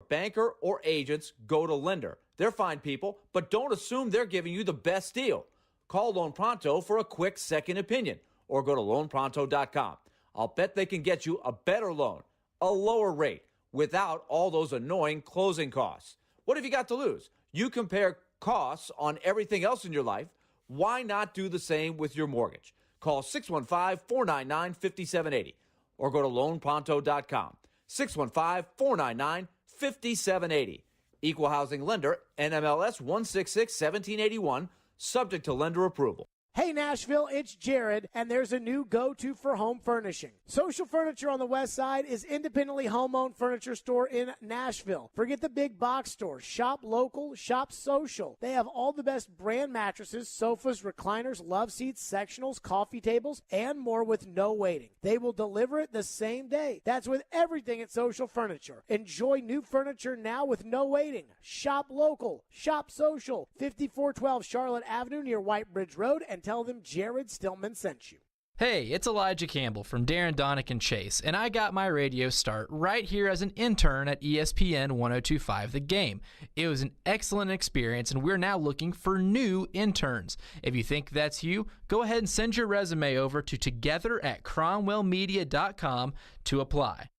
banker or agents, go to Lender. They're fine people, but don't assume they're giving you the best deal. Call Loan Pronto for a quick second opinion or go to loanpronto.com. I'll bet they can get you a better loan, a lower rate, without all those annoying closing costs. What have you got to lose? You compare costs on everything else in your life. Why not do the same with your mortgage? Call 615-499-5780 or go to loanpronto.com. 615-499-5780. Equal housing lender, NMLS 166-1781, subject to lender approval. Hey Nashville, it's Jared, and there's a new go-to for home furnishing. Social Furniture on the West Side is independently home-owned furniture store in Nashville. Forget the big box stores. Shop local, shop social. They have all the best brand mattresses, sofas, recliners, love seats, sectionals, coffee tables, and more with no waiting. They will deliver it the same day. That's with everything at Social Furniture. Enjoy new furniture now with no waiting. Shop local, shop social. 5412 Charlotte Avenue near White Bridge Road, and tell them Jared Stillman sent you. Hey, it's Elijah Campbell from Darren, Donick, and Chase, and I got my radio start right here as an intern at ESPN 1025 The Game. It was an excellent experience, and we're now looking for new interns. If you think that's you, go ahead and send your resume over to together@cromwellmedia.com to apply.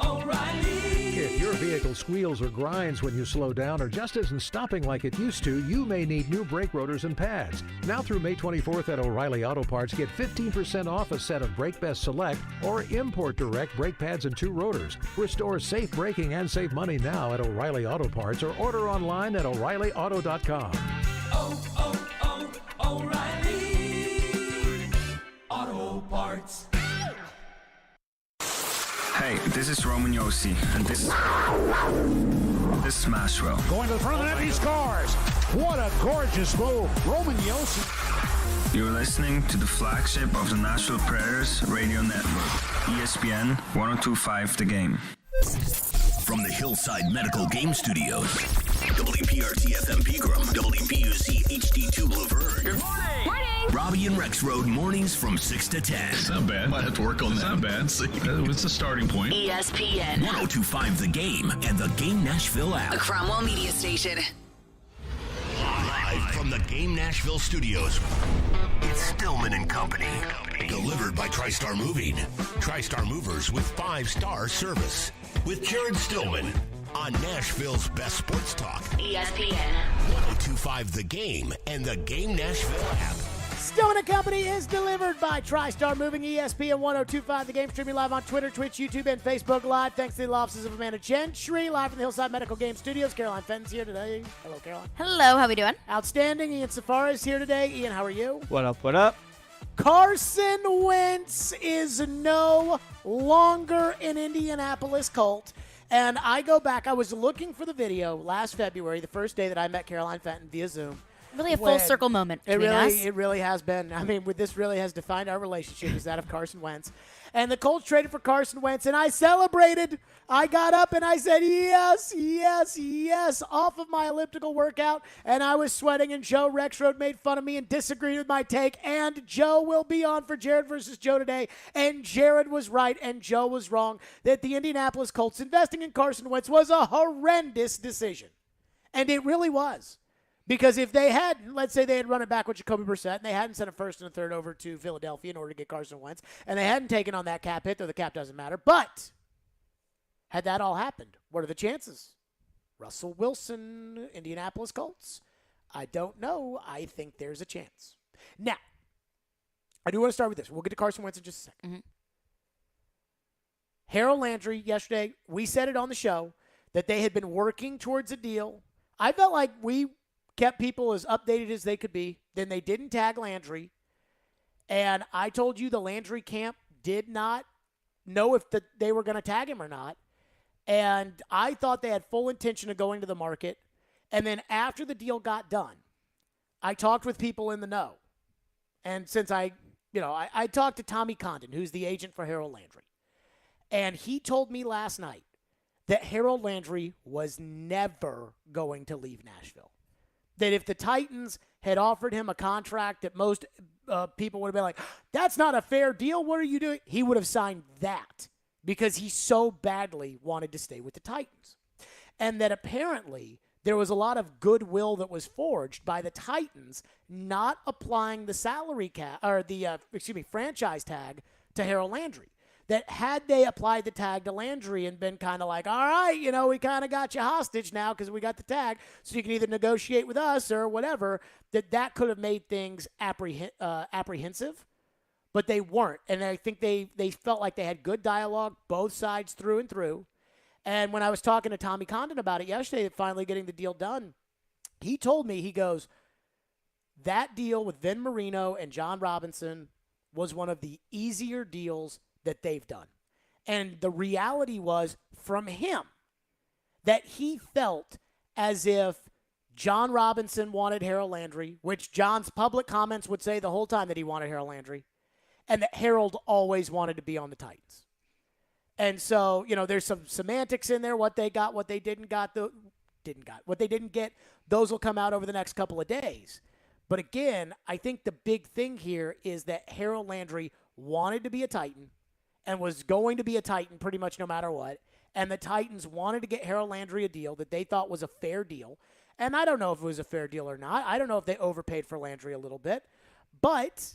O'Reilly. If your vehicle squeals or grinds when you slow down or just isn't stopping like it used to, you may need new brake rotors and pads. Now through May 24th at O'Reilly Auto Parts, get 15% off a set of Brake Best Select or Import Direct brake pads and 2 rotors. Restore safe braking and save money now at O'Reilly Auto Parts or order online at O'ReillyAuto.com. O'Reilly Auto Parts. Hey, this is Roman Yossi, and this is Smashwell. Going to the front of the net, he scores. What a gorgeous move. Roman Yossi. You're listening to the flagship of the Nashville Predators radio network, ESPN 1025 The Game. From the Hillside Medical Game Studios, WPRT FM Pegram, WPUC HD2 Laverne. Good morning. Robbie and Rex Road mornings from 6 to 10. It's not bad. Might have to work on that. Not bad. It's a starting point. ESPN 1025 The Game and the Game Nashville app. A Cromwell Media Station. Live from the Game Nashville studios, it's Stillman and Company. Delivered by TriStar Moving. TriStar Movers with 5-star service. With Jared Stillman on Nashville's best sports talk. ESPN 1025 The Game and the Game Nashville app. Stillman and Company is delivered by TriStar Moving, ESPN 1025 The Game, streaming live on Twitter, Twitch, YouTube, and Facebook Live. Thanks to the offices of Amanda Gentry, live from the Hillside Medical Game Studios. Caroline Fenton's here today. Hello, Caroline. Hello, how we doing? Outstanding. Ian Safari is here today. Ian, how are you? What up, what up? Carson Wentz is no longer an Indianapolis Colt. And I go back, I was looking for the video last February, the first day that I met Caroline Fenton via Zoom. Really a full circle moment between us. It really has been. I mean, this really has defined our relationship, is that of Carson Wentz. And the Colts traded for Carson Wentz, and I celebrated. I got up and I said, yes, yes, yes, off of my elliptical workout, and I was sweating, and Joe Rexroad made fun of me and disagreed with my take, and Joe will be on for Jared versus Joe today, and Jared was right and Joe was wrong, that the Indianapolis Colts investing in Carson Wentz was a horrendous decision. And it really was. Because if they had, let's say they had run it back with Jacoby Brissett, and they hadn't sent a first and a third over to Philadelphia in order to get Carson Wentz, and they hadn't taken on that cap hit, though the cap doesn't matter, but had that all happened, what are the chances? Russell Wilson, Indianapolis Colts. I don't know. I think there's a chance. Now, I do want to start with this. We'll get to Carson Wentz in just a second. Mm-hmm. Harold Landry, yesterday, we said it on the show, that they had been working towards a deal. I felt like we kept people as updated as they could be. Then they didn't tag Landry. And I told you the Landry camp did not know if they were going to tag him or not. And I thought they had full intention of going to the market. And then after the deal got done, I talked with people in the know. And since I talked to Tommy Condon, who's the agent for Harold Landry. And he told me last night that Harold Landry was never going to leave Nashville. That if the Titans had offered him a contract that most people would have been like, that's not a fair deal, what are you doing? He would have signed that. because he so badly wanted to stay with the Titans. And that apparently there was a lot of goodwill that was forged by the Titans not applying the salary cap or the franchise tag to Harold Landry. That had they applied the tag to Landry and been kind of like, all right, we kind of got you hostage now because we got the tag, so you can either negotiate with us or whatever, that could have made things apprehensive. But they weren't. And I think they felt like they had good dialogue, both sides through and through. And when I was talking to Tommy Condon about it yesterday, finally getting the deal done, he told me, he goes, that deal with Vin Marino and John Robinson was one of the easier deals that they've done. And the reality was from him that he felt as if John Robinson wanted Harold Landry, which John's public comments would say the whole time that he wanted Harold Landry, and that Harold always wanted to be on the Titans. And so, there's some semantics in there, what they got, what they didn't what they didn't get, those will come out over the next couple of days. But again, I think the big thing here is that Harold Landry wanted to be a Titan and was going to be a Titan pretty much no matter what. And the Titans wanted to get Harold Landry a deal that they thought was a fair deal. And I don't know if it was a fair deal or not. I don't know if they overpaid for Landry a little bit. But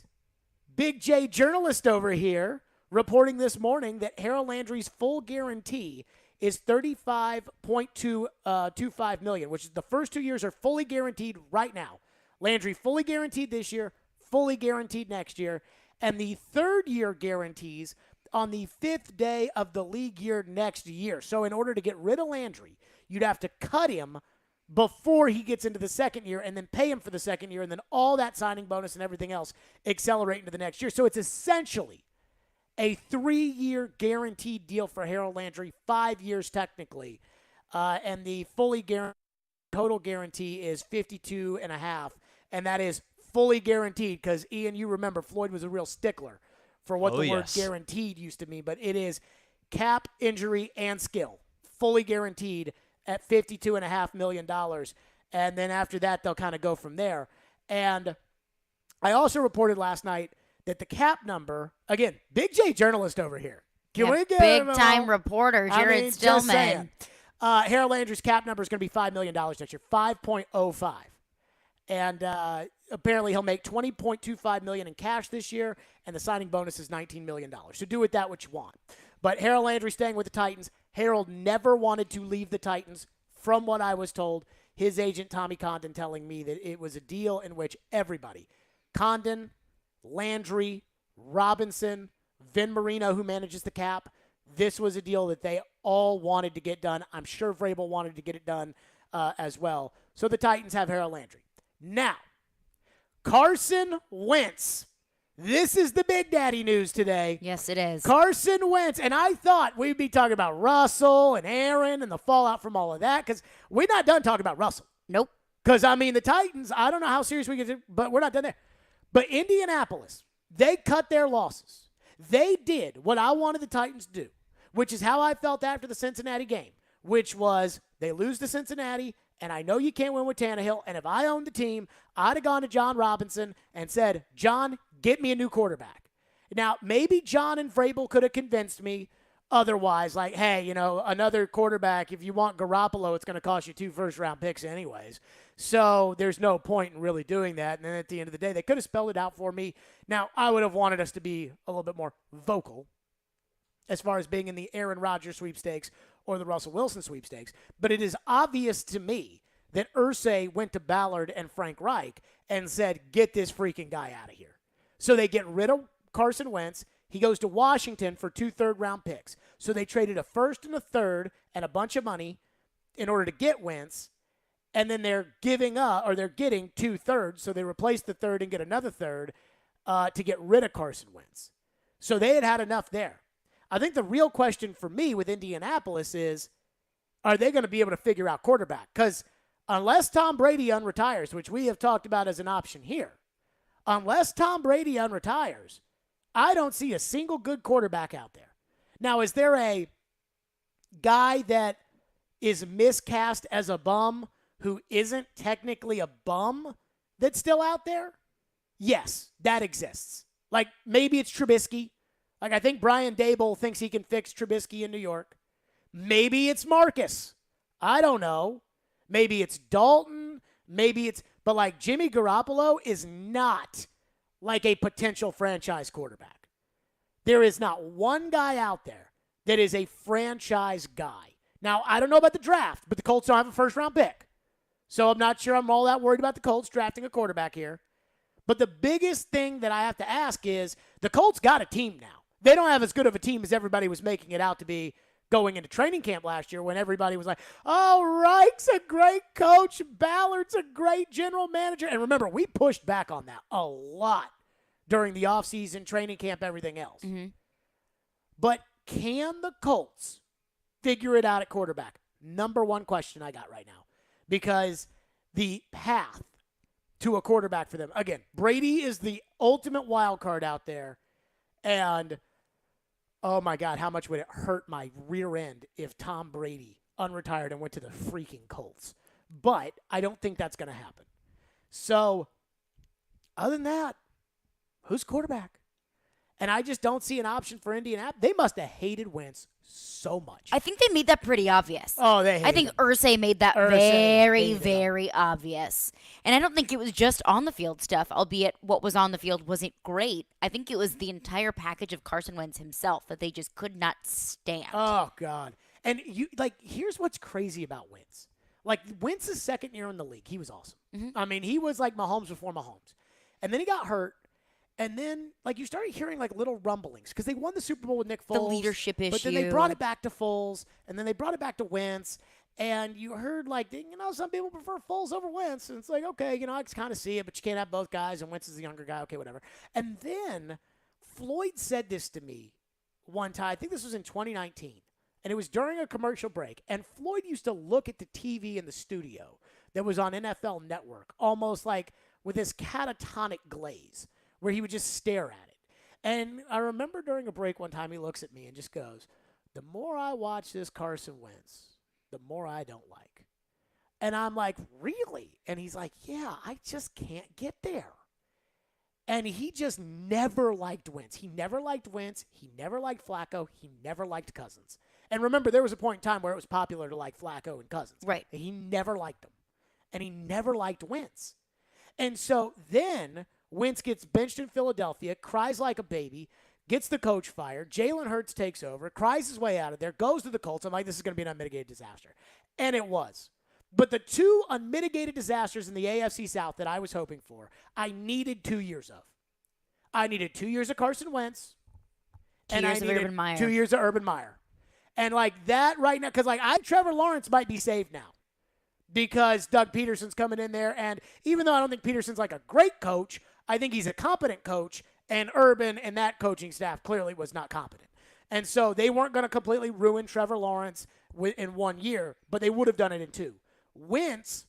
Big J journalist over here reporting this morning that Harold Landry's full guarantee is $35.25 million, which is the first 2 years are fully guaranteed right now. Landry fully guaranteed this year, fully guaranteed next year, and the third year guarantees on the 5th day of the league year next year. So in order to get rid of Landry, you'd have to cut him before he gets into the second year and then pay him for the second year, and then all that signing bonus and everything else accelerate into the next year. So it's essentially a 3-year guaranteed deal for Harold Landry, 5 years technically, and the fully guaranteed total guarantee is 52.5, and that is fully guaranteed because, Ian, you remember Floyd was a real stickler for what the word guaranteed used to mean, but it is cap, injury, and skill, fully guaranteed at $52.5 million, and then after that they'll kind of go from there. And I also reported last night that the cap number, again, Big J journalist over here. Can we get big-time reporter, Jared Stillman. Harold Landry's cap number is going to be $5 million next year, 5.05. And apparently he'll make $20.25 million in cash this year, and the signing bonus is $19 million. So do with that what you want. But Harold Landry staying with the Titans. Harold never wanted to leave the Titans, from what I was told. His agent, Tommy Condon, telling me that it was a deal in which everybody, Condon, Landry, Robinson, Vin Marino, who manages the cap, this was a deal that they all wanted to get done. I'm sure Vrabel wanted to get it done as well. So the Titans have Harold Landry. Now, Carson Wentz. This is the Big Daddy news today. Yes, it is. Carson Wentz. And I thought we'd be talking about Russell and Aaron and the fallout from all of that because we're not done talking about Russell. Nope. Because, the Titans, I don't know how serious we get to, but we're not done there. But Indianapolis, they cut their losses. They did what I wanted the Titans to do, which is how I felt after the Cincinnati game, which was they lose to Cincinnati, and I know you can't win with Tannehill, and if I owned the team, I'd have gone to John Robinson and said, John, get me a new quarterback. Now, maybe John and Vrabel could have convinced me otherwise, like, hey, another quarterback, if you want Garoppolo, it's going to cost you 2 first-round picks anyways. So there's no point in really doing that. And then at the end of the day, they could have spelled it out for me. Now, I would have wanted us to be a little bit more vocal as far as being in the Aaron Rodgers sweepstakes or the Russell Wilson sweepstakes. But it is obvious to me that Irsay went to Ballard and Frank Reich and said, get this freaking guy out of here. So they get rid of Carson Wentz. He goes to Washington for 2 third-round picks. So they traded a first and a third and a bunch of money in order to get Wentz. And then they're getting 2 thirds. So they replace the third and get another third to get rid of Carson Wentz. So they had enough there. I think the real question for me with Indianapolis is, are they going to be able to figure out quarterback? Because unless Tom Brady unretires, which we have talked about as an option here, unless Tom Brady unretires, I don't see a single good quarterback out there. Now, is there a guy that is miscast as a bum who isn't technically a bum that's still out there? Yes, that exists. Like, maybe it's Trubisky. Like, I think Brian Daboll thinks he can fix Trubisky in New York. Maybe it's Marcus. I don't know. Maybe it's Dalton. But like Jimmy Garoppolo is not like a potential franchise quarterback. There is not one guy out there that is a franchise guy. Now, I don't know about the draft, but the Colts don't have a first-round pick. So I'm not sure I'm all that worried about the Colts drafting a quarterback here. But the biggest thing that I have to ask is the Colts got a team now. They don't have as good of a team as everybody was making it out to be going into training camp last year when everybody was like, oh, Reich's a great coach, Ballard's a great general manager. And remember, we pushed back on that a lot during the offseason, training camp, everything else. Mm-hmm. But can the Colts figure it out at quarterback? Number one question I got right now. Because the path to a quarterback for them, again, Brady is the ultimate wild card out there. And, oh, my God, how much would it hurt my rear end if Tom Brady unretired and went to the freaking Colts? But I don't think that's going to happen. So, other than that, who's quarterback? And I just don't see an option for Indianapolis. They must have hated Wentz so much. I think they made that pretty obvious. Oh, they hated I think him. Irsay made that very obvious. And I don't think it was just on the field stuff, albeit what was on the field wasn't great. I think it was the entire package of Carson Wentz himself that they just could not stand. Oh, God. And here's what's crazy about Wentz. Like, Wentz's second year in the league, he was awesome. Mm-hmm. I mean, he was like Mahomes before Mahomes. And then he got hurt. And then, like, you started hearing, like, little rumblings because they won the Super Bowl with Nick Foles. The leadership issue. But then they brought it back to Foles, and then they brought it back to Wentz. And you heard, like, some people prefer Foles over Wentz. And it's like, okay, I can kind of see it, but you can't have both guys, and Wentz is the younger guy. Okay, whatever. And then Floyd said this to me one time. I think this was in 2019. And it was during a commercial break. And Floyd used to look at the TV in the studio that was on NFL Network almost like with this catatonic glaze, where he would just stare at it. And I remember during a break one time he looks at me and just goes, the more I watch this Carson Wentz, the more I don't like. And I'm like, really? And he's like, yeah, I just can't get there. And he just never liked Wentz. He never liked Wentz. He never liked Flacco. He never liked Cousins. And remember, there was a point in time where it was popular to like Flacco and Cousins. Right. And he never liked them. And he never liked Wentz. And so then Wentz gets benched in Philadelphia, cries like a baby, gets the coach fired. Jalen Hurts takes over, cries his way out of there, goes to the Colts. I'm like, this is going to be an unmitigated disaster. And it was. But the two unmitigated disasters in the AFC South that I was hoping for, I needed 2 years of. I needed 2 years of Carson Wentz. 2 years of Urban Meyer. 2 years of Urban Meyer. And like that right now, because like Trevor Lawrence might be saved now. Because Doug Peterson's coming in there. And even though I don't think Peterson's like a great coach, I think he's a competent coach. And Urban and that coaching staff clearly was not competent. And so they weren't going to completely ruin Trevor Lawrence in 1 year, but they would have done it in 2. Wentz,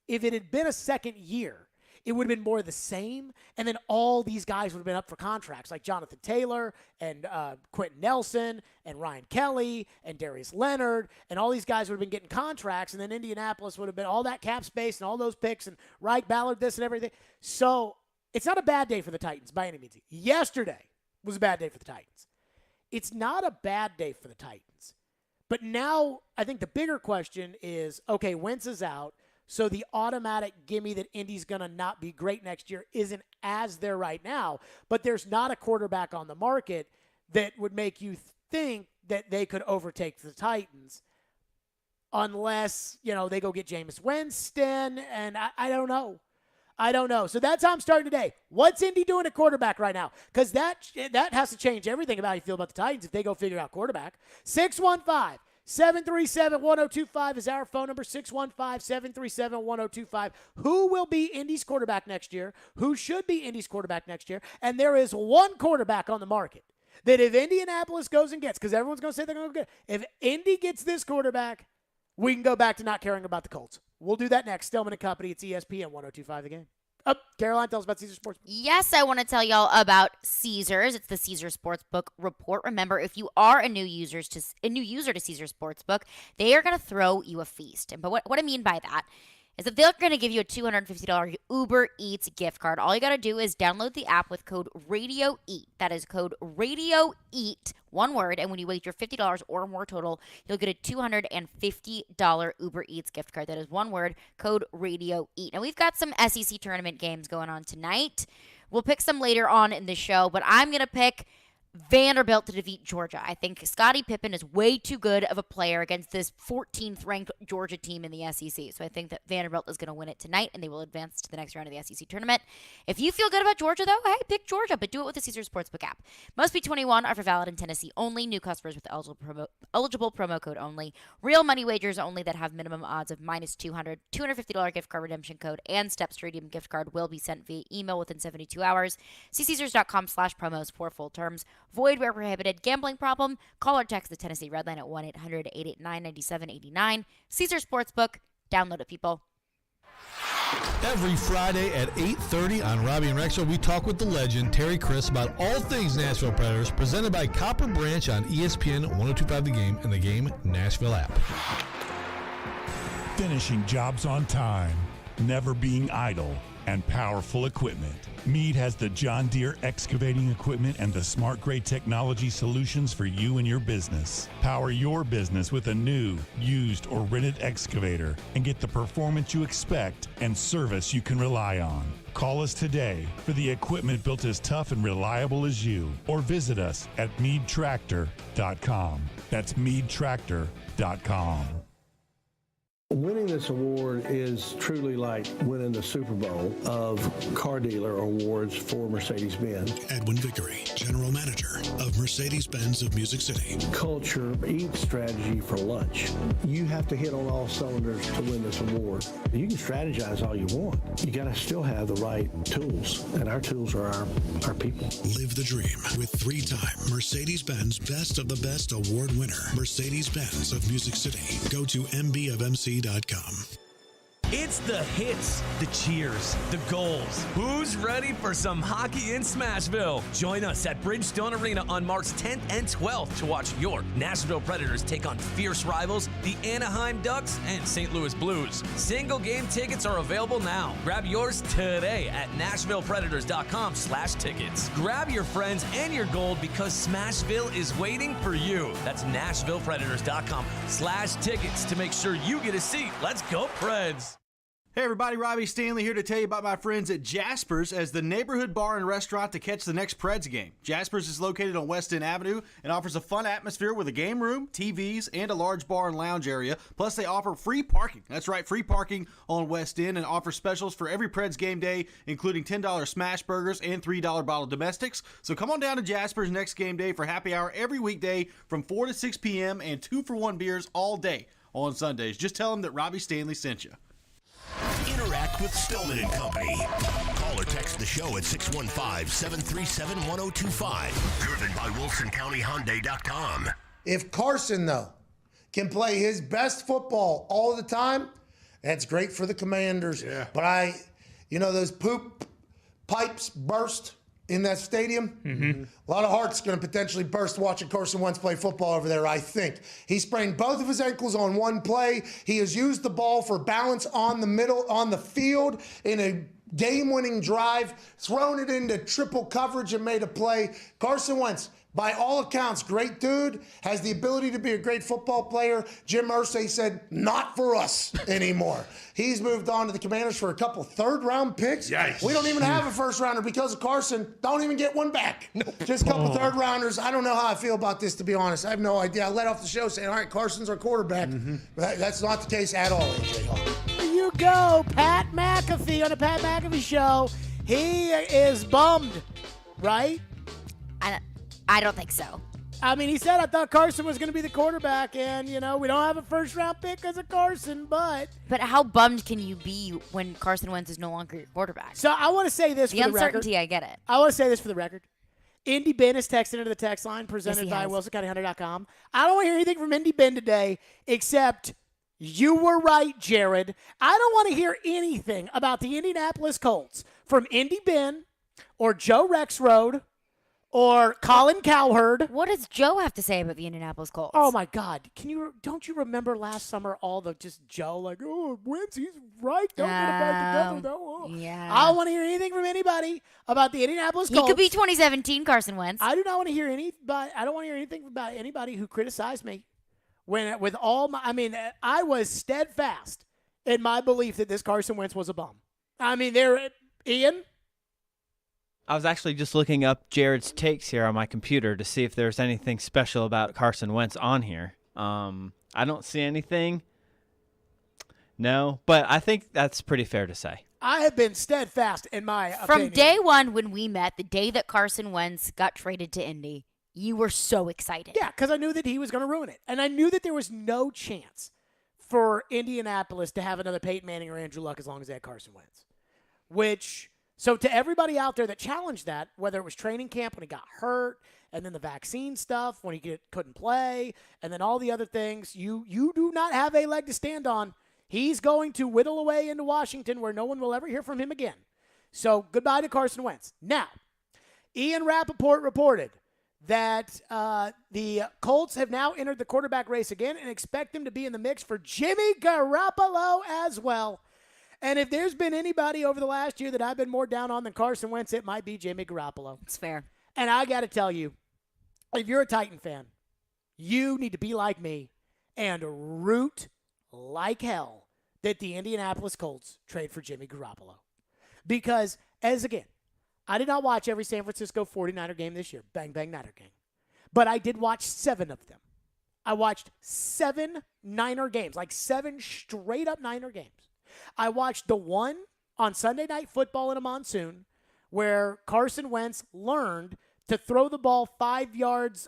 if it had been a second year, it would have been more of the same, and then all these guys would have been up for contracts, like Jonathan Taylor and Quentin Nelson and Ryan Kelly and Darius Leonard, and all these guys would have been getting contracts, and then Indianapolis would have been all that cap space and all those picks and Reich, Ballard, this and everything. So it's not a bad day for the Titans by any means. Yesterday was a bad day for the Titans. It's not a bad day for the Titans. But now I think the bigger question is, okay, Wentz is out, so the automatic gimme that Indy's going to not be great next year isn't as there right now, but there's not a quarterback on the market that would make you think that they could overtake the Titans unless, they go get Jameis Winston, and I don't know. I don't know. So that's how I'm starting today. What's Indy doing at quarterback right now? Because that has to change everything about how you feel about the Titans if they go figure out quarterback. 615-737-1025 is our phone number, 615-737-1025. Who will be Indy's quarterback next year? Who should be Indy's quarterback next year? And there is one quarterback on the market that if Indianapolis goes and gets, because everyone's going to say they're going to get, if Indy gets this quarterback, we can go back to not caring about the Colts. We'll do that next. Stillman and Company. It's ESPN 102.5 The Game. Caroline, tell us about Caesars Sportsbook. Yes, I want to tell y'all about Caesars. It's the Caesars Sportsbook report. Remember, if you are a new user to Caesars Sportsbook, they are going to throw you a feast. But what I mean by that is that they're going to give you a $250 Uber Eats gift card. All you got to do is download the app with code RADIOEAT. That is code RADIOEAT, one word. And when you wager $50 or more total, you'll get a $250 Uber Eats gift card. That is one word, code RADIOEAT. Now, we've got some SEC tournament games going on tonight. We'll pick some later on in the show, but I'm going to pick Vanderbilt to defeat Georgia. I think Scottie Pippen is way too good of a player against this 14th ranked Georgia team in the SEC. So I think that Vanderbilt is going to win it tonight, and they will advance to the next round of the SEC tournament. If you feel good about Georgia, though, hey, pick Georgia, but do it with the Caesars Sportsbook app. Must be 21, offer valid in Tennessee only. New customers with eligible promo code only. Real money wagers only that have minimum odds of minus 200. $250 gift card redemption code and Step Stadium gift card will be sent via email within 72 hours. See Caesars.com/promos for full terms. Void where prohibited. Gambling problem? Call or text the Tennessee Red Line at 1-800-889-9789. Caesars Sportsbook. Download it, people. Every Friday at 8:30 on Robbie and Rexo, we talk with the legend Terry Chris about all things Nashville Predators, presented by Copper Branch on ESPN 102.5 The Game and the Game Nashville app. Finishing jobs on time, never being idle, and powerful equipment. Meade has the John Deere excavating equipment and the smart grade technology solutions for you and your business. Power your business with a new, used, or rented excavator and get the performance you expect and service you can rely on. Call us today for the equipment built as tough and reliable as you, or visit us at meadtractor.com. That's meadtractor.com. Winning this award is truly like winning the Super Bowl of car dealer awards for Mercedes-Benz. Edwin Vickery, General Manager of Mercedes-Benz of Music City. Culture eats strategy for lunch. You have to hit on all cylinders to win this award. You can strategize all you want. You got to still have the right tools, and our tools are our people. Live the dream with three-time Mercedes-Benz Best of the Best award winner, Mercedes-Benz of Music City. Go to mbofmc.com. It's the hits, the cheers, the goals. Who's ready for some hockey in Smashville? Join us at Bridgestone Arena on March 10th and 12th to watch your Nashville Predators take on fierce rivals, the Anaheim Ducks and St. Louis Blues. Single game tickets are available now. Grab yours today at NashvillePredators.com/tickets. Grab your friends and your gold because Smashville is waiting for you. That's NashvillePredators.com/tickets to make sure you get a seat. Let's go, Preds. Hey everybody, Robbie Stanley here to tell you about my friends at Jasper's as the neighborhood bar and restaurant to catch the next Preds game. Jasper's is located on West End Avenue and offers a fun atmosphere with a game room, TVs, and a large bar and lounge area. Plus they offer free parking. That's right, free parking on West End, and offer specials for every Preds game day, including $10 smash burgers and $3 bottle domestics. So come on down to Jasper's next game day for happy hour every weekday from 4 to 6 p.m. and 2-for-1 beers all day on Sundays. Just tell them that Robbie Stanley sent you. Interact with Stillman and Company. Call or text the show at 615-737-1025. Driven by WilsonCountyHyundai.com. If Carson, though, can play his best football all the time, that's great for the Commanders. Yeah. But those poop pipes burst in that stadium. Mm-hmm. A lot of hearts going to potentially burst watching Carson Wentz play football over there, I think. He sprained both of his ankles on one play. He has used the ball for balance on the field in a game-winning drive, thrown it into triple coverage and made a play. Carson Wentz, by all accounts, great dude, has the ability to be a great football player. Jim Irsay said, not for us anymore. He's moved on to the Commanders for a couple third-round picks. Yikes. We don't even have a first-rounder because of Carson. Don't even get one back. Nope. Just a couple third-rounders. I don't know how I feel about this, to be honest. I have no idea. I let off the show saying, all right, Carson's our quarterback. Mm-hmm. But that's not the case at all, AJ Hall. There you go. Pat McAfee on the Pat McAfee Show. He is bummed, right? I don't think so. I mean, he said, I thought Carson was going to be the quarterback, and, we don't have a first-round pick because of Carson, but... But how bummed can you be when Carson Wentz is no longer your quarterback? So I want to say this for the record. The uncertainty, I get it. I want to say this for the record. Indy Ben is texting into the text line presented by WilsonCountyHyundai.com. I don't want to hear anything from Indy Ben today except you were right, Jared. I don't want to hear anything about the Indianapolis Colts from Indy Ben or Joe Rexrode or Colin Cowherd. What does Joe have to say about the Indianapolis Colts? Oh my God! Don't you remember last summer all the just Joe like, oh, Wentz, he's right. Don't get it back together though. Yeah. I don't want to hear anything from anybody about the Indianapolis Colts. He could be 2017 Carson Wentz. I do not want to hear I don't want to hear anything about anybody who criticized me. With all my, I was steadfast in my belief that this Carson Wentz was a bum. Ian. I was actually just looking up Jared's takes here on my computer to see if there's anything special about Carson Wentz on here. I don't see anything. No, but I think that's pretty fair to say. I have been steadfast in my opinion. From day one when we met, the day that Carson Wentz got traded to Indy, you were so excited. Yeah, because I knew that he was going to ruin it. And I knew that there was no chance for Indianapolis to have another Peyton Manning or Andrew Luck as long as they had Carson Wentz. So to everybody out there that challenged that, whether it was training camp when he got hurt, and then the vaccine stuff when he couldn't play, and then all the other things, you do not have a leg to stand on. He's going to whittle away into Washington where no one will ever hear from him again. So goodbye to Carson Wentz. Now, Ian Rappaport reported that the Colts have now entered the quarterback race again and expect him to be in the mix for Jimmy Garoppolo as well. And if there's been anybody over the last year that I've been more down on than Carson Wentz, it might be Jimmy Garoppolo. It's fair. And I got to tell you, if you're a Titan fan, you need to be like me and root like hell that the Indianapolis Colts trade for Jimmy Garoppolo. Because, I did not watch every San Francisco 49er game this year. Bang, bang, Niner game. But I did watch 7 of them. I watched 7 Niner games, like 7 straight-up Niner games. I watched the one on Sunday Night Football in a monsoon where Carson Wentz learned to throw the ball 5 yards,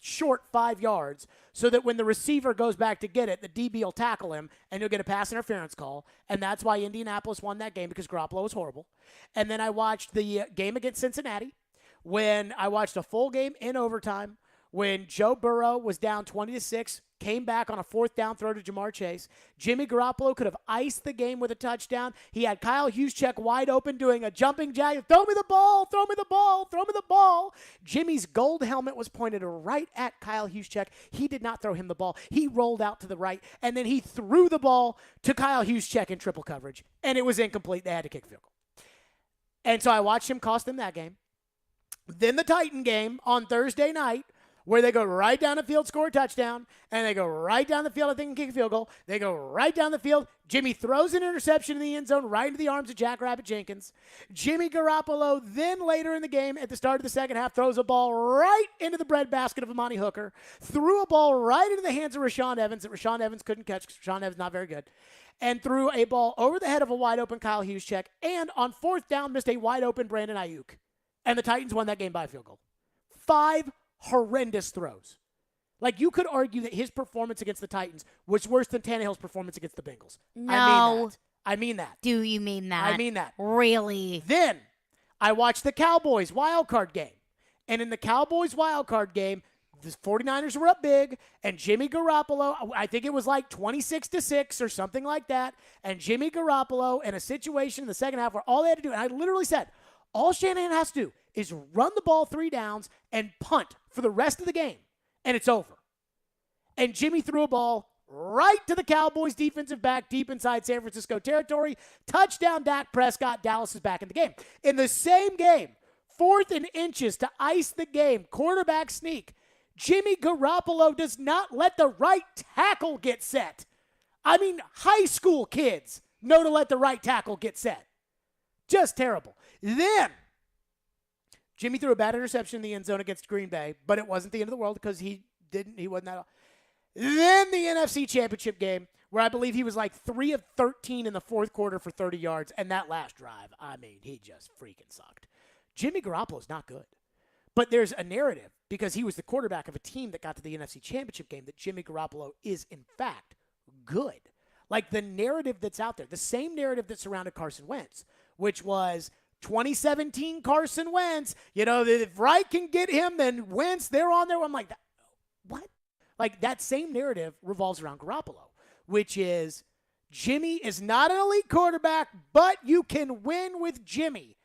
short 5 yards, so that when the receiver goes back to get it, the DB will tackle him, and he'll get a pass interference call. And that's why Indianapolis won that game, because Garoppolo was horrible. And then I watched the game against Cincinnati when I watched a full game in overtime when Joe Burrow was down 20-6, came back on a 4th down throw to Jamar Chase. Jimmy Garoppolo could have iced the game with a touchdown. He had Kyle Juszczyk wide open doing a jumping jack. Throw me the ball, throw me the ball, throw me the ball. Jimmy's gold helmet was pointed right at Kyle Juszczyk. He did not throw him the ball. He rolled out to the right, and then he threw the ball to Kyle Juszczyk in triple coverage, and it was incomplete. They had to kick field goal. And so I watched him cost them that game. Then the Titan game on Thursday night, where they go right down the field, score a touchdown, and they go right down the field, I think, and kick a field goal. They go right down the field. Jimmy throws an interception in the end zone right into the arms of Jackrabbit Jenkins. Jimmy Garoppolo then later in the game at the start of the second half throws a ball right into the breadbasket of Amani Hooker, threw a ball right into the hands of Rashaan Evans that Rashaan Evans couldn't catch because Rashaan Evans not very good, and threw a ball over the head of a wide-open Kyle Juszczyk, and on 4th down missed a wide-open Brandon Ayuk. And the Titans won that game by a field goal. 5 horrendous throws. Like, you could argue that his performance against the Titans was worse than Tannehill's performance against the Bengals. No. I mean that. Do you mean that? I mean that. Really? Then I watched the Cowboys wildcard game. And in the Cowboys wildcard game, the 49ers were up big, and Jimmy Garoppolo, I think it was like 26-6 or something like that, and Jimmy Garoppolo in a situation in the second half where all they had to do, and I literally said, all Shanahan has to do is run the ball 3 downs and punt for the rest of the game, and it's over. And Jimmy threw a ball right to the Cowboys defensive back deep inside San Francisco territory. Touchdown, Dak Prescott. Dallas is back in the game. In the same game, 4th and inches to ice the game, quarterback sneak. Jimmy Garoppolo does not let the right tackle get set. I mean, high school kids know to let the right tackle get set. Just terrible. Then Jimmy threw a bad interception in the end zone against Green Bay, but it wasn't the end of the world because he wasn't that. Then the NFC Championship game, where I believe he was like 3 of 13 in the 4th quarter for 30 yards, and that last drive, I mean, he just freaking sucked. Jimmy Garoppolo's not good. But there's a narrative, because he was the quarterback of a team that got to the NFC Championship game, that Jimmy Garoppolo is, in fact, good. Like the narrative that's out there, the same narrative that surrounded Carson Wentz, which was 2017 Carson Wentz. You know, if Wright can get him, then Wentz, they're on there. I'm like, what? Like, that same narrative revolves around Garoppolo, which is Jimmy is not an elite quarterback, but you can win with Jimmy.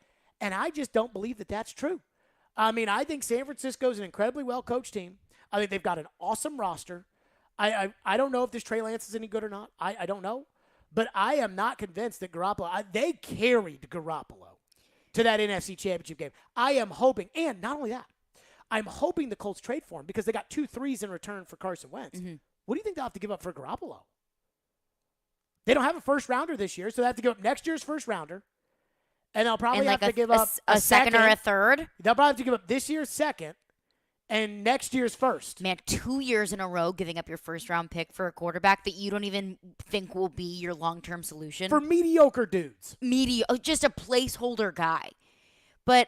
And I just don't believe that that's true. I mean, I think San Francisco's an incredibly well-coached team. I think they've got an awesome roster. I don't know if this Trey Lance is any good or not. I don't know. But I am not convinced that Garoppolo – they carried Garoppolo to that NFC Championship game. I am hoping – and not only that, I'm hoping the Colts trade for him because they got 2 threes in return for Carson Wentz. Mm-hmm. What do you think they'll have to give up for Garoppolo? They don't have a first-rounder this year, so they have to give up next year's first-rounder. And they'll probably And have like to give up a second or a third. They'll probably have to give up this year's second and next year's first. Man, 2 years in a row giving up your first-round pick for a quarterback that you don't even think will be your long-term solution. For mediocre dudes. Just a placeholder guy. But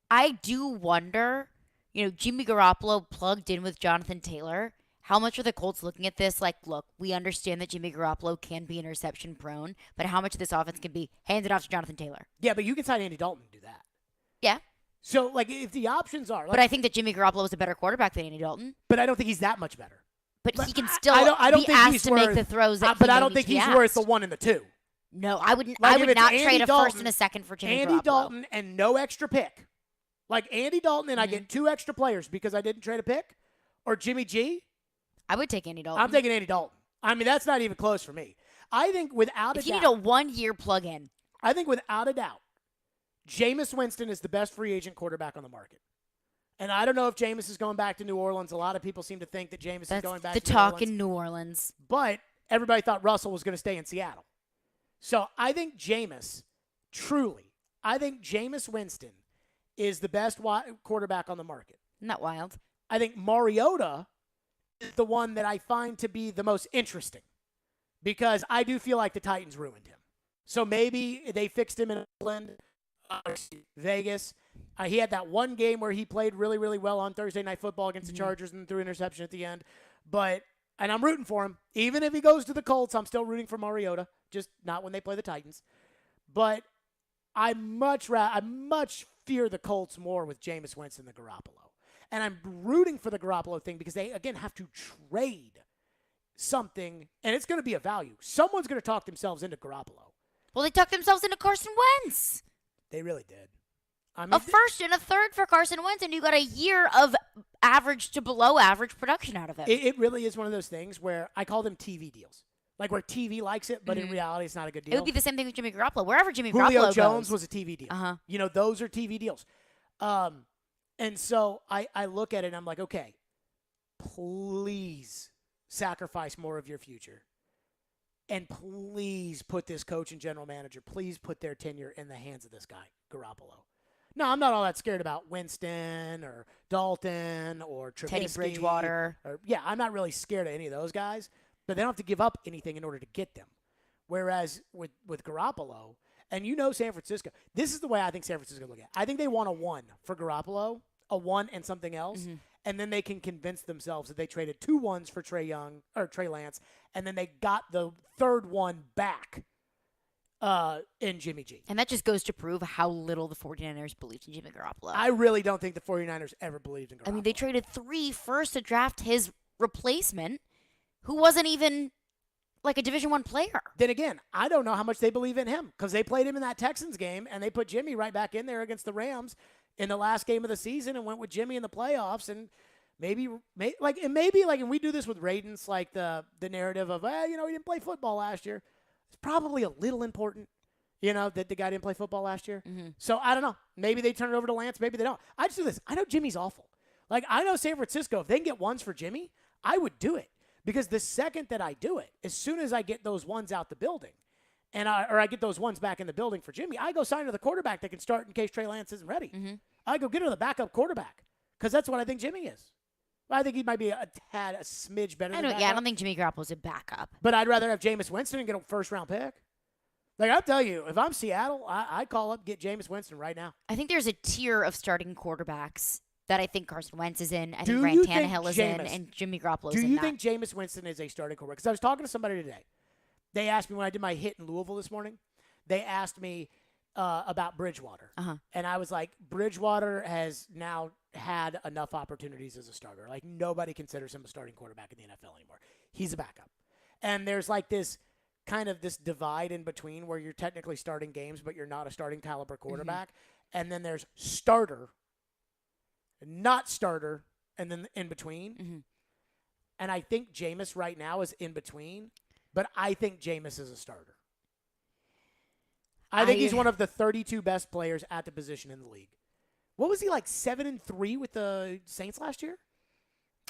I do wonder, Jimmy Garoppolo plugged in with Jonathan Taylor. How much are the Colts looking at this like, look, we understand that Jimmy Garoppolo can be interception prone, but how much of this offense can be handed off to Jonathan Taylor? Yeah, but you can sign Andy Dalton and do that. Yeah. So, if the options are... but I think that Jimmy Garoppolo is a better quarterback than Andy Dalton. But I don't think he's that much better. But he can still I don't be think asked he's to make the throws that but he I don't needs think to he's be worth asked. the 1 and the 2. No, I would If not it's trade Andy a Dalton, first and a second for Jimmy Andy Garoppolo. Dalton and no extra pick. Like Andy Dalton and I get 2 extra players because I didn't trade a pick. Or Jimmy G. I would take Andy Dalton. I'm taking Andy Dalton. I mean, that's not even close for me. I think without a doubt. If you need a 1-year plug-in. I think without a doubt, Jameis Winston is the best free agent quarterback on the market. And I don't know if Jameis is going back to New Orleans. A lot of people seem to think that Jameis is going back to New Orleans. The talk in New Orleans. But everybody thought Russell was going to stay in Seattle. So I think Jameis Winston is the best quarterback on the market. Isn't that wild? I think Mariota is the one that I find to be the most interesting because I do feel like the Titans ruined him. So maybe they fixed him in Vegas. He had that one game where he played really, really well on Thursday Night Football against the Chargers and threw an interception at the end. And I'm rooting for him. Even if he goes to the Colts, I'm still rooting for Mariota, just not when they play the Titans. But I much fear the Colts more with Jameis Winston than Garoppolo. And I'm rooting for the Garoppolo thing because they, again, have to trade something, and it's going to be a value. Someone's going to talk themselves into Garoppolo. Well, they talked themselves into Carson Wentz. They really did. I mean, a first and a third for Carson Wentz, and you got a year of average to below average production out of him. It really is one of those things where I call them TV deals. Like where TV likes it, but in reality, it's not a good deal. It would be the same thing with Jimmy Garoppolo. Wherever Jimmy Julio Garoppolo Jones goes. was a TV deal. Uh-huh. Those are TV deals. And so I look at it and I'm like, okay, please sacrifice more of your future. And please put this coach and general manager, please put their tenure in the hands of this guy, Garoppolo. No, I'm not all that scared about Winston or Dalton or Trubisky. Teddy Bridgewater. I'm not really scared of any of those guys, but they don't have to give up anything in order to get them. Whereas with Garoppolo, and San Francisco, this is the way I think San Francisco look at it. I think they want a 1 for Garoppolo, a 1 and something else, and then they can convince themselves that they traded 2 1s for Trey Lance, and then they got the third 1 back in Jimmy G. And that just goes to prove how little the 49ers believed in Jimmy Garoppolo. I really don't think the 49ers ever believed in Garoppolo. I mean, they traded 3 firsts to draft his replacement, who wasn't even like a Division I player. Then again, I don't know how much they believe in him because they played him in that Texans game, and they put Jimmy right back in there against the Rams in the last game of the season and went with Jimmy in the playoffs. And maybe and we do this with Radens, like the narrative of, he didn't play football last year. It's probably a little important, that the guy didn't play football last year. Mm-hmm. So I don't know. Maybe they turn it over to Lance. Maybe they don't. I just do this. I know Jimmy's awful. Like, I know San Francisco, if they can get 1s for Jimmy, I would do it. Because the second that I do it, as soon as I get those 1s out the building, or I get those 1s back in the building for Jimmy, I go sign to the quarterback that can start in case Trey Lance isn't ready. Mm-hmm. I go get her the backup quarterback because that's what I think Jimmy is. I think he might be a smidge better than backup. I don't think Jimmy Garoppolo's a backup. But I'd rather have Jameis Winston and get a first-round pick. Like, I'll tell you, if I'm Seattle, I'd call up, get Jameis Winston right now. I think there's a tier of starting quarterbacks that I think Carson Wentz is in, I think Ryan Tannehill is in, and Jimmy Garoppolo is in. Do you think Jameis Winston is a starting quarterback? Because I was talking to somebody today. They asked me when I did my hit in Louisville this morning, they asked me about Bridgewater. Uh-huh. And I was like, Bridgewater has now had enough opportunities as a starter. Like, nobody considers him a starting quarterback in the NFL anymore. He's a backup. And there's like this kind of this divide in between where you're technically starting games, but you're not a starting caliber quarterback. Mm-hmm. And then there's starter, not starter, and then in between. And I think Jameis right now is in between, but I think Jameis is a starter. I think he's one of the 32 best players at the position in the league. What was he, like 7-3 with the Saints last year?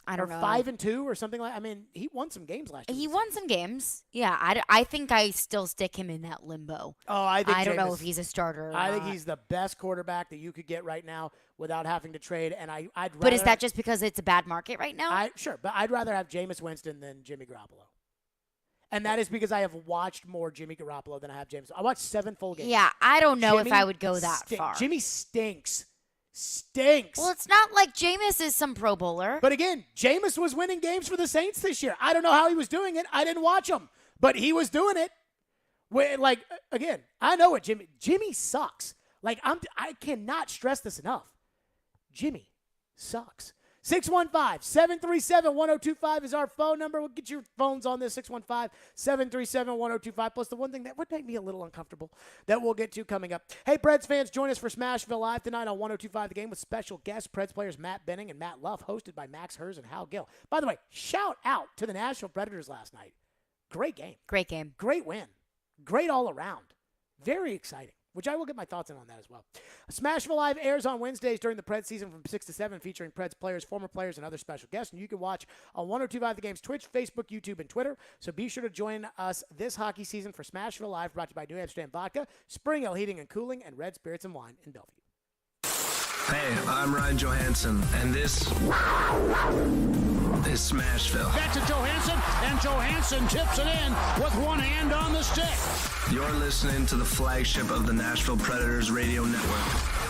I don't know. 5-2 or something like. I mean, he won some games last year. He won some games. Yeah, I think I still stick him in that limbo. Oh, I don't know if he's a starter. I think he's the best quarterback that you could get right now without having to trade. And I'd rather. But is that just because it's a bad market right now? Sure, but I'd rather have Jameis Winston than Jimmy Garoppolo. And that is because I have watched more Jimmy Garoppolo than I have Jameis. I watched 7 full games. Yeah, I don't know if I would go that far. Jimmy stinks. Well, it's not like Jameis is some Pro Bowler. But again, Jameis was winning games for the Saints this year. I don't know how he was doing it. I didn't watch him, but he was doing it. Like, again, I know what Jimmy sucks. Like, I cannot stress this enough. Jimmy sucks. 615-737-1025 is our phone number. We'll get your phones on this, 615-737-1025. Plus, the one thing that would make me a little uncomfortable that we'll get to coming up. Hey, Preds fans, join us for Smashville Live tonight on 1025 The Game with special guests, Preds players Matt Benning and Matt Luff, hosted by Max Hers and Hal Gill. By the way, shout out to the Nashville Predators last night. Great game. Great game. Great win. Great all around. Very exciting, which I will get my thoughts in on that as well. Smashville Live airs on Wednesdays during the Preds season from 6 to 7, featuring Preds players, former players, and other special guests. And you can watch on 1025 The Game's Twitch, Facebook, YouTube, and Twitter. So be sure to join us this hockey season for Smashville Live, brought to you by New Amsterdam Vodka, Spring Hill Heating and Cooling, and Red Spirits and Wine in Bellevue. Hey, I'm Ryan Johansson, and this is Smashville. Back to Johansson, and Johansson tips it in with one hand on the stick. You're listening to the flagship of the Nashville Predators radio network,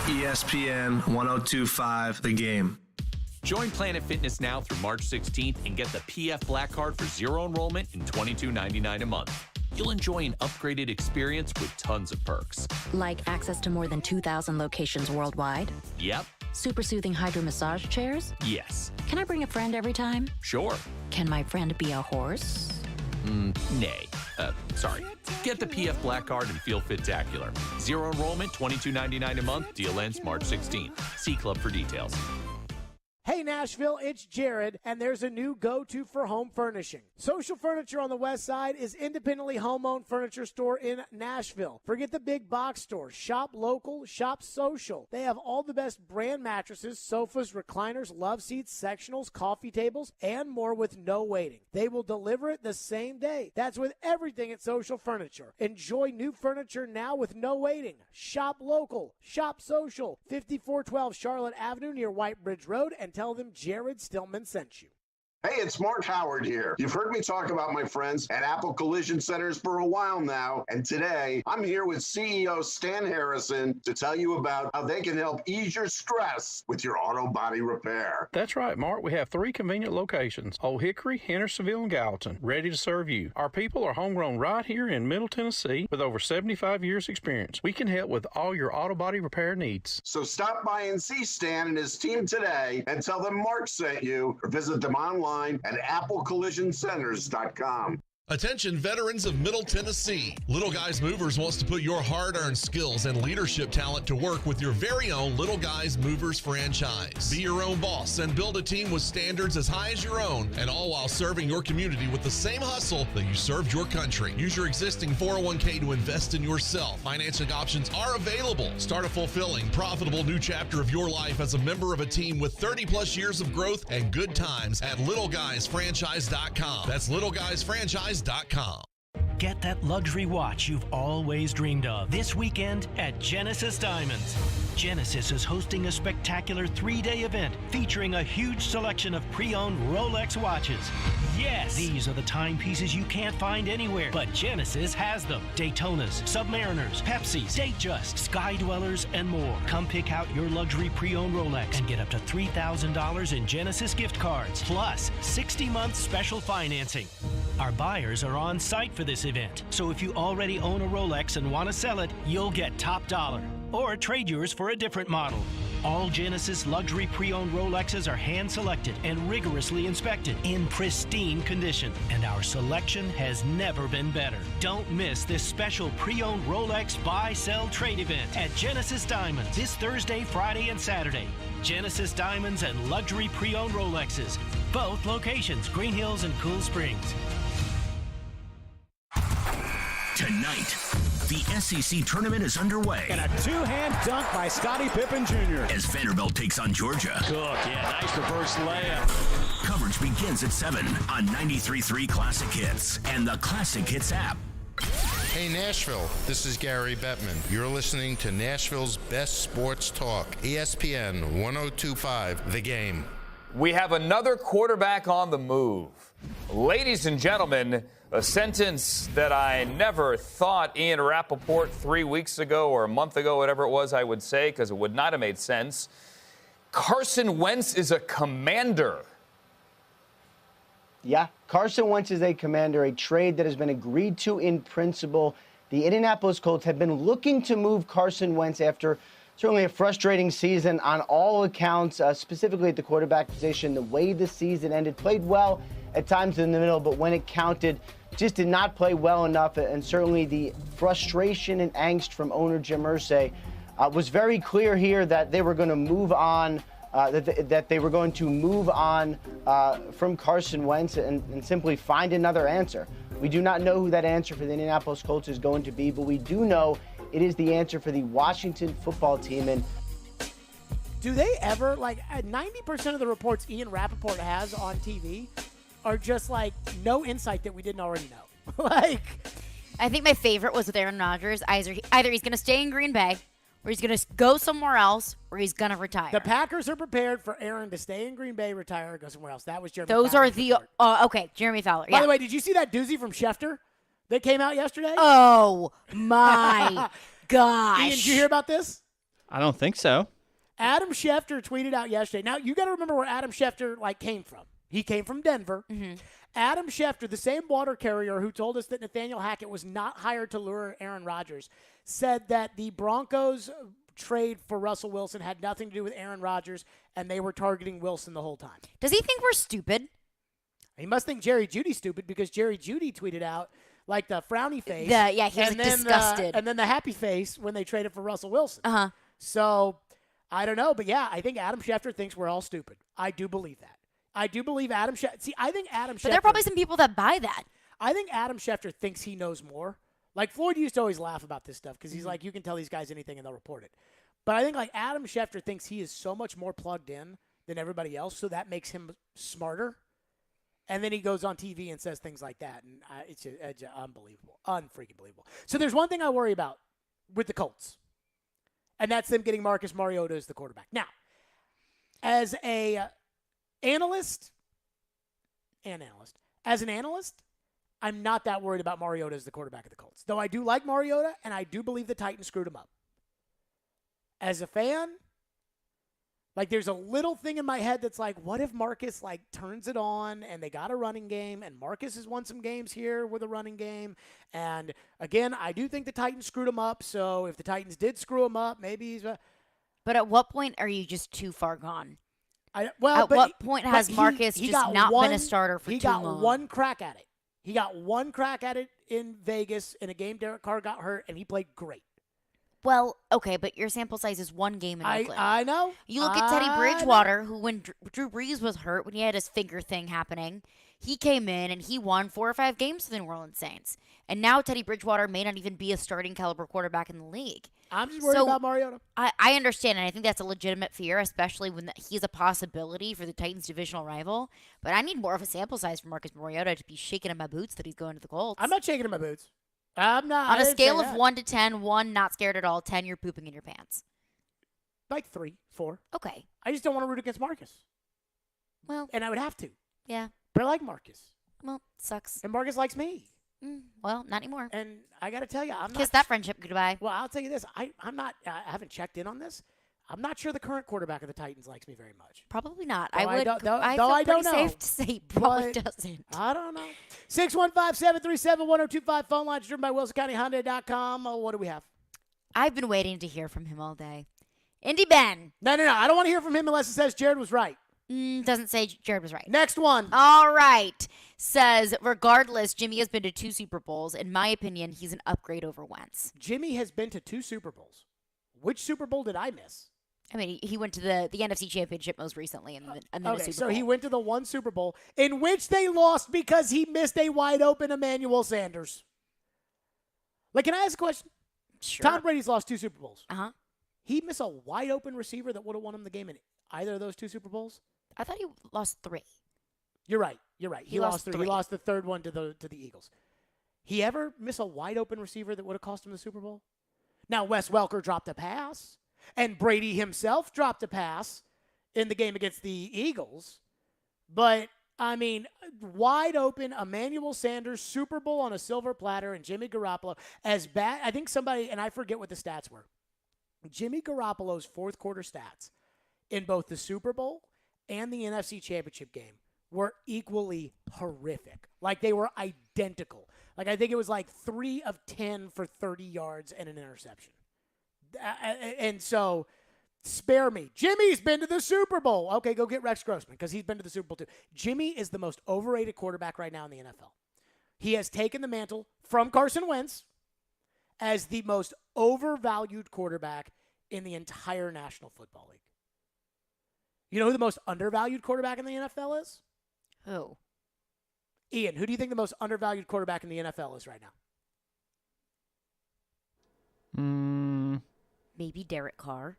ESPN 1025 The Game. Join Planet Fitness now through March 16th and get the PF Black Card for zero enrollment and $22.99 a month. You'll enjoy an upgraded experience with tons of perks. Like access to more than 2,000 locations worldwide? Yep. Super soothing hydro massage chairs? Yes. Can I bring a friend every time? Sure. Can my friend be a horse? Nay. Sorry. Get the PF Black Card and feel fit-tacular. Zero enrollment, $22.99 a month. Deal ends March 16th. See Club for details. Hey Nashville, it's Jared, and there's a new go-to for home furnishing. Social Furniture on the West Side is independently home-owned furniture store in Nashville. Forget the big box store. Shop local, shop social. They have all the best brand mattresses, sofas, recliners, love seats, sectionals, coffee tables, and more with no waiting. They will deliver it the same day. That's with everything at Social Furniture. Enjoy new furniture now with no waiting. Shop local, shop social. 5412 Charlotte Avenue near White Bridge Road, and tell them Jared Stillman sent you. Hey, it's Mark Howard here. You've heard me talk about my friends at Apple Collision Centers for a while now, and today I'm here with CEO Stan Harrison to tell you about how they can help ease your stress with your auto body repair. That's right, Mark. We have 3 convenient locations, Old Hickory, Hendersonville, and Gallatin, ready to serve you. Our people are homegrown right here in Middle Tennessee with over 75 years experience. We can help with all your auto body repair needs. So stop by and see Stan and his team today and tell them Mark sent you, or visit them online at applecollisioncenters.com. Attention veterans of Middle Tennessee. Little Guys Movers wants to put your hard-earned skills and leadership talent to work with your very own Little Guys Movers franchise. Be your own boss and build a team with standards as high as your own, and all while serving your community with the same hustle that you served your country. Use your existing 401k to invest in yourself. Financing options are available. Start a fulfilling, profitable new chapter of your life as a member of a team with 30-plus years of growth and good times at littleguysfranchise.com. That's littleguysfranchise.com. Get that luxury watch you've always dreamed of this weekend at Genesis Diamonds. Genesis is hosting a spectacular 3-day event featuring a huge selection of pre-owned Rolex watches. Yes, these are the timepieces you can't find anywhere, but Genesis has them. Daytonas, Submariners, Pepsis, Datejust, Sky Dwellers, and more. Come pick out your luxury pre-owned Rolex and get up to $3,000 in Genesis gift cards, plus 60-month special financing. Our buyers are on site for this event, so if you already own a Rolex and want to sell it, you'll get top dollar. Or trade yours for a different model. All Genesis luxury pre-owned Rolexes are hand-selected and rigorously inspected in pristine condition, and our selection has never been better. Don't miss this special pre-owned Rolex buy, sell, trade event at Genesis Diamonds this Thursday, Friday, and Saturday. Genesis Diamonds and luxury pre-owned Rolexes. Both locations, Green Hills and Cool Springs. Tonight, the SEC tournament is underway. And a two-hand dunk by Scottie Pippen Jr. As Vanderbilt takes on Georgia. Cook, yeah, nice reverse layup. Coverage begins at 7 on 93.3 Classic Hits and the Classic Hits app. Hey Nashville, this is Gary Bettman. You're listening to Nashville's best sports talk, ESPN 102.5 The Game. We have another quarterback on the move. Ladies and gentlemen, a sentence that I never thought Ian Rappaport 3 weeks ago or a month ago, whatever it was, I would say, because it would not have made sense. Carson Wentz is a commander. Yeah, Carson Wentz is a commander, a trade that has been agreed to in principle. The Indianapolis Colts have been looking to move Carson Wentz after certainly a frustrating season on all accounts, specifically at the quarterback position. The way the season ended, played well at times in the middle, but when it counted, just did not play well enough. And certainly the frustration and angst from owner Jim Irsay was very clear here that they were going to move on. That they were going to move on from Carson Wentz and simply find another answer. We do not know who that answer for the Indianapolis Colts is going to be, but we do know it is the answer for the Washington football team. And do they ever, 90% of the reports Ian Rappaport has on TV are just no insight that we didn't already know. I think my favorite was with Aaron Rodgers. Either he's going to stay in Green Bay, or he's going to go somewhere else, or he's going to retire. The Packers are prepared for Aaron to stay in Green Bay, retire, or go somewhere else. That was Jeremy Those Fowler's are the okay, Jeremy Fowler. By Yeah. the way, did you see that doozy from Schefter that came out yesterday? Oh my gosh! Ian, did you hear about this? I don't think so. Adam Schefter tweeted out yesterday. Now you got to remember where Adam Schefter came from. He came from Denver. Mm-hmm. Adam Schefter, the same water carrier who told us that Nathaniel Hackett was not hired to lure Aaron Rodgers, said that the Broncos trade for Russell Wilson had nothing to do with Aaron Rodgers, and they were targeting Wilson the whole time. Does he think we're stupid? He must think Jerry Jeudy's stupid because Jerry Jeudy tweeted out the frowny face. He was disgusted. And then the happy face when they traded for Russell Wilson. Uh-huh. So, I don't know. But, yeah, I think Adam Schefter thinks we're all stupid. I do believe that. I do believe Adam Schefter. See, I think Adam Schefter. But there are probably some people that buy that. I think Adam Schefter thinks he knows more. Floyd used to always laugh about this stuff because he's you can tell these guys anything and they'll report it. But I think Adam Schefter thinks he is so much more plugged in than everybody else, so that makes him smarter. And then he goes on TV and says things like that, and it's unbelievable, unfreaking believable. So there's one thing I worry about with the Colts, and that's them getting Marcus Mariota as the quarterback. Now, as an analyst, I'm not that worried about Mariota as the quarterback of the Colts, though I do like Mariota, and I do believe the Titans screwed him up. As a fan, there's a little thing in my head that's what if Marcus turns it on and they got a running game and Marcus has won some games here with a running game. And again, I do think the Titans screwed him up. So if the Titans did screw him up, maybe he's. But at what point are you just too far gone? At what point has Marcus just not been a starter for too long? He got one crack at it. He got one crack at it in Vegas in a game Derek Carr got hurt, and he played great. Well, okay, but your sample size is one game in Oakland. I know. You look at Teddy Bridgewater, who when Drew Brees was hurt, when he had his finger thing happening, he came in and he won 4 or 5 games for the New Orleans Saints. And now Teddy Bridgewater may not even be a starting caliber quarterback in the league. I'm just worried about Mariota. I understand, and I think that's a legitimate fear, especially when he's a possibility for the Titans' divisional rival. But I need more of a sample size for Marcus Mariota to be shaking in my boots that he's going to the Colts. I'm not shaking in my boots. I'm not. On a scale of 1 to 10, 1, not scared at all, 10, you're pooping in your pants. 3, 4. Okay. I just don't want to root against Marcus. Well. And I would have to. Yeah. But I like Marcus. Well, sucks. And Marcus likes me. Well, not anymore. And I got to tell you, I'm not. Kiss that friendship goodbye. Well, I'll tell you this. I'm not. I haven't checked in on this. I'm not sure the current quarterback of the Titans likes me very much. Probably not. I don't know. Safe to say probably doesn't. I don't know. 615-737-1025 phone line driven by WilsonCountyHyundai.com. Oh, what do we have? I've been waiting to hear from him all day. Indy Ben. No. I don't want to hear from him unless it says Jared was right. Doesn't say Jared was right. Next one. All right. Says, regardless, Jimmy has been to 2 Super Bowls. In my opinion, he's an upgrade over Wentz. Jimmy has been to 2 Super Bowls. Which Super Bowl did I miss? I mean, he went to the NFC Championship most recently, and then Okay, the Super so Bowl. he went to the one Super Bowl in which they lost because he missed a wide open Emmanuel Sanders. Like, can I ask a question? Sure. Tom Brady's lost 2 Super Bowls. Uh-huh. He missed a wide open receiver that would have won him the game in either of those 2 Super Bowls? I thought he lost 3. You're right. He lost 3. He 3. lost the third one to the Eagles. He ever miss a wide open receiver that would have cost him the Super Bowl? Now, Wes Welker dropped a pass, and Brady himself dropped a pass in the game against the Eagles. But, I mean, wide open, Emmanuel Sanders, Super Bowl on a silver platter, and Jimmy Garoppolo. As bad, I think somebody, and I forget what the stats were, Jimmy Garoppolo's fourth quarter stats in both the Super Bowl and the NFC Championship game were equally horrific. Like, they were identical. Like, I think it was like 3 of 10 for 30 yards and an interception. And so, spare me. Jimmy's been to the Super Bowl. Okay, go get Rex Grossman because he's been to the Super Bowl too. Jimmy is the most overrated quarterback right now in the NFL. He has taken the mantle from Carson Wentz as the most overvalued quarterback in the entire National Football League. You know who the most undervalued quarterback in the NFL is? Who? Ian, who do you think the most undervalued quarterback in the NFL is right now? Maybe Derek Carr.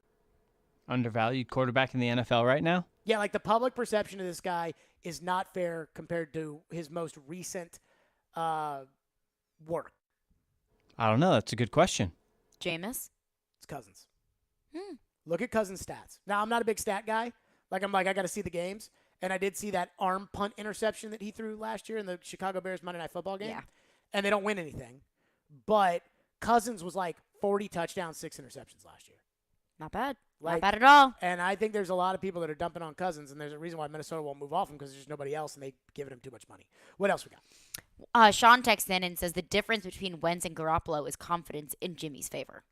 Undervalued quarterback in the NFL right now? Yeah, like the public perception of this guy is not fair compared to his most recent work. I don't know. That's a good question. Jameis? It's Cousins. Look at Cousins' stats. Now, I'm not a big stat guy. I got to see the games. And I did see that arm punt interception that he threw last year in the Chicago Bears Monday Night Football game. Yeah. And they don't win anything. But Cousins was like 40 touchdowns, 6 interceptions last year. Not bad. Like, Not bad at all. And I think there's a lot of people that are dumping on Cousins, and there's a reason why Minnesota won't move off him because there's nobody else, and they giving him too much money. What else we got? Sean texts in and says the difference between Wentz and Garoppolo is confidence in Jimmy's favor.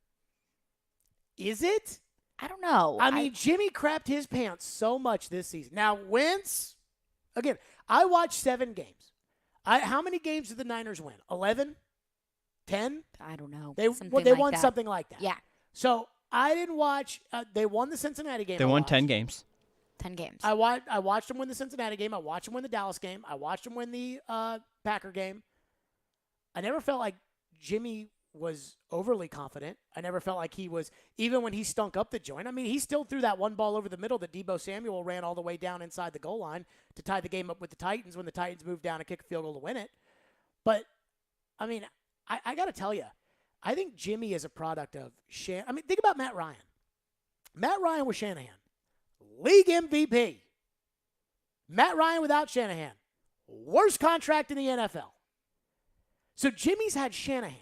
Is it? I don't know. I mean, Jimmy crapped his pants so much this season. Now, Wentz, again, I watched 7 games. How many games did the Niners win? 11? 10? I don't know. They won something like that. Yeah. So I didn't watch. They won the Cincinnati game. They won 10 games. 10 games. I watched them win the Cincinnati game. I watched them win the Dallas game. I watched them win the Packer game. I never felt like Jimmy was overly confident. I never felt like he was, even when he stunk up the joint. I mean, he still threw that one ball over the middle that Deebo Samuel ran all the way down inside the goal line to tie the game up with the Titans when the Titans moved down and kicked a field goal to win it. But, I mean, I got to tell you, I think Jimmy is a product of Shanahan. I mean, think about Matt Ryan. Matt Ryan with Shanahan. League MVP. Matt Ryan without Shanahan. Worst contract in the NFL. So Jimmy's had Shanahan.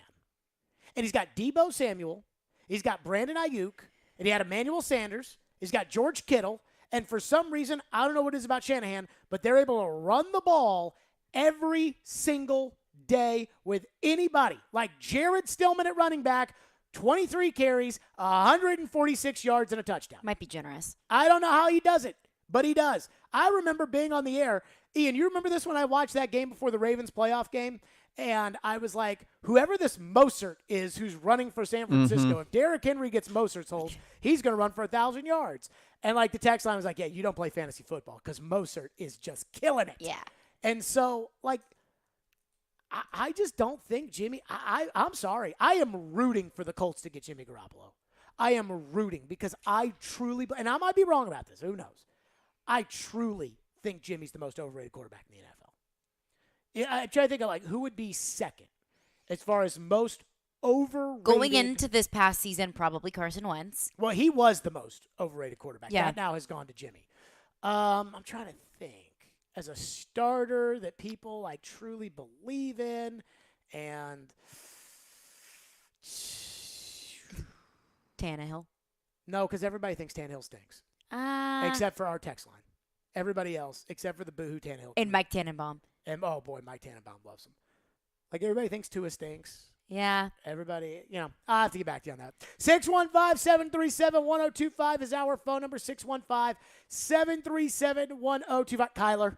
And he's got Deebo Samuel. He's got Brandon Ayuk. And he had Emmanuel Sanders. He's got George Kittle. And for some reason, I don't know what it is about Shanahan, but they're able to run the ball every single day with anybody. Like Jared Stillman at running back, 23 carries, 146 yards, and a touchdown. Might be generous. I don't know how he does it, but he does. I remember being on the air. Ian, you remember this when I watched that game before the Ravens playoff game? And I was like, whoever this Mostert is who's running for San Francisco, if Derrick Henry gets Mostert's holes, he's going to run for 1,000 yards. And like the text line was like, yeah, you don't play fantasy football because Mostert is just killing it. Yeah. And so, like, I just don't think Jimmy, I'm sorry. I am rooting for the Colts to get Jimmy Garoppolo. I am rooting because I truly, and I might be wrong about this, who knows? I truly think Jimmy's the most overrated quarterback in the NFL. Yeah, I try to think of like who would be second as far as most overrated. Going into this past season, probably Carson Wentz. Well, he was the most overrated quarterback. Yeah. That now has gone to Jimmy. I'm trying to think as a starter that people like truly believe in, and Tannehill. No, because everybody thinks Tannehill stinks, except for our text line. Everybody else, except for the boohoo Tannehill. And Mike Tannenbaum. And, oh, boy, Mike Tannenbaum loves him. Like, everybody thinks Tua stinks. Yeah. Everybody, I'll have to get back to you on that. 615-737-1025 is our phone number, 615-737-1025. Kyler,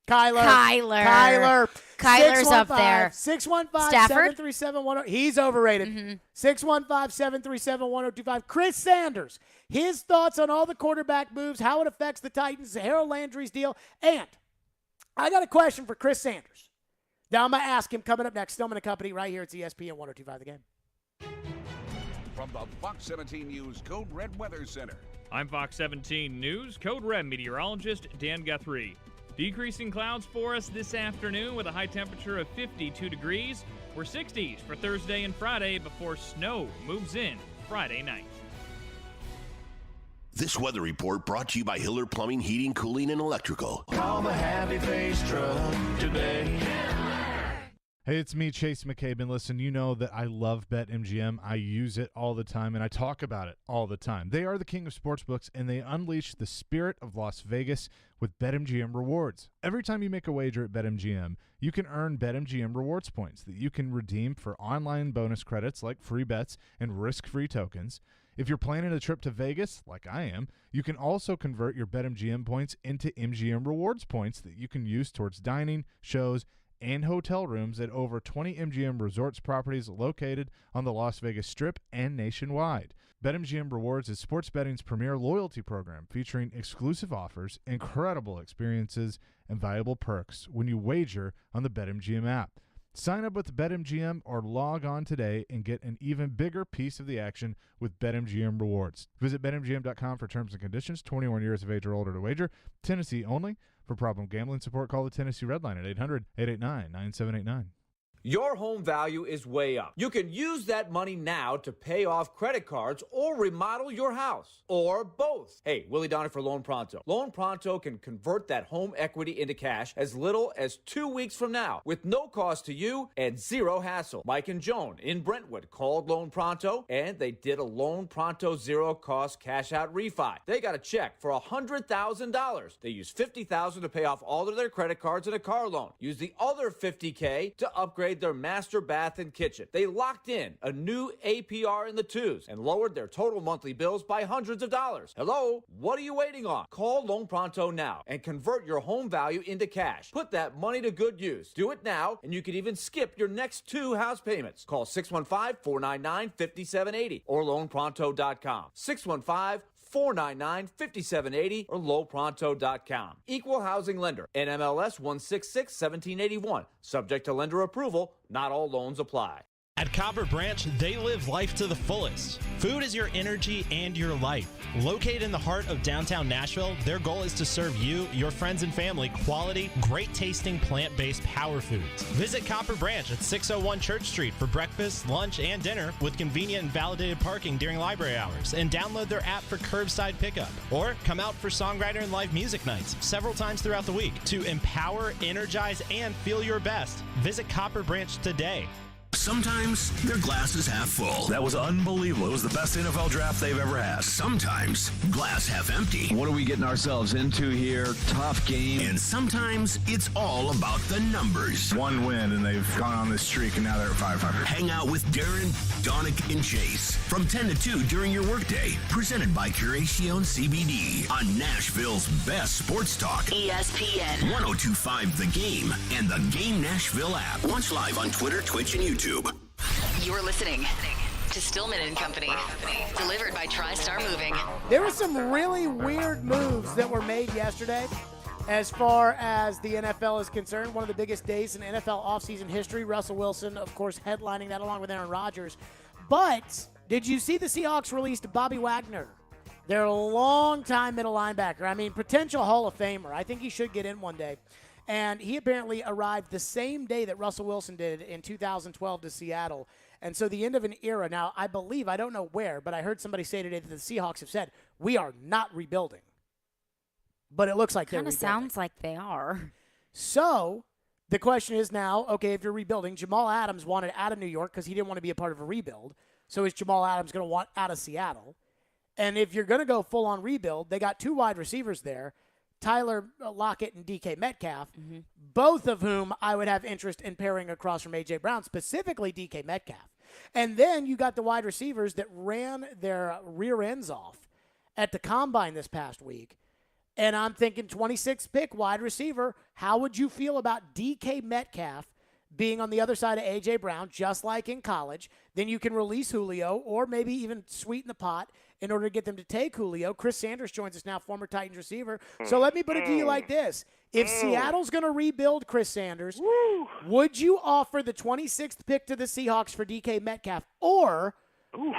Kyler. Kyler's up there. 615-737-1025. He's overrated. 615-737-1025. Chris Sanders. His thoughts on all the quarterback moves, how it affects the Titans, Harold Landry's deal. And I got a question for Chris Sanders. Now I'm going to ask him coming up next. Stillman and Company right here at ESPN 1025 The Game. From the Fox 17 News Code Red Weather Center. I'm Fox 17 News Code Red meteorologist Dan Guthrie. Decreasing clouds for us this afternoon with a high temperature of 52 degrees. We're 60s for Thursday and Friday before snow moves in Friday night. This weather report brought to you by Hiller Plumbing, Heating, Cooling, and Electrical. Call the Happy Face Truck today. Hey, it's me, Chase McCabe, and listen, you know that I love BetMGM. I use it all the time, and I talk about it all the time. They are the king of sportsbooks, and they unleash the spirit of Las Vegas with BetMGM rewards. Every time you make a wager at BetMGM, you can earn BetMGM rewards points that you can redeem for online bonus credits like free bets and risk-free tokens. If you're planning a trip to Vegas, like I am, you can also convert your BetMGM points into MGM rewards points that you can use towards dining, shows, and hotel rooms at over 20 MGM Resorts properties located on the Las Vegas Strip and nationwide. BetMGM Rewards is sports betting's premier loyalty program featuring exclusive offers, incredible experiences, and valuable perks when you wager on the BetMGM app. Sign up with BetMGM or log on today and get an even bigger piece of the action with BetMGM Rewards. Visit BetMGM.com for terms and conditions. 21 years of age or older to wager. Tennessee only. For problem gambling support, call the Tennessee Red Line at 800-889-9789. Your home value is way up. You can use that money now to pay off credit cards or remodel your house, or both. Hey, Willie Donner for Loan Pronto. Loan Pronto can convert that home equity into cash as little as 2 weeks from now with no cost to you and zero hassle. Mike and Joan in Brentwood called Loan Pronto and they did a Loan Pronto zero cost cash out refi. They got a check for $100,000. They used $50,000 to pay off all of their credit cards and a car loan. Use the other $50K to upgrade their master bath and kitchen. They locked in a new APR in the twos and lowered their total monthly bills by hundreds of dollars. Hello? What are you waiting on? Call Loan Pronto now and convert your home value into cash. Put that money to good use. Do it now, and you can even skip your next 2 house payments. Call 615-499-5780 or loanpronto.com. 615-499-5780 or lowpronto.com. Equal housing lender. NMLS 166-1781. Subject to lender approval. Not all loans apply. At Copper Branch, they live life to the fullest. Food is your energy and your life. Located in the heart of downtown Nashville, their goal is to serve you, your friends, and family quality, great-tasting, plant-based power foods. Visit Copper Branch at 601 Church Street for breakfast, lunch, and dinner with convenient and validated parking during library hours, and download their app for curbside pickup. Or come out for songwriter and live music nights several times throughout the week to empower, energize, and feel your best. Visit Copper Branch today. Sometimes their glass is half full. That was unbelievable. It was the best NFL draft they've ever had. Sometimes glass half empty. What are we getting ourselves into here? Tough game. And sometimes it's all about the numbers. 1 win, and they've gone on this streak, and now they're at 500. Hang out with Darren, Donick, and Chase from 10 to 2 during your workday. Presented by Curacion CBD on Nashville's best sports talk. ESPN 1025 The Game and the Game Nashville app. Watch live on Twitter, Twitch, and YouTube. You're listening to Stillman and Company, delivered by TriStar Moving. There were some really weird moves that were made yesterday as far as the NFL is concerned. One of the biggest days in NFL offseason history. Russell Wilson, of course, headlining that along with Aaron Rodgers. But did you see the Seahawks released Bobby Wagner, their longtime middle linebacker? I mean, potential Hall of Famer. I think he should get in one day. And he apparently arrived the same day that Russell Wilson did in 2012 to Seattle. And so the end of an era. Now, I believe, I don't know where, but I heard somebody say today that the Seahawks have said, we are not rebuilding. But it looks like they're rebuilding. Kind of sounds like they are. So the question is now, okay, if you're rebuilding, Jamal Adams wanted out of New York because he didn't want to be a part of a rebuild. So is Jamal Adams going to want out of Seattle? And if you're going to go full-on rebuild, they got 2 wide receivers there, Tyler Lockett and DK Metcalf, both of whom I would have interest in pairing across from A.J. Brown, specifically DK Metcalf. And then you got the wide receivers that ran their rear ends off at the Combine this past week. And I'm thinking 26th pick, wide receiver. How would you feel about DK Metcalf being on the other side of A.J. Brown, just like in college? Then you can release Julio or maybe even sweeten the pot in order to get them to take Julio. Chris Sanders joins us now, former Titans receiver. So let me put it to you like this. If Seattle's going to rebuild Chris Sanders, would you offer the 26th pick to the Seahawks for DK Metcalf? Or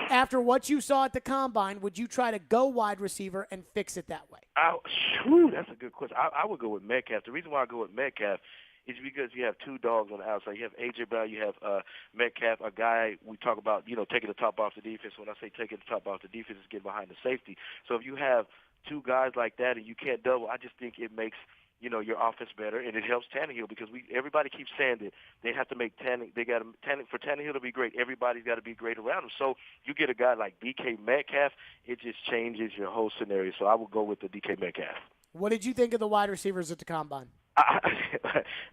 after what you saw at the Combine, would you try to go wide receiver and fix it that way? That's a good question. I would go with Metcalf. The reason why I go with Metcalf is because you have two dogs on the outside. You have A.J. Brown, you have Metcalf, a guy we talk about, taking the top off the defense. When I say taking the top off the defense, is getting behind the safety. So if you have two guys like that and you can't double, I just think it makes your offense better, and it helps Tannehill because everybody keeps saying that they have to make for Tannehill to be great, everybody's got to be great around him. So you get a guy like DK Metcalf, it just changes your whole scenario. So I would go with the DK Metcalf. What did you think of the wide receivers at the Combine?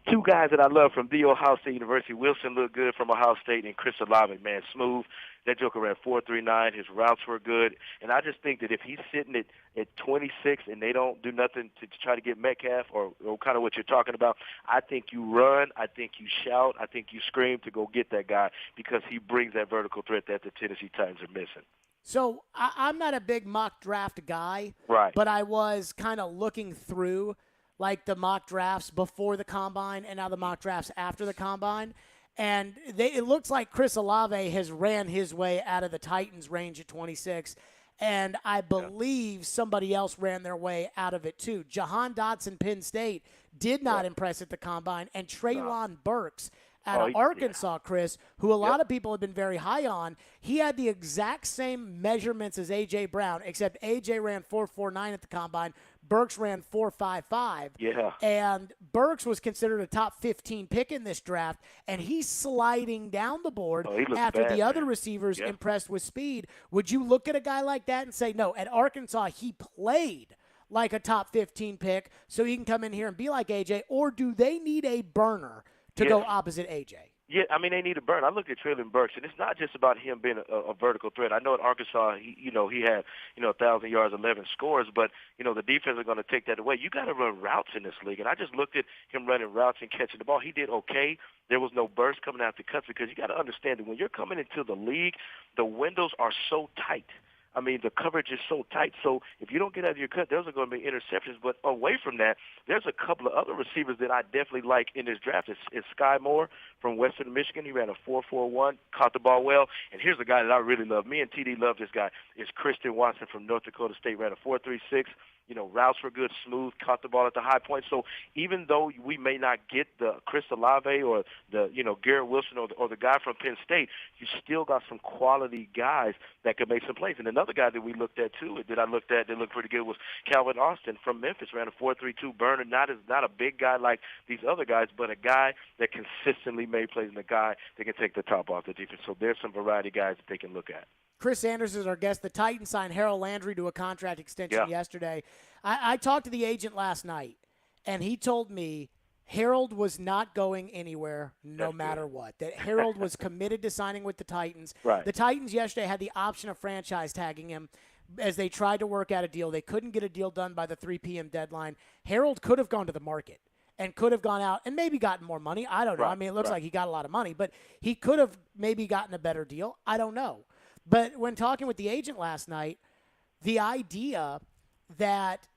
Two guys that I love from The Ohio State University. Wilson looked good from Ohio State, and Chris Olave, man, smooth. That joker ran 4.39. His routes were good. And I just think that if he's sitting at 26 and they don't do nothing to try to get Metcalf or kind of what you're talking about, I think you run, I think you shout, I think you scream to go get that guy because he brings that vertical threat that the Tennessee Titans are missing. So I'm not a big mock draft guy, right? But I was kind of looking through like the mock drafts before the Combine and now the mock drafts after the Combine. And it looks like Chris Olave has ran his way out of the Titans' range at 26. And I believe somebody else ran their way out of it too. Jahan Dotson, Penn State, did not impress at the Combine. And Treylon Burks out of Arkansas, Chris, who a lot of people have been very high on, he had the exact same measurements as A.J. Brown, except A.J. ran 4.49 at the Combine. Burks ran 4.55. Yeah. And Burks was considered a top 15 pick in this draft, and he's sliding down the board after the other receivers impressed with speed. Would you look at a guy like that and say, no, at Arkansas he played like a top 15 pick so he can come in here and be like A.J., or do they need a burner to go opposite A.J.? Yeah, I mean, they need a burn. I looked at Treylon Burks, and it's not just about him being a vertical threat. I know at Arkansas, he had, 1,000 yards, 11 scores, but, the defense are going to take that away. You got to run routes in this league, and I just looked at him running routes and catching the ball. He did okay. There was no burst coming out the cuts because you got to understand that when you're coming into the league, the windows are so tight. I mean, the coverage is so tight. So if you don't get out of your cut, those are going to be interceptions. But away from that, there's a couple of other receivers that I definitely like in this draft. It's Skye Moore from Western Michigan. He ran a 4.41, caught the ball well. And here's a guy that I really love. Me and TD love this guy. It's Kristin Watson from North Dakota State. Ran a 4.36. Routes were good, smooth, caught the ball at the high point. So even though we may not get the Chris Olave or the, Garrett Wilson or the guy from Penn State, you still got some quality guys that could make some plays. And another guy that we looked at, too, that looked pretty good was Calvin Austin from Memphis. Ran a 4.32 burner. Not a big guy like these other guys, but a guy that consistently made plays and a guy that can take the top off the defense. So there's some variety guys that they can look at. Chris Sanders is our guest. The Titans signed Harold Landry to a contract extension yesterday. I talked to the agent last night, and he told me Harold was not going anywhere no matter what, that Harold was committed to signing with the Titans. Right. The Titans yesterday had the option of franchise tagging him as they tried to work out a deal. They couldn't get a deal done by the 3 p.m. deadline. Harold could have gone to the market and could have gone out and maybe gotten more money. I don't know. I mean, it looks like he got a lot of money, but he could have maybe gotten a better deal. I don't know. But when talking with the agent last night, the idea that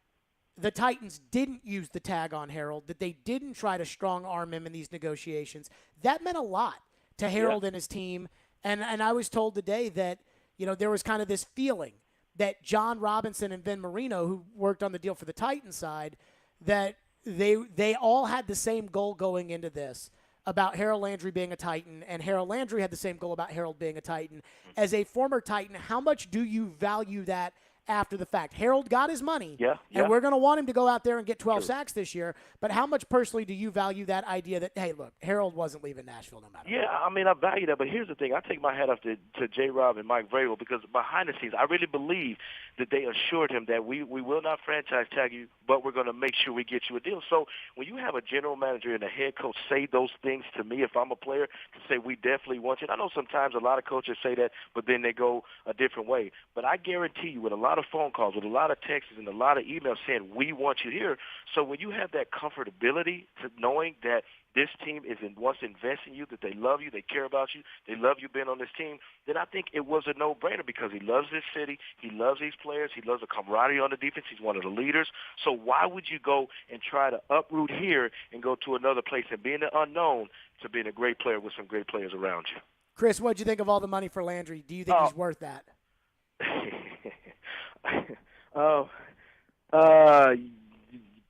the Titans didn't use the tag on Harold, that they didn't try to strong-arm him in these negotiations, that meant a lot to Harold and his team. And I was told today that, there was kind of this feeling that John Robinson and Vin Marino, who worked on the deal for the Titans side, that they all had the same goal going into this about Harold Landry being a Titan, and Harold Landry had the same goal about Harold being a Titan. As a former Titan, how much do you value that after the fact? Harold got his money, and we're going to want him to go out there and get 12 sacks this year, but how much personally do you value that idea that, hey, look, Harold wasn't leaving Nashville no matter what? Yeah, I mean, I value that, but here's the thing. I take my hat off to J-Rob and Mike Vrabel because behind the scenes, I really believe that they assured him that we will not franchise tag you, but we're going to make sure we get you a deal. So when you have a general manager and a head coach say those things to me, if I'm a player, to say we definitely want you. And I know sometimes a lot of coaches say that, but then they go a different way. But I guarantee you with a lot of lot of phone calls, with a lot of texts and a lot of emails saying, we want you here. So when you have that comfortability to knowing that this team wants to invest in you, that they love you, they care about you, they love you being on this team, then I think it was a no-brainer because he loves this city, he loves these players, he loves the camaraderie on the defense, he's one of the leaders. So why would you go and try to uproot here and go to another place and be in the unknown to being a great player with some great players around you? Chris, what'd you think of all the money for Landry? Do you think he's worth that?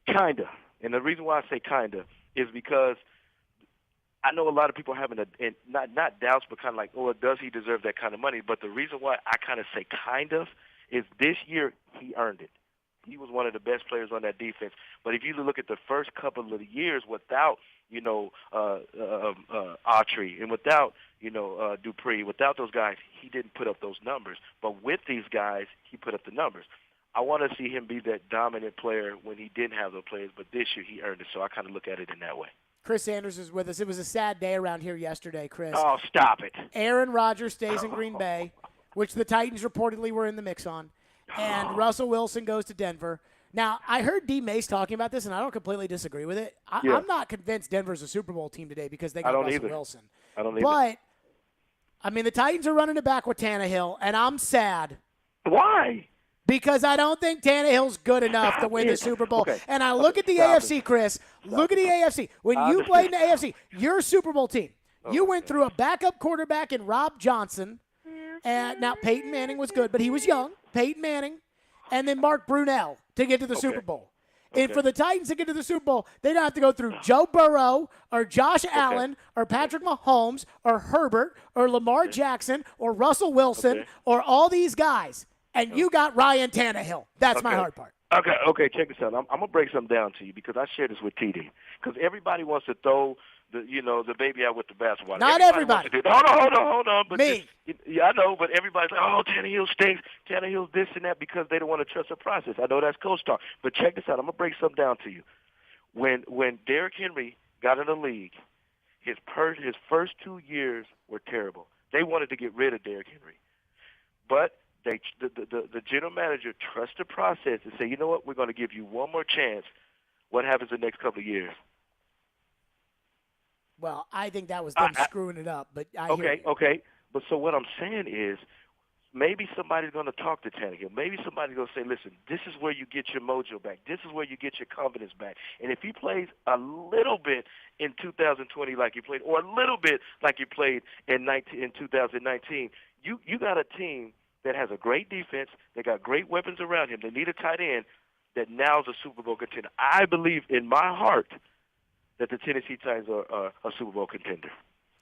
Kinda. And the reason why I say kinda is because I know a lot of people are having not doubts, but kind of like, oh, does he deserve that kind of money? But the reason why I kind of say kind of is this year he earned it. He was one of the best players on that defense. But if you look at the first couple of years without, Autry and without, Dupree, without those guys, he didn't put up those numbers. But with these guys, he put up the numbers. I want to see him be that dominant player when he didn't have those players, but this year he earned it, so I kind of look at it in that way. Chris Sanders is with us. It was a sad day around here yesterday, Chris. Oh, stop it. Aaron Rodgers stays in Green Bay, which the Titans reportedly were in the mix on, and Russell Wilson goes to Denver. Now, I heard D. Mace talking about this, and I don't completely disagree with it. I'm not convinced Denver's a Super Bowl team today because they got Russell Wilson. I don't either. But, I mean, the Titans are running it back with Tannehill, and I'm sad. Why? Because I don't think Tannehill's good enough to win the Super Bowl. Okay. And I look at the AFC, Chris. Look at the AFC. When you played in the AFC, your Super Bowl team, you went through a backup quarterback in Rob Johnson. And now Peyton Manning was good, but he was young. Peyton Manning. And then Mark Brunell to get to the Super Bowl. And for the Titans to get to the Super Bowl, they don't have to go through Joe Burrow or Josh Allen or Patrick Mahomes or Herbert or Lamar Jackson or Russell Wilson or all these guys. And you got Ryan Tannehill. That's my hard part. Okay, check this out. I'm going to break something down to you because I share this with TD. Because everybody wants to throw the baby out with the bathwater. Not everybody. Hold on. But me. I know, but everybody's like, oh, Tannehill stinks. Tannehill's this and that because they don't want to trust the process. I know that's coach talk. But check this out. I'm going to break something down to you. When Derrick Henry got in the league, his first 2 years were terrible. They wanted to get rid of Derrick Henry. But the general manager trusts the process and say, you know what, we're going to give you one more chance. What happens the next couple of years? Well, I think that was them screwing it up. But Okay. But so what I'm saying is maybe somebody's going to talk to Tannehill. Maybe somebody's going to say, listen, this is where you get your mojo back. This is where you get your confidence back. And if he plays a little bit in 2020 like he played, or a little bit like he played in 2019, you got a team that has a great defense, they got great weapons around him, they need a tight end that now's a Super Bowl contender. I believe in my heart that the Tennessee Titans are a Super Bowl contender.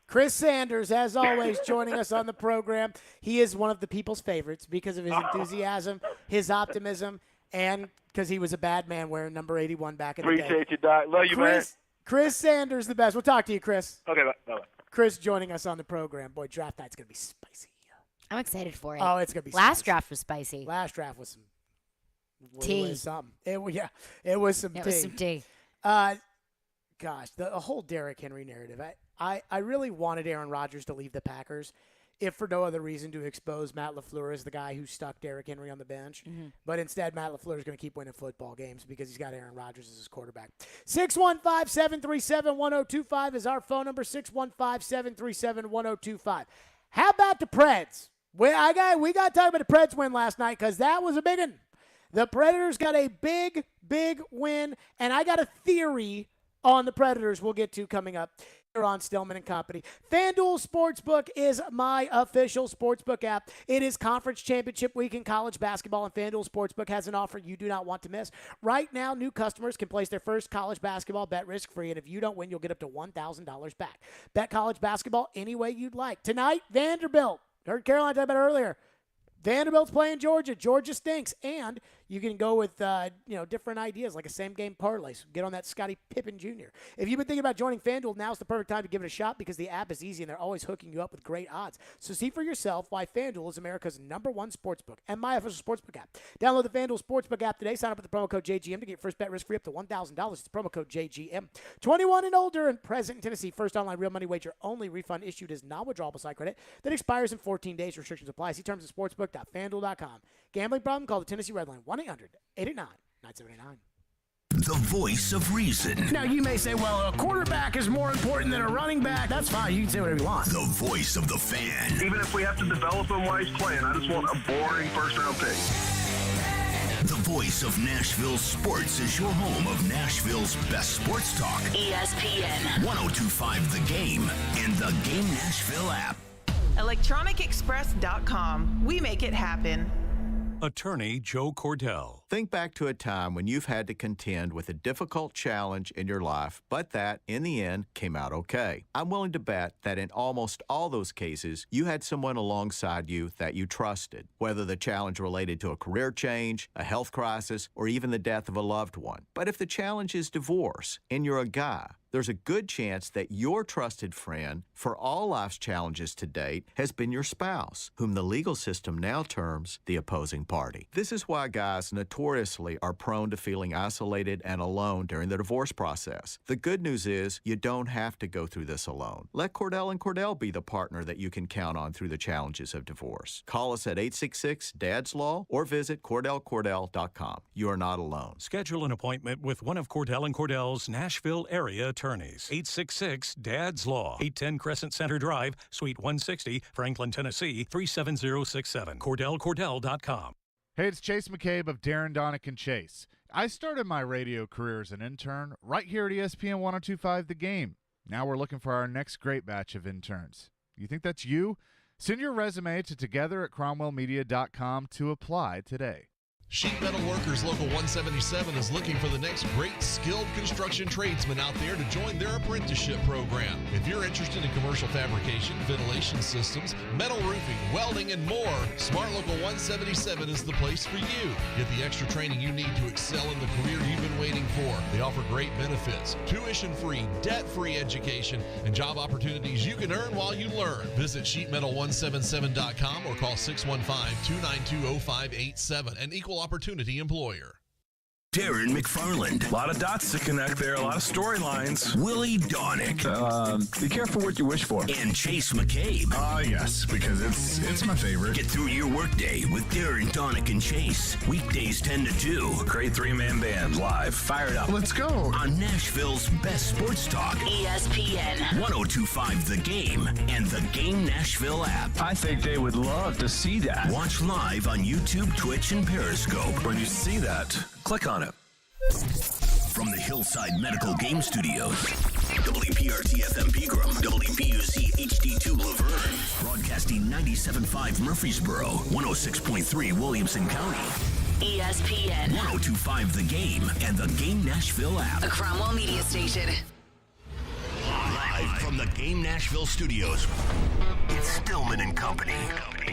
Chris Sanders, as always, joining us on the program. He is one of the people's favorites because of his enthusiasm, his optimism, and because he was a bad man wearing number 81 back in the day. Appreciate you, Doc. Love you, man. Chris Sanders, the best. We'll talk to you, Chris. Okay, bye. Chris joining us on the program. Boy, draft night's going to be spicy. I'm excited for it. Oh, it's going to be Last spicy. draft was spicy. Last draft was some tea. It was something. It was some tea. It was some tea. Gosh, the whole Derrick Henry narrative. I really wanted Aaron Rodgers to leave the Packers, if for no other reason to expose Matt LaFleur as the guy who stuck Derrick Henry on the bench. Mm-hmm. But instead, Matt LaFleur is going to keep winning football games because he's got Aaron Rodgers as his quarterback. 615-737-1025 is our phone number, 615-737-1025. How about the Preds? We got to talk about the Preds win last night because that was a big one. The Predators got a big, big win, and I got a theory on the Predators we'll get to coming up here on Stillman & Company. FanDuel Sportsbook is my official sportsbook app. It is Conference Championship Week in college basketball, and FanDuel Sportsbook has an offer you do not want to miss. Right now, new customers can place their first college basketball bet risk-free, and if you don't win, you'll get up to $1,000 back. Bet college basketball any way you'd like. Tonight, Vanderbilt. Heard Caroline talk about it earlier. Vanderbilt's playing Georgia. Georgia stinks. And You can go with different ideas like a same-game parlay. So get on that Scottie Pippen Jr. If you've been thinking about joining FanDuel, now's the perfect time to give it a shot because the app is easy and they're always hooking you up with great odds. So see for yourself why FanDuel is America's #1 sportsbook and my official sportsbook app. Download the FanDuel Sportsbook app today. Sign up with the promo code JGM to get your first bet risk-free up to $1,000. It's the promo code JGM. 21 and older and present in Tennessee. First online real money wager only. Refund issued is non-withdrawable site credit that expires in 14 days. Restrictions apply. See terms at sportsbook.fanduel.com. Gambling problem? Call the Tennessee Red Line 1-800-889-9789. The voice of reason. Now, you may say, well, a quarterback is more important than a running back. That's fine. You can say whatever you want. The voice of the fan. Even if we have to develop him while he's playing, I just want a boring first-round pick. The voice of Nashville sports is your home of Nashville's best sports talk. ESPN 1025 The Game and the Game Nashville app. ElectronicExpress.com. We make it happen. Attorney Joe Cordell. Think back to a time when you've had to contend with a difficult challenge in your life, but that, in the end, came out okay. I'm willing to bet that in almost all those cases, you had someone alongside you that you trusted, whether the challenge related to a career change, a health crisis, or even the death of a loved one. But if the challenge is divorce, and you're a guy, there's a good chance that your trusted friend for all life's challenges to date has been your spouse, whom the legal system now terms the opposing party. This is why guys notoriously are prone to feeling isolated and alone during the divorce process. The good news is you don't have to go through this alone. Let Cordell and Cordell be the partner that you can count on through the challenges of divorce. Call us at 866-DADS-LAW or visit CordellCordell.com. You are not alone. Schedule an appointment with one of Cordell and Cordell's Nashville area attorneys. 866-DADS-LAW, 810 Crescent Center Drive, Suite 160, Franklin, Tennessee, 37067. CordellCordell.com. Hey, it's Chase McCabe of Darren, Donick, and Chase. I started my radio career as an intern right here at ESPN 1025 The Game. Now we're looking for our next great batch of interns. You think that's you? Send your resume to together@cromwellmedia.com to apply today. Sheet Metal Workers Local 177 is looking for the next great skilled construction tradesman out there to join their apprenticeship program. If you're interested in commercial fabrication, ventilation systems, metal roofing, welding, and more, Smart Local 177 is the place for you. Get the extra training you need to excel in the career you've been waiting for. They offer great benefits, tuition-free, debt-free education, and job opportunities you can earn while you learn. Visit sheetmetal177.com or call 615-292-0587 and equal opportunity employer. Darren McFarland. A lot of dots to connect there, a lot of storylines. Willie Donick. Be careful what you wish for. And Chase McCabe. Yes, because it's my favorite. Get through your workday with Darren, Donick, and Chase. Weekdays 10 to 2. Great three-man band, live, fired up. Let's go. On Nashville's best sports talk. ESPN 1025 The Game and the Game Nashville app. I think they would love to see that. Watch live on YouTube, Twitch, and Periscope. When you see that, click on it. From the Hillside Medical Game Studios, WPRT-FM Pegram, WPUC HD2 Laverne, broadcasting 97.5 Murfreesboro, 106.3 Williamson County. ESPN 1025 The Game and the Game Nashville app. A Cromwell Media Station. Live from the Game Nashville studios, it's Stillman and Company.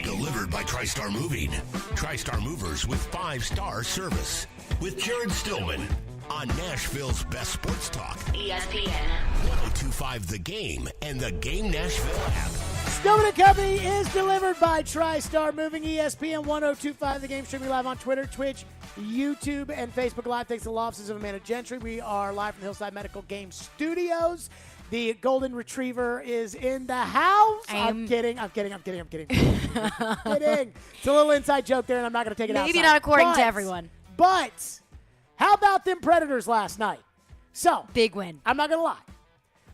Delivered by TriStar Moving. TriStar Movers with 5-star service. With Jared Stillman on Nashville's best sports talk. ESPN 1025 The Game and the Game Nashville app. Stillman and Company is delivered by TriStar Moving. ESPN 1025 The Game, streaming live on Twitter, Twitch, YouTube, and Facebook Live. Thanks to the law offices of Amanda Gentry. We are live from the Hillside Medical Game Studios. The golden retriever is in the house. I'm kidding. Kidding. It's a little inside joke there, and I'm not going to take it out. Maybe not according to everyone. But how about them Predators last night? So big win. I'm not going to lie.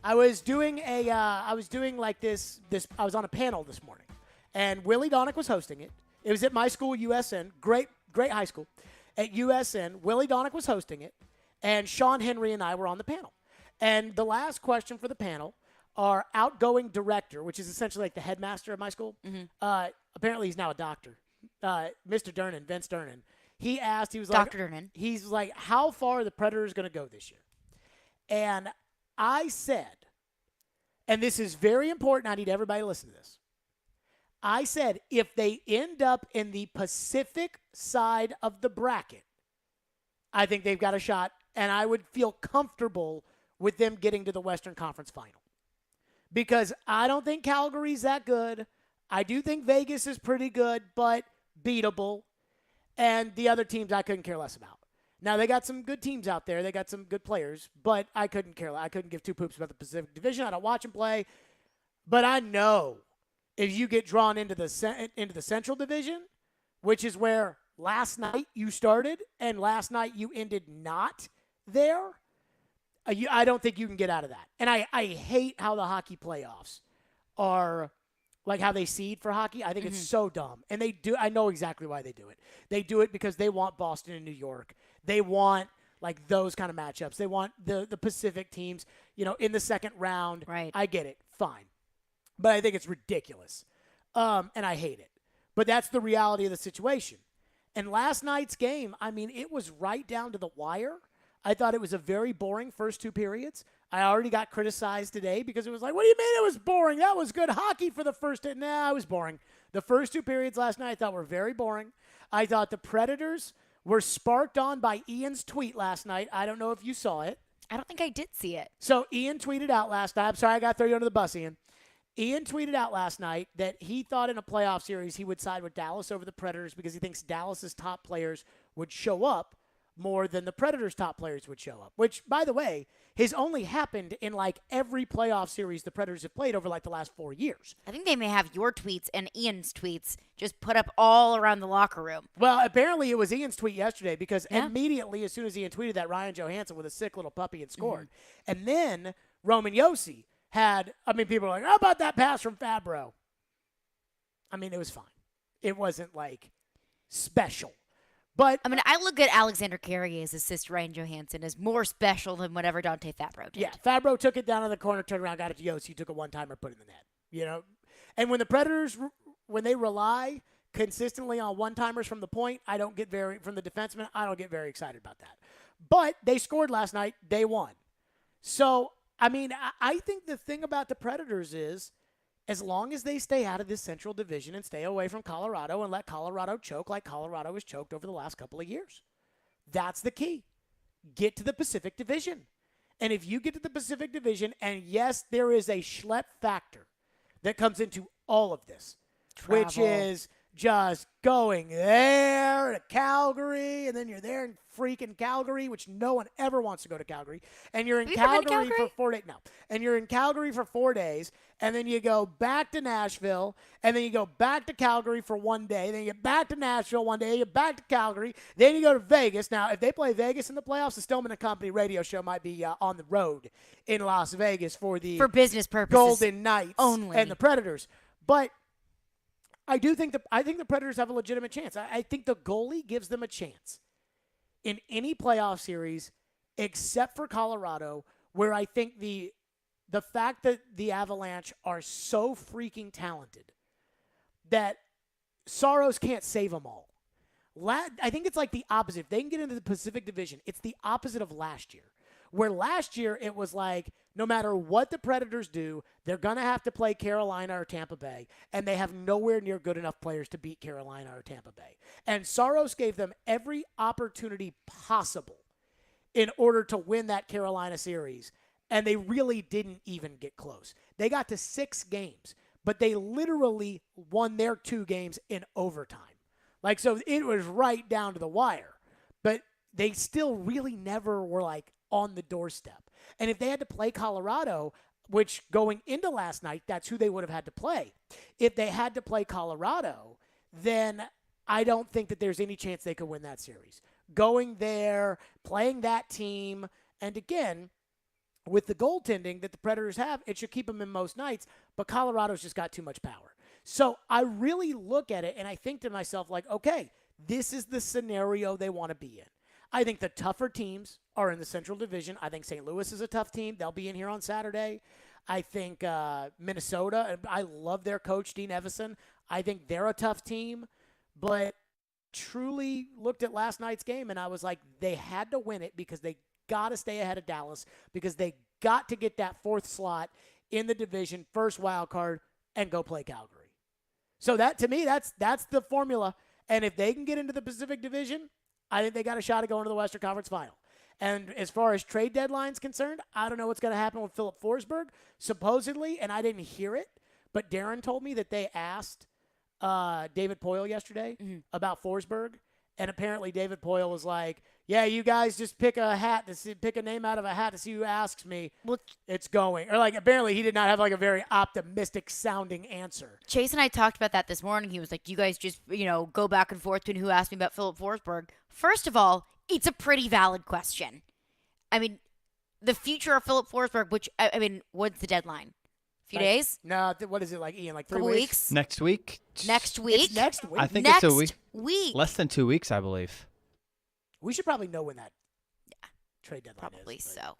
I was doing I was on a panel this morning, and Willie Donick was hosting it. It was at my school, USN. Great high school. At USN, Willie Donick was hosting it, and Sean Henry and I were on the panel. And the last question for the panel, our outgoing director, which is essentially like the headmaster of my school, apparently he's now a doctor, Mr. Durnan, Vince Durnan. He asked, Dr. Durnan. He's like, how far are the Predators going to go this year? And I said, and this is very important, I need everybody to listen to this. I said, if they end up in the Pacific side of the bracket, I think they've got a shot, and I would feel comfortable with them getting to the Western Conference Final. Because I don't think Calgary's that good. I do think Vegas is pretty good, but beatable. And the other teams I couldn't care less about. Now, they got some good teams out there. They got some good players, but I couldn't care. I couldn't give two poops about the Pacific Division. I don't watch them play. But I know if you get drawn into the Central Division, which is where last night you started and last night you ended not there, I don't think you can get out of that. And I hate how the hockey playoffs are, like how they seed for hockey. I think it's so dumb. And they do. I know exactly why they do it. They do it because they want Boston and New York. They want like those kind of matchups. They want the Pacific teams, in the second round. Right. I get it. Fine. But I think it's ridiculous. And I hate it. But that's the reality of the situation. And last night's game, it was right down to the wire. I thought it was a very boring first two periods. I already got criticized today because it was like, what do you mean it was boring? That was good hockey for the first. Nah, it was boring. The first two periods last night I thought were very boring. I thought the Predators were sparked on by Ian's tweet last night. I don't know if you saw it. I don't think I did see it. So Ian tweeted out last night. I'm sorry I got to throw you under the bus, Ian. Ian tweeted out last night that he thought in a playoff series he would side with Dallas over the Predators because he thinks Dallas's top players would show up more than the Predators' top players would show up, which, by the way, has only happened in like every playoff series the Predators have played over like the last 4 years. I think they may have your tweets and Ian's tweets just put up all around the locker room. Well, apparently it was Ian's tweet yesterday because immediately as soon as Ian tweeted that, Ryan Johansson with a sick little puppy had scored. And then Roman Josi had, people are like, how about that pass from Fabro? It was fine. It wasn't like special. But I look at Alexander Carrier's assist to Ryan Johansson as more special than whatever Dante Fabro did. Yeah, Fabro took it down in the corner, turned around, got it to Josi, took a one-timer, put it in the net. And when the Predators, when they rely consistently on one-timers from the point, from the defenseman, I don't get very excited about that. But they scored last night, they won. So, I think the thing about the Predators is, as long as they stay out of this Central Division and stay away from Colorado and let Colorado choke like Colorado has choked over the last couple of years, that's the key. Get to the Pacific Division. And if you get to the Pacific Division, and yes, there is a schlep factor that comes into all of this, which is just going there to Calgary, and then you're there in freaking Calgary, which no one ever wants to go to Calgary. And you're in Calgary for 4 days. No. And you're in Calgary for 4 days, and then you go back to Nashville, and then you go back to Calgary for 1 day, then you get back to Nashville 1 day, you get back to Calgary, then you go to Vegas. Now, if they play Vegas in the playoffs, the Stillman and Company radio show might be on the road in Las Vegas for business purposes Golden Knights only and the Predators. But I think the Predators have a legitimate chance. I think the goalie gives them a chance in any playoff series except for Colorado, where I think the fact that the Avalanche are so freaking talented that Saros can't save them all. I think it's like the opposite. If they can get into the Pacific Division, it's the opposite of last year. Where last year it was like, no matter what the Predators do, they're going to have to play Carolina or Tampa Bay, and they have nowhere near good enough players to beat Carolina or Tampa Bay. And Saros gave them every opportunity possible in order to win that Carolina series, and they really didn't even get close. They got to 6 games, but they literally won their 2 games in overtime. So it was right down to the wire. But they still really never were on the doorstep. And if they had to play Colorado, which going into last night, that's who they would have had to play. If they had to play Colorado, then I don't think that there's any chance they could win that series. Going there, playing that team, and again, with the goaltending that the Predators have, it should keep them in most nights, but Colorado's just got too much power. So I really look at it and I think to myself, okay, this is the scenario they want to be in. I think the tougher teams are in the Central Division. I think St. Louis is a tough team. They'll be in here on Saturday. I think Minnesota, I love their coach, Dean Evison. I think they're a tough team. But truly looked at last night's game, and I was like, they had to win it because they got to stay ahead of Dallas, because they got to get that 4th slot in the division, first wild card, and go play Calgary. So that, to me, that's the formula. And if they can get into the Pacific Division, I think they got a shot at going to the Western Conference Final. And as far as trade deadline's concerned, I don't know what's going to happen with Philip Forsberg. Supposedly, and I didn't hear it, but Darren told me that they asked David Poile yesterday about Forsberg, and apparently David Poile was like, "Yeah, you guys just pick a name out of a hat to see who asks me. Well, it's going." Or like apparently he did not have like a very optimistic sounding answer. Chase and I talked about that this morning. He was like, "You guys just go back and forth between who asked me about Philip Forsberg." First of all, it's a pretty valid question. I mean, the future of Philip Forsberg, which I mean, what's the deadline? Few days? No, what is it like, Ian? Like 3 Couple weeks? Next week? Next week? It's next week. I think next it's a week. week. Less than 2 weeks, I believe. We should probably know when that trade deadline Probably is. so.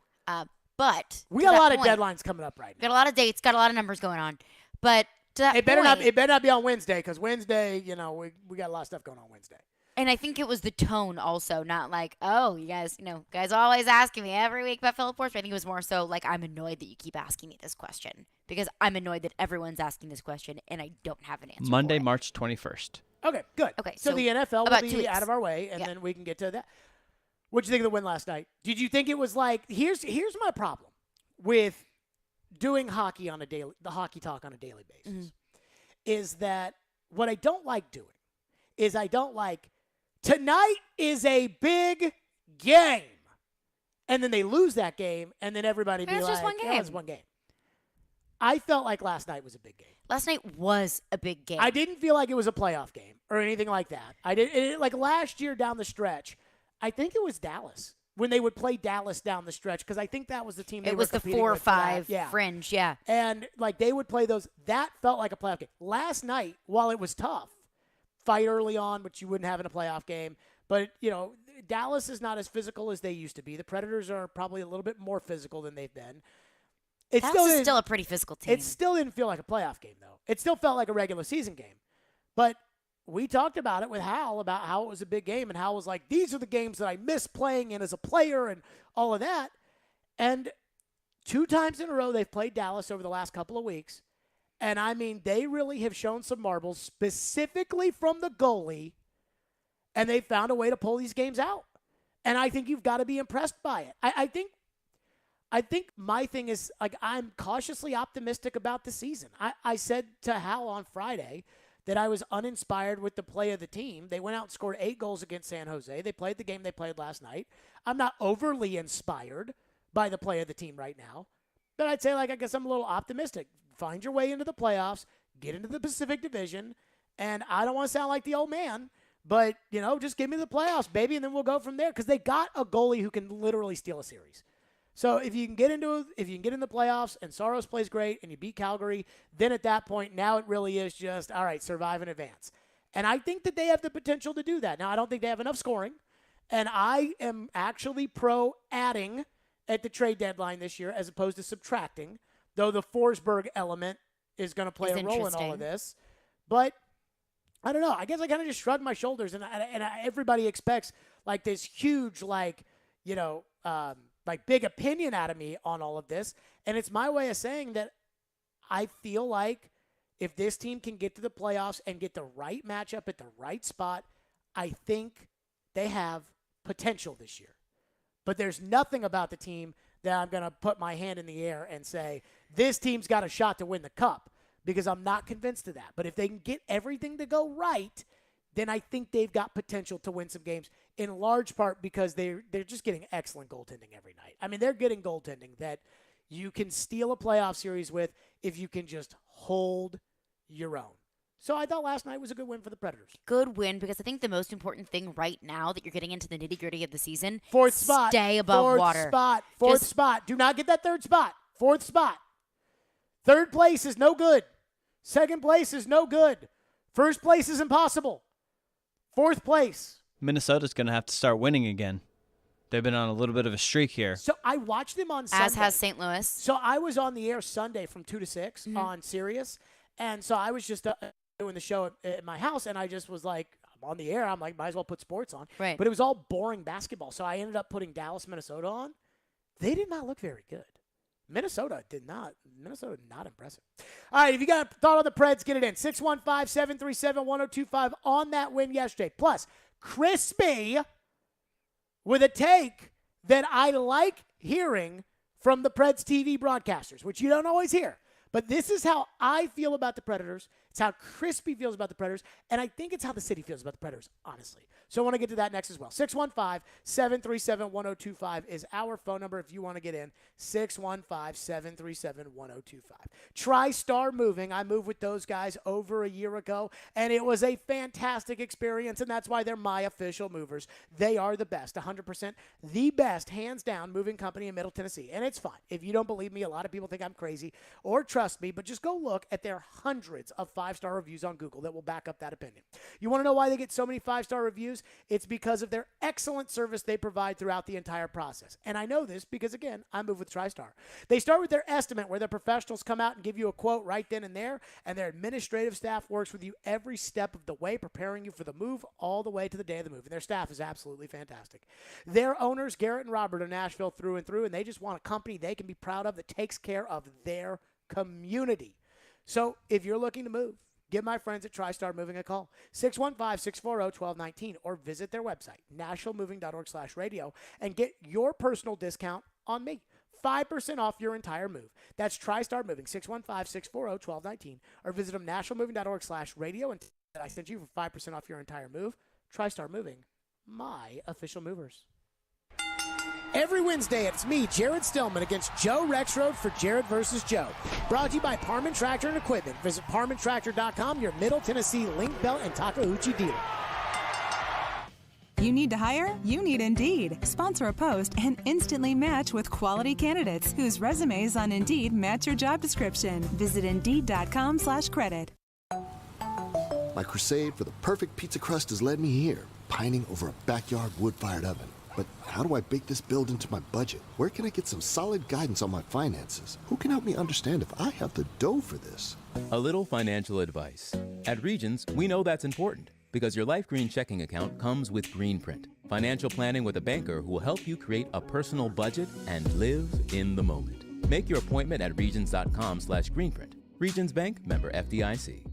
But We to got a that lot of point, deadlines coming up right now. Got a lot of dates. Got a lot of numbers going on. But to that It better point, not be on Wednesday because Wednesday, we got a lot of stuff going on Wednesday. and I think it was the tone also, not like, oh, you guys are always asking me every week about Philip Forsberg. I think it was more so like, I'm annoyed that you keep asking me this question because I'm annoyed that everyone's asking this question and I don't have an answer. Monday, for it. March 21st. Okay, good. Okay, so the NFL about will 2 be weeks. out of our way, and Yeah. then we can get to that. What'd you think of the win last night? Did you think it was like here's my problem with doing the hockey talk on a daily basis, is that what I don't like doing is I don't like tonight is a big game, and then they lose that game, and then everybody be It's like, just one "Yeah, it's game." one game." I felt like last night was a big game. Last night was a big game. I didn't feel like it was a playoff game or anything like that. Like last year down the stretch, I think it was Dallas when they would play Dallas down the stretch because I think that was the team. It was the 4 or 5 fringe, yeah. And like they would play those. That felt like a playoff game. Last night, while it was tough, fight early on, which you wouldn't have in a playoff game. But Dallas is not as physical as they used to be. The Predators are probably a little bit more physical than they've been. It Dallas is still a pretty physical team. It still didn't feel like a playoff game, though. It still felt like a regular season game. But we talked about it with Hal about how it was a big game, and Hal was like, these are the games that I miss playing in as a player and all of that. And 2 times in a row, they've played Dallas over the last couple of weeks. And, I mean, they really have shown some marbles, specifically from the goalie, and they've found a way to pull these games out. And I think you've got to be impressed by it. I think my thing is, like, I'm cautiously optimistic about the season. I said to Hal on Friday that I was uninspired with the play of the team. They went out and scored 8 goals against San Jose. They played the game they played last night. I'm not overly inspired by the play of the team right now. But I'd say, like, I guess I'm a little optimistic. Find your way into the playoffs, get into the Pacific Division, and I don't want to sound like the old man, but, just give me the playoffs, baby, and then we'll go from there because they got a goalie who can literally steal a series. So if you can get in the playoffs and Saros plays great and you beat Calgary, then at that point, now it really is just, all right, survive and advance. And I think that they have the potential to do that. Now, I don't think they have enough scoring, and I am actually pro adding at the trade deadline this year as opposed to subtracting, though the Forsberg element is going to play a role in all of this. But I don't know. I guess I kind of just shrugged my shoulders, and everybody expects like this huge, like big opinion out of me on all of this. And it's my way of saying that I feel like if this team can get to the playoffs and get the right matchup at the right spot, I think they have potential this year. But there's nothing about the team that I'm going to put my hand in the air and say, this team's got a shot to win the cup, because I'm not convinced of that. But if they can get everything to go right, then I think they've got potential to win some games, in large part because they're just getting excellent goaltending every night. I mean, they're getting goaltending that you can steal a playoff series with if you can just hold your own. So I thought last night was a good win for the Predators. Good win, because I think the most important thing right now that you're getting into the nitty-gritty of the season, 4th spot. Stay above water. Fourth spot. Do not get that 3rd spot. 4th spot. 3rd place is no good. 2nd place is no good. 1st place is impossible. 4th place. Minnesota's going to have to start winning again. They've been on a little bit of a streak here. So I watched them on Sunday. As has St. Louis. So I was on the air Sunday from 2 to 6 on Sirius. And so I was just doing the show at my house, and I just was like, I'm on the air. I'm like, might as well put sports on. Right. But it was all boring basketball. So I ended up putting Dallas, Minnesota on. They did not look very good. Minnesota not impressive. All right, if you got a thought on the Preds, get it in. 615-737-1025 on that win yesterday. Plus, Crispy with a take that I like hearing from the Preds TV broadcasters, which you don't always hear. But this is how I feel about the Predators. It's how Crispy feels about the Predators. And I think it's how the city feels about the Predators, honestly. So I want to get to that next as well. 615-737-1025 is our phone number if you want to get in. 615-737-1025. TriStar Moving. I moved with those guys over a year ago, and it was a fantastic experience, and that's why they're my official movers. They are the best, 100% the best, hands down, moving company in Middle Tennessee. And it's fine. If you don't believe me, a lot of people think I'm crazy or trust me, but just go look at their hundreds of 5-star reviews on Google that will back up that opinion. You want to know why they get so many 5-star reviews? It's because of their excellent service they provide throughout the entire process. And I know this because, again, I move with TriStar. They start with their estimate where their professionals come out and give you a quote right then and there, and their administrative staff works with you every step of the way, preparing you for the move all the way to the day of the move. And their staff is absolutely fantastic. Their owners, Garrett and Robert, are Nashville through and through, and they just want a company they can be proud of that takes care of their community. So if you're looking to move, give my friends at TriStar Moving a call, 615-640-1219, or visit their website, nashvillemoving.org/radio, and get your personal discount on me. 5% off your entire move. That's TriStar Moving, 615-640-1219, or visit them, nashvillemoving.org/radio, and I sent you for 5% off your entire move. TriStar Moving, my official movers. Every Wednesday, it's me, Jared Stillman, against Joe Rexroad for Jared versus Joe. Brought to you by Parman Tractor and Equipment. Visit ParmanTractor.com, your Middle Tennessee link belt and Takauchi dealer. You need to hire? You need Indeed. Sponsor a post and instantly match with quality candidates whose resumes on Indeed match your job description. Visit Indeed.com/credit. My crusade for the perfect pizza crust has led me here, pining over a backyard wood-fired oven. But how do I bake this build into my budget? Where can I get some solid guidance on my finances? Who can help me understand if I have the dough for this? A little financial advice. At Regions, we know that's important because your Life Green checking account comes with Greenprint, financial planning with a banker who will help you create a personal budget and live in the moment. Make your appointment at regions.com/Greenprint. Regions Bank, member FDIC.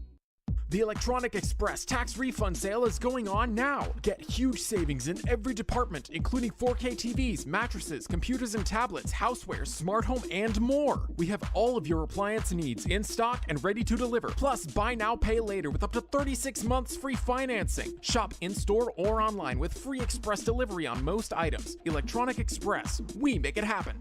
The Electronic Express tax refund sale is going on now. Get huge savings in every department, including 4K TVs, mattresses, computers and tablets, housewares, smart home, and more. We have all of your appliance needs in stock and ready to deliver. Plus, buy now, pay later with up to 36 months free financing. Shop in-store or online with free express delivery on most items. Electronic Express, we make it happen.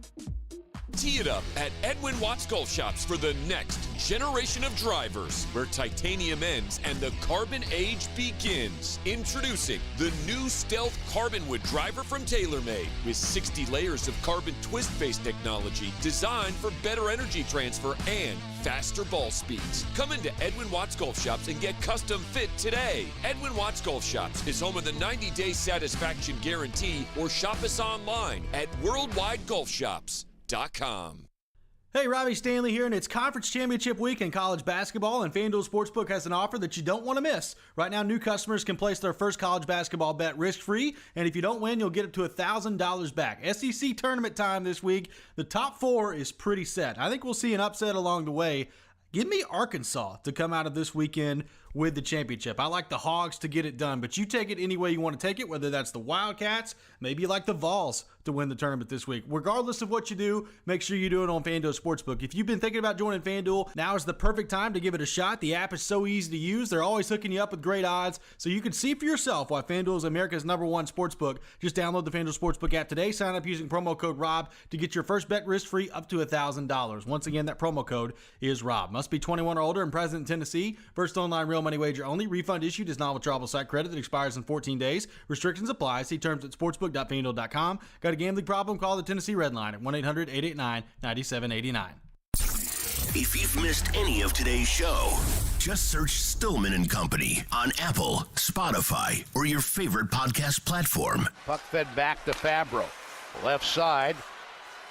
Tee it up at Edwin Watts Golf Shops for the next generation of drivers, where titanium ends and the carbon age begins. Introducing the new Stealth Carbonwood driver from TaylorMade, with 60 layers of carbon twist-based technology designed for better energy transfer and faster ball speeds. Come into Edwin Watts Golf Shops and get custom fit today. Edwin Watts Golf Shops is home of the 90-day satisfaction guarantee, or shop us online at worldwidegolfshops.com. Hey, Robbie Stanley here, and it's Conference Championship Week in college basketball, and FanDuel Sportsbook has an offer that you don't want to miss. Right now, new customers can place their first college basketball bet risk-free, and if you don't win, you'll get up to $1,000 back. SEC tournament time this week. The top four is pretty set. I think we'll see an upset along the way. Give me Arkansas to come out of this weekend with the championship. I like the Hogs to get it done, but you take it any way you want to take it, whether that's the Wildcats, maybe you like the Vols to win the tournament this week. Regardless of what you do, make sure you do it on FanDuel Sportsbook. If you've been thinking about joining FanDuel, now is the perfect time to give it a shot. The app is so easy to use. They're always hooking you up with great odds, so you can see for yourself why FanDuel is America's #1 sportsbook. Just download the FanDuel Sportsbook app today. Sign up using promo code ROB to get your first bet risk-free up to $1,000. Once again, that promo code is ROB. Must be 21 or older and present in Tennessee. First online real money wager only. Refund issued is not withdrawable site credit that expires in 14 days. Restrictions apply. See terms at sportsbook.fanduel.com. Got a gambling problem? Call the Tennessee Red Line at 1-800-889-9789. If you've missed any of today's show, just search Stillman and Company on Apple, Spotify, or your favorite podcast platform. Puck fed back to Fabro. Left side.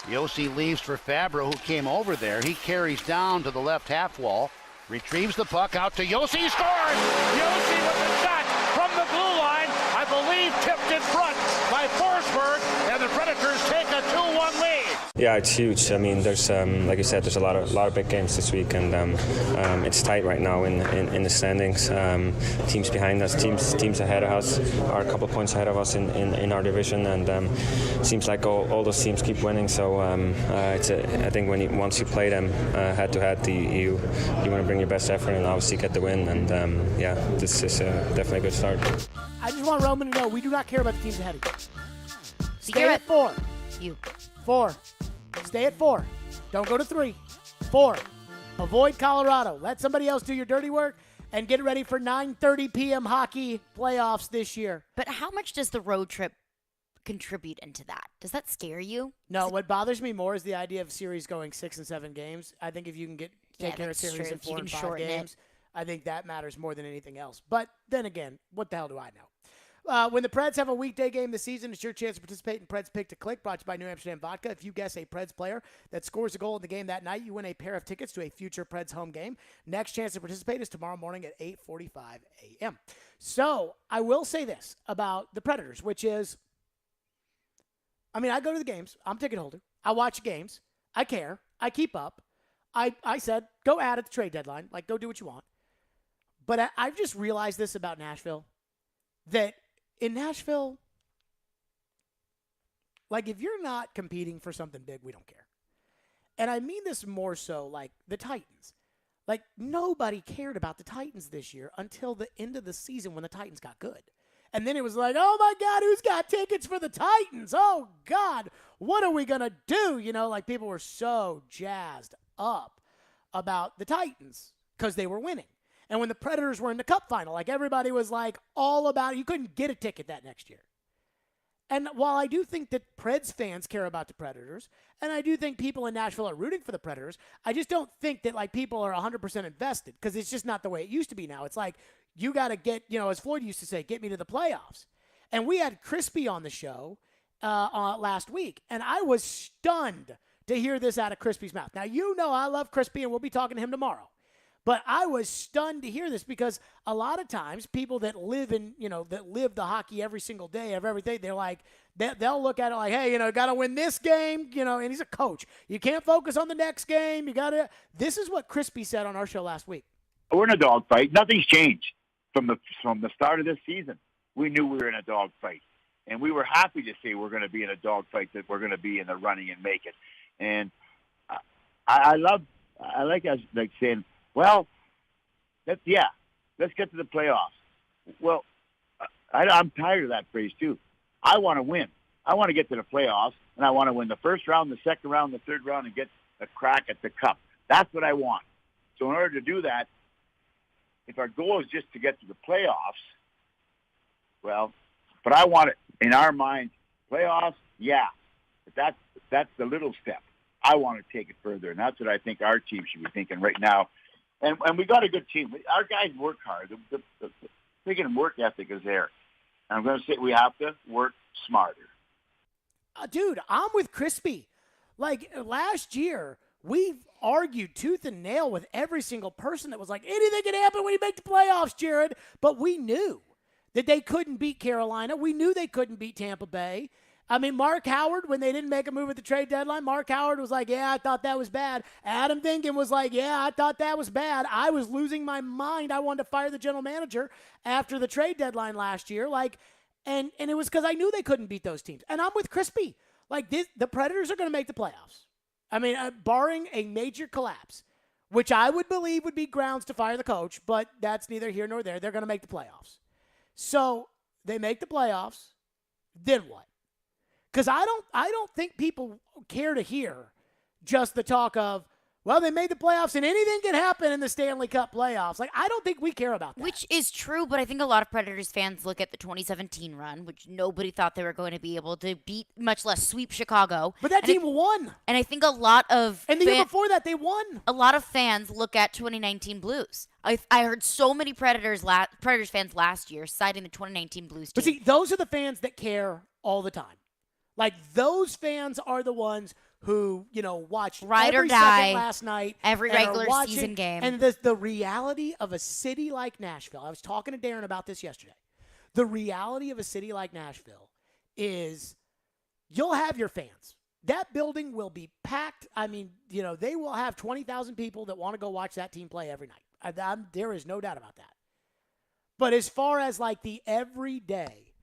Yossi leaves for Fabro, who came over there. He carries down to the left half wall. Retrieves the puck out to Yossi. Scores! Yossi with the shot from the blue line. I believe tipped in front by Forsberg. And the Predators take a 2-1 lead. Yeah, it's huge. I mean, there's like you said, there's a lot of big games this week, and it's tight right now in the standings. Teams behind us, teams ahead of us are a couple points ahead of us in our division, and seems like all those teams keep winning. So I think once you play them head to head, you want to bring your best effort and obviously get the win. And this is definitely a good start. I just want Roman to know we do not care about the teams ahead of you. Stay You're at 4. You. 4. Stay at 4. Don't go to 3. 4. Avoid Colorado. Let somebody else do your dirty work and get ready for 9:30 p.m. hockey playoffs this year. But how much does the road trip contribute into that? Does that scare you? No, what bothers me more is the idea of series going 6 and 7 games. I think if you can take care of series in 4 and 5 games, I think that matters more than anything else. But then again, what the hell do I know? When the Preds have a weekday game this season, it's your chance to participate in Preds Pick to Click, brought to you by New Amsterdam Vodka. If you guess a Preds player that scores a goal in the game that night, you win a pair of tickets to a future Preds home game. Next chance to participate is tomorrow morning at 8:45 a.m. So I will say this about the Predators, which is, I mean, I go to the games. I'm a ticket holder. I watch games. I care. I keep up. I said, go add at the trade deadline. Like, go do what you want. But I've just realized this about Nashville, that in Nashville, like, if you're not competing for something big, we don't care. And I mean this more so like the Titans. Like, nobody cared about the Titans this year until the end of the season when the Titans got good. And then it was like, oh, my God, who's got tickets for the Titans? Oh, God, what are we going to do? You know, like, people were so jazzed up about the Titans because they were winning. And when the Predators were in the Cup final, like, everybody was like all about it. You couldn't get a ticket that next year. And while I do think that Preds fans care about the Predators, and I do think people in Nashville are rooting for the Predators, I just don't think that, like, people are 100% invested because it's just not the way it used to be now. It's like you got to get, you know, as Floyd used to say, get me to the playoffs. And we had Crispy on the show last week, and I was stunned to hear this out of Crispy's mouth. Now, you know I love Crispy, and we'll be talking to him tomorrow. But I was stunned to hear this because a lot of times people that live the hockey every single day of everything, they're like, they'll look at it like, hey, you know, got to win this game, you know, and he's a coach. You can't focus on the next game. You got to. This is what Crispy said on our show last week. We're in a dogfight. Nothing's changed from the start of this season. We knew we were in a dogfight, and we were happy to say we're going to be in a dogfight, that we're going to be in the running and make it. And I like saying, well, let's get to the playoffs. Well, I'm tired of that phrase too. I want to win. I want to get to the playoffs, and I want to win the first round, the second round, the third round, and get a crack at the cup. That's what I want. So in order to do that, if our goal is just to get to the playoffs, well, but I want it in our minds, playoffs, yeah, but that's the little step. I want to take it further, and that's what I think our team should be thinking right now. And we got a good team. Our guys work hard. The freaking work ethic is there. And I'm going to say we have to work smarter. Dude, I'm with Crispy. Like, last year, we argued tooth and nail with every single person that was like, anything can happen when you make the playoffs, Jared. But we knew that they couldn't beat Carolina. We knew they couldn't beat Tampa Bay. I mean, Mark Howard, when they didn't make a move at the trade deadline, Mark Howard was like, yeah, I thought that was bad. Adam Vingan was like, yeah, I thought that was bad. I was losing my mind. I wanted to fire the general manager after the trade deadline last year. Like, and it was because I knew they couldn't beat those teams. And I'm with Crispy. Like, the Predators are going to make the playoffs. I mean, barring a major collapse, which I would believe would be grounds to fire the coach, but that's neither here nor there. They're going to make the playoffs. So they make the playoffs. Then what? Because I don't think people care to hear just the talk of, well, they made the playoffs and anything can happen in the Stanley Cup playoffs. Like, I don't think we care about that. Which is true, but I think a lot of Predators fans look at the 2017 run, which nobody thought they were going to be able to beat, much less sweep Chicago. But that team won. And I think a lot of... And the year before that, they won. A lot of fans look at 2019 Blues. I heard so many Predators fans last year citing the 2019 Blues team. But see, those are the fans that care all the time. Like, those fans are the ones who, you know, watched Ride every or die, second last night. Every regular season game. And the reality of a city like Nashville, I was talking to Darren about this yesterday. The reality of a city like Nashville is you'll have your fans. that building will be packed. I mean, they will have 20,000 people that want to go watch that team play every night. There is no doubt about that. But as far as like the everyday,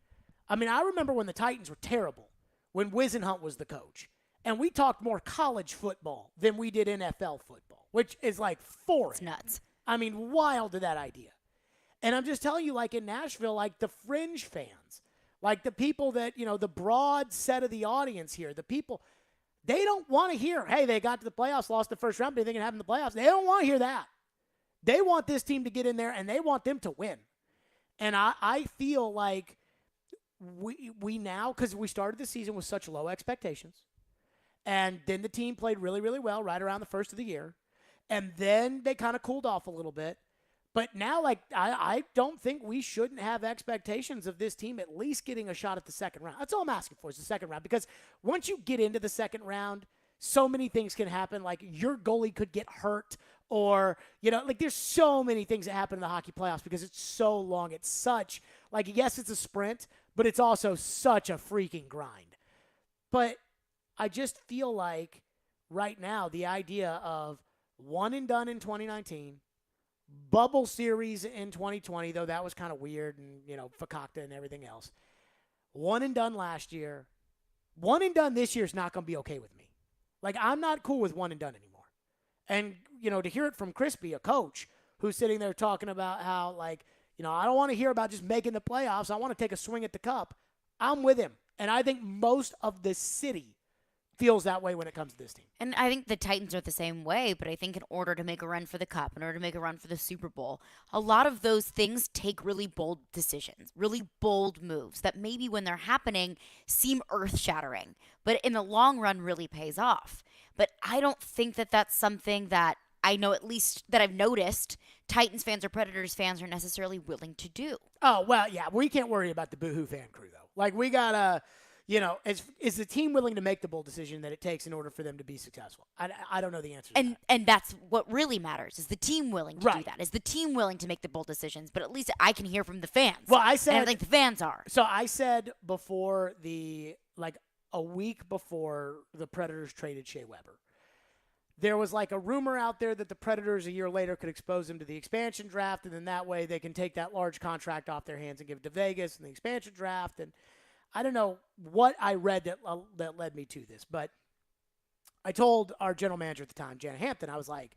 I mean, I remember when the Titans were terrible, when Wisenhunt was the coach. And we talked more college football than we did NFL football, which is like foreign. It's nuts. I mean, wild to that idea. And I'm just telling you, like in Nashville, like the fringe fans, like the people that, the broad set of the audience here, the people, they don't want to hear, hey, they got to the playoffs, lost the first round, but they can have in the playoffs. They don't want to hear that. They want this team to get in there, and they want them to win. And I feel like we now, because we started the season with such low expectations, and then the team played really, really well right around the first of the year. And then they kind of cooled off a little bit. But now, like, I don't think we shouldn't have expectations of this team at least getting a shot at the second round. That's all I'm asking for is the second round. Because once you get into the second round, so many things can happen. Like, your goalie could get hurt or, like there's so many things that happen in the hockey playoffs because it's so long. It's such, like, yes, it's a sprint, but it's also such a freaking grind. But I just feel like right now the idea of one and done in 2019, bubble series in 2020, though that was kind of weird and, fakakta and everything else. One and done last year. One and done this year is not going to be okay with me. Like, I'm not cool with one and done anymore. And, to hear it from Crispy, a coach, who's sitting there talking about how, like, I don't want to hear about just making the playoffs. I want to take a swing at the cup. I'm with him. And I think most of the city feels that way when it comes to this team. And I think the Titans are the same way, but I think in order to make a run for the Cup, in order to make a run for the Super Bowl, a lot of those things take really bold decisions, really bold moves that maybe when they're happening seem earth-shattering, but in the long run really pays off. But I don't think that that's something that I know, at least that I've noticed, Titans fans or Predators fans are necessarily willing to do. Oh, well, yeah, we can't worry about the boohoo fan crew, though. Like, we got to... is the team willing to make the bold decision that it takes in order for them to be successful? I don't know the answer to that. And that's what really matters. Is the team willing to do that? Is the team willing to make the bold decisions? But at least I can hear from the fans. Well, I said... And I think the fans are. So I said before a week before the Predators traded Shea Weber, there was like a rumor out there that the Predators a year later could expose him to the expansion draft, and then that way they can take that large contract off their hands and give it to Vegas in the expansion draft. And I don't know what I read that led me to this, but I told our general manager at the time, Janet Hampton, I was like,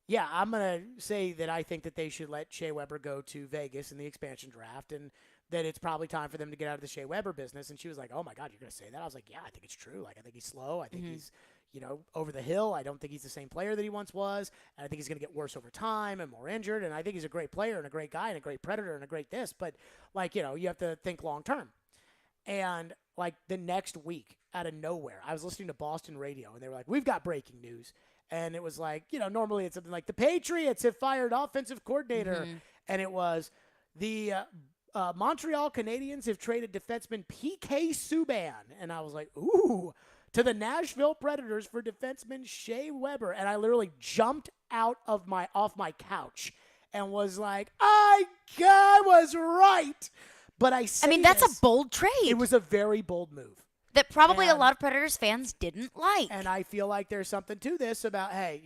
yeah, I'm going to say that I think that they should let Shea Weber go to Vegas in the expansion draft and that it's probably time for them to get out of the Shea Weber business. And she was like, oh, my God, you're going to say that? I was like, yeah, I think it's true. Like, I think he's slow. I think he's, over the hill. I don't think he's the same player that he once was. And I think he's going to get worse over time and more injured. And I think he's a great player and a great guy and a great Predator and a great this. But, you have to think long term. And, the next week, out of nowhere, I was listening to Boston radio, and they were like, we've got breaking news. And it was like, normally it's something like the Patriots have fired offensive coordinator. Mm-hmm. And it was the Montreal Canadiens have traded defenseman P.K. Subban. And I was like, ooh, to the Nashville Predators for defenseman Shea Weber. And I literally jumped out of off my couch and was like, I was right. But that's a bold trade. It was a very bold move. That probably a lot of Predators fans didn't like. And I feel like there's something to this about, hey,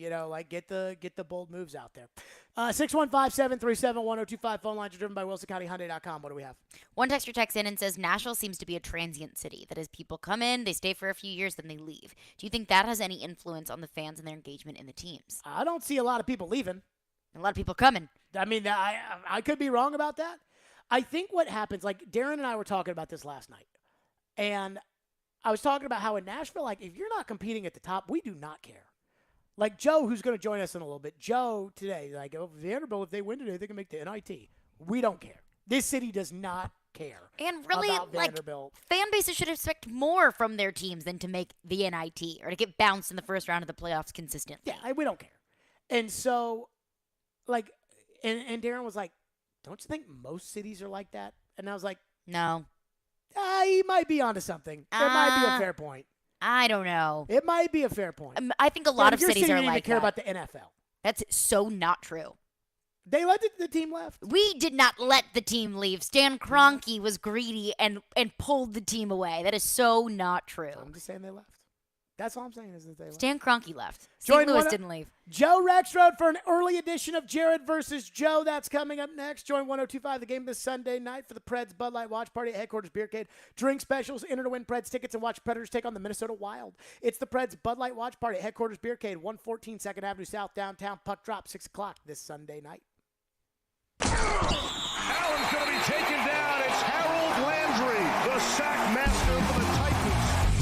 get the bold moves out there. 615-737-1025. Phone lines are driven by WilsonCountyHyundai.com. What do we have? One texter texts in and says, Nashville seems to be a transient city. That is, people come in, they stay for a few years, then they leave. Do you think that has any influence on the fans and their engagement in the teams? I don't see a lot of people leaving. A lot of people coming. I mean, I could be wrong about that. I think what happens, like Darren and I were talking about this last night, and I was talking about how in Nashville, like, if you're not competing at the top, we do not care. Like Joe, who's going to join us in a little bit, Joe today, like, Vanderbilt, if they win today, they can make the NIT. We don't care. This city does not care. And really, about Vanderbilt. Fan bases should expect more from their teams than to make the NIT or to get bounced in the first round of the playoffs consistently. Yeah, we don't care. And so, like, and Darren was like, don't you think most cities are like that? And I was like, no. He might be onto something. There might be a fair point. I don't know. It might be a fair point. I think a lot of cities are like that. You care about the NFL. That's so not true. They let the team left. We did not let the team leave. Stan Kroenke was greedy and pulled the team away. That is so not true. I'm just saying they left. That's all I'm saying is that they left. Stan Kroenke left. St. Louis didn't leave. Joe Rexrode for an early edition of Jared versus Joe. That's coming up next. Join 102.5 The Game this Sunday night for the Preds Bud Light Watch Party at Headquarters Beercade. Drink specials, enter to win Preds tickets, and watch Predators take on the Minnesota Wild. It's the Preds Bud Light Watch Party at Headquarters Beercade, 114 2nd Avenue South, downtown. Puck drop, 6 o'clock this Sunday night. Allen's going to be taken down. It's Harold Landry, the sack master for the Titans.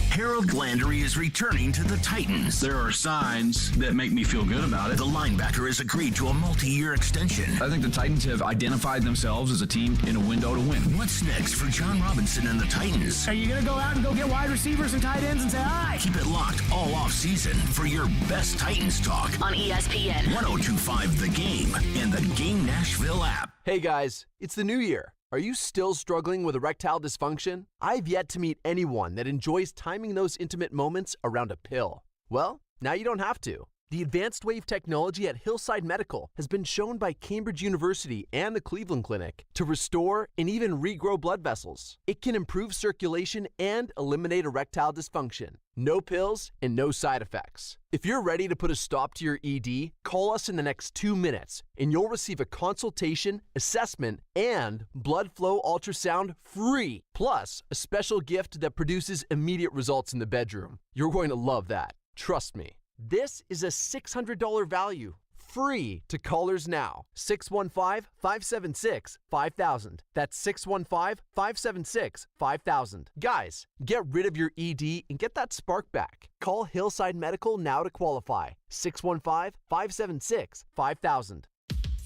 Harold Landry is returning to the Titans. There are signs that make me feel good about it. The linebacker has agreed to a multi-year extension. I think the Titans have identified themselves as a team in a window to win. What's next for John Robinson and the Titans? Are you going to go out and go get wide receivers and tight ends and say hi? Keep it locked all off season for your best Titans talk on ESPN 102.5 The Game and the Game Nashville app. Hey guys, it's the new year. Are you still struggling with erectile dysfunction? I've yet to meet anyone that enjoys timing those intimate moments around a pill. Well, now you don't have to. The advanced wave technology at Hillside Medical has been shown by Cambridge University and the Cleveland Clinic to restore and even regrow blood vessels. It can improve circulation and eliminate erectile dysfunction. No pills and no side effects. If you're ready to put a stop to your ED, call us in the next 2 minutes and you'll receive a consultation, assessment, and blood flow ultrasound free. Plus, a special gift that produces immediate results in the bedroom. You're going to love that. Trust me. This is a $600 value, free to callers now. 615-576-5000. That's 615-576-5000. Guys, get rid of your ED and get that spark back. Call Hillside Medical now to qualify. 615-576-5000.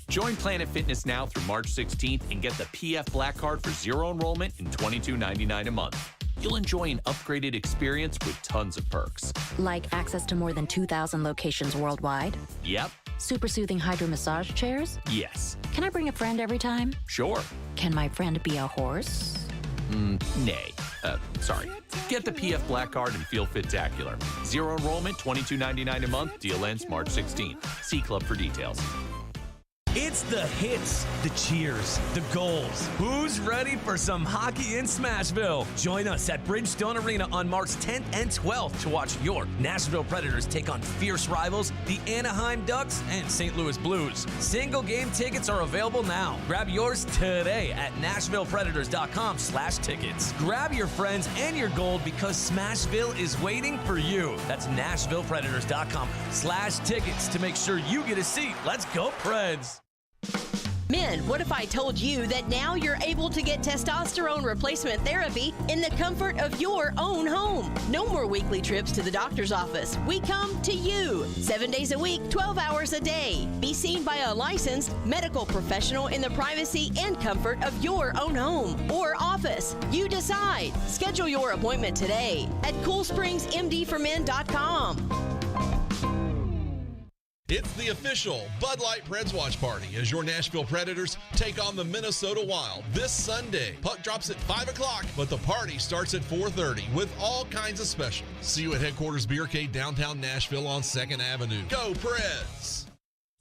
Join Planet Fitness now through March 16th and get the PF Black Card for zero enrollment and $22.99 a month. You'll enjoy an upgraded experience with tons of perks. Like access to more than 2,000 locations worldwide? Yep. Super soothing hydro massage chairs? Yes. Can I bring a friend every time? Sure. Can my friend be a horse? Nay. Sorry. Get the PF Black Card and feel fit-tacular. Zero enrollment, $22.99 a month. Deal ends March 16th. See Club for details. It's the hits, the cheers, the goals. Who's ready for some hockey in Smashville? Join us at Bridgestone Arena on March 10th and 12th to watch your Nashville Predators take on fierce rivals, the Anaheim Ducks and St. Louis Blues. Single game tickets are available now. Grab yours today at NashvillePredators.com/tickets. Grab your friends and your gold because Smashville is waiting for you. That's NashvillePredators.com/tickets to make sure you get a seat. Let's go, Preds. Men, what if I told you that now you're able to get testosterone replacement therapy in the comfort of your own home? No more weekly trips to the doctor's office. We come to you 7 days a week, 12 hours a day. Be seen by a licensed medical professional in the privacy and comfort of your own home or office. You decide. Schedule your appointment today at CoolSpringsMDformen.com. It's the official Bud Light Preds Watch Party as your Nashville Predators take on the Minnesota Wild this Sunday. Puck drops at 5 o'clock, but the party starts at 4:30 with all kinds of specials. See you at Headquarters Beercade, downtown Nashville on 2nd Avenue. Go Preds!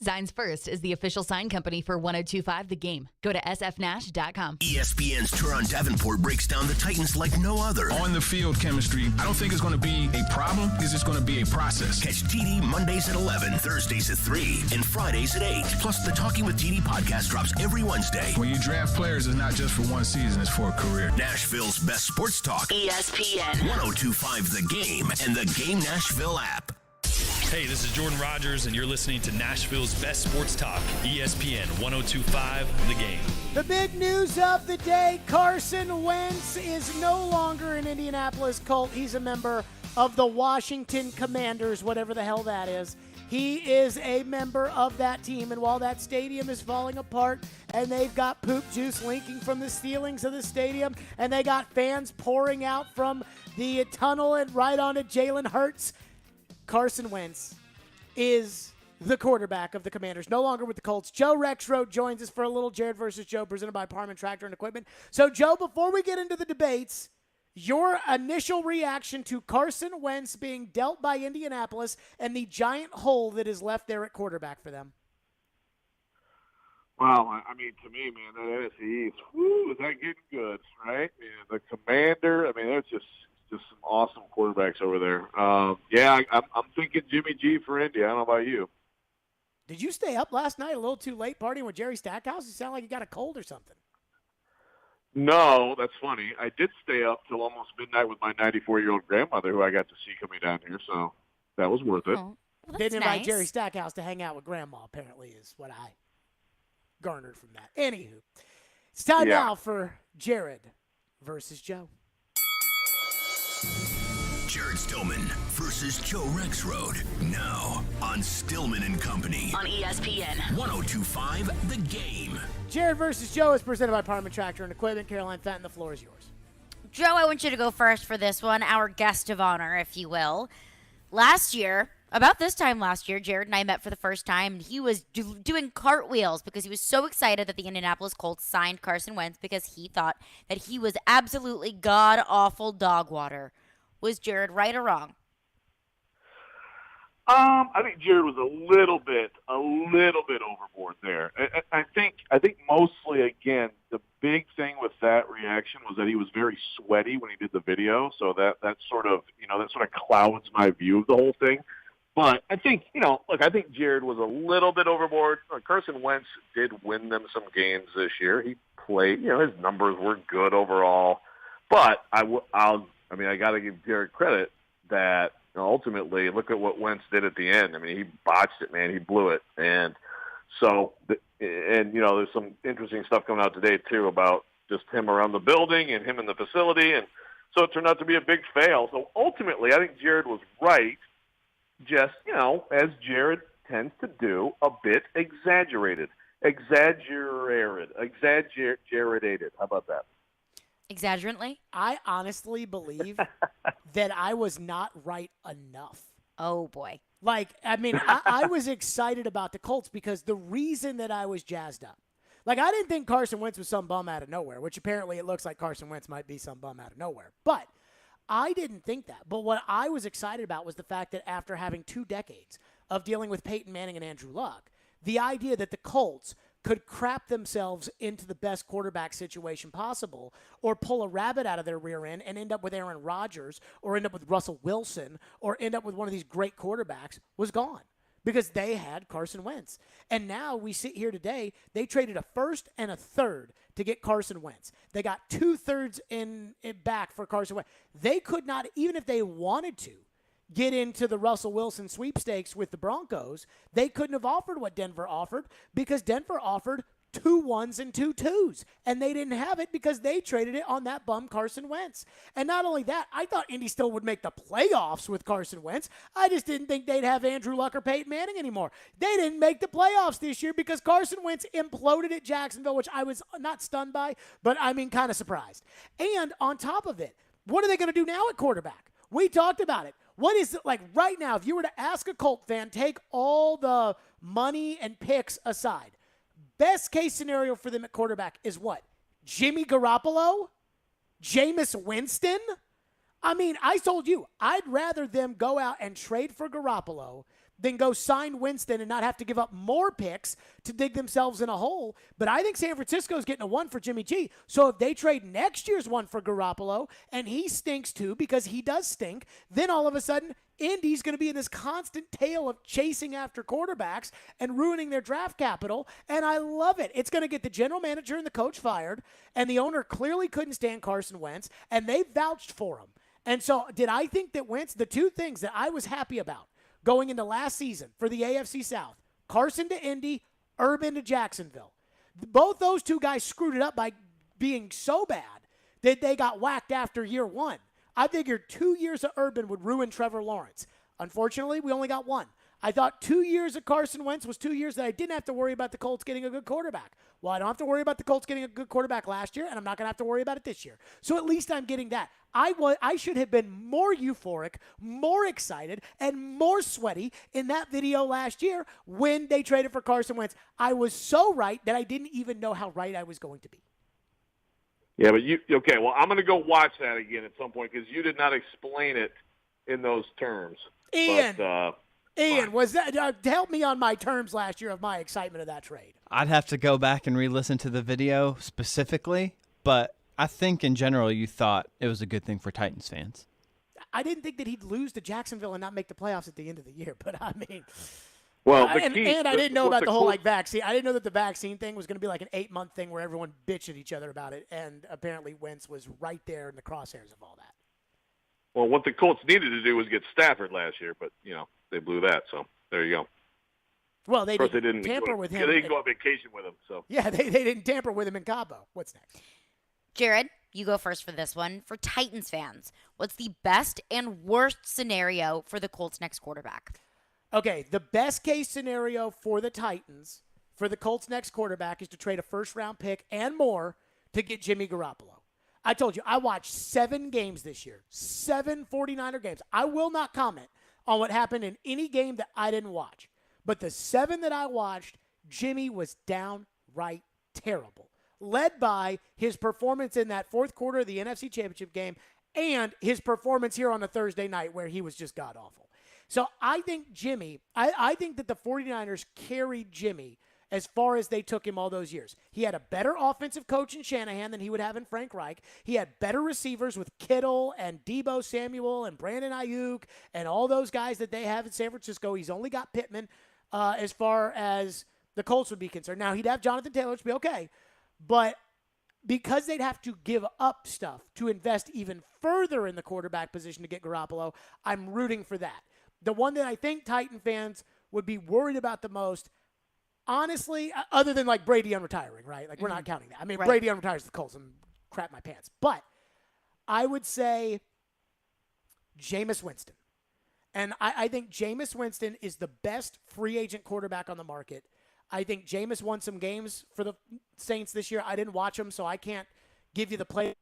Signs First is the official sign company for 102.5 The Game. Go to sfnash.com. ESPN's Turon Davenport breaks down the Titans like no other. On the field chemistry, I don't think it's going to be a problem. It's just going to be a process. Catch TD Mondays at 11, Thursdays at 3, and Fridays at 8. Plus, the Talking with TD podcast drops every Wednesday. When you draft players, it's not just for one season, it's for a career. Nashville's best sports talk. ESPN 102.5 The Game and the Game Nashville app. Hey, this is Jordan Rogers, and you're listening to Nashville's best sports talk, ESPN 102.5 The Game. The big news of the day, Carson Wentz is no longer an Indianapolis Colt. He's a member of the Washington Commanders, whatever the hell that is. He is a member of that team, and while that stadium is falling apart and they've got poop juice leaking from the ceilings of the stadium and they got fans pouring out from the tunnel and right onto Jalen Hurts, Carson Wentz is the quarterback of the Commanders, no longer with the Colts. Joe Rexrode joins us for a little Jared versus Joe presented by Parman Tractor and Equipment. So, Joe, before we get into the debates, your initial reaction to Carson Wentz being dealt by Indianapolis and the giant hole that is left there at quarterback for them. Well, I mean, to me, man, that NFC East, whoo, is that getting good, right? Man, the Commander, I mean, it's just just some awesome quarterbacks over there. I'm thinking Jimmy G for Indy. I don't know about you. Did you stay up last night a little too late partying with Jerry Stackhouse? You sound like you got a cold or something. No, that's funny. I did stay up till almost midnight with my 94-year-old grandmother, who I got to see coming down here, so that was worth it. Oh, well, Didn't that's invite nice. Jerry Stackhouse to hang out with Grandma, apparently, is what I garnered from that. Anywho, it's time now for Jared versus Joe. Jared Stillman versus Joe Rexrode. Now on Stillman and Company. On ESPN. 102.5 The Game. Jared versus Joe is presented by Parliament Tractor and Equipment. Caroline Fenton, the floor is yours. Joe, I want you to go first for this one, our guest of honor, if you will. Last year, about this time last year, Jared and I met for the first time, and he was doing cartwheels because he was so excited that the Indianapolis Colts signed Carson Wentz because he thought that he was absolutely god-awful dog water. Was Jared right or wrong? I think Jared was a little bit overboard there. I think mostly, again, the big thing with that reaction was that he was very sweaty when he did the video, so that sort of clouds my view of the whole thing. But I think, I think Jared was a little bit overboard. Carson Wentz did win them some games this year. He played, his numbers were good overall. But I got to give Jared credit that ultimately, look at what Wentz did at the end. I mean, he botched it, man. He blew it. And so, there's some interesting stuff coming out today, too, about just him around the building and him in the facility. And so it turned out to be a big fail. So ultimately, I think Jared was right. Just, as Jared tends to do, a bit exaggerated. Exaggerated. How about that? Exaggerantly? I honestly believe that I was not right enough. Oh, boy. I was excited about the Colts because the reason that I was jazzed up, I didn't think Carson Wentz was some bum out of nowhere, which apparently it looks like Carson Wentz might be some bum out of nowhere. But I didn't think that. But what I was excited about was the fact that after having 2 decades of dealing with Peyton Manning and Andrew Luck, the idea that the Colts could crap themselves into the best quarterback situation possible or pull a rabbit out of their rear end and end up with Aaron Rodgers or end up with Russell Wilson or end up with one of these great quarterbacks was gone because they had Carson Wentz. And now we sit here today, they traded a first and a third to get Carson Wentz. They got 2/3 in back for Carson Wentz. They could not, even if they wanted to, get into the Russell Wilson sweepstakes with the Broncos. They couldn't have offered what Denver offered because Denver offered 2 1s and 2 2s, and they didn't have it because they traded it on that bum Carson Wentz. And not only that, I thought Indy still would make the playoffs with Carson Wentz. I just didn't think they'd have Andrew Luck or Peyton Manning anymore. They didn't make the playoffs this year because Carson Wentz imploded at Jacksonville, which I was not stunned by, but kind of surprised. And on top of it, what are they going to do now at quarterback? We talked about it. What is it like right now? If you were to ask a Colt fan, take all the money and picks aside, best case scenario for them at quarterback is what? Jimmy Garoppolo? Jameis Winston? I told you, I'd rather them go out and trade for Garoppolo than go sign Winston and not have to give up more picks to dig themselves in a hole. But I think San Francisco's getting a 1 for Jimmy G. So if they trade next year's 1 for Garoppolo, and he stinks too because he does stink, then all of a sudden Indy's going to be in this constant tale of chasing after quarterbacks and ruining their draft capital, and I love it. It's going to get the general manager and the coach fired, and the owner clearly couldn't stand Carson Wentz, and they vouched for him. And so did I think that Wentz, the 2 things that I was happy about going into last season for the AFC South, Carson to Indy, Urban to Jacksonville. Both those 2 guys screwed it up by being so bad that they got whacked after year 1. I figured 2 years of Urban would ruin Trevor Lawrence. Unfortunately, we only got 1. I thought 2 years of Carson Wentz was 2 years that I didn't have to worry about the Colts getting a good quarterback. Well, I don't have to worry about the Colts getting a good quarterback last year, and I'm not going to have to worry about it this year. So at least I'm getting that. I should have been more euphoric, more excited, and more sweaty in that video last year when they traded for Carson Wentz. I was so right that I didn't even know how right I was going to be. Yeah, but okay, well, I'm going to go watch that again at some point because you did not explain it in those terms. Ian, was that help me on my terms last year of my excitement of that trade? I'd have to go back and re-listen to the video specifically, but I think in general you thought it was a good thing for Titans fans. I didn't think that he'd lose to Jacksonville and not make the playoffs at the end of the year. But, I mean, well, I didn't know about the whole, vaccine. I didn't know that the vaccine thing was going to be like an 8-month thing where everyone bitched at each other about it. And apparently Wentz was right there in the crosshairs of all that. Well, what the Colts needed to do was get Stafford last year, but, they blew that. So there you go. Well, they didn't tamper with him. They didn't go on vacation with him. So yeah, they didn't tamper with him in Cabo. What's next? Jared, you go first for this one. For Titans fans, what's the best and worst scenario for the Colts' next quarterback? Okay, the best case scenario for the Titans, for the Colts' next quarterback, is to trade a first-round pick and more to get Jimmy Garoppolo. I told you, I watched 7 games this year, 7 49er games. I will not comment on what happened in any game that I didn't watch. But the 7 that I watched, Jimmy was downright terrible, led by his performance in that fourth quarter of the NFC Championship game and his performance here on a Thursday night where he was just god-awful. So I think Jimmy, I think that the 49ers carried Jimmy as far as they took him all those years. He had a better offensive coach in Shanahan than he would have in Frank Reich. He had better receivers with Kittle and Deebo Samuel and Brandon Ayuk and all those guys that they have in San Francisco. He's only got Pittman as far as the Colts would be concerned. Now, he'd have Jonathan Taylor, which would be okay. But because they'd have to give up stuff to invest even further in the quarterback position to get Garoppolo, I'm rooting for that. The one that I think Titan fans would be worried about the most, honestly, other than like Brady unretiring, right? Like, we're not counting that. I mean, right. Brady unretires the Colts and crap my pants. But I would say Jameis Winston. And I think Jameis Winston is the best free agent quarterback on the market. I think Jameis won some games for the Saints this year. I didn't watch them, so I can't give you the play.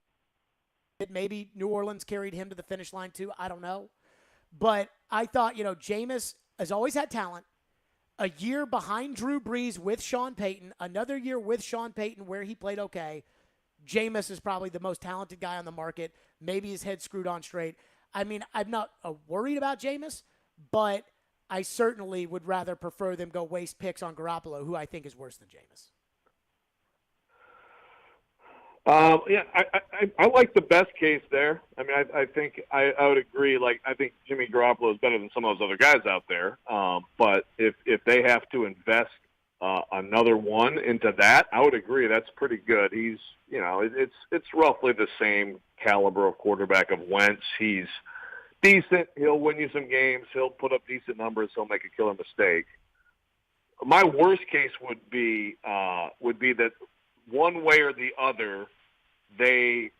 Maybe New Orleans carried him to the finish line too. I don't know. But I thought, Jameis has always had talent. A year behind Drew Brees with Sean Payton, another year with Sean Payton where he played okay. Jameis is probably the most talented guy on the market. Maybe his head screwed on straight. I mean, I'm not worried about Jameis, but I certainly would rather prefer them go waste picks on Garoppolo, who I think is worse than Jameis. Yeah, I like the best case there. I mean, I think I would agree. Like, I think Jimmy Garoppolo is better than some of those other guys out there. But if they have to invest another one into that, I would agree that's pretty good. He's, it's roughly the same caliber of quarterback of Wentz. He's decent. He'll win you some games. He'll put up decent numbers. He'll make a killer mistake. My worst case would be that one way or the other, they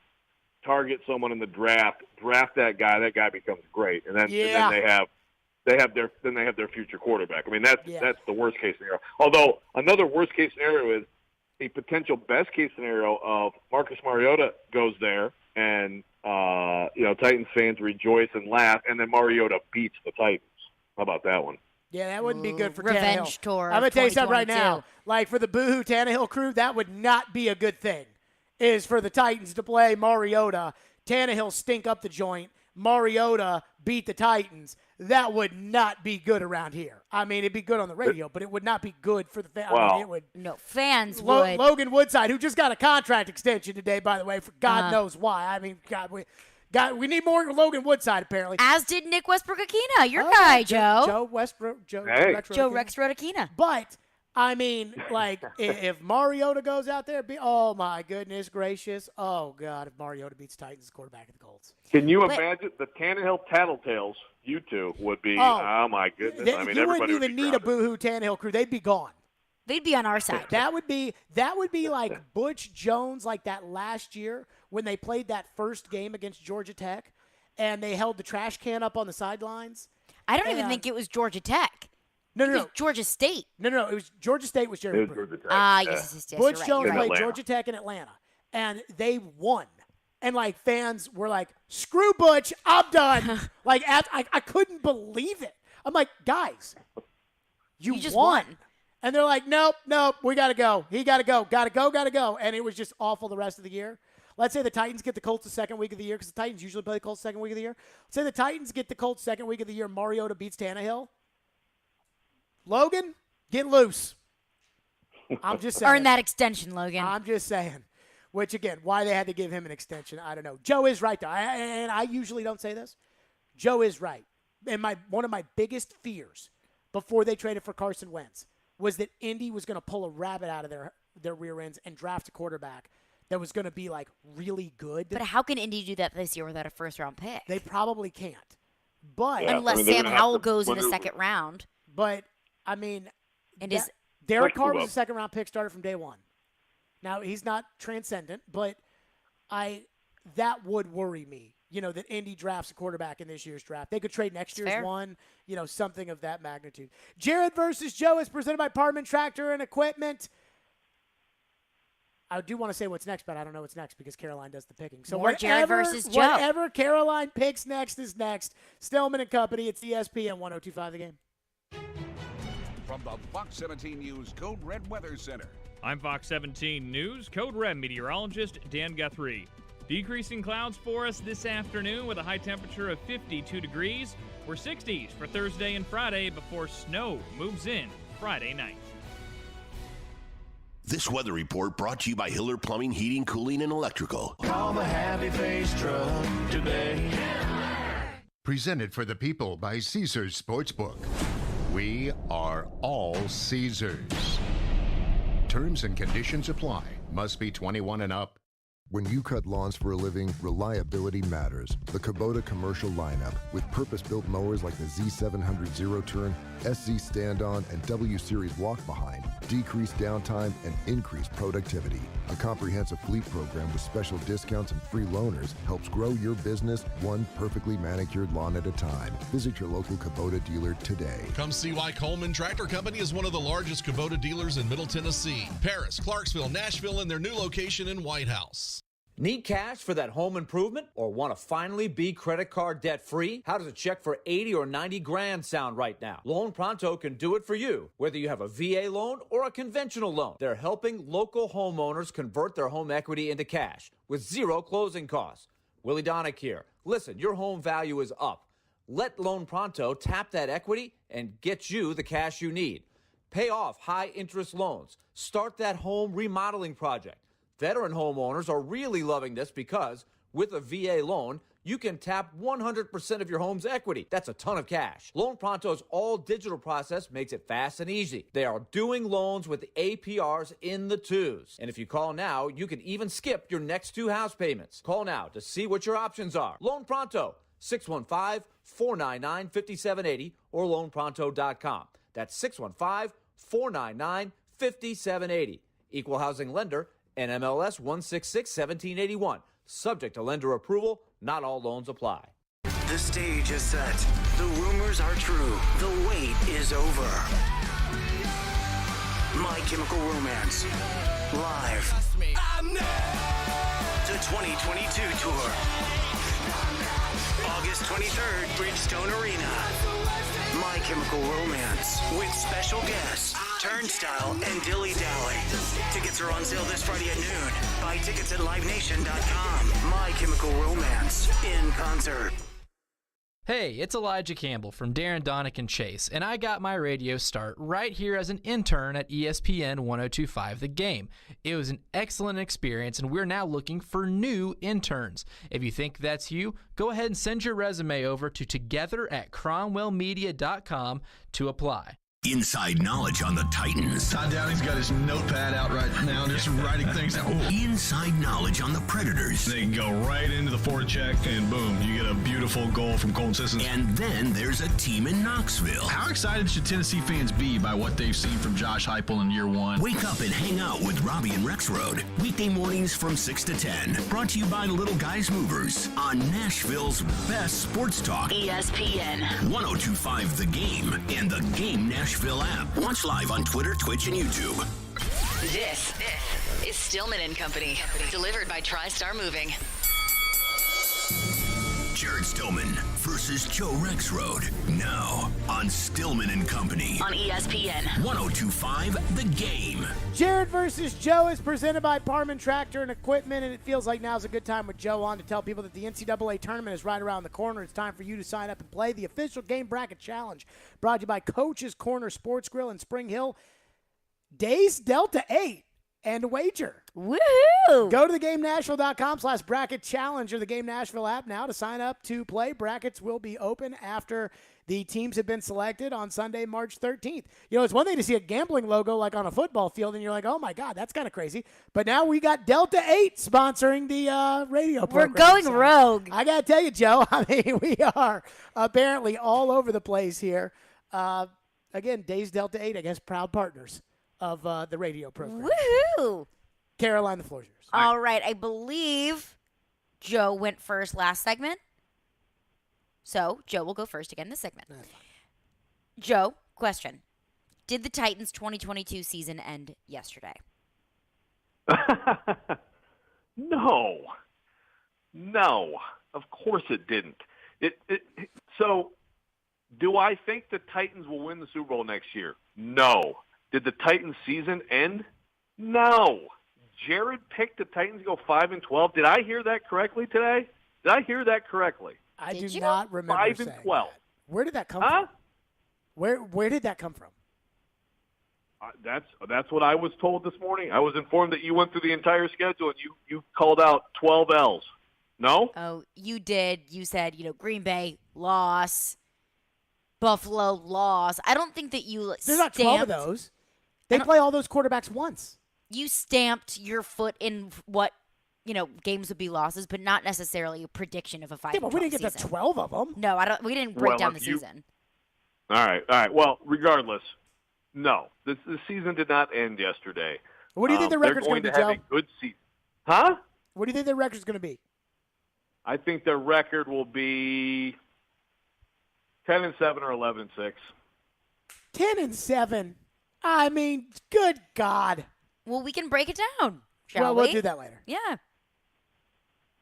target someone in the draft that guy becomes great, and then they have their future quarterback. I mean, that's the worst case scenario. Although another worst case scenario is a potential best case scenario of Marcus Mariota goes there, and Titans fans rejoice and laugh, and then Mariota beats the Titans. How about that one? Yeah, that wouldn't be good for Revenge Tannehill. tour. I'm going to tell you something right now. Like, for the boohoo Tannehill crew, that would not be a good thing, is for the Titans to play Mariota. Tannehill stink up the joint. Mariota beat the Titans. That would not be good around here. I mean, it'd be good on the radio, but it would not be good for the fans. Wow. I mean, it would. No, fans would. Logan Woodside, who just got a contract extension today, by the way, for God knows why. I mean, we need more Logan Woodside, apparently. As did Nick Westbrook-Akina, your guy, Joe. Rex Rodakina. But, I mean, like, if Mariota goes out there, oh, my goodness gracious. Oh, God, if Mariota beats Titans quarterback of the Colts. Can you imagine the Tannehill Tattletales, you two, would be, oh my goodness. I mean, you everybody wouldn't even need a boohoo Tannehill crew. They'd be gone. They'd be on our side. That would be like Butch Jones, like that last year when they played that first game against Georgia Tech, and they held the trash can up on the sidelines. I don't even think it was Georgia Tech. No. It was Georgia State. No. It was Georgia State was Jeremy Pruitt. Yes. Butch Jones right. played Georgia Tech in Atlanta, and they won. And, like, fans were like, screw Butch, I'm done. Like, I couldn't believe it. I'm like, guys, you just won. won. And they're like, nope, we got to go. He got to go. Got to go. And it was just awful the rest of the year. Let's say the Titans get the Colts the second week of the year, because the Titans usually play the Colts the second week of the year. Let's say the Titans get the Colts second week of the year. Mariota beats Tannehill. Logan, get loose. I'm just saying. Earn that extension, Logan. I'm just saying. Which, again, why they had to give him an extension, I don't know. Joe is right, though. And I usually don't say this, Joe is right. And one of my biggest fears before they traded for Carson Wentz was that Indy was going to pull a rabbit out of their rear ends and draft a quarterback that was going to be, like, really good. But how can Indy do that this year without a first-round pick? They probably can't. But unless Sam Howell goes in the second round. But, I mean, and Derek Carr was a second-round pick, started from day one. Now, he's not transcendent, but that would worry me, that Indy drafts a quarterback in this year's draft. They could trade next year's one, something of that magnitude. Jared versus Joe is presented by Parman Tractor and Equipment. I do want to say what's next, but I don't know what's next because Caroline does the picking. So Jared versus Joe. Whatever Caroline picks next is next. Stillman and Company, it's ESPN 102.5 The Game. From the Fox 17 News Code Red Weather Center. I'm Fox 17 News Code Red meteorologist Dan Guthrie. Decreasing clouds for us this afternoon with a high temperature of 52 degrees. We're 60s for Thursday and Friday before snow moves in Friday night. This weather report brought to you by Hiller Plumbing, Heating, Cooling, and Electrical. Call the Happy Face Truck today. Presented for the people by Caesars Sportsbook. We are all Caesars. Terms and conditions apply. Must be 21 and up. When you cut lawns for a living, reliability matters. The Kubota commercial lineup with purpose-built mowers like the Z700 Zero Turn, SZ Stand-On, and W-Series Walk-Behind decrease downtime and increase productivity. A comprehensive fleet program with special discounts and free loaners helps grow your business one perfectly manicured lawn at a time. Visit your local Kubota dealer today. Come see why Coleman Tractor Company is one of the largest Kubota dealers in Middle Tennessee, Paris, Clarksville, Nashville, and their new location in White House. Need cash for that home improvement or want to finally be credit card debt free? How does a check for 80 or 90 grand sound right now? Loan Pronto can do it for you, whether you have a VA loan or a conventional loan. They're helping local homeowners convert their home equity into cash with zero closing costs. Willie Donick here. Listen, your home value is up. Let Loan Pronto tap that equity and get you the cash you need. Pay off high interest loans. Start that home remodeling project. Veteran homeowners are really loving this because with a VA loan, you can tap 100% of your home's equity. That's a ton of cash. Loan Pronto's all-digital process makes it fast and easy. They are doing loans with APRs in the 2s. And if you call now, you can even skip your next 2 house payments. Call now to see what your options are. Loan Pronto, 615-499-5780 or loanpronto.com. That's 615-499-5780. Equal housing lender, NMLS 166-1781. Subject to lender approval. Not all loans apply. The stage is set. The rumors are true. The wait is over. My Chemical Romance. Live. The 2022 tour. August 23rd, Bridgestone Arena. My Chemical Romance with special guests Turnstile and Dilly Dally. Tickets are on sale this Friday at noon. Buy tickets at livenation.com. My Chemical Romance in concert. Hey, it's Elijah Campbell from Darren, Donick, and Chase, and I got my radio start right here as an intern at ESPN 102.5 The Game. It was an excellent experience, and we're now looking for new interns. If you think that's you, go ahead and send your resume over to together@cromwellmedia.com to apply. Inside knowledge on the Titans. Todd Downey's got his notepad out right now, just writing things down. Ooh. Inside knowledge on the Predators. They can go right into the forecheck, and boom, you get a beautiful goal from Colton Sissons. And then there's a team in Knoxville. How excited should Tennessee fans be by what they've seen from Josh Heupel in year one? Wake up and hang out with Robbie and Rexroad. Weekday mornings from 6 to 10. Brought to you by Little Guys Movers on Nashville's best sports talk. ESPN 102.5 The Game and the Game Nashville app. Watch live on Twitter, Twitch, and YouTube. This is Stillman and Company, delivered by TriStar Moving. Jared Stillman versus Joe Rexroad. Now on Stillman and Company. On ESPN 102.5 The Game. Jared versus Joe is presented by Parman Tractor and Equipment, and it feels like now's a good time with Joe on to tell people that the NCAA tournament is right around the corner. It's time for you to sign up and play the official Game Bracket Challenge, brought to you by Coach's Corner Sports Grill in Spring Hill. Days Delta 8 and wager. Woohoo! Go to theGameNashville.com/bracket challenge or the Game Nashville app now to sign up to play. Brackets will be open after the teams have been selected on Sunday, March 13th. You know, it's one thing to see a gambling logo like on a football field, and you're like, oh, my God, that's kind of crazy. But now we got Delta 8 sponsoring the radio program. We're going so rogue. I got to tell you, Joe, I mean, we are apparently all over the place here. Again, Days Delta 8, I guess, proud partners of the radio program. Woohoo! Caroline, the floor is yours. All right. I believe Joe went first last segment. So Joe will go first again this segment. Joe, question. Did the Titans' 2022 season end yesterday? No. Of course it didn't. So do I think the Titans will win the Super Bowl next year? No. Did the Titans' season end? No. Jared picked the Titans to go 5-12. Did I hear that correctly today? Did I hear that correctly? I do not remember 5-12. saying that. Where did that come from? Where did that come from? That's what I was told this morning. I was informed that you went through the entire schedule and you called out 12 L's. No? Oh, you did. You said, Green Bay, loss. Buffalo, loss. I don't think that you There's not 12 of those. They play all those quarterbacks once. You stamped your foot in what, games would be losses, but not necessarily a prediction of a 5-12 Yeah, but we didn't get season. to 12 of them. No, we didn't break down the season. All right. Well, regardless, no. The season did not end yesterday. What do you think the record's going to be, Joe? They're going to have a good season. Huh? What do you think their record's going to be? I think their record will be 10-7 or 11-6. 10-7. I mean, good God. Well, we can break it down, shall we'll do that later. Yeah.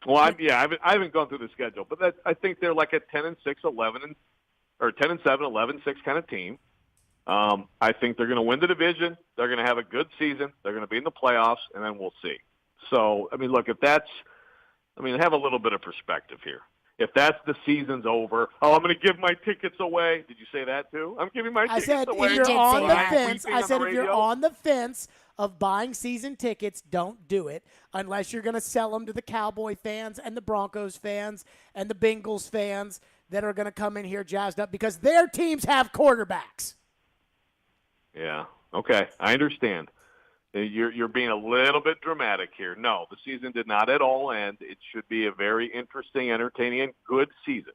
Well, I haven't gone through the schedule, but I think they're like a 10-6, 11, or 10-7, 11-6 kind of team. I think they're going to win the division. They're going to have a good season. They're going to be in the playoffs, and then we'll see. So, I mean, look, have a little bit of perspective here. If that's the season's over, I'm going to give my tickets away. Did you say that too? I'm giving my tickets away. If you're on the fence, if you're on the fence of buying season tickets, don't do it unless you're going to sell them to the Cowboy fans and the Broncos fans and the Bengals fans that are going to come in here jazzed up because their teams have quarterbacks. Yeah. Okay. I understand. You're being a little bit dramatic here. No, the season did not at all end. It should be a very interesting, entertaining, and good season.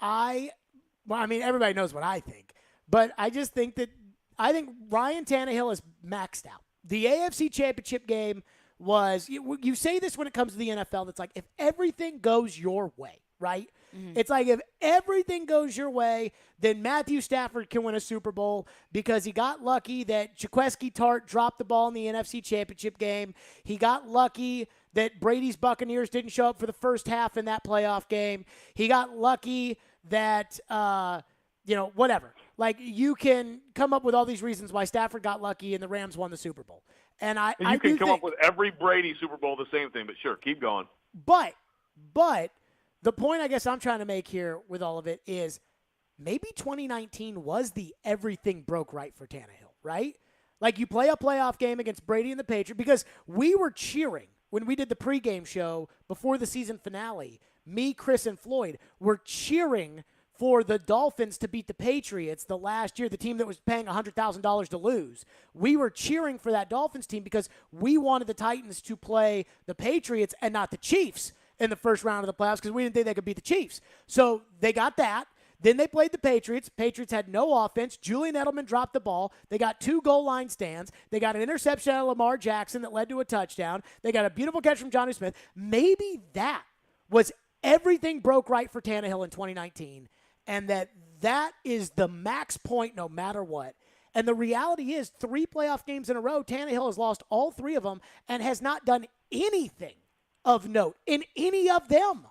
Everybody knows what I think, but I just think that Ryan Tannehill is maxed out. The AFC Championship game was, you say this when it comes to the NFL, that's like, if everything goes your way, right? Mm-hmm. It's like if everything goes your way, then Matthew Stafford can win a Super Bowl because he got lucky that Jaquiski Tartt dropped the ball in the NFC Championship game. He got lucky that Brady's Buccaneers didn't show up for the first half in that playoff game. He got lucky that, whatever. Like, you can come up with all these reasons why Stafford got lucky and the Rams won the Super Bowl. And you can come up with every Brady Super Bowl the same thing, but sure, keep going. But the point I guess I'm trying to make here with all of it is maybe 2019 was the everything broke right for Tannehill, right? Like, you play a playoff game against Brady and the Patriots because we were cheering when we did the pregame show before the season finale. Me, Chris, and Floyd were cheering for the Dolphins to beat the Patriots the last year, the team that was paying $100,000 to lose. We were cheering for that Dolphins team because we wanted the Titans to play the Patriots and not the Chiefs in the first round of the playoffs because we didn't think they could beat the Chiefs. So they got that. Then they played the Patriots. Patriots had no offense. Julian Edelman dropped the ball. They got 2 goal line stands. They got an interception out of Lamar Jackson that led to a touchdown. They got a beautiful catch from Johnny Smith. Maybe that was everything broke right for Tannehill in 2019, and that is the max point no matter what. And the reality is 3 playoff games in a row, Tannehill has lost all 3 of them and has not done anything of note in any of them.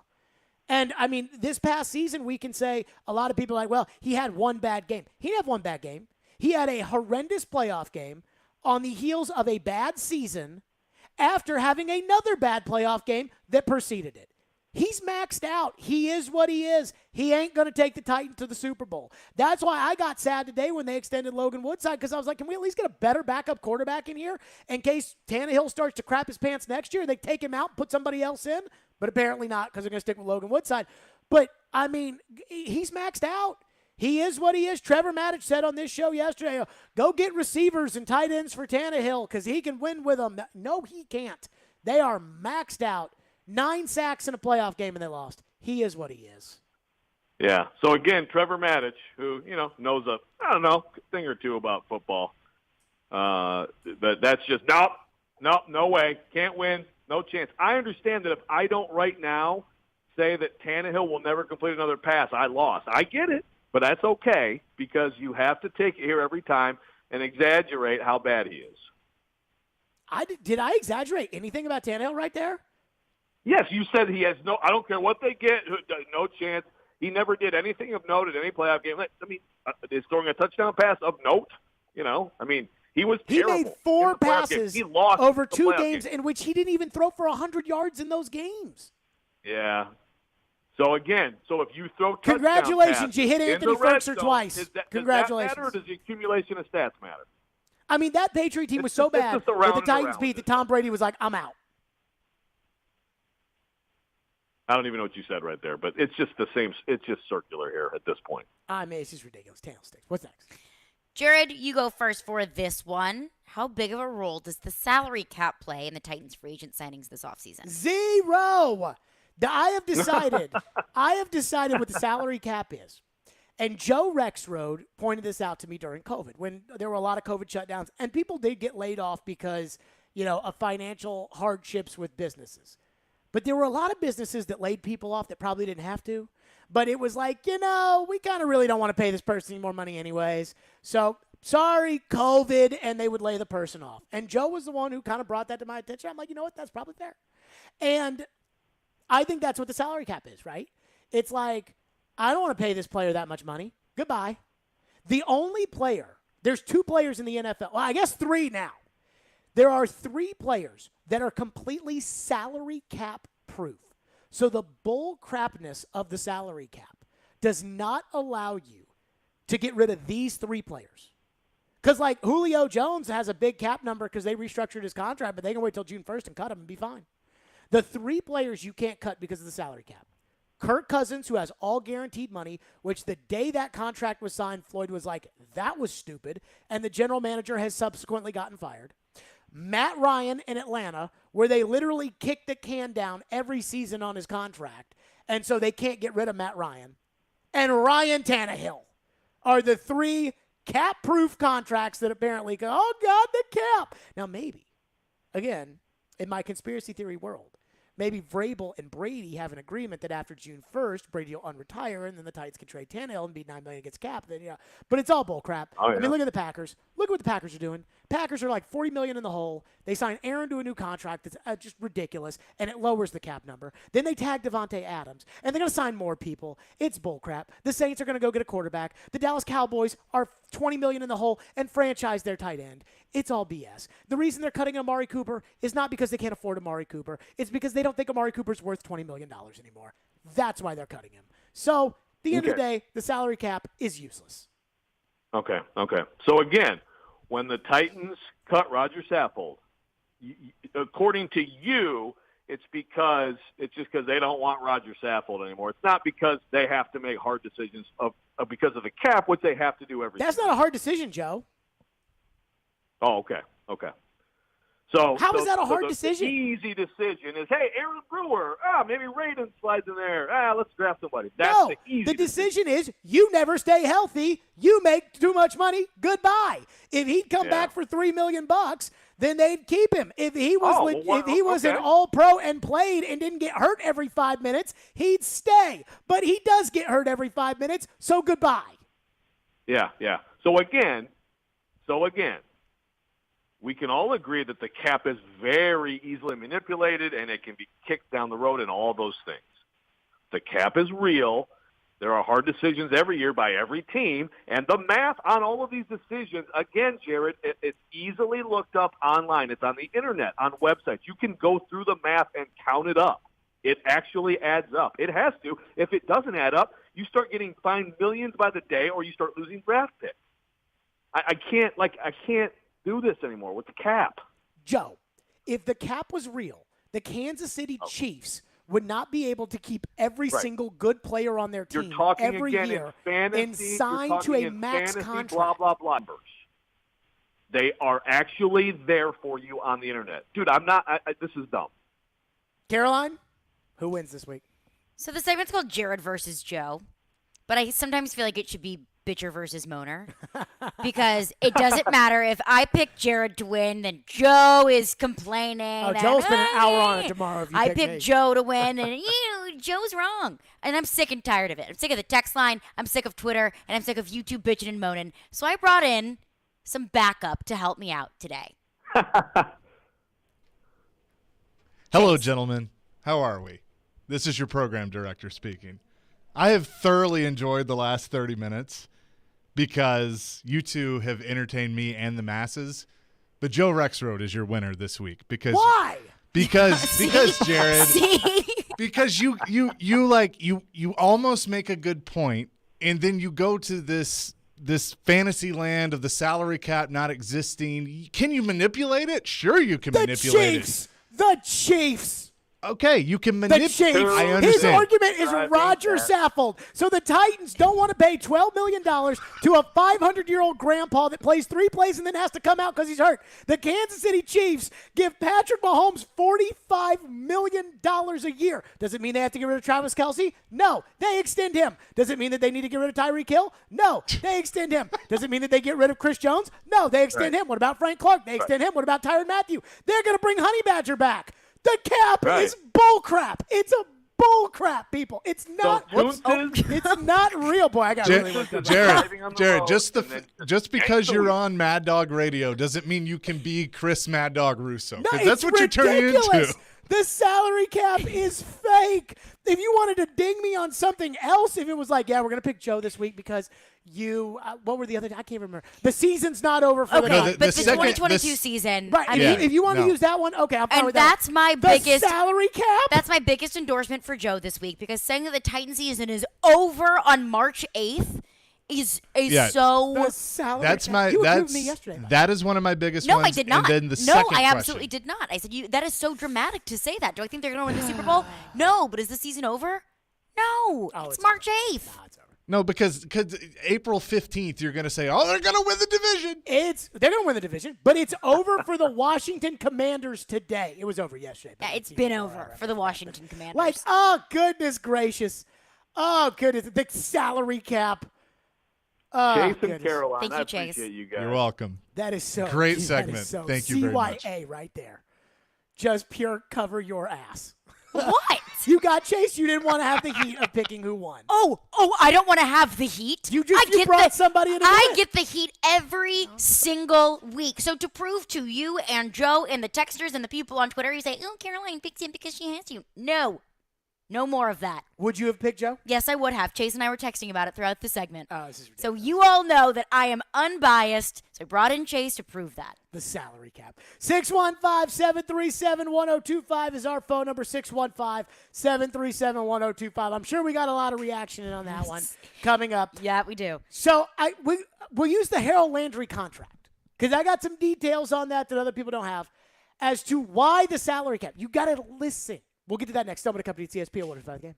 And, this past season, we can say a lot of people are like, well, he had one bad game. He didn't have one bad game. He had a horrendous playoff game on the heels of a bad season after having another bad playoff game that preceded it. He's maxed out. He is what he is. He ain't going to take the Titans to the Super Bowl. That's why I got sad today when they extended Logan Woodside, because I was like, can we at least get a better backup quarterback in here in case Tannehill starts to crap his pants next year? They take him out and put somebody else in, but apparently not because they're going to stick with Logan Woodside. But, I mean, he's maxed out. He is what he is. Trevor Maddich said on this show yesterday, go get receivers and tight ends for Tannehill because he can win with them. No, he can't. They are maxed out. 9 sacks in a playoff game and they lost. He is what he is. Yeah. So, again, Trevor Maddich, who, knows thing or two about football. But that's just, no way. Can't win. No chance. I understand that if I don't right now say that Tannehill will never complete another pass, I lost. I get it, but that's okay because you have to take it here every time and exaggerate how bad he is. Did I exaggerate anything about Tannehill right there? Yes, you said he has I don't care what they get, no chance. He never did anything of note at any playoff game. I mean, is throwing a touchdown pass of note? He was terrible. He made 4 passes he lost over 2 games in which he didn't even throw for 100 yards in those games. Yeah. So, again, if you throw congratulations, you hit Anthony Ferguson twice. Congratulations. Does that matter or does the accumulation of stats matter? I mean, that Patriot team was so bad that the Titans beat that Tom Brady was like, I'm out. I don't even know what you said right there, but it's just the same. It's just circular here at this point. I mean, it's just ridiculous. Tail sticks. What's next? Jared, you go first for this one. How big of a role does the salary cap play in the Titans' free agent signings this offseason? 0. I have decided what the salary cap is. And Joe Rexroad pointed this out to me during COVID when there were a lot of COVID shutdowns, and people did get laid off because, of financial hardships with businesses. But there were a lot of businesses that laid people off that probably didn't have to. But it was like, we kind of really don't want to pay this person any more money anyways. So, sorry, COVID, and they would lay the person off. And Joe was the one who kind of brought that to my attention. I'm like, you know what? That's probably fair. And I think that's what the salary cap is, right? It's like, I don't want to pay this player that much money. Goodbye. The only player, there's 2 players in the NFL. Well, I guess 3 now. There are 3 players that are completely salary cap proof. So the bull crapness of the salary cap does not allow you to get rid of these 3 players. Because, Julio Jones has a big cap number because they restructured his contract, but they can wait till June 1st and cut him and be fine. The 3 players you can't cut because of the salary cap. Kirk Cousins, who has all guaranteed money, which the day that contract was signed, Floyd was like, that was stupid, and the general manager has subsequently gotten fired. Matt Ryan in Atlanta, where they literally kick the can down every season on his contract, and so they can't get rid of Matt Ryan. And Ryan Tannehill are the 3 cap-proof contracts that apparently go, oh, God, the cap. Now, maybe, again, in my conspiracy theory world, maybe Vrabel and Brady have an agreement that after June 1st, Brady will unretire, and then the Titans can trade Tannehill and be $9 million against cap. Then, but it's all bull crap. Oh, yeah. I mean, look at the Packers. Look at what the Packers are doing. Packers are like $40 million in the hole. They sign Aaron to a new contract that's just ridiculous, and it lowers the cap number. Then they tag Devontae Adams, and they're going to sign more people. It's bull crap. The Saints are going to go get a quarterback. The Dallas Cowboys are $20 million in the hole and franchise their tight end. It's all BS. The reason they're cutting Amari Cooper is not because they can't afford Amari Cooper. It's because they don't think Amari Cooper's worth $20 million anymore. That's why they're cutting him. So, at the end of the day, the salary cap is useless. Okay. So, again, when the Titans cut Roger Saffold, according to you, it's just because they don't want Roger Saffold anymore. It's not because they have to make hard decisions because of the cap, which they have to do every That's season. not a hard decision, Joe. Oh, okay. So how is that a hard the decision? The easy decision is, hey, Aaron Brewer, maybe Raiden slides in there. Let's draft somebody. That's the easy decision is you never stay healthy. You make too much money. Goodbye. If he'd come back for $3 million, then they'd keep him. If he was an all-pro and played and didn't get hurt every 5 minutes, he'd stay. But he does get hurt every 5 minutes, so goodbye. Yeah. So again, we can all agree that the cap is very easily manipulated and it can be kicked down the road and all those things. The cap is real. There are hard decisions every year by every team. And the math on all of these decisions, again, Jared, it's easily looked up online. It's on the Internet, on websites. You can go through the math and count it up. It actually adds up. It has to. If it doesn't add up, you start getting fined millions by the day, or you start losing draft picks. I can't do this anymore with the cap. Joe, if the cap was real, the Kansas City Chiefs would not be able to keep every single good player on their team You're talking every again year in fantasy, and sign to a max fantasy, contract. blah, blah, blah. They are actually there for you on the internet. Dude, this is dumb. Caroline, who wins this week? So the segment's called Jared versus Joe, but I sometimes feel like it should be Bitcher versus Moaner because it doesn't matter if I pick Jared to win, then Joe is complaining. Oh, Joe'll spend an hour on it tomorrow if you I pick pick me. Joe to win, and Joe's wrong. And I'm sick and tired of it. I'm sick of the text line, I'm sick of Twitter, and I'm sick of YouTube bitching and moaning. So I brought in some backup to help me out today. Hello, gentlemen. How are we? This is your program director speaking. I have thoroughly enjoyed the last 30 minutes because you two have entertained me and the masses. But Joe Rexroad is your winner this week because why? Because Jared, because you almost make a good point, and then you go to this fantasy land of the salary cap not existing. Can you manipulate it? Sure, you can manipulate it. The Chiefs. Okay, you can The manipulate. Chiefs. I understand. His argument is Roger Saffold. So the Titans don't want to pay $12 million to a 500-year-old grandpa that plays 3 plays and then has to come out because he's hurt. The Kansas City Chiefs give Patrick Mahomes $45 million a year. Does it mean they have to get rid of Travis Kelce? No. They extend him. Does it mean that they need to get rid of Tyreek Hill? No. They extend him. Does it mean that they get rid of Chris Jones? No. They extend him. What about Frank Clark? They extend him. What about Tyrann Mathieu? They're going to bring Honey Badger back. The cap is bull crap. It's a bull crap, people. It's not. It's not real, boy. I got really Jared. Just because you're on Mad Dog Radio doesn't mean you can be Chris Mad Dog Russo. No, That's what you're turning into. The salary cap is fake. If you wanted to ding me on something else, if it was like, yeah, we're going to pick Joe this week because you, what were the other, I can't remember. The season's not over for the 2022 season. Right. If you want to use that one, okay, I'm fine with that. And that's my biggest salary cap? That's my biggest endorsement for Joe this week because saying that the Titan season is over on March 8th is so. The salary that's cap. my. You that's approved me yesterday. That is one of my biggest No, ones. I did not. And then the no, second I absolutely question. did not. I said that is so dramatic to say that. Do I think they're going to win the Super Bowl? No, but is the season over? No, it's March 8th. No, because April 15th, you're going to say, oh, they're going to win the division. They're going to win the division, but it's over for the Washington Commanders today. It was over yesterday. Yeah, it's been over for the Washington Commanders. Like, oh, goodness gracious. Oh, goodness. The salary cap. Chase and Caroline, Thank you, I Chase. appreciate you guys. You're welcome. That is so great that segment. is so Thank you very much. CYA right there. Just pure cover your ass. What? You got Chase. You didn't want to have the heat of picking who won. Oh, I don't want to have the heat. You brought somebody in. I get the heat every single week. So to prove to you and Joe and the texters and the people on Twitter, you say, oh, Caroline picks him because she has you. No more of that. Would you have picked Joe? Yes, I would have. Chase and I were texting about it throughout the segment. Oh, this is ridiculous. So you all know that I am unbiased. So I brought in Chase to prove that. The salary cap. 615-737-1025 is our phone number, 615-737-1025. I'm sure we got a lot of reaction on that one coming up. Yeah, we do. So we'll use the Harold Landry contract because I got some details on that other people don't have as to why the salary cap. You got to listen. We'll get to that next. Stillman and Company, TSP, 105 game.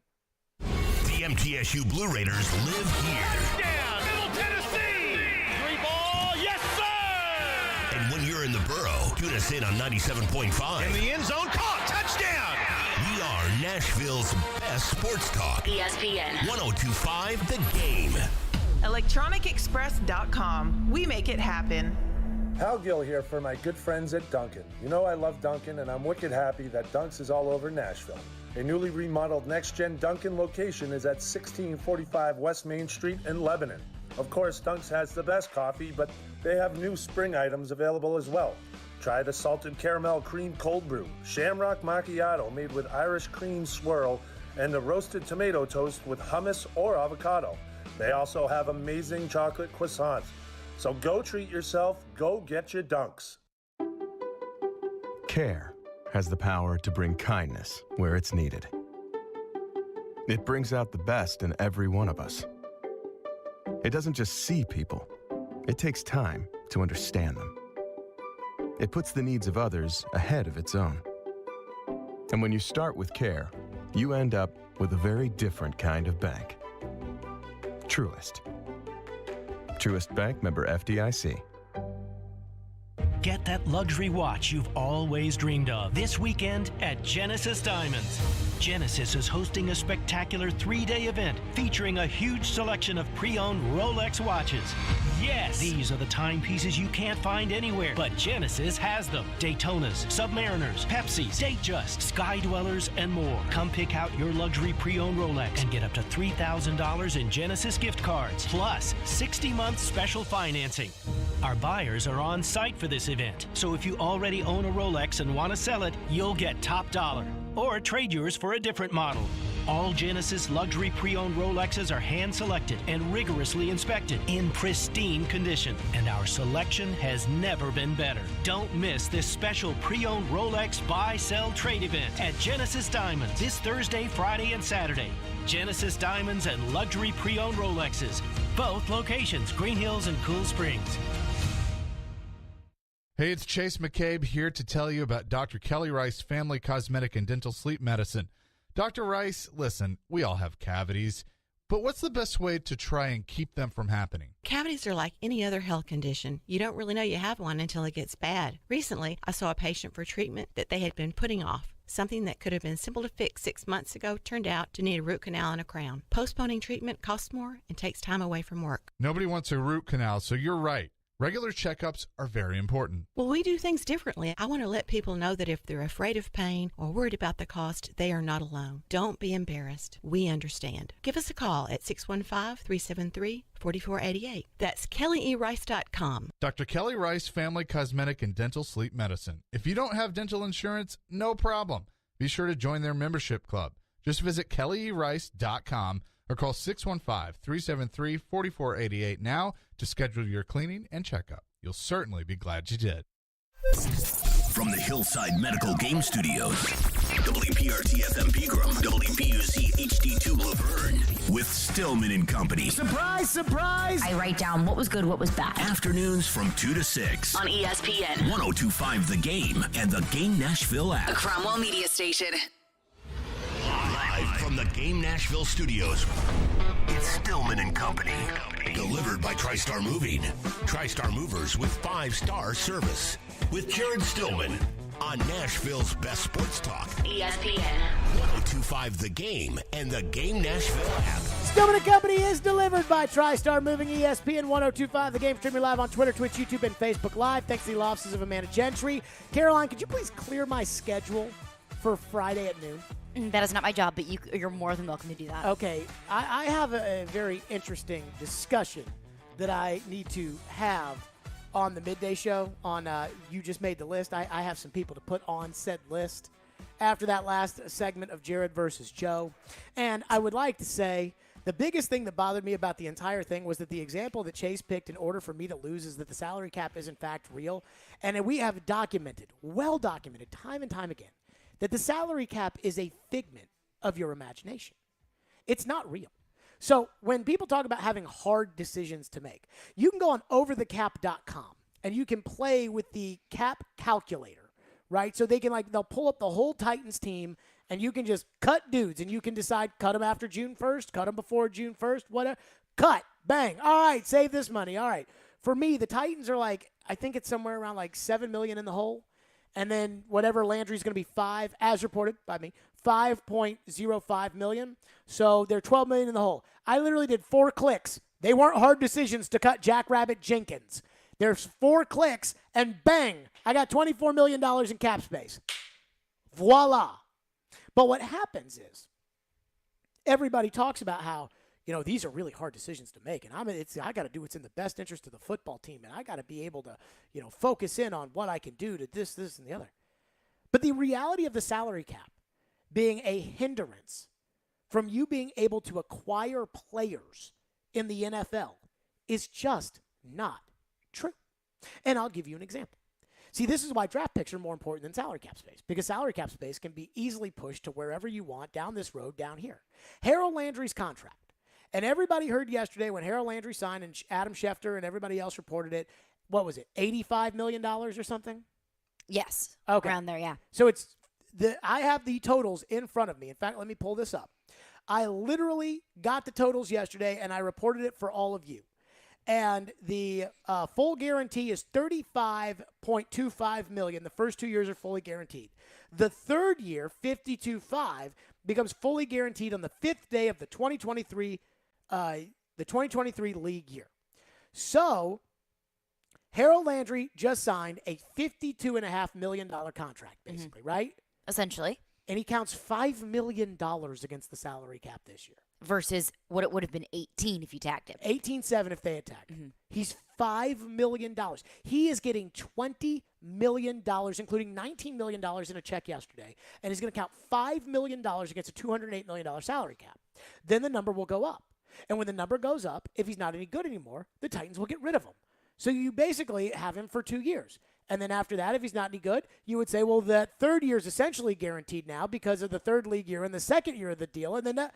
The MTSU Blue Raiders live here. Down, Middle Tennessee. 3-ball, yes, sir. And when you're in the borough, tune us in on 97.5. In the end zone, caught, touchdown. We are Nashville's best sports talk. ESPN 102.5 The Game. ElectronicExpress.com. We make it happen. Hal Gill here for my good friends at Dunkin'. You know I love Dunkin', and I'm wicked happy that Dunks is all over Nashville. A newly remodeled next-gen Dunkin' location is at 1645 West Main Street in Lebanon. Of course, Dunks has the best coffee, but they have new spring items available as well. Try the salted caramel cream cold brew, shamrock macchiato made with Irish cream swirl, and the roasted tomato toast with hummus or avocado. They also have amazing chocolate croissants. So go treat yourself, go get your Dunks. Care has the power to bring kindness where it's needed. It brings out the best in every one of us. It doesn't just see people. It takes time to understand them. It puts the needs of others ahead of its own. And when you start with care, you end up with a very different kind of bank. Truist. Truist Bank, member FDIC. Get that luxury watch you've always dreamed of this weekend at Genesis Diamonds. Genesis is hosting a spectacular 3-day event featuring a huge selection of pre-owned Rolex watches. Yes, these are the timepieces you can't find anywhere, but Genesis has them. Daytonas, Submariners, Pepsis, Datejust, Sky Dwellers, and more. Come pick out your luxury pre-owned Rolex and get up to $3,000 in Genesis gift cards, plus 60-month special financing. Our buyers are on site for this event, so if you already own a Rolex and want to sell it, you'll get top dollar. Or trade yours for a different model. All Genesis luxury pre-owned Rolexes are hand-selected and rigorously inspected in pristine condition, and our selection has never been better. Don't miss this special pre-owned Rolex buy, sell, trade event at Genesis Diamonds this Thursday, Friday, and Saturday. Genesis Diamonds and luxury pre-owned Rolexes. Both locations, Green Hills and Cool Springs. Hey, it's Chase McCabe here to tell you about Dr. Kelly Rice Family Cosmetic and Dental Sleep Medicine. Dr. Rice, listen, we all have cavities, but what's the best way to try and keep them from happening? Cavities are like any other health condition. You don't really know you have one until it gets bad. Recently, I saw a patient for treatment that they had been putting off. Something that could have been simple to fix 6 months ago turned out to need a root canal and a crown. Postponing treatment costs more and takes time away from work. Nobody wants a root canal, so you're right. Regular checkups are very important. Well, we do things differently. I want to let people know that if they're afraid of pain or worried about the cost, they are not alone. Don't be embarrassed. We understand. Give us a call at 615-373-4488. That's KellyERice.com. Dr. Kelly Rice Family Cosmetic and Dental Sleep Medicine. If you don't have dental insurance, no problem. Be sure to join their membership club. Just visit KellyERice.com or call 615-373-4488 now to schedule your cleaning and checkup. You'll certainly be glad you did. From the Hillside Medical Game Studios, WPRT-FM Pegram, WPUC HD2 Laverne, with Stillman and Company. Surprise, surprise! I write down what was good, what was bad. Afternoons from 2 to 6. On ESPN. 102.5 The Game and the Game Nashville app. A Cromwell media station. Live from the Game Nashville studios, it's Stillman and Company. Delivered by TriStar Moving. TriStar Movers with 5-star service. With Jared Stillman on Nashville's best sports talk. ESPN. 102.5 The Game and the Game Nashville app. Stillman and Company is delivered by TriStar Moving. ESPN 102.5 The Game. Streaming live on Twitter, Twitch, YouTube, and Facebook Live. Thanks to the law offices of Amanda Gentry. Caroline, could you please clear my schedule for Friday at noon? That is not my job, but you're more than welcome to do that. Okay. I have a very interesting discussion that I need to have on the midday show on You Just Made the List. I have some people to put on said list after that last segment of Jared versus Joe. And I would like to say the biggest thing that bothered me about the entire thing was that the example that Chase picked in order for me to lose is that the salary cap is in fact real. And we have documented, well documented, time and time again, that the salary cap is a figment of your imagination. It's not real. So when people talk about having hard decisions to make, you can go on overthecap.com and you can play with the cap calculator, right? So they can they'll pull up the whole Titans team and you can just cut dudes and you can decide cut them after June 1st, cut them before June 1st, whatever. Cut, bang. All right, save this money. All right. For me, the Titans are I think it's somewhere around $7 million in the hole. And then whatever Landry's going to be as reported by me, $5.05 million. So they're $12 million in the hole. I literally did 4 clicks. They weren't hard decisions to cut Jackrabbit Jenkins. There's 4 clicks, and bang, I got $24 million in cap space. Voila. But what happens is everybody talks about how, these are really hard decisions to make, and I got to do what's in the best interest of the football team, and I got to be able to, focus in on what I can do to this, and the other. But the reality of the salary cap being a hindrance from you being able to acquire players in the NFL is just not true. And I'll give you an example. See, this is why draft picks are more important than salary cap space, because salary cap space can be easily pushed to wherever you want down this road down here. Harold Landry's contract. And everybody heard yesterday when Harold Landry signed and Adam Schefter and everybody else reported it, what was it, $85 million or something? Yes. Okay. Around there, yeah. So I have the totals in front of me. In fact, let me pull this up. I literally got the totals yesterday, and I reported it for all of you. And the full guarantee is $35.25 million. The first 2 years are fully guaranteed. The third year, $52.5, becomes fully guaranteed on the fifth day of the 2023 league year. So Harold Landry just signed a $52.5 million contract, basically, right? Essentially. And he counts $5 million against the salary cap this year. Versus what it would have been 18 if you tagged him. 18.7 if they had tagged him. He's $5 million. He is getting $20 million, including $19 million in a check yesterday. And he's going to count $5 million against a $208 million salary cap. Then the number will go up. And when the number goes up, if he's not any good anymore, the Titans will get rid of him. So you basically have him for 2 years. And then after that, if he's not any good, you would say, well, that third year is essentially guaranteed now because of the third league year and the second year of the deal. And then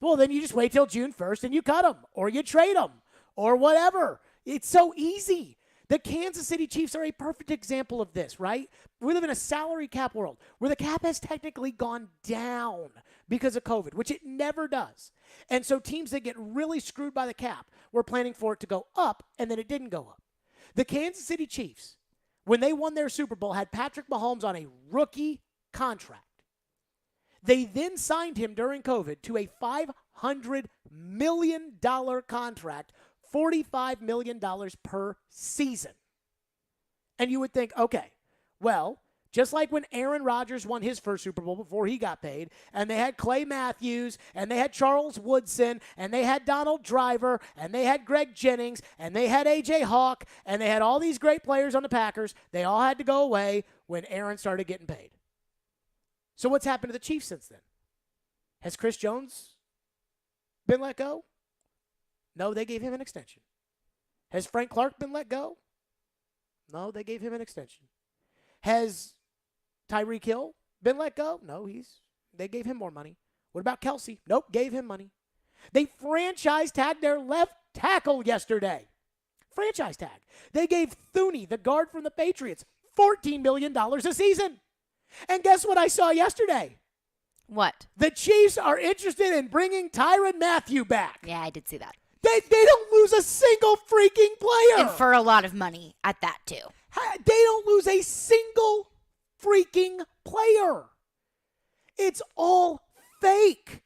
then you just wait till June 1st and you cut him or you trade him or whatever. It's so easy. The Kansas City Chiefs are a perfect example of this, right? We live in a salary cap world where the cap has technically gone down because of COVID, which it never does. And so teams that get really screwed by the cap were planning for it to go up, and then it didn't go up. The Kansas City Chiefs, when they won their Super Bowl, had Patrick Mahomes on a rookie contract. They then signed him during COVID to a $500 million contract, $45 million per season. And you would think, okay, well, just like when Aaron Rodgers won his first Super Bowl before he got paid, and they had Clay Matthews, and they had Charles Woodson, and they had Donald Driver, and they had Greg Jennings, and they had A.J. Hawk, and they had all these great players on the Packers. They all had to go away when Aaron started getting paid. So what's happened to the Chiefs since then? Has Chris Jones been let go? No, they gave him an extension. Has Frank Clark been let go? No, they gave him an extension. Has Tyreek Hill been let go? No, they gave him more money. What about Kelsey? Nope, gave him money. They franchise tagged their left tackle yesterday. Franchise tag. They gave Thuney, the guard from the Patriots, $14 million a season. And guess what I saw yesterday? What? The Chiefs are interested in bringing Tyrann Mathieu back. Yeah, I did see that. They don't lose a single freaking player. And for a lot of money at that, too. They don't lose a single freaking player. It's all fake.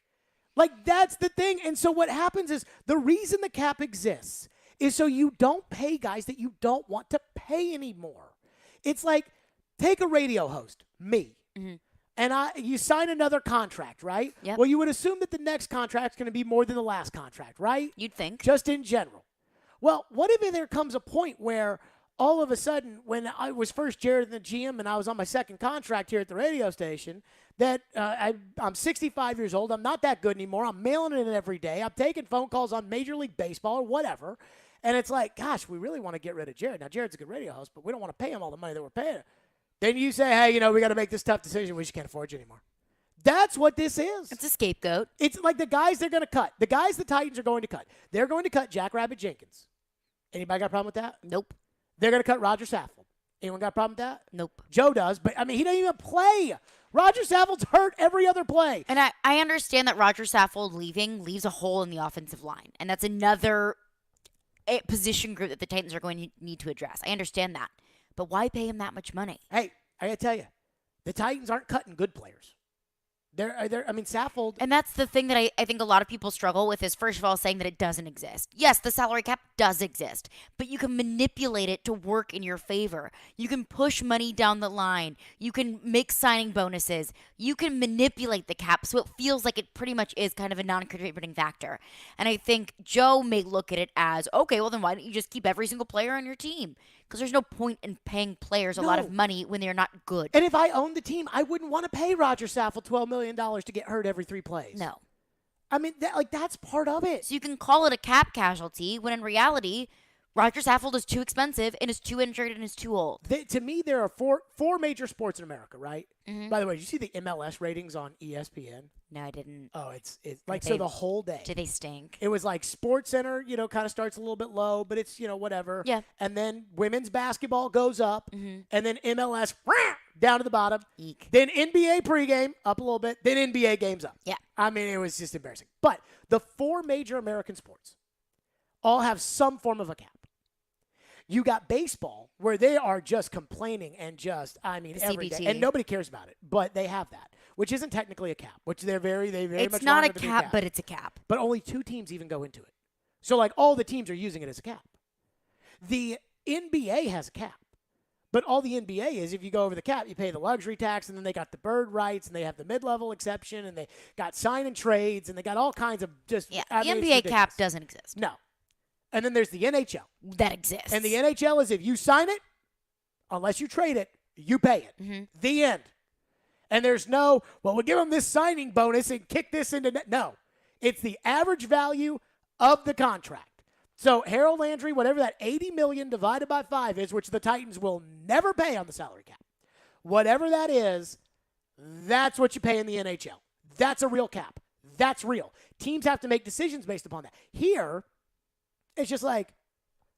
Like, that's the thing. And so what happens is the reason the cap exists is so you don't pay guys that you don't want to pay anymore. It's like, take a radio host, me, and you sign another contract, right? Yep. Well, you would assume that the next contract's going to be more than the last contract, right? You'd think. Just in general. Well, what if there comes a point where all of a sudden, when I was first Jared in the GM and I was on my second contract here at the radio station, that I'm 65 years old. I'm not that good anymore. I'm mailing it in every day. I'm taking phone calls on Major League Baseball or whatever. And it's like, gosh, we really want to get rid of Jared. Now, Jared's a good radio host, but we don't want to pay him all the money that we're paying him. Then you say, hey, we got to make this tough decision. We just can't afford you anymore. That's what this is. It's a scapegoat. It's like the guys they're going to cut. The guys the Titans are going to cut. They're going to cut Jack Rabbit Jenkins. Anybody got a problem with that? Nope. They're going to cut Roger Saffold. Anyone got a problem with that? Nope. Joe does, but, he doesn't even play. Roger Saffold's hurt every other play. And I understand that Roger Saffold leaves a hole in the offensive line, and that's another position group that the Titans are going to need to address. I understand that. But why pay him that much money? Hey, I got to tell you, the Titans aren't cutting good players. Saffold. And that's the thing that I think a lot of people struggle with is, first of all, saying that it doesn't exist. Yes, the salary cap does exist, but you can manipulate it to work in your favor. You can push money down the line. You can make signing bonuses. You can manipulate the cap so it feels like it pretty much is kind of a non-contributing factor. And I think Joe may look at it as, okay, well then why don't you just keep every single player on your team? Because there's no point in paying players a lot of money when they're not good. And if I owned the team, I wouldn't want to pay Roger Saffold $12 million to get hurt every 3 plays. No. That's part of it. So you can call it a cap casualty when in reality, Roger Saffold is too expensive and is too injured and is too old. To me, there are four major sports in America, right? Mm-hmm. By the way, did you see the MLS ratings on ESPN? No, I didn't. Oh, it's like so the whole day. Do they stink? It was like SportsCenter, kind of starts a little bit low, but it's, whatever. Yeah. And then women's basketball goes up, Mm-hmm. and then MLS down to the bottom. Eek. Then NBA pregame up a little bit, then NBA games up. Yeah. I mean, it was just embarrassing. But the four major American sports all have some form of a cap. You got baseball, where they are just complaining and every day. And nobody cares about it. But they have that, which isn't technically a cap, which they very it's much not want a it to be cap, but it's a cap. But only 2 teams even go into it. So, all the teams are using it as a cap. The NBA has a cap. But all the NBA is, if you go over the cap, you pay the luxury tax, and then they got the bird rights, and they have the mid-level exception, and they got sign and trades, and they got all kinds of just. Yeah, I the mean, NBA cap doesn't exist. No. And then there's the NHL. That exists. And the NHL is if you sign it, unless you trade it, you pay it. Mm-hmm. The end. And there's no, we'll give them this signing bonus and kick this into net. No. It's the average value of the contract. So Harold Landry, whatever that $80 million divided by 5 is, which the Titans will never pay on the salary cap, whatever that is, that's what you pay in the NHL. That's a real cap. That's real. Teams have to make decisions based upon that. Here, it's just like,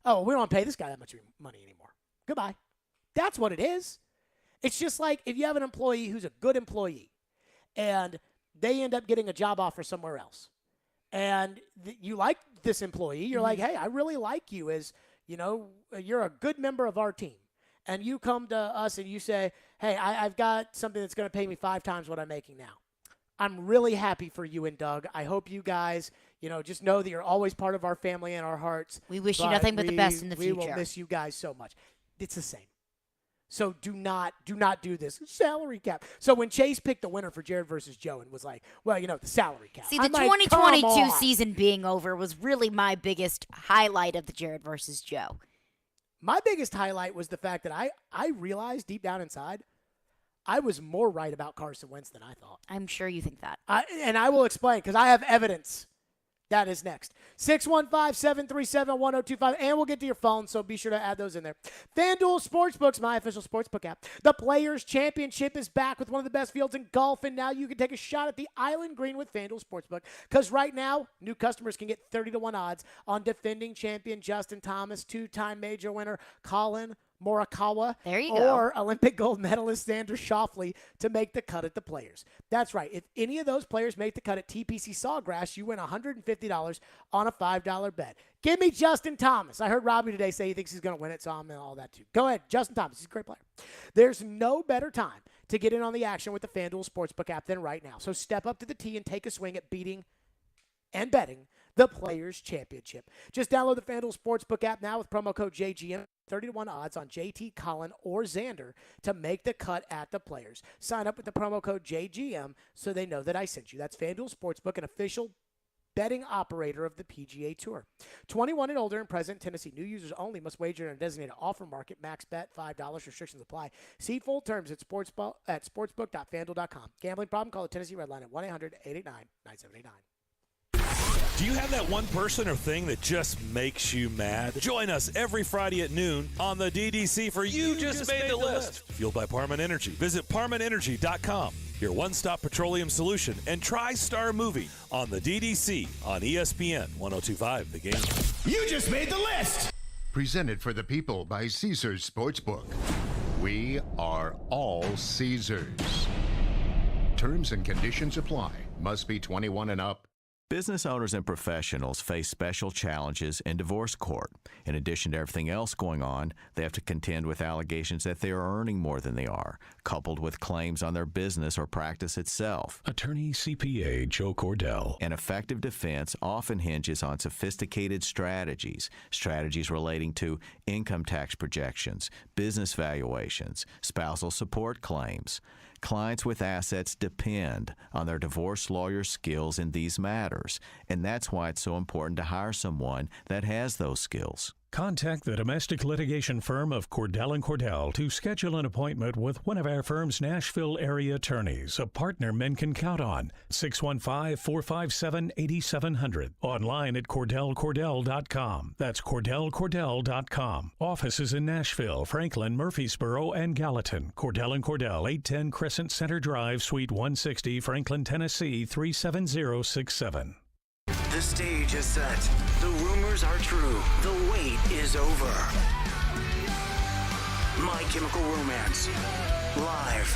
oh, we don't pay this guy that much money anymore. Goodbye. That's what it is. It's just like if you have an employee who's a good employee and they end up getting a job offer somewhere else. And you like this employee. You're like, hey, I really like you as, you're a good member of our team. And you come to us and you say, hey, I've got something that's going to pay me 5 times what I'm making now. I'm really happy for you and Doug. I hope you guys, just know that you're always part of our family and our hearts. We wish you nothing but the best in the future. We will miss you guys so much. It's the same. So do not do this salary cap. So when Chase picked the winner for Jared versus Joe and was like, well, the salary cap. See, the 2022 season being over was really my biggest highlight of the Jared versus Joe. My biggest highlight was the fact that I realized deep down inside I was more right about Carson Wentz than I thought. I'm sure you think that. And I will explain because I have evidence. That is next. 615-737-1025. And we'll get to your phone, so be sure to add those in there. FanDuel Sportsbook's my official sportsbook app. The Players' Championship is back with one of the best fields in golf, and now you can take a shot at the Island Green with FanDuel Sportsbook. Because right now, new customers can get 30-1 odds on defending champion Justin Thomas, 2-time major winner Colin Morikawa, or Olympic gold medalist Xander Schauffele to make the cut at the Players. That's right. If any of those players make the cut at TPC Sawgrass, you win $150 on a $5 bet. Give me Justin Thomas. I heard Robbie today say he thinks he's going to win it, so I'm in all that too. Go ahead, Justin Thomas. He's a great player. There's no better time to get in on the action with the FanDuel Sportsbook app than right now. So step up to the tee and take a swing at beating and betting the Players' Championship. Just download the FanDuel Sportsbook app now with promo code JGM. 30-1 odds on JT, Colin, or Xander to make the cut at the Players. Sign up with the promo code JGM so they know that I sent you. That's FanDuel Sportsbook, an official betting operator of the PGA Tour. 21 and older in present Tennessee. New users only must wager in a designated offer market. Max bet $5. Restrictions apply. See full terms at sportsbook.fanduel.com. Gambling problem? Call the Tennessee Red Line at 1-800-889-9789. Do you have that one person or thing that just makes you mad? Join us every Friday at noon on the DDC for You Just Made the List. Fueled by Parman Energy. Visit ParmanEnergy.com, your one-stop petroleum solution, and TriStar Movie on the DDC on ESPN 102.5 The Game. You just made the list. Presented for the people by Caesars Sportsbook. We are all Caesars. Terms and conditions apply. Must be 21 and up. Business owners and professionals face special challenges in divorce court. In addition to everything else going on, they have to contend with allegations that they are earning more than they are, coupled with claims on their business or practice itself. Attorney CPA Joe Cordell. An effective defense often hinges on sophisticated strategies relating to income tax projections, business valuations, spousal support claims. Clients with assets depend on their divorce lawyer's skills in these matters, and that's why it's so important to hire someone that has those skills. Contact the domestic litigation firm of Cordell & Cordell to schedule an appointment with one of our firm's Nashville area attorneys, a partner men can count on. 615-457-8700. Online at CordellCordell.com. That's CordellCordell.com. Offices in Nashville, Franklin, Murfreesboro, and Gallatin. Cordell & Cordell, 810 Crescent Center Drive, Suite 160, Franklin, Tennessee, 37067. The stage is set. The rumors are true. The wait is over. My Chemical Romance. Live.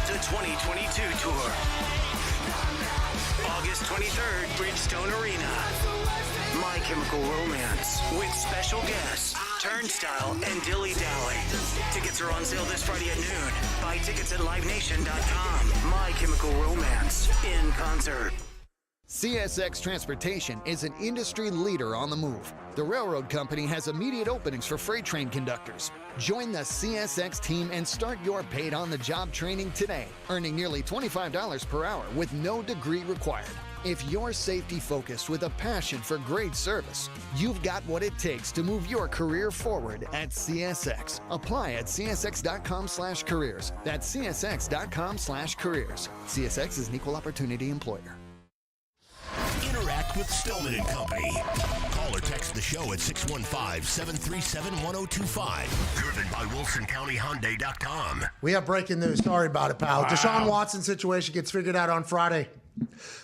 The 2022 tour. August 23rd, Bridgestone Arena. My Chemical Romance with special guests, Turnstile and Dilly Dally. Tickets are on sale this Friday at noon. Buy tickets at livenation.com. My Chemical Romance in concert. CSX Transportation is an industry leader on the move. The railroad company has immediate openings for freight train conductors. Join the CSX team and start your paid-on-the-job training today, earning nearly $25 per hour with no degree required. If you're safety-focused with a passion for great service, you've got what it takes to move your career forward at CSX. Apply at csx.com/careers. That's csx.com/careers. CSX is an equal opportunity employer. Interact with Stillman and Company. Call or text the show at 615-737-1025. Driven by WilsonCountyHyundai.com. We have breaking news. Sorry about it, pal. Wow. Deshaun Watson situation gets figured out on Friday.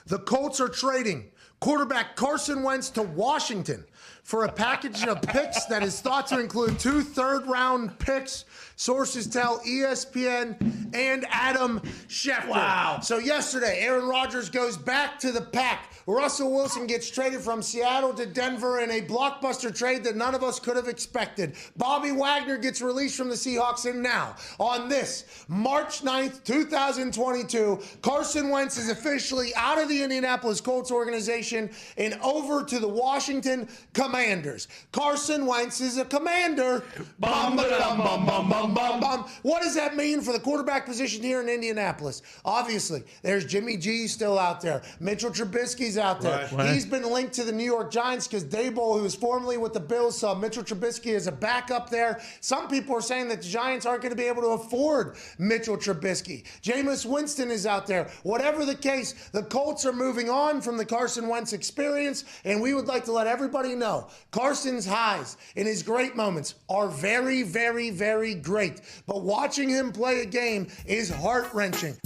The Colts are trading quarterback Carson Wentz to Washington for a package of picks that is thought to include 2 third-round picks. Sources tell ESPN and Adam Schefter. Wow. So yesterday, Aaron Rodgers goes back to the pack. Russell Wilson gets traded from Seattle to Denver in a blockbuster trade that none of us could have expected. Bobby Wagner gets released from the Seahawks. And now, on this March 9th, 2022, Carson Wentz is officially out of the Indianapolis Colts organization and over to the Washington Commanders. Carson Wentz is a Commander. Bum, ba-dum, bum, bum, bum, bum, bum. What does that mean for the quarterback position here in Indianapolis? Obviously, there's Jimmy G still out there. Mitchell Trubisky's out there. Right. He's been linked to the New York Giants because Daboll, who was formerly with the Bills, saw Mitchell Trubisky as a backup there. Some people are saying that the Giants aren't going to be able to afford Mitchell Trubisky. Jameis Winston is out there. Whatever the case, the Colts are moving on from the Carson Wentz experience, and we would like to let everybody know Carson's highs and his great moments are very, very, very great. But watching him play a game is heart-wrenching.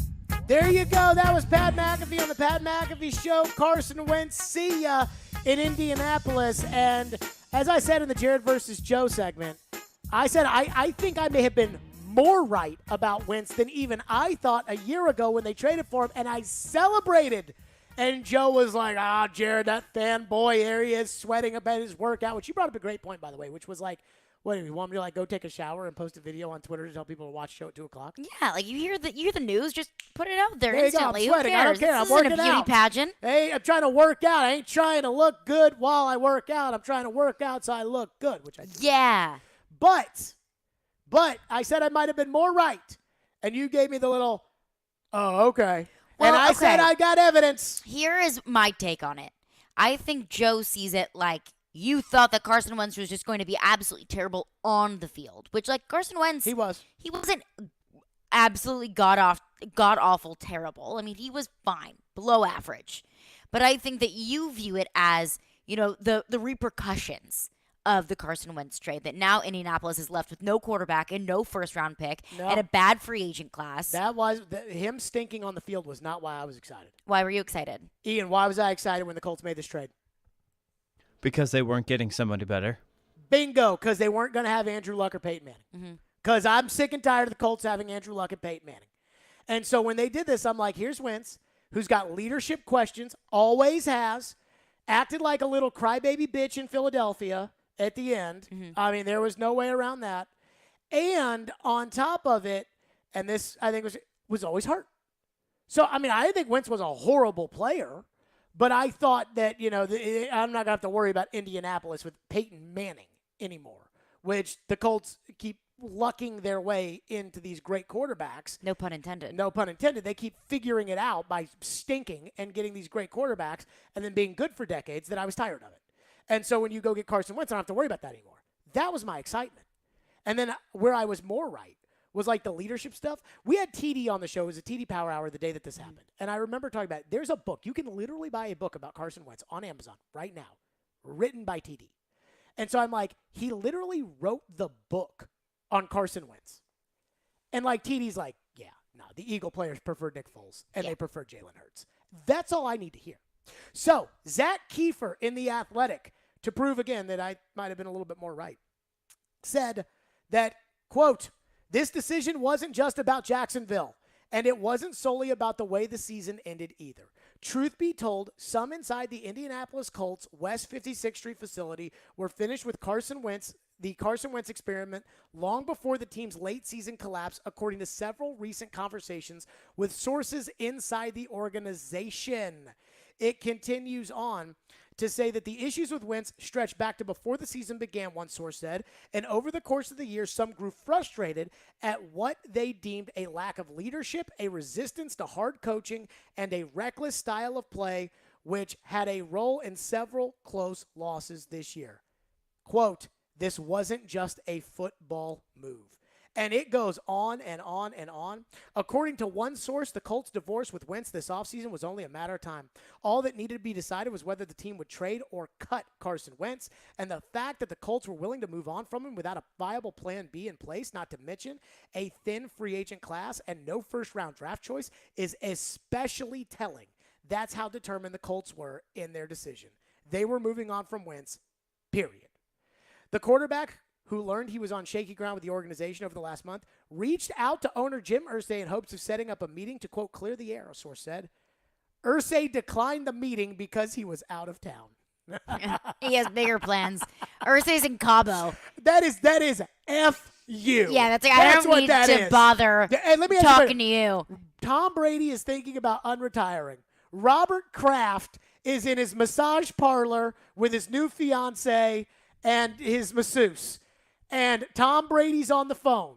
There you go. That was Pat McAfee on the Pat McAfee Show. Carson Wentz, see ya in Indianapolis. And as I said in the Jared versus Joe segment, I said I think I may have been more right about Wentz than even I thought a year ago when they traded for him, and I celebrated. And Joe was like, Jared, that fanboy area is sweating about his workout, which you brought up a great point, by the way, which was like, what, do you want me to like go take a shower and post a video on Twitter to tell people to watch the show at 2 o'clock? Yeah, like you hear the news, just put it out there you instantly. go. I'm sweating. Who cares? I don't care. This I'm working isn't a beauty out. pageant. Hey, I'm trying to work out. I ain't trying to look good while I work out. I'm trying to work out so I look good, which I do. Yeah. But I said I might have been more right, and you gave me the little, oh, okay. Well, and I said I got evidence. Here is my take on it. I think Joe sees it like you thought that Carson Wentz was just going to be absolutely terrible on the field, which, like, Carson Wentz, he wasn't absolutely god-awful terrible. I mean, he was fine, below average. But I think that you view it as, you know, the repercussions of the Carson Wentz trade, that now Indianapolis is left with no quarterback and no first-round pick and a bad free agent class. That was him stinking on the field was not why I was excited. Why were you excited? Ian, why was I excited when the Colts made this trade? Because they weren't getting somebody better. Bingo, because they weren't going to have Andrew Luck or Peyton Manning. Because I'm sick and tired of the Colts having Andrew Luck and Peyton Manning. And so when they did this, I'm like, here's Wentz, who's got leadership questions, always has, acted like a little crybaby bitch in Philadelphia at the end. I mean, there was no way around that. And on top of it, and this, I think, was always hurt. So, I mean, I think Wentz was a horrible player, but I thought that, you know, I'm not going to have to worry about Indianapolis with Peyton Manning anymore, which the Colts keep lucking their way into these great quarterbacks. No pun intended. No pun intended. They keep figuring it out by stinking and getting these great quarterbacks and then being good for decades that I was tired of it. And so when you go get Carson Wentz, I don't have to worry about that anymore. That was my excitement. And then where I was more right was like the leadership stuff. We had TD on the show. It was a TD Power Hour the day that this happened. And I remember talking about it. There's a book. You can literally buy a book about Carson Wentz on Amazon right now, written by TD. And so I'm like, he literally wrote the book on Carson Wentz. And like TD's like, yeah, no, the Eagle players prefer Nick Foles, and they prefer Jalen Hurts. That's all I need to hear. So Zach Kiefer in The Athletic, to prove again that I might have been a little bit more right, said that, quote, this decision wasn't just about Jacksonville, and it wasn't solely about the way the season ended either. Truth be told, some inside the Indianapolis Colts West 56th Street facility were finished with the Carson Wentz experiment long before the team's late season collapse, according to several recent conversations with sources inside the organization. It continues on to say that the issues with Wentz stretch back to before the season began, one source said, and over the course of the year, some grew frustrated at what they deemed a lack of leadership, a resistance to hard coaching, and a reckless style of play, which had a role in several close losses this year. Quote, this wasn't just a football move. And it goes on and on and on. According to one source, the Colts' divorce with Wentz this offseason was only a matter of time. All that needed to be decided was whether the team would trade or cut Carson Wentz. And the fact that the Colts were willing to move on from him without a viable plan B in place, not to mention a thin free agent class and no first-round draft choice, is especially telling. That's how determined the Colts were in their decision. They were moving on from Wentz, period. The quarterback, who learned he was on shaky ground with the organization over the last month, reached out to owner Jim Irsay in hopes of setting up a meeting to, quote, clear the air, a source said. Irsay declined the meeting because he was out of town. He has bigger plans. Irsay's in Cabo. That is F you. Yeah, that's like, I don't need to bother talking to you. Tom Brady is thinking about unretiring. Robert Kraft is in his massage parlor with his new fiance and his masseuse. And Tom Brady's on the phone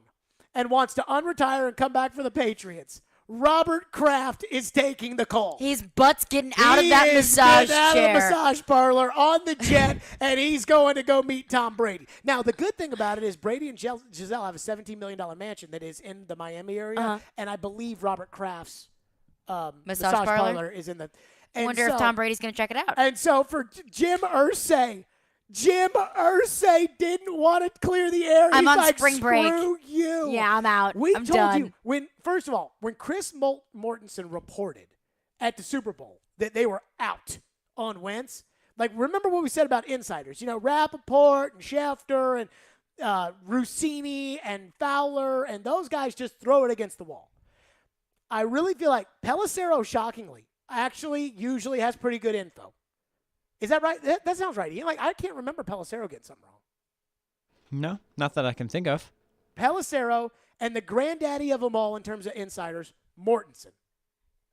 and wants to unretire and come back for the Patriots. Robert Kraft is taking the call. His butt's getting out of that massage chair. Out of the massage parlor on the jet, and he's going to go meet Tom Brady. Now, the good thing about it is Brady and Giselle have a $17 million mansion that is in the Miami area, and I believe Robert Kraft's massage parlor is in the. I wonder if Tom Brady's going to check it out. And so for Jim Irsay didn't want to clear the air. I'm He's on like, spring break. Screw you. Yeah, I'm out. We I'm told done. you first of all, when Chris Mortensen reported at the Super Bowl that they were out on Wentz, like remember what we said about insiders? You know, Rappaport and Schefter and Rossini and Fowler and those guys just throw it against the wall. I really feel like Pelissero, shockingly, actually usually has pretty good info. Is that right? That sounds right. Like I can't remember Pelissero getting something wrong. No, not that I can think of. Pelissero and the granddaddy of them all in terms of insiders, Mortensen.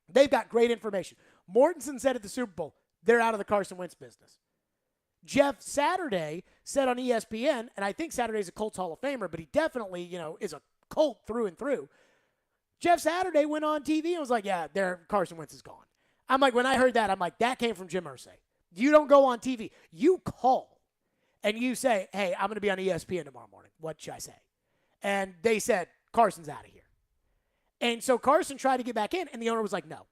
They've got great information. Mortensen said at the Super Bowl, they're out of the Carson Wentz business. Jeff Saturday said on ESPN, and I think Saturday's a Colts Hall of Famer, but he definitely, is a Colt through and through. Jeff Saturday went on TV and was like, yeah, Carson Wentz is gone. I'm like, when I heard that, I'm like, that came from Jim Irsay. You don't go on TV. You call and you say, hey, I'm going to be on ESPN tomorrow morning. What should I say? And they said, Carson's out of here. And so Carson tried to get back in, and the owner was like, no.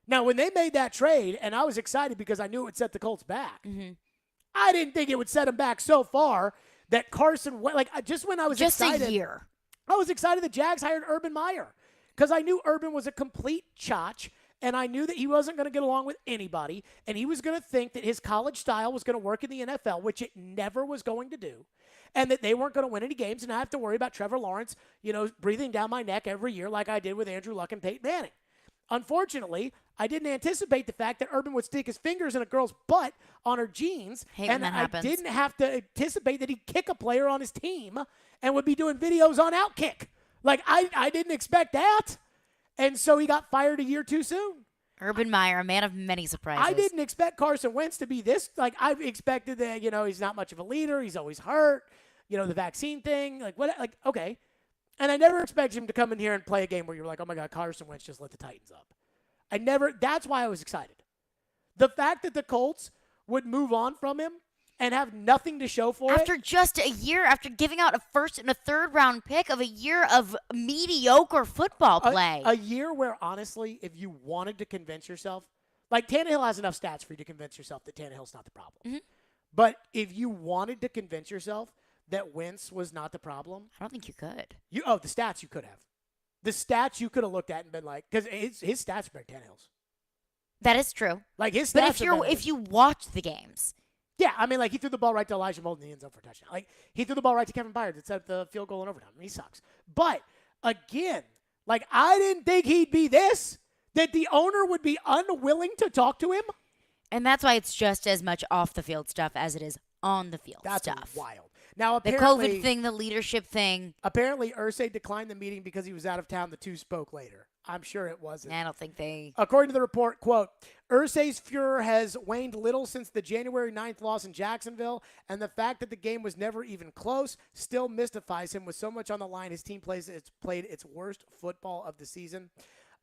Now, when they made that trade, and I was excited because I knew it would set the Colts back, I didn't think it would set them back so far that Carson went, just when I was excited. Just a year. I was excited the Jags hired Urban Meyer because I knew Urban was a complete chotch. And I knew that he wasn't going to get along with anybody, and he was going to think that his college style was going to work in the NFL, which it never was going to do, and that they weren't going to win any games, and I have to worry about Trevor Lawrence, breathing down my neck every year like I did with Andrew Luck and Peyton Manning. Unfortunately, I didn't anticipate the fact that Urban would stick his fingers in a girl's butt on her jeans, and I didn't have to anticipate that he'd kick a player on his team and would be doing videos on Outkick. Like, I didn't expect that. And so he got fired a year too soon. Urban Meyer, a man of many surprises. I didn't expect Carson Wentz to be this. Like, I've expected that, he's not much of a leader. He's always hurt. The vaccine thing. Okay. And I never expected him to come in here and play a game where you're like, oh, my God, Carson Wentz just lit the Titans up. That's why I was excited. The fact that the Colts would move on from him and have nothing to show for After just a year, after giving out a first and a third round pick of a year of mediocre football play. A year where, honestly, if you wanted to convince yourself, like Tannehill has enough stats for you to convince yourself that Tannehill's not the problem. Mm-hmm. But if you wanted to convince yourself that Wentz was not the problem. I don't think you could. The stats you could have. The stats you could have looked at and been like, because his stats are better than Tannehill's. That is true. Like his stats But if you watch the games. Yeah, I mean, like, he threw the ball right to Elijah Molden in the end zone for a touchdown. Like, he threw the ball right to Kevin Byard that set up the field goal in overtime. I mean, he sucks. But, again, like, I didn't think he'd be this, that the owner would be unwilling to talk to him. And that's why it's just as much off-the-field stuff as it is on-the-field stuff. That's wild. Now, the apparently, COVID thing, the leadership thing. Apparently, Irsay declined the meeting because he was out of town. The two spoke later. I'm sure it wasn't. I don't think they... According to the report, quote, Irsay's furor has waned little since the January 9th loss in Jacksonville, and the fact that the game was never even close still mystifies him. With so much on the line, his team played its worst football of the season.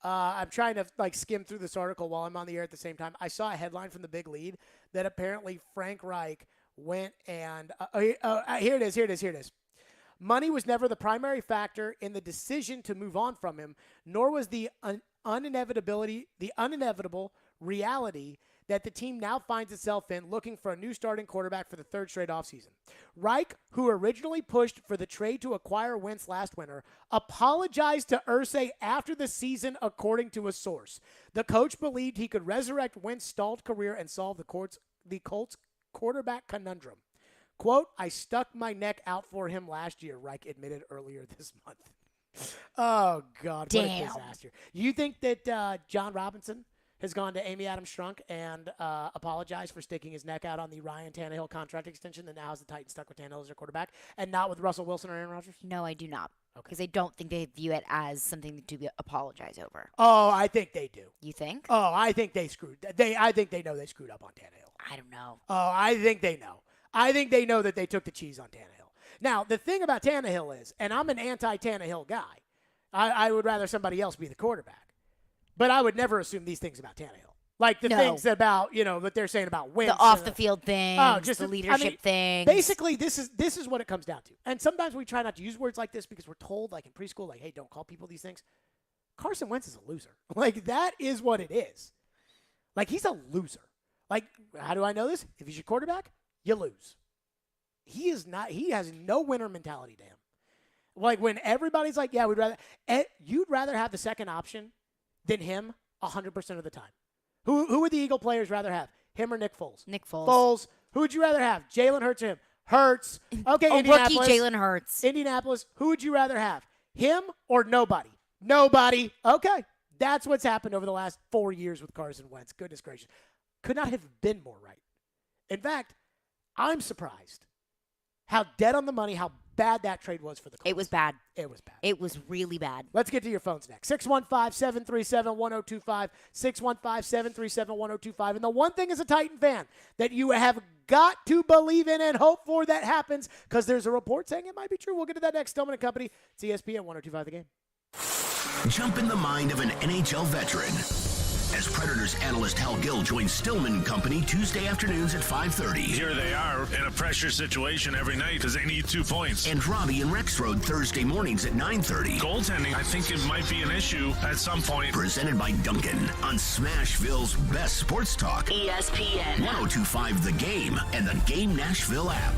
I'm trying to skim through this article while I'm on the air at the same time. I saw a headline from the Big Lead that apparently Frank Reich went and here it is. Money was never the primary factor in the decision to move on from him, nor was the uninevitable reality that the team now finds itself in looking for a new starting quarterback for the third straight offseason. Reich, who originally pushed for the trade to acquire Wentz last winter, apologized to Irsay after the season, according to a source. The coach believed he could resurrect Wentz's stalled career and solve the Colts quarterback conundrum. Quote, I stuck my neck out for him last year, Reich admitted earlier this month. Oh, God, what a disaster. You think that John Robinson has gone to Amy Adams Strunk and apologized for sticking his neck out on the Ryan Tannehill contract extension that now has the Titans stuck with Tannehill as their quarterback and not with Russell Wilson or Aaron Rodgers? No, I do not. Because I don't think they view it as something to apologize over. Oh, I think they do. You think? Oh, I think they screwed. I think they know they screwed up on Tannehill. I don't know. Oh, I think they know. I think they know that they took the cheese on Tannehill. Now, the thing about Tannehill is, and I'm an anti-Tannehill guy, I would rather somebody else be the quarterback. But I would never assume these things about Tannehill. Like the things about, that they're saying about Wentz. The off-the-field things, just the leadership things. Basically, this is what it comes down to. And sometimes we try not to use words like this because we're told, like in preschool, like, hey, don't call people these things. Carson Wentz is a loser. Like, that is what it is. Like, he's a loser. Like, how do I know this? If he's your quarterback, you lose. He has no winner mentality to him. Like, when everybody's like, yeah, you'd rather have the second option than him 100% of the time. Who would the Eagle players rather have? Him or Nick Foles? Nick Foles. Foles. Who would you rather have? Jalen Hurts or him? Hurts. Okay, Indianapolis. Rookie Jalen Hurts. Indianapolis. Who would you rather have? Him or nobody? Nobody. Okay. That's what's happened over the last 4 years with Carson Wentz. Goodness gracious. Could not have been more right. In fact, I'm surprised how dead on the money, how bad that trade was for the Colts. It was bad. It was bad. It was really bad. Let's get to your phones next. 615-737-1025, 615-737-1025. And the one thing as a Titan fan that you have got to believe in and hope for that happens, because there's a report saying it might be true. We'll get to that next. Stillman and Company. It's ESPN 102.5 The Game. Jump in the mind of an NHL veteran as Predators analyst Hal Gill joins Stillman and Company Tuesday afternoons at 5:30. Here they are in a pressure situation every night because they need 2 points. And Robbie and Rexroad Thursday mornings at 9:30. Goaltending, I think it might be an issue at some point. Presented by Duncan on Smashville's best sports talk. ESPN 102.5 The Game and the Game Nashville app.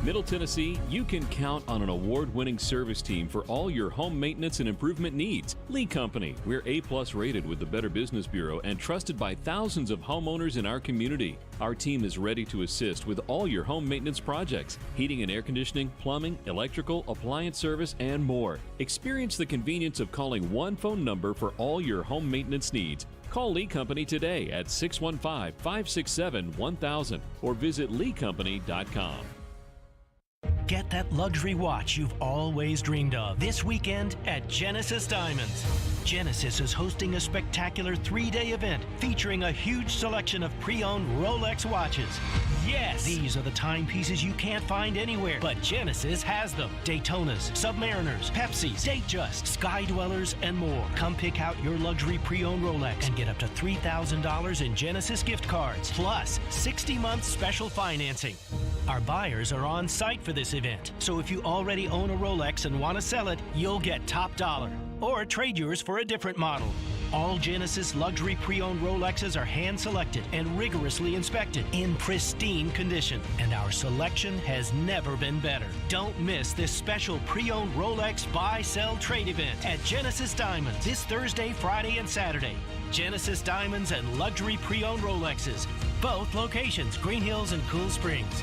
Middle Tennessee, you can count on an award-winning service team for all your home maintenance and improvement needs. Lee Company, we're A+ rated with the Better Business Bureau and trusted by thousands of homeowners in our community. Our team is ready to assist with all your home maintenance projects, heating and air conditioning, plumbing, electrical, appliance service, and more. Experience the convenience of calling one phone number for all your home maintenance needs. Call Lee Company today at 615-567-1000 or visit leecompany.com. Get that luxury watch you've always dreamed of this weekend at Genesis Diamonds. Genesis is hosting a spectacular 3-day event featuring a huge selection of pre-owned Rolex watches. Yes, these are the timepieces you can't find anywhere, but Genesis has them. Daytonas, Submariners, Pepsis, Datejust, Sky Dwellers, and more. Come pick out your luxury pre-owned Rolex and get up to $3,000 in Genesis gift cards, plus 60-month special financing. Our buyers are on site for this event, so if you already own a Rolex and want to sell it, you'll get top dollar. Or trade yours for a different model. All Genesis luxury pre-owned Rolexes are hand-selected and rigorously inspected in pristine condition, and our selection has never been better. Don't miss this special pre-owned Rolex buy, sell, trade event at Genesis Diamonds this Thursday, Friday, and Saturday. Genesis Diamonds and luxury pre-owned Rolexes. Both locations, Green Hills and Cool Springs.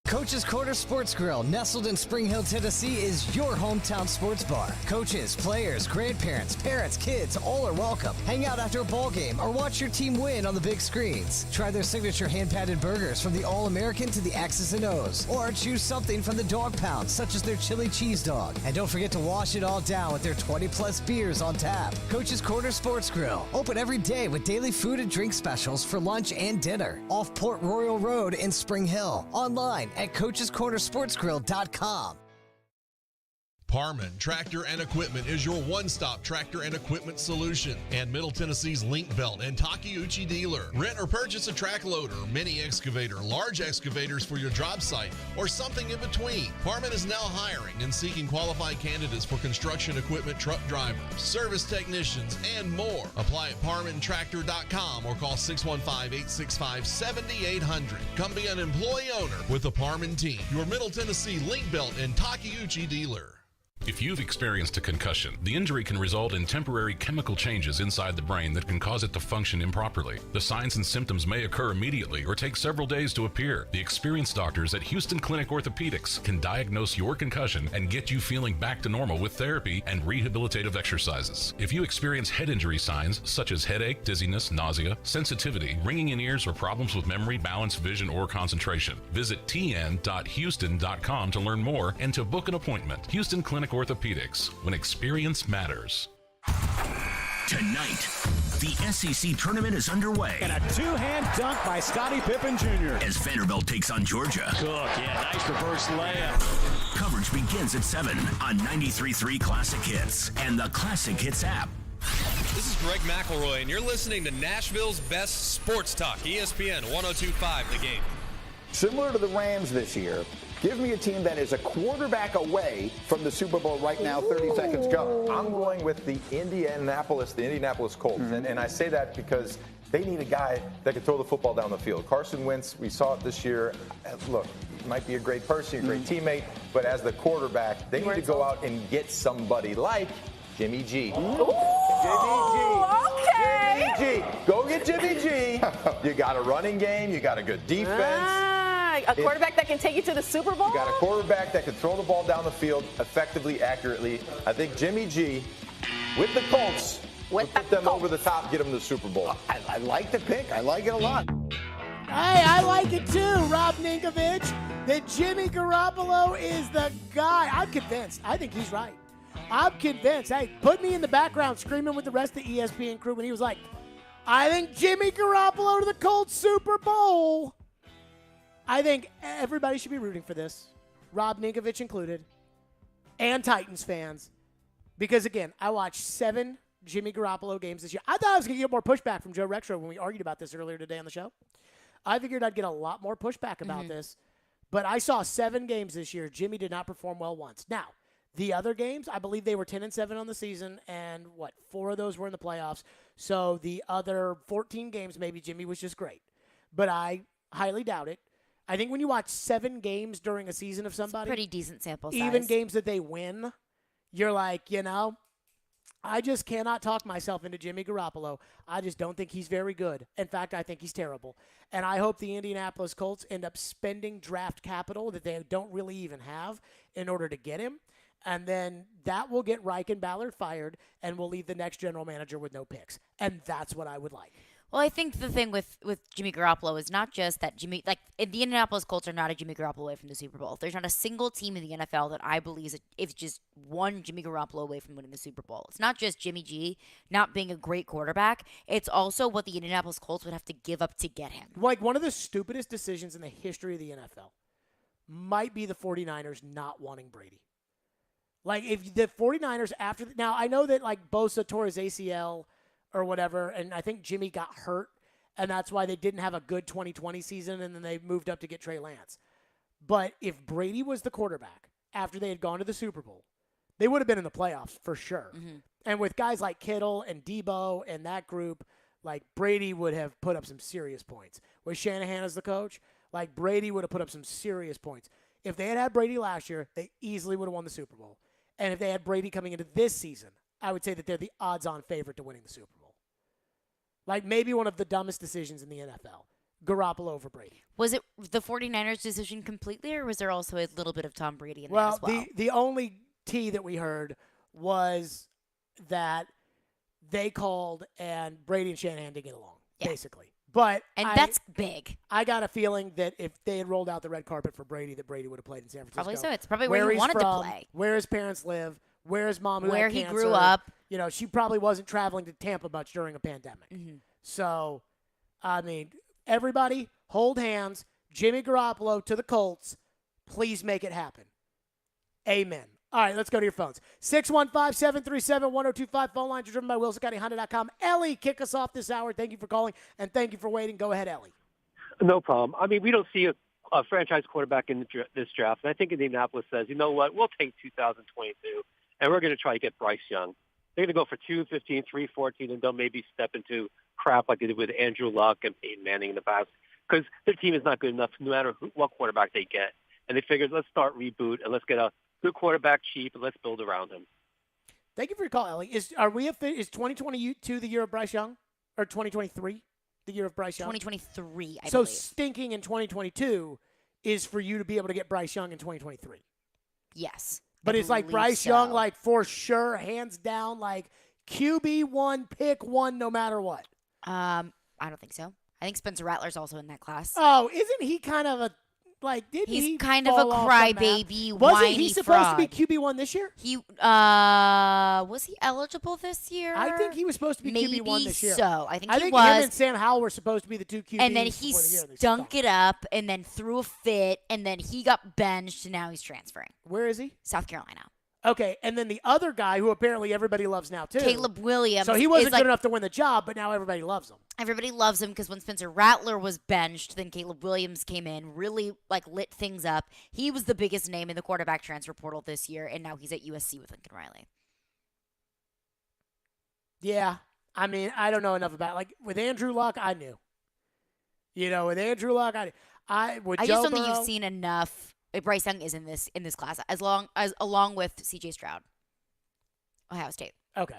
Coach's Corner Sports Grill, nestled in Spring Hill, Tennessee, is your hometown sports bar. Coaches, players, grandparents, parents, kids, all are welcome. Hang out after a ball game or watch your team win on the big screens. Try their signature hand-patted burgers from the All-American to the X's and O's. Or choose something from the dog pound, such as their chili cheese dog. And don't forget to wash it all down with their 20-plus beers on tap. Coach's Corner Sports Grill, open every day with daily food and drink specials for lunch and dinner. Off Port Royal Road in Spring Hill. Online at coachescornersportsgrill.com. Parman Tractor and Equipment is your one-stop tractor and equipment solution, and Middle Tennessee's Link Belt and Takeuchi dealer. Rent or purchase a track loader, mini excavator, large excavators for your job site, or something in between. Parman is now hiring and seeking qualified candidates for construction equipment truck drivers, service technicians, and more. Apply at parmantractor.com or call 615-865-7800. Come be an employee owner with the Parman team, your Middle Tennessee Link Belt and Takeuchi dealer. If you've experienced a concussion, the injury can result in temporary chemical changes inside the brain that can cause it to function improperly. The signs and symptoms may occur immediately or take several days to appear. The experienced doctors at Houston Clinic Orthopedics can diagnose your concussion and get you feeling back to normal with therapy and rehabilitative exercises. If you experience head injury signs such as headache, dizziness, nausea, sensitivity, ringing in ears, or problems with memory, balance, vision, or concentration, visit tn.houston.com to learn more and to book an appointment. Houston Clinic Orthopedics, when experience matters. Tonight, the SEC tournament is underway. And a two-hand dunk by Scottie Pippen Jr. as Vanderbilt takes on Georgia. Cook, yeah, nice reverse layup. Coverage begins at 7 on 93.3 Classic Hits and the Classic Hits app. This is Greg McElroy, and you're listening to Nashville's best sports talk, ESPN 102.5 The Game. Similar to the Rams this year, give me a team that is a quarterback away from the Super Bowl right now, 30 seconds go. I'm going with the Indianapolis Colts. And I say that because they need a guy that can throw the football down the field. Carson Wentz, we saw it this year. Look, he might be a great person, a great teammate, but as the quarterback, they need to go out and get somebody like Jimmy G. Ooh, okay. Jimmy G. Go get Jimmy G. You got a running game. You got a good defense. A quarterback that can take you to the Super Bowl? You got a quarterback that can throw the ball down the field effectively, accurately. I think Jimmy G, with the Colts, will put them over the top, get them to the Super Bowl. I like the pick. I like it a lot. Hey, I like it too, Rob Ninkovich, that Jimmy Garoppolo is the guy. I'm convinced. I think he's right. I'm convinced. Hey, put me in the background screaming with the rest of the ESPN crew when he was like, I think Jimmy Garoppolo to the Colts Super Bowl. I think everybody should be rooting for this, Rob Ninkovich included, and Titans fans. Because, again, I watched 7 Jimmy Garoppolo games this year. I thought I was going to get more pushback from Joe Rexro when we argued about this earlier today on the show. I figured I'd get a lot more pushback about this. But I saw 7 games this year. Jimmy did not perform well once. Now, the other games, I believe they were 10-7 on the season, and 4 of those were in the playoffs. So the other 14 games, maybe Jimmy was just great. But I highly doubt it. I think when you watch 7 games during a season of somebody, It's a pretty decent sample size. even games that they win, you're like, I just cannot talk myself into Jimmy Garoppolo. I just don't think he's very good. In fact, I think he's terrible. And I hope the Indianapolis Colts end up spending draft capital that they don't really even have in order to get him. And then that will get Reich and Ballard fired and will leave the next general manager with no picks. And that's what I would like. Well, I think the thing with Jimmy Garoppolo is not just that the Indianapolis Colts are not a Jimmy Garoppolo away from the Super Bowl. There's not a single team in the NFL that I believe is just one Jimmy Garoppolo away from winning the Super Bowl. It's not just Jimmy G not being a great quarterback. It's also what the Indianapolis Colts would have to give up to get him. Like, one of the stupidest decisions in the history of the NFL might be the 49ers not wanting Brady. Like, if the 49ers now I know that, like, Bosa tore his ACL or whatever, and I think Jimmy got hurt, and that's why they didn't have a good 2020 season, and then they moved up to get Trey Lance. But if Brady was the quarterback after they had gone to the Super Bowl, they would have been in the playoffs for sure. Mm-hmm. And with guys like Kittle and Debo and that group, like, Brady would have put up some serious points. With Shanahan as the coach, like, Brady would have put up some serious points. If they had Brady last year, they easily would have won the Super Bowl. And if they had Brady coming into this season, I would say that they're the odds-on favorite to winning the Super Bowl. Like, maybe one of the dumbest decisions in the NFL. Garoppolo over Brady. Was it the 49ers' decision completely, or was there also a little bit of Tom Brady in there as well? The only tea that we heard was that they called and Brady and Shanahan didn't get along, basically. And that's big. I got a feeling that if they had rolled out the red carpet for Brady, that Brady would have played in San Francisco. Probably so. It's probably where he wanted to play. Where his parents live, where his mom where had he cancer. grew up. You know, she probably wasn't traveling to Tampa much during a pandemic. Mm-hmm. So, I mean, everybody hold hands. Jimmy Garoppolo to the Colts. Please make it happen. Amen. All right, let's go to your phones. 615-737-1025. Phone lines are driven by WilsonCountyHonda.com. Ellie, kick us off this hour. Thank you for calling, and thank you for waiting. Go ahead, Ellie. No problem. I mean, we don't see a franchise quarterback in this draft, and I think Indianapolis says, you know what, we'll take 2022, and we're going to try to get Bryce Young. They're going to go for 215, 314, and they'll maybe step into crap like they did with Andrew Luck and Peyton Manning in the past because their team is not good enough no matter what quarterback they get. And they figured, let's start reboot and let's get a good quarterback cheap and let's build around him. Thank you for your call, Ellie. Is 2022 the year of Bryce Young? Or 2023 the year of Bryce Young? 2023, I so believe. Stinking in 2022 is for you to be able to get Bryce Young in 2023. Yes. But it's like Bryce Young, like, for sure, hands down, like, QB1, pick one, no matter what. I don't think so. I think Spencer Rattler's also in that class. Oh, isn't he kind of a, like, didn't he He's kind of a crybaby, whiny Wasn't he supposed fraud. to be QB1 this year? He was he eligible this year? I think he was supposed to be Maybe QB1 this year. so. I think he him was. and Sam Howell were supposed to be the two QBs And then he before the year. They stunk it up and then threw a fit, and then he got benched, and now he's transferring. Where is he? South Carolina. Okay, and then the other guy who apparently everybody loves now, too. Caleb Williams. So he wasn't is good enough to win the job, but now everybody loves him. Everybody loves him because when Spencer Rattler was benched, then Caleb Williams came in, really, like, lit things up. He was the biggest name in the quarterback transfer portal this year, and now he's at USC with Lincoln Riley. Yeah, I mean, I don't know enough about it. Like, with Andrew Luck, I knew. You know, with Andrew Luck, I just don't think you've seen enough. Bryce Young is in this class, along with C.J. Stroud, Ohio State. Okay,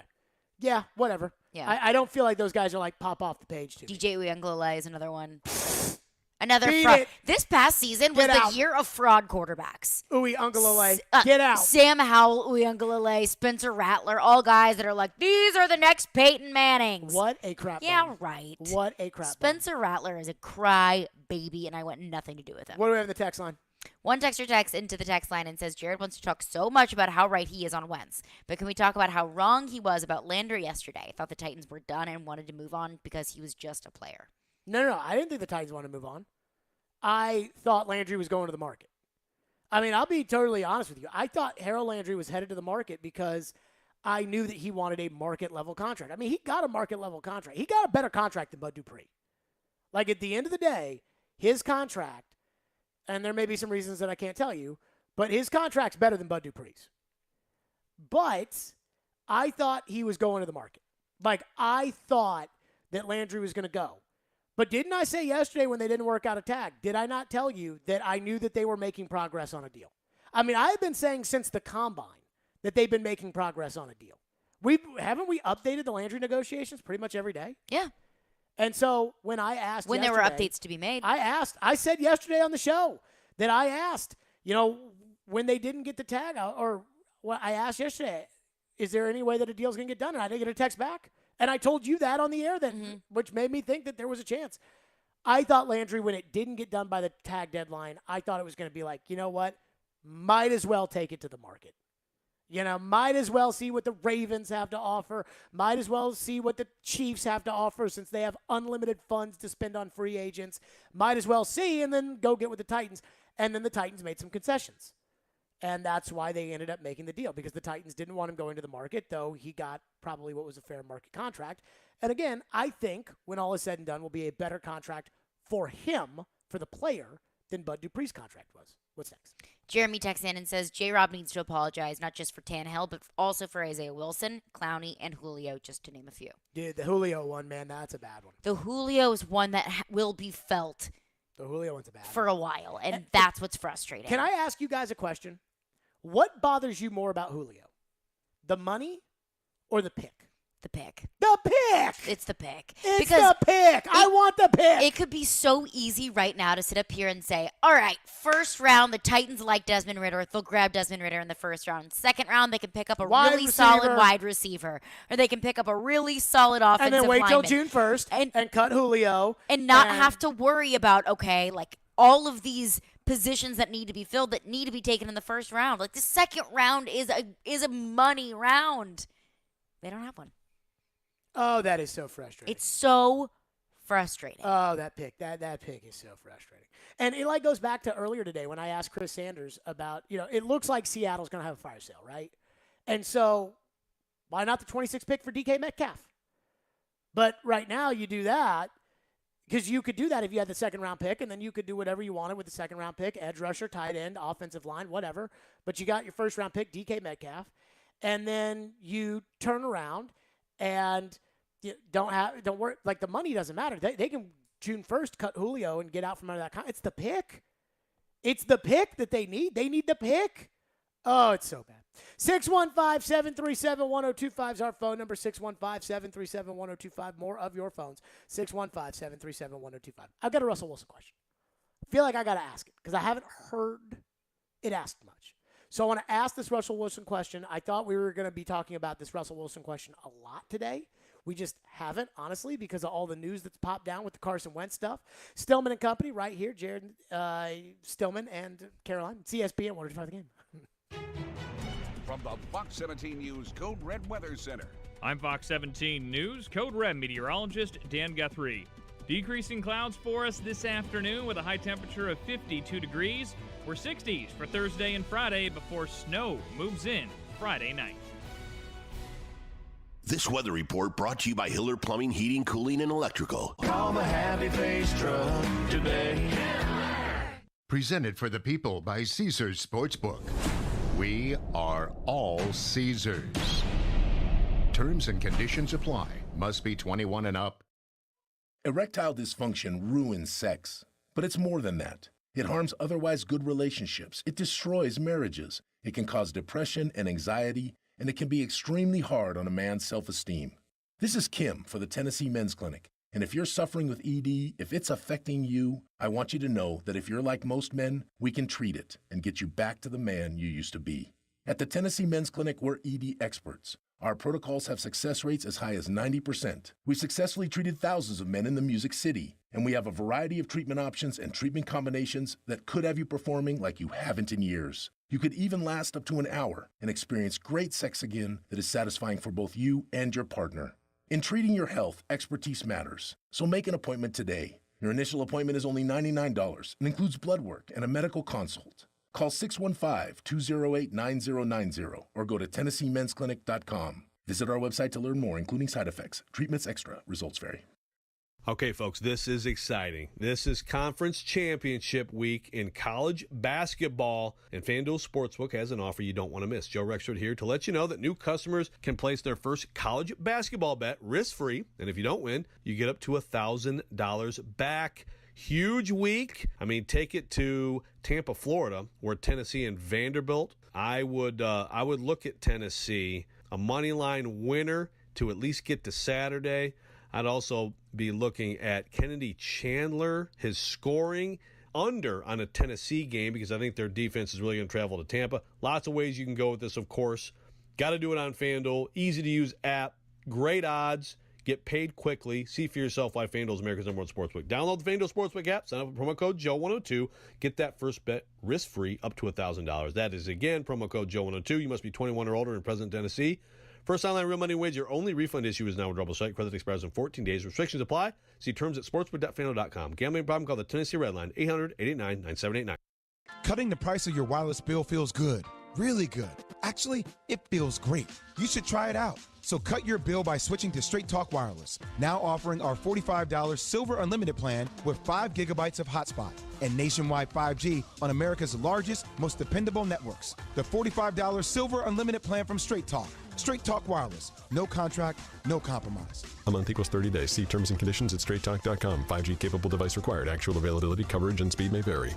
yeah, whatever. Yeah, I don't feel like those guys are like pop off the page to me. DJ Uiagalelei is another one. Another Beat fraud. it. This past season was the year of fraud quarterbacks. Uiagalelei, get out. Sam Howell, Uiagalelei, Spencer Rattler, all guys that are like, these are the next Peyton Mannings. What a crap. Yeah, bomb. right. What a crap. Spencer Rattler is a cry baby, and I want nothing to do with him. What do we have in the text line? One texter texts into the text line and says, Jared wants to talk so much about how right he is on Wentz, but can we talk about how wrong he was about Landry yesterday? I thought the Titans were done and wanted to move on because he was just a player. No. I didn't think the Titans wanted to move on. I thought Landry was going to the market. I mean, I'll be totally honest with you. I thought Harold Landry was headed to the market because I knew that he wanted a market-level contract. I mean, he got a market-level contract. He got a better contract than Bud Dupree. Like, at the end of the day, his contract, and there may be some reasons that I can't tell you, but his contract's better than Bud Dupree's. But I thought he was going to the market. Like, I thought that Landry was going to go. But didn't I say yesterday when they didn't work out a tag, did I not tell you that I knew that they were making progress on a deal? I mean, I've been saying since the Combine that they've been making progress on a deal. Haven't we updated the Landry negotiations pretty much every day? Yeah. And so when I asked when there were updates to be made, I said yesterday on the show that I asked, you know, when they didn't get the tag out, or what I asked yesterday, is there any way that a deal's going to get done? And I didn't get a text back. And I told you that on the air, which made me think that there was a chance. I thought Landry, when it didn't get done by the tag deadline, I thought it was going to be like, you know what? Might as well take it to the market. Might as well see what the Ravens have to offer. Might as well see what the Chiefs have to offer since they have unlimited funds to spend on free agents. Might as well see and then go get with the Titans. And then the Titans made some concessions. And that's why they ended up making the deal, because the Titans didn't want him going to the market, though he got probably what was a fair market contract. And again, I think when all is said and done, will be a better contract for him, for the player, than Bud Dupree's contract was. What's next? Jeremy texts in and says, J-Rob needs to apologize, not just for Tannehill, but also for Isaiah Wilson, Clowney, and Julio, just to name a few. Dude, the Julio one, man, that's a bad one. The Julio is one that will be felt the Julio one's a bad for a while, and that's what's frustrating. Can I ask you guys a question? What bothers you more about Julio? The money or the pick? The pick. The pick! It's the pick. It's the pick! I want the pick! It could be so easy right now to sit up here and say, all right, first round, the Titans like Desmond Ridder. They'll grab Desmond Ridder in the first round. Second round, they can pick up a really solid wide receiver. Or they can pick up a really solid offensive lineman. And then wait till June 1st and cut Julio. And not have to worry about, okay, like all of these positions that need to be filled that need to be taken in the first round. Like the second round is a money round. They don't have one. Oh, that is so frustrating. It's so frustrating. Oh, that pick. That pick is so frustrating. And it like goes back to earlier today when I asked Chris Sanders about, it looks like Seattle's going to have a fire sale, right? And so why not the 26th pick for DK Metcalf? But right now you do that because you could do that if you had the second round pick, and then you could do whatever you wanted with the second round pick, edge rusher, tight end, offensive line, whatever. But you got your first round pick, DK Metcalf, and then you turn around and you don't worry, like the money doesn't matter. They can June 1st cut Julio and get out from under that contract. It's the pick. It's the pick that they need. They need the pick. Oh, it's so bad. 615-737-1025 is our phone number. 615-737-1025. More of your phones. 615-737-1025. I've got a Russell Wilson question. I feel like I got to ask it because I haven't heard it asked much. So I want to ask this Russell Wilson question. I thought we were going to be talking about this Russell Wilson question a lot today. We just haven't, honestly, because of all the news that's popped down with the Carson Wentz stuff. Stillman and Company right here. Jared Stillman and Caroline. CSPN 105 The Game. From the Fox 17 News Code Red Weather Center. I'm Fox 17 News Code Red meteorologist Dan Guthrie. Decreasing clouds for us this afternoon with a high temperature of 52 degrees. We're 60s for Thursday and Friday before snow moves in Friday night. This weather report brought to you by Hiller Plumbing, Heating, Cooling, and Electrical. Call the Happy Face Truck today. Presented for the people by Caesars Sportsbook. We are all Caesars. Terms and conditions apply. Must be 21 and up. Erectile dysfunction ruins sex, but it's more than that. It harms otherwise good relationships. It destroys marriages. It can cause depression and anxiety, and it can be extremely hard on a man's self-esteem. This is Kim for the Tennessee Men's Clinic, and if you're suffering with ED, if it's affecting you, I want you to know that if you're like most men, we can treat it and get you back to the man you used to be. At the Tennessee Men's Clinic, we're ED experts. Our protocols have success rates as high as 90%. We've successfully treated thousands of men in the Music City, and we have a variety of treatment options and treatment combinations that could have you performing like you haven't in years. You could even last up to an hour and experience great sex again that is satisfying for both you and your partner. In treating your health, expertise matters, so make an appointment today. Your initial appointment is only $99 and includes blood work and a medical consult. Call 615-208-9090 or go to TennesseeMen'sClinic.com. Visit our website to learn more, including side effects. Treatments extra. Results vary. Okay, folks, this is exciting. This is Conference Championship Week in college basketball, and FanDuel Sportsbook has an offer you don't want to miss. Joe Rexford here to let you know that new customers can place their first college basketball bet risk-free, and if you don't win, you get up to $1,000 back. Huge week. I mean, take it to Tampa, Florida, where Tennessee and Vanderbilt. I would look at Tennessee, a money line winner to at least get to Saturday. I'd also be looking at Kennedy Chandler, his scoring under on a Tennessee game because I think their defense is really going to travel to Tampa. Lots of ways you can go with this, of course. Got to do it on FanDuel. Easy to use app. Great odds. Get paid quickly. See for yourself why FanDuel is America's #1 sportsbook. Download the FanDuel Sportsbook app. Sign up with promo code Joe102. Get that first bet risk-free up to $1,000. That is, again, promo code Joe102. You must be 21 or older in present Tennessee. First online real money wins. Your only refund issue is now a double site. Credit expires in 14 days. Restrictions apply. See terms at sportsbook.fanduel.com. Gambling problem? Call the Tennessee Red Line, 800-889-9789. Cutting the price of your wireless bill feels good. Really good. Actually, it feels great. You should try it out. So cut your bill by switching to Straight Talk Wireless. Now offering our $45 Silver Unlimited plan with 5 gigabytes of hotspot and nationwide 5G on America's largest, most dependable networks. The $45 Silver Unlimited plan from Straight Talk. Straight Talk Wireless. No contract, no compromise. A month equals 30 days. See terms and conditions at straighttalk.com. 5G capable device required. Actual availability, coverage, and speed may vary.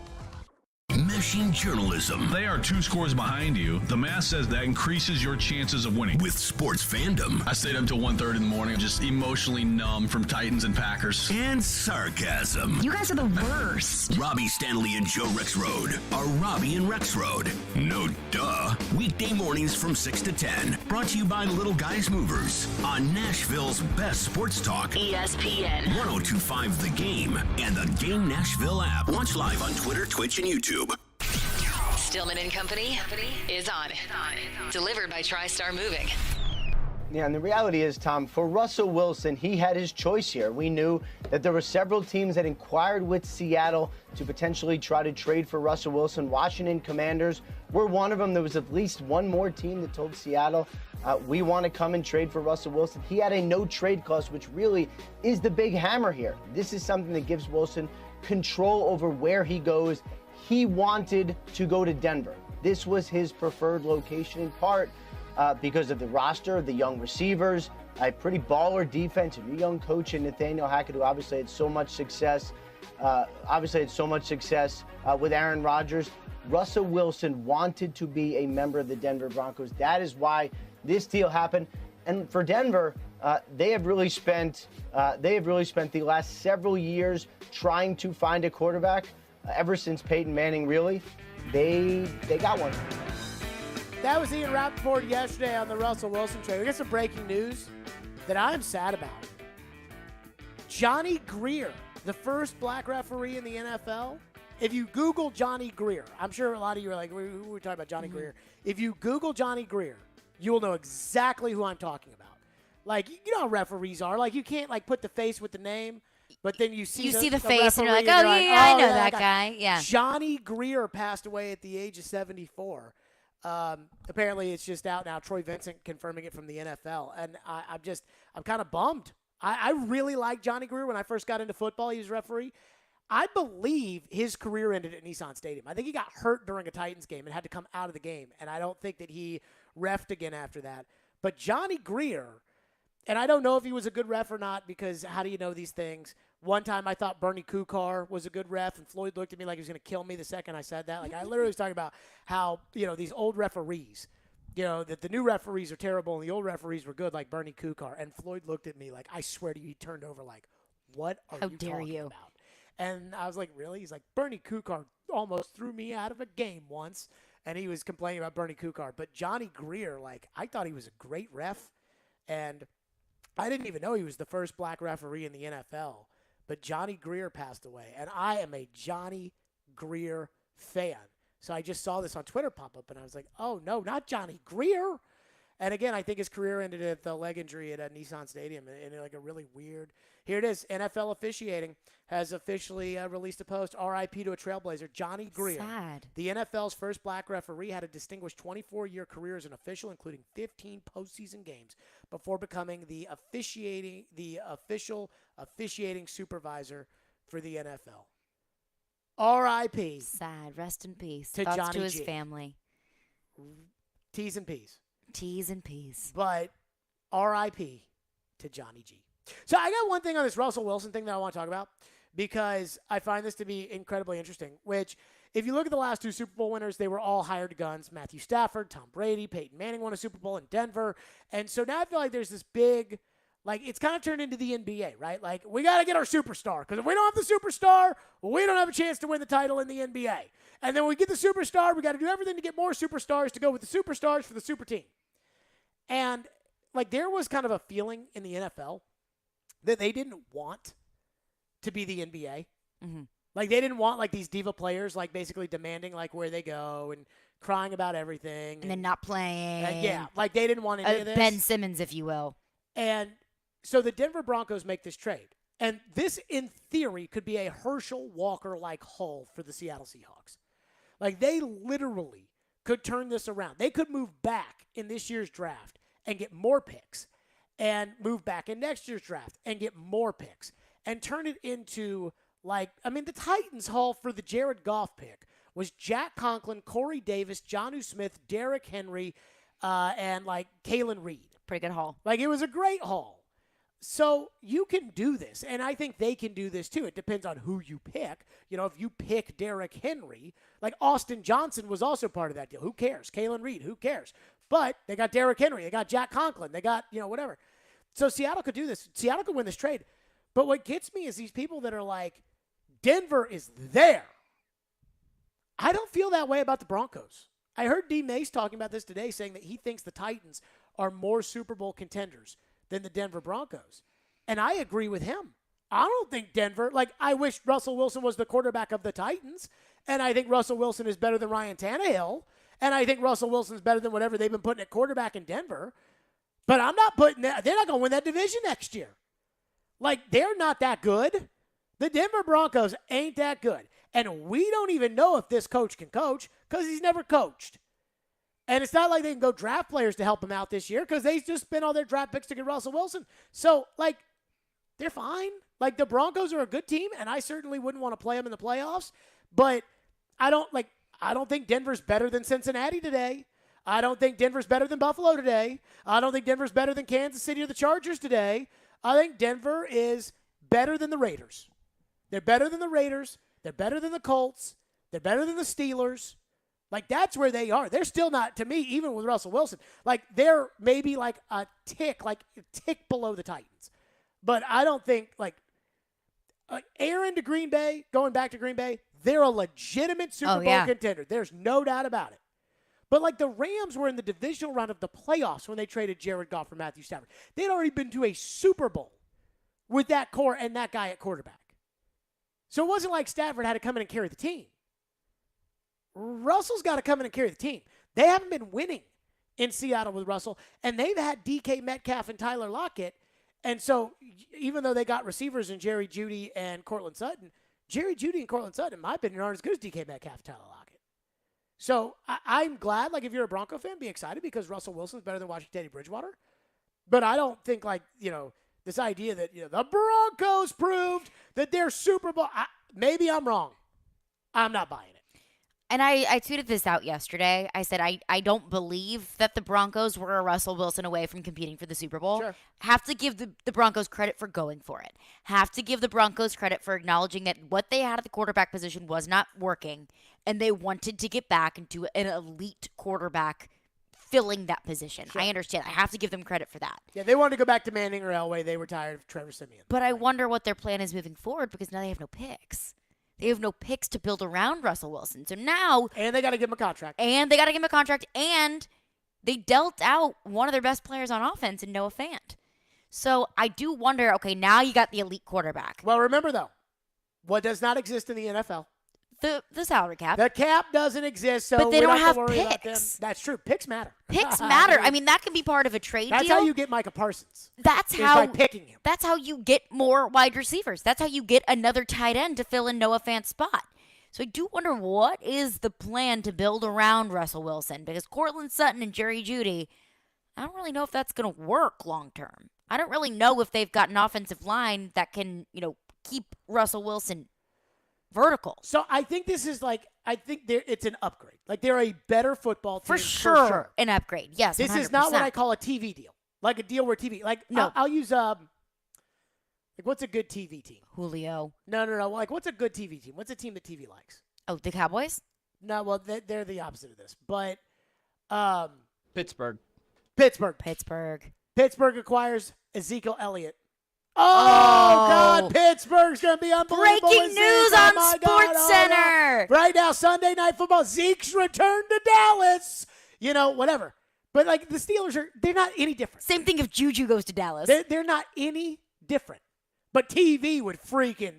Meshing journalism. They are 2 scores behind you. The math says that increases your chances of winning. With sports fandom. I stayed up till 1:30 in the morning, just emotionally numb from Titans and Packers. And sarcasm. You guys are the worst. Robbie Stanley and Joe Rexrode are Robbie and Rexrode. No duh. Weekday mornings from 6 to 10. Brought to you by Little Guys Movers on Nashville's best sports talk. ESPN. 102.5 The Game and the Game Nashville app. Watch live on Twitter, Twitch, and YouTube. Stillman and Company is on. Delivered by TriStar Moving. Yeah, and the reality is, Tom, for Russell Wilson, he had his choice here. We knew that there were several teams that inquired with Seattle to potentially try to trade for Russell Wilson. Washington Commanders were one of them. There was at least one more team that told Seattle, we want to come and trade for Russell Wilson. He had a no-trade clause, which really is the big hammer here. This is something that gives Wilson control over where he goes. He wanted to go to Denver. This was his preferred location in part because of the roster, the young receivers, a pretty baller defense, a new young coach in Nathaniel Hackett, who obviously had so much success. With Aaron Rodgers. Russell Wilson wanted to be a member of the Denver Broncos. That is why this deal happened. And for Denver, they have really spent the last several years trying to find a quarterback. Ever since Peyton Manning, really, they got one. That was Ian Rappaport yesterday on the Russell Wilson trade. We got some breaking news that I'm sad about. Johnny Greer, the first black referee in the NFL. If you Google Johnny Greer, I'm sure a lot of you are like, who are we talking about Johnny Greer? If you Google Johnny Greer, you will know exactly who I'm talking about. Like, you know how referees are. Like, you can't, like, put the face with the name. But then you see the face and you're like, oh, yeah, I know that guy. Yeah. Johnny Greer passed away at the age of 74. Apparently it's just out now. Troy Vincent confirming it from the NFL. And I'm kind of bummed. I really liked Johnny Greer when I first got into football. He was referee. I believe his career ended at Nissan Stadium. I think he got hurt during a Titans game and had to come out of the game. And I don't think that he reffed again after that. But Johnny Greer, and I don't know if he was a good ref or not, because how do you know these things? One time I thought Bernie Kukar was a good ref, and Floyd looked at me like he was going to kill me the second I said that. Like, I literally was talking about how, these old referees, that the new referees are terrible and the old referees were good, like Bernie Kukar. And Floyd looked at me like, I swear to you, he turned over like, what are you talking about? And I was like, really? He's like, Bernie Kukar almost threw me out of a game once. And he was complaining about Bernie Kukar. But Johnny Greer, like, I thought he was a great ref. And I didn't even know he was the first black referee in the NFL. But Johnny Greer passed away. And I am a Johnny Greer fan. So I just saw this on Twitter pop up, and I was like, oh, no, not Johnny Greer. And again, I think his career ended at the leg injury at Nissan Stadium in like a really weird. Here it is. NFL officiating has officially released a post. RIP to a trailblazer, Johnny Greer. Sad. The NFL's first black referee had a distinguished 24-year career as an official, including 15 postseason games, before becoming the official officiating supervisor for the NFL. R.I.P. Sad. Rest in peace. To Thoughts Johnny to his G. family. T's and P's. T's and P's. But R.I.P. to Johnny G. So I got one thing on this Russell Wilson thing that I want to talk about, because I find this to be incredibly interesting, which if you look at the last two Super Bowl winners, they were all hired guns. Matthew Stafford, Tom Brady, Peyton Manning won a Super Bowl in Denver. And so now I feel like there's this big, like, it's kind of turned into the NBA, right? Like, we got to get our superstar, because if we don't have the superstar, we don't have a chance to win the title in the NBA. And then when we get the superstar, we got to do everything to get more superstars to go with the superstars for the super team. And, like, there was kind of a feeling in the NFL that they didn't want to be the NBA. Mm-hmm. Like, they didn't want, like, these diva players, like, basically demanding, like, where they go and crying about everything. And then not playing. Yeah, like, they didn't want any of this. Ben Simmons, if you will. And so the Denver Broncos make this trade. And this, in theory, could be a Herschel Walker-like haul for the Seattle Seahawks. Like, they literally could turn this around. They could move back in this year's draft and get more picks, and move back in next year's draft and get more picks, and turn it into, like, I mean, the Titans haul for the Jared Goff pick was Jack Conklin, Corey Davis, Jonnu Smith, Derrick Henry, and, like, Kalen Reed. Pretty good haul. Like, it was a great haul. So you can do this, and I think they can do this too. It depends on who you pick. You know, if you pick Derrick Henry, like Austin Johnson was also part of that deal. Who cares? Kalen Reed, who cares? But they got Derrick Henry. They got Jack Conklin. They got, whatever. So Seattle could do this. Seattle could win this trade. But what gets me is these people that are like, Denver is there. I don't feel that way about the Broncos. I heard D. Mace talking about this today, saying that he thinks the Titans are more Super Bowl contenders than the Denver Broncos. And I agree with him. I don't think Denver, like, I wish Russell Wilson was the quarterback of the Titans, and I think Russell Wilson is better than Ryan Tannehill, and I think Russell Wilson is better than whatever they've been putting at quarterback in Denver. But I'm not putting that, they're not going to win that division next year. Like, they're not that good. The Denver Broncos ain't that good. And we don't even know if this coach can coach because he's never coached. And it's not like they can go draft players to help him out this year because they just spent all their draft picks to get Russell Wilson. So, like, they're fine. Like, the Broncos are a good team, and I certainly wouldn't want to play them in the playoffs. But I don't think Denver's better than Cincinnati today. I don't think Denver's better than Buffalo today. I don't think Denver's better than Kansas City or the Chargers today. I think Denver is better than the Raiders. They're better than the Raiders. They're better than the Colts. They're better than the Steelers. Like, that's where they are. They're still not, to me, even with Russell Wilson, like, they're maybe like a tick below the Titans. But I don't think, like Aaron to Green Bay, going back to Green Bay, they're a legitimate Super Bowl contender. There's no doubt about it. But, like, the Rams were in the divisional round of the playoffs when they traded Jared Goff for Matthew Stafford. They'd already been to a Super Bowl with that core and that guy at quarterback. So it wasn't like Stafford had to come in and carry the team. Russell's got to come in and carry the team. They haven't been winning in Seattle with Russell, and they've had DK Metcalf and Tyler Lockett. And so even though they got receivers in Jerry Jeudy and Cortland Sutton, Jerry Jeudy and Cortland Sutton, in my opinion, aren't as good as DK Metcalf and Tyler Lockett. So I'm glad, like, if you're a Bronco fan, be excited because Russell Wilson's better than watching Teddy Bridgewater. But I don't think, like, this idea that, the Broncos proved that they're Super Bowl. Maybe I'm wrong. I'm not buying it. And I tweeted this out yesterday. I said, I don't believe that the Broncos were a Russell Wilson away from competing for the Super Bowl. Sure. Have to give the Broncos credit for going for it. Have to give the Broncos credit for acknowledging that what they had at the quarterback position was not working, and they wanted to get back into an elite quarterback filling that position. Sure. I understand. I have to give them credit for that. Yeah, they wanted to go back to Manning or Elway. They were tired of Trevor Siemian. But I wonder what their plan is moving forward because now they have no picks. They have no picks to build around Russell Wilson. So now... And they got to give him a contract. And they dealt out one of their best players on offense in Noah Fant. So I do wonder, okay, now you got the elite quarterback. Well, remember, though, what does not exist in the NFL? The salary cap. The cap doesn't exist, so but they we don't have to worry picks. about them. That's true. Picks matter. Picks matter. I mean, that can be part of a trade That's deal. how you get Micah Parsons. That's by picking him. That's how you get more wide receivers. That's how you get another tight end to fill in Noah Fant's spot. So I do wonder what is the plan to build around Russell Wilson because Cortland Sutton and Jerry Jeudy, I don't really know if that's going to work long term. I don't really know if they've got an offensive line that can, keep Russell Wilson vertical. So I think this is it's an upgrade. Like, they're a better football team. For sure. An upgrade. Yes. This 100%. is not what I call a TV deal. Like a deal where TV. Like, no. I'll use what's a good TV team? Julio. No. Like, what's a good TV team? What's a team that TV likes? Oh, the Cowboys? No, well, they're the opposite of this. But Pittsburgh. Pittsburgh acquires Ezekiel Elliott. Oh, God, Pittsburgh's going to be unbelievable. Breaking news on SportsCenter. Right now, Sunday Night Football. Zeke's return to Dallas. Whatever. But, the Steelers they're not any different. Same thing if Juju goes to Dallas. They're not any different. But TV would freaking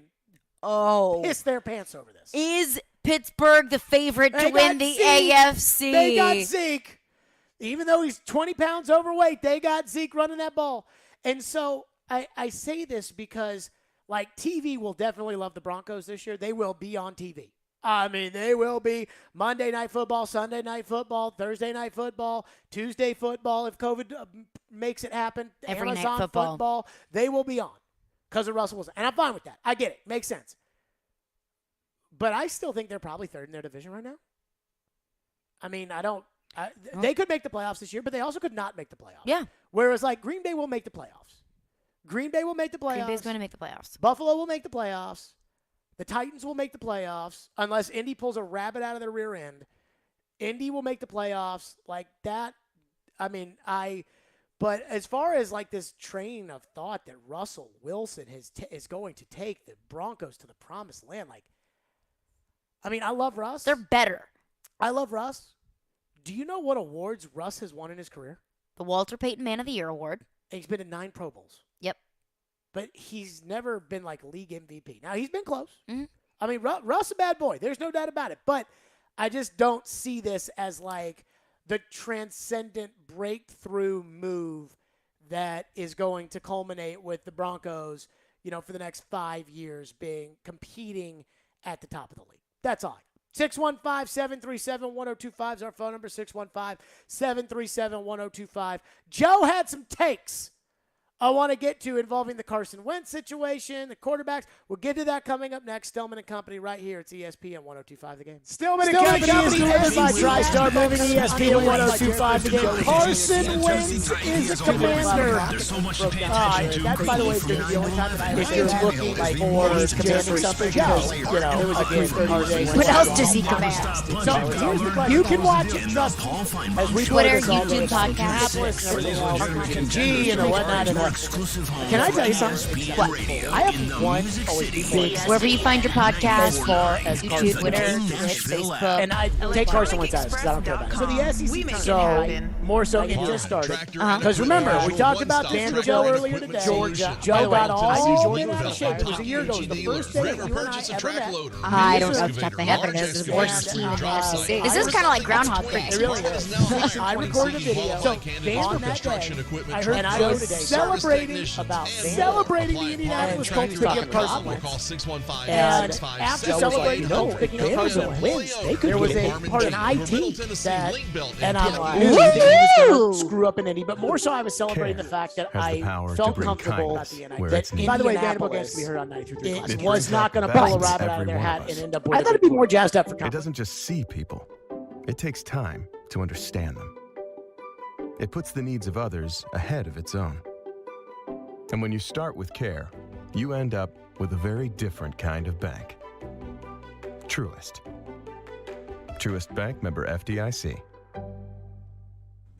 piss their pants over this. Is Pittsburgh the favorite to win the AFC? They got Zeke. Even though he's 20 pounds overweight, they got Zeke running that ball. And so I say this because, like, TV will definitely love the Broncos this year. They will be on TV. I mean, they will be Monday Night Football, Sunday Night Football, Thursday Night Football, Tuesday Football. If COVID makes it happen, Every night Amazon football. They will be on because of Russell Wilson. And I'm fine with that. I get it. Makes sense. But I still think they're probably third in their division right now. I mean, they could make the playoffs this year, but they also could not make the playoffs. Yeah. Whereas, like, Green Bay will make the playoffs. Green Bay will make the playoffs. Green Bay's going to make the playoffs. Buffalo will make the playoffs. The Titans will make the playoffs unless Indy pulls a rabbit out of their rear end. Indy will make the playoffs. Like that, I mean, but as far as like this train of thought that Russell Wilson is going to take the Broncos to the promised land, like, I mean, I love Russ. They're better. I love Russ. Do you know what awards Russ has won in his career? The Walter Payton Man of the Year award. He's been in 9 Pro Bowls. Yep. But he's never been like league MVP. Now, he's been close. Mm-hmm. I mean, Russ a bad boy. There's no doubt about it. But I just don't see this as like the transcendent breakthrough move that is going to culminate with the Broncos, for the next 5 years competing at the top of the league. That's all. 615-737-1025 is our phone number, 615-737-1025. Joe had some takes I want to get to involving the Carson Wentz situation, the quarterbacks. We'll get to that coming up next. Stillman and Company right here. It's ESPN 102.5 The Game. Stillman and Company is delivered by TriStar Moving ESPN 102.5 The Game. Carson Wentz is the commander. There's so much to pay attention to. That, by the way, is going to be the only time that I was looking for commanding something else. It was again 30 days. What else does he command? So here's the question. You can watch it. Trust me. As we Twitter, YouTube, podcast, G and whatnot. Can I tell you something? What? I have one big, wherever you find your podcast, as far as YouTube, Twitter, Facebook, and I take Carson Wentz out because I don't care about it. So the SEC, more so, it just started. Because remember, we talked about Vanderbilt earlier today. Georgia. Joe got all bent out of shape. It was a year ago. It was the first day that you and I ever met. I don't know if top of my head, but this is the worst team in the SEC. This is kind of like Groundhog Day. It really is. I recorded a video. So on that day, I heard Joe today celebrating the Indianapolis Colts picking up Carson Wentz. And after celebrating the Colts picking up Carson Wentz, there was a part in IT that, and I'm like, he was going to screw up in Indy, but more so I was celebrating the fact that I felt comfortable that, by the way, Vanderbilt gets to be heard on 93.3. It was not going to pull a rabbit out of their hat and end up with I thought it'd be more jazzed up for It doesn't just see people. It takes time to understand them. It puts the needs of others ahead of its own. And when you start with care, you end up with a very different kind of bank. Truist. Truist Bank, member FDIC.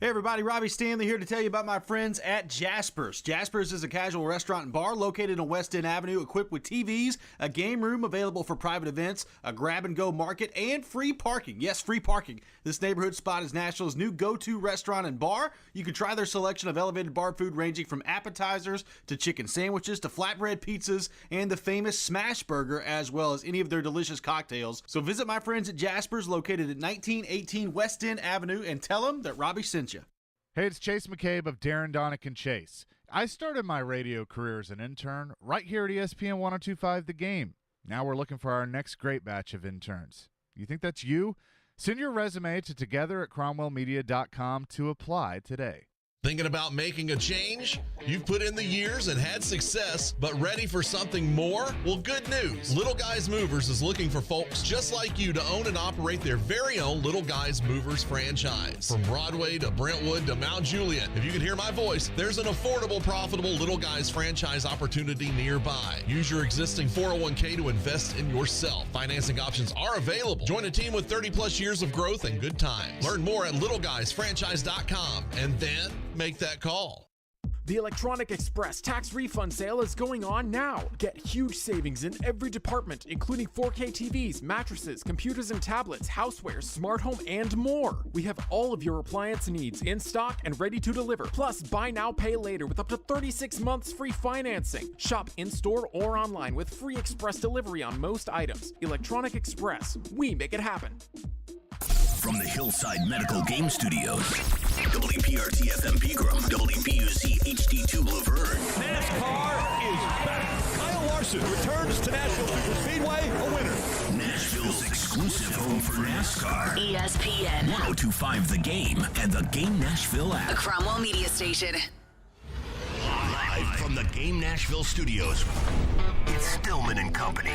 Hey everybody, Robbie Stanley here to tell you about my friends at Jasper's. Jasper's is a casual restaurant and bar located on West End Avenue, equipped with TVs, a game room available for private events, a grab-and-go market, and free parking. Yes, free parking. This neighborhood spot is Nashville's new go-to restaurant and bar. You can try their selection of elevated bar food ranging from appetizers to chicken sandwiches to flatbread pizzas and the famous Smash Burger, as well as any of their delicious cocktails. So visit my friends at Jasper's, located at 1918 West End Avenue, and tell them that Robbie sent you. Hey, it's Chase McCabe of Darren, Donick, and Chase. I started my radio career as an intern right here at ESPN 102.5 The Game. Now we're looking for our next great batch of interns. You think that's you? Send your resume to together@cromwellmedia.com to apply today. Thinking about making a change? You've put in the years and had success, but ready for something more? Well, good news. Little Guys Movers is looking for folks just like you to own and operate their very own Little Guys Movers franchise. From Broadway to Brentwood to Mount Juliet, if you can hear my voice, there's an affordable, profitable Little Guys franchise opportunity nearby. Use your existing 401k to invest in yourself. Financing options are available. Join a team with 30-plus years of growth and good times. Learn more at littleguysfranchise.com and then make that call. The Electronic Express tax refund sale is going on now. Get huge savings in every department, including 4K TVs, mattresses, computers and tablets, housewares, smart home, and more. We have all of your appliance needs in stock and ready to deliver. Plus, buy now, pay later with up to 36 months free financing. Shop in-store or online with free express delivery on most items. Electronic Express. We make it happen. From the Hillside Medical Game Studios, WPRT FM Pegram, WPUC HD2 Laverne. NASCAR is back. Kyle Larson returns to Nashville Superspeedway a winner. Nashville's exclusive home for NASCAR. ESPN. 102.5 The Game and the Game Nashville app. A Cromwell Media Station. Live from the Game Nashville studios, it's Stillman and Company.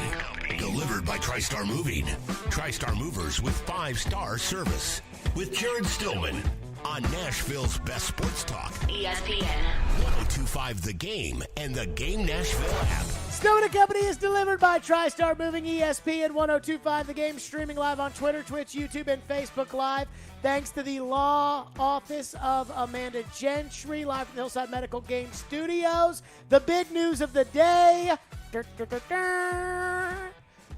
Delivered by TriStar Moving. TriStar Movers with 5-star service. With Jared Stillman on Nashville's best sports talk. ESPN. 102.5 The Game and the Game Nashville app. Stillman and Company is delivered by TriStar Moving, ESPN 102.5 The Game, streaming live on Twitter, Twitch, YouTube, and Facebook Live. Thanks to the law office of Amanda Gentry, live from the Hillside Medical Game Studios. The big news of the day.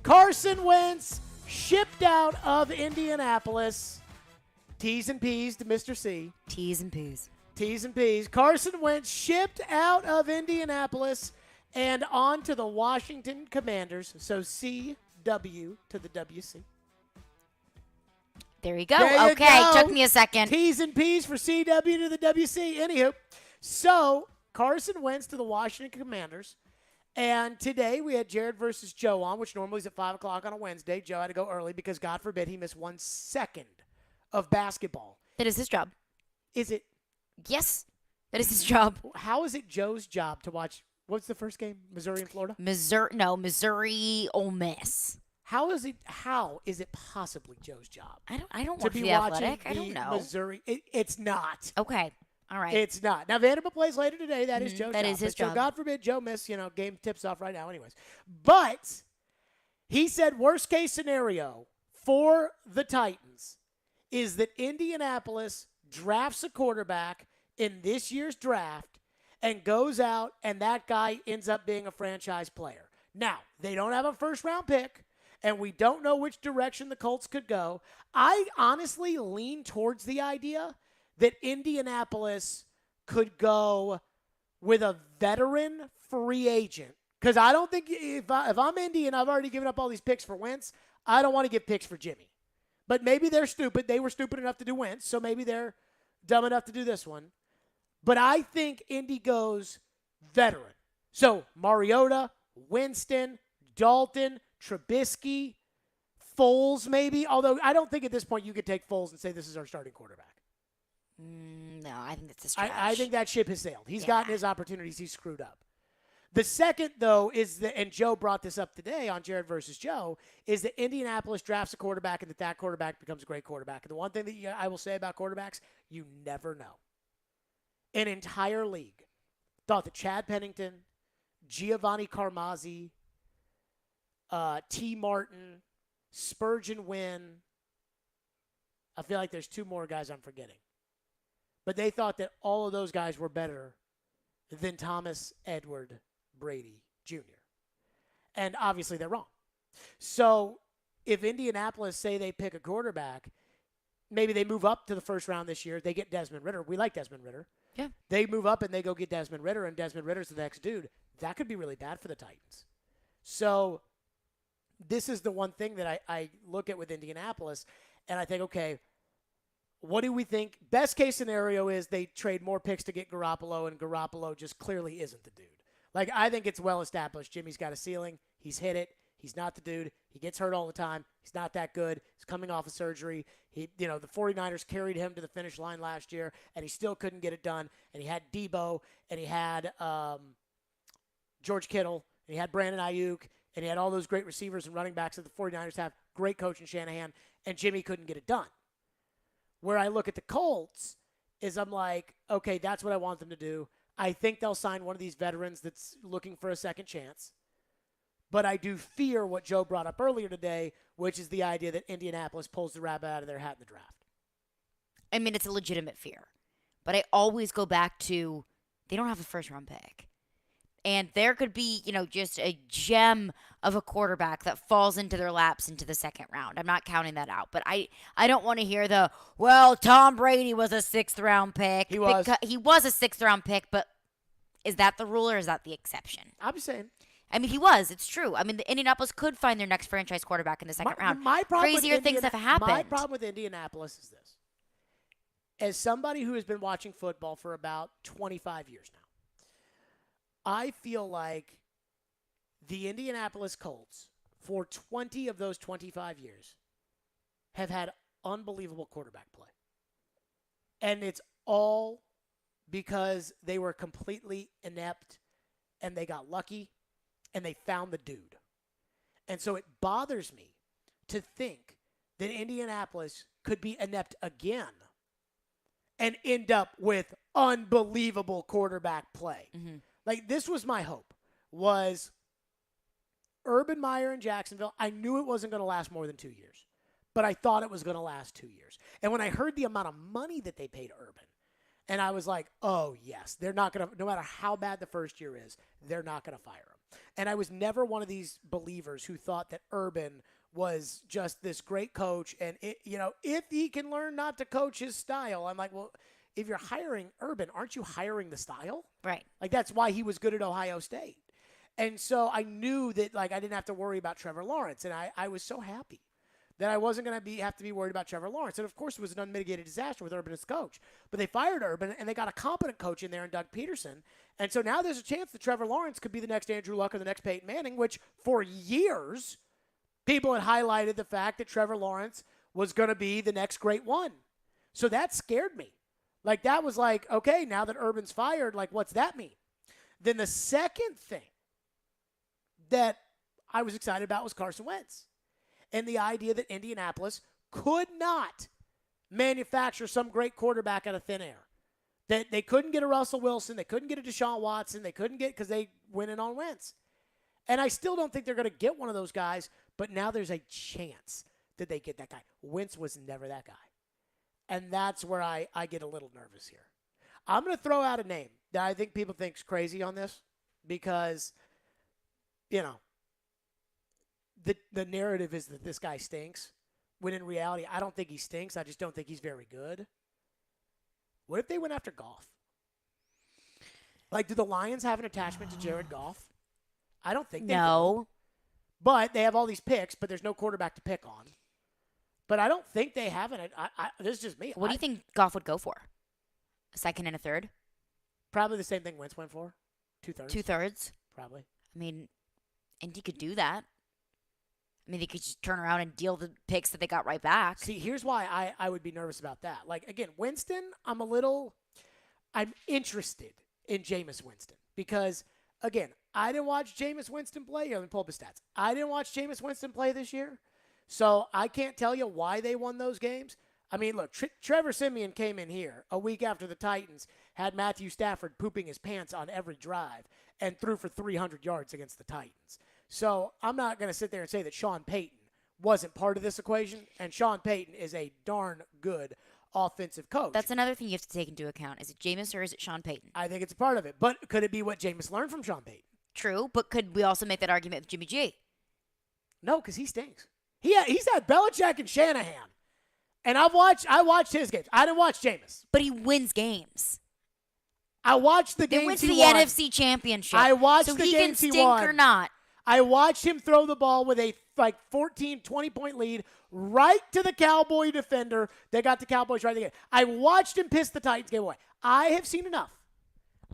Carson Wentz shipped out of Indianapolis. T's and P's to Mr. C. T's and P's. T's and P's. Carson Wentz shipped out of Indianapolis and on to the Washington Commanders. So CW to the WC. There you go. There you okay, go. took me a second. T's and P's for CW to the WC. Anywho, so Carson Wentz to the Washington Commanders. And today we had Jared versus Joe on, which normally is at 5 o'clock on a Wednesday. Joe had to go early because, God forbid, he missed 1 second of basketball. That is his job. Is it? Yes, that is his job. How is it Joe's job to watch? What's the first game? Missouri and Florida? Missouri, Ole Miss. How is it possibly Joe's job? I don't to work be for the watching Athletic. I don't know. Missouri. It's not. Okay. All right. It's not. Now, Vanderbilt plays later today. That is Joe's job. That is his So job. God forbid Joe miss, game tips off right now anyways. But he said worst case scenario for the Titans is that Indianapolis drafts a quarterback in this year's draft and goes out and that guy ends up being a franchise player. Now, they don't have a first-round pick, and we don't know which direction the Colts could go. I honestly lean towards the idea that Indianapolis could go with a veteran free agent. Because I don't think if I'm Indy and I've already given up all these picks for Wentz, I don't want to give picks for Jimmy. But maybe they're stupid. They were stupid enough to do Wentz, so maybe they're dumb enough to do this one. But I think Indy goes veteran. So Mariota, Winston, Dalton, Trubisky, Foles maybe. Although I don't think at this point you could take Foles and say this is our starting quarterback. No, I think that's a stretch. I think that ship has sailed. He's gotten his opportunities. He's screwed up. The second, though, is that, and Joe brought this up today on Jared versus Joe, is that Indianapolis drafts a quarterback and that quarterback becomes a great quarterback. And the one thing that I will say about quarterbacks, you never know. An entire league thought that Chad Pennington, Giovanni Carmazzi, T. Martin, Spurgeon Wynn, I feel like there's 2 more guys I'm forgetting. But they thought that all of those guys were better than Thomas Edward Brady Jr. And obviously they're wrong. So if Indianapolis say they pick a quarterback, maybe they move up to the first round this year. They get Desmond Ridder. We like Desmond Ridder. Yeah. They move up and they go get Desmond Ridder, and Desmond Ridder's the next dude. That could be really bad for the Titans. So this is the one thing that I look at with Indianapolis, and I think, okay, what do we think? Best case scenario is they trade more picks to get Garoppolo, and Garoppolo just clearly isn't the dude. Like, I think it's well established. Jimmy's got a ceiling. He's hit it. He's not the dude. He gets hurt all the time. He's not that good. He's coming off of surgery. The 49ers carried him to the finish line last year, and he still couldn't get it done. And he had Debo, and he had George Kittle, and he had Brandon Ayuk, and he had all those great receivers and running backs that the 49ers have. Great coach in Shanahan, and Jimmy couldn't get it done. Where I look at the Colts is I'm like, okay, that's what I want them to do. I think they'll sign one of these veterans that's looking for a second chance. But I do fear what Joe brought up earlier today, which is the idea that Indianapolis pulls the rabbit out of their hat in the draft. I mean, it's a legitimate fear. But I always go back to they don't have a first-round pick. And there could be, just a gem of a quarterback that falls into their laps into the second round. I'm not counting that out. But I don't want to hear Tom Brady was a 6th-round pick. He was. He was a 6th-round pick, but is that the rule or is that the exception? I'm just saying. I mean, he was. It's true. I mean, the Indianapolis could find their next franchise quarterback in the second round. Crazier things have happened. My problem with Indianapolis is this. As somebody who has been watching football for about 25 years now, I feel like the Indianapolis Colts, for 20 of those 25 years, have had unbelievable quarterback play. And it's all because they were completely inept and they got lucky and they found the dude. And so it bothers me to think that Indianapolis could be inept again and end up with unbelievable quarterback play. Mm-hmm. Like, this was my hope, was Urban Meyer in Jacksonville. I knew it wasn't going to last more than 2 years, but I thought it was going to last 2 years. And when I heard the amount of money that they paid Urban, and I was like, oh, yes, they're not going to, no matter how bad the first year is, they're not going to fire him. And I was never one of these believers who thought that Urban was just this great coach. And, if he can learn not to coach his style, I'm like, well, if you're hiring Urban, aren't you hiring the style? Right. Like, that's why he was good at Ohio State. And so I knew that, I didn't have to worry about Trevor Lawrence. And I was so happy that I wasn't going to have to be worried about Trevor Lawrence. And, of course, it was an unmitigated disaster with Urban as coach. But they fired Urban, and they got a competent coach in there in Doug Peterson. And so now there's a chance that Trevor Lawrence could be the next Andrew Luck or the next Peyton Manning, which for years people had highlighted the fact that Trevor Lawrence was going to be the next great one. So that scared me. That was okay, now that Urban's fired, what's that mean? Then the second thing that I was excited about was Carson Wentz. And the idea that Indianapolis could not manufacture some great quarterback out of thin air. That they couldn't get a Russell Wilson. They couldn't get a Deshaun Watson. They couldn't get, because they went in on Wentz. And I still don't think they're going to get one of those guys, but now there's a chance that they get that guy. Wentz was never that guy. And that's where I get a little nervous here. I'm going to throw out a name that I think people think is crazy on this because, the narrative is that this guy stinks, when in reality, I don't think he stinks. I just don't think he's very good. What if they went after Goff? Do the Lions have an attachment to Jared Goff? I don't think they do. But they have all these picks, but there's no quarterback to pick on. But I don't think they have it. This is just me. What do you think Goff would go for? A second and a third? Probably the same thing Wentz went for. 2/3. 2/3? Probably. I mean, Indy could do that. I mean, they could just turn around and deal the picks that they got right back. See, here's why I would be nervous about that. Again, Winston, I'm interested in Jameis Winston because, again, I didn't watch Jameis Winston play. Here, let me pull up his stats. I didn't watch Jameis Winston play this year. So I can't tell you why they won those games. I mean, look, Trevor Siemian came in here a week after the Titans had Matthew Stafford pooping his pants on every drive and threw for 300 yards against the Titans. So I'm not going to sit there and say that Sean Payton wasn't part of this equation, and Sean Payton is a darn good offensive coach. That's another thing you have to take into account. Is it Jameis or is it Sean Payton? I think it's a part of it. But could it be what Jameis learned from Sean Payton? True, but could we also make that argument with Jimmy G? No, because he stinks. He's had Belichick and Shanahan. And I watched his games. I didn't watch Jameis. But he wins games. I watched the games he went to he the won. NFC Championship. I watched so the he games can he won. stink or not. I watched him throw the ball with a 14, 20-point lead right to the Cowboy defender. They got the Cowboys right again. I watched him piss the Titans game away. I have seen enough.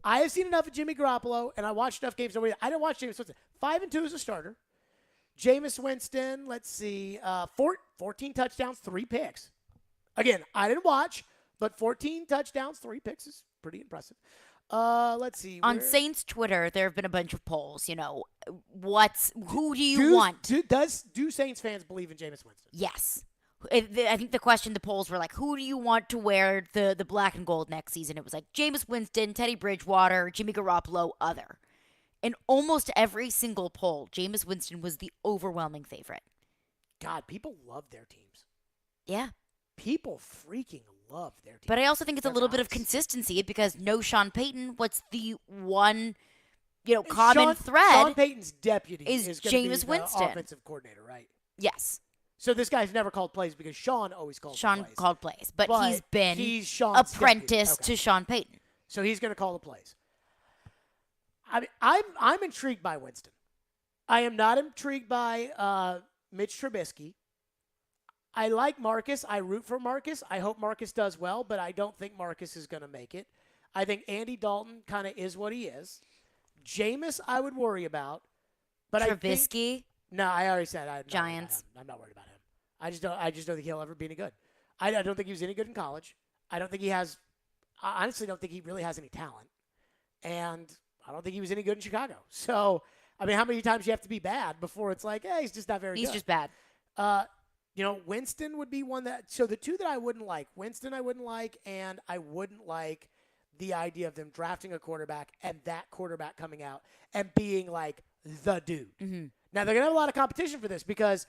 I have seen enough of Jimmy Garoppolo, and I watched enough games over here. I didn't watch Jameis Winston. 5-2 as a starter. Jameis Winston, let's see, 14 touchdowns, 3 picks. Again, I didn't watch, but 14 touchdowns, 3 picks is pretty impressive. Let's see. On Saints Twitter, there have been a bunch of polls. Who do you want? Do Saints fans believe in Jameis Winston? Yes. I think the polls were who do you want to wear the black and gold next season? It was Jameis Winston, Teddy Bridgewater, Jimmy Garoppolo, other. In almost every single poll, Jameis Winston was the overwhelming favorite. God, people love their teams. Yeah. People freaking love their team. But I also think it's a little bit of consistency because no Sean Payton. What's the one, common thread? Sean Payton's deputy is going to be Jameis the Winston. offensive coordinator, right? Yes. So this guy's never called plays because Sean always called plays. Called plays, but he's been Sean's apprenticed deputy. to Sean Payton. So he's going to call the plays. I mean, I'm intrigued by Winston. I am not intrigued by Mitch Trubisky. I like Marcus. I root for Marcus. I hope Marcus does well, but I don't think Marcus is going to make it. I think Andy Dalton kind of is what he is. Jameis, I would worry about. But Trubisky? No, I already said Giants. I'm not worried about him. I just don't think he'll ever be any good. I don't think he was any good in college. I honestly don't think he really has any talent. And I don't think he was any good in Chicago. So, I mean, how many times do you have to be bad before it's like, hey, he's just not very good? He's just bad. Winston would be one that – so the two that I wouldn't like, Winston I wouldn't like, and I wouldn't like the idea of them drafting a quarterback and that quarterback coming out and being like the dude. Mm-hmm. Now, they're going to have a lot of competition for this because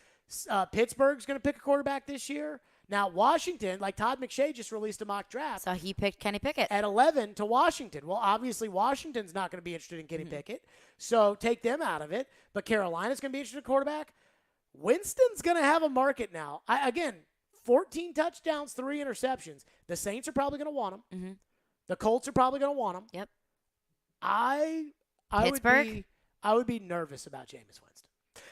Pittsburgh's going to pick a quarterback this year. Now, Washington, like Todd McShay just released a mock draft. So he picked Kenny Pickett. At 11 to Washington. Well, obviously, Washington's not going to be interested in Kenny Pickett. So take them out of it. But Carolina's going to be interested in quarterback. Winston's going to have a market now. 14 touchdowns, 3 interceptions. The Saints are probably going to want him. Mm-hmm. The Colts are probably going to want him. Yep. I Pittsburgh? would be nervous about Jameis Winston.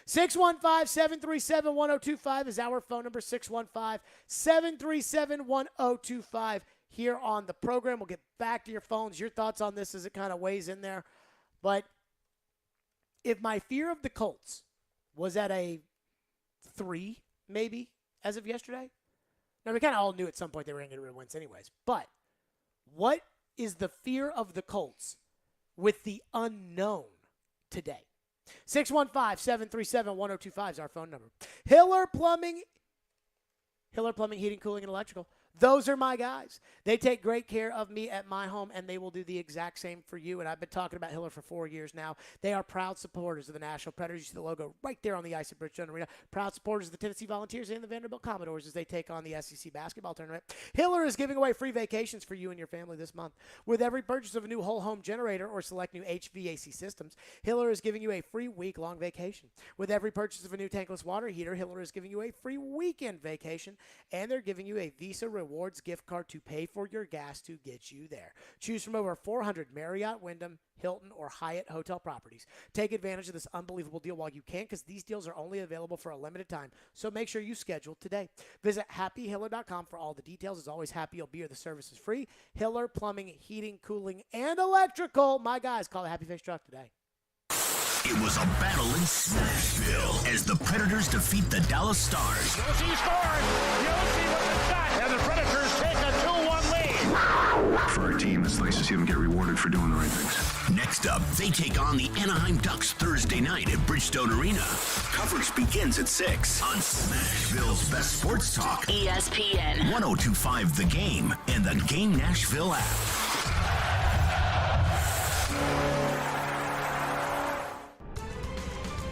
615-737-1025 is our phone number, 615-737-1025 here on the program. We'll get back to your phones, your thoughts on this as it kind of weighs in there. But if my fear of the Colts was at a 3, maybe, as of yesterday, now we kind of all knew at some point they were going to get rid of Wentz anyways. But what is the fear of the Colts with the unknown today? 615-737-1025 is our phone number. Hiller Plumbing, Heating, Cooling, and Electrical. Those are my guys. They take great care of me at my home, and they will do the exact same for you. And I've been talking about Hiller for 4 years now. They are proud supporters of the Nashville Predators. You see the logo right there on the ice at Bridgestone Arena. Proud supporters of the Tennessee Volunteers and the Vanderbilt Commodores as they take on the SEC basketball tournament. Hiller is giving away free vacations for you and your family this month. With every purchase of a new whole home generator or select new HVAC systems, Hiller is giving you a free week-long vacation. With every purchase of a new tankless water heater, Hiller is giving you a free weekend vacation, and they're giving you a Visa Rewards gift card to pay for your gas to get you there. Choose from over 400 Marriott, Wyndham, Hilton, or Hyatt hotel properties. Take advantage of this unbelievable deal while you can, because these deals are only available for a limited time. So make sure you schedule today. Visit happyhiller.com for all the details. As always, Happy will be here. The service is free. Hiller Plumbing, Heating, Cooling, and Electrical. My guys, call the Happy Face Truck today. It was a battle in Smashville as the Predators defeat the Dallas Stars. Yossi scored! Yossi with the shot! And the Predators take a 2-1 lead! For our team, it's nice to see them get rewarded for doing the right things. Next up, they take on the Anaheim Ducks Thursday night at Bridgestone Arena. Coverage begins at 6 on Smashville's best sports talk. ESPN 102.5 The Game and the Game Nashville app.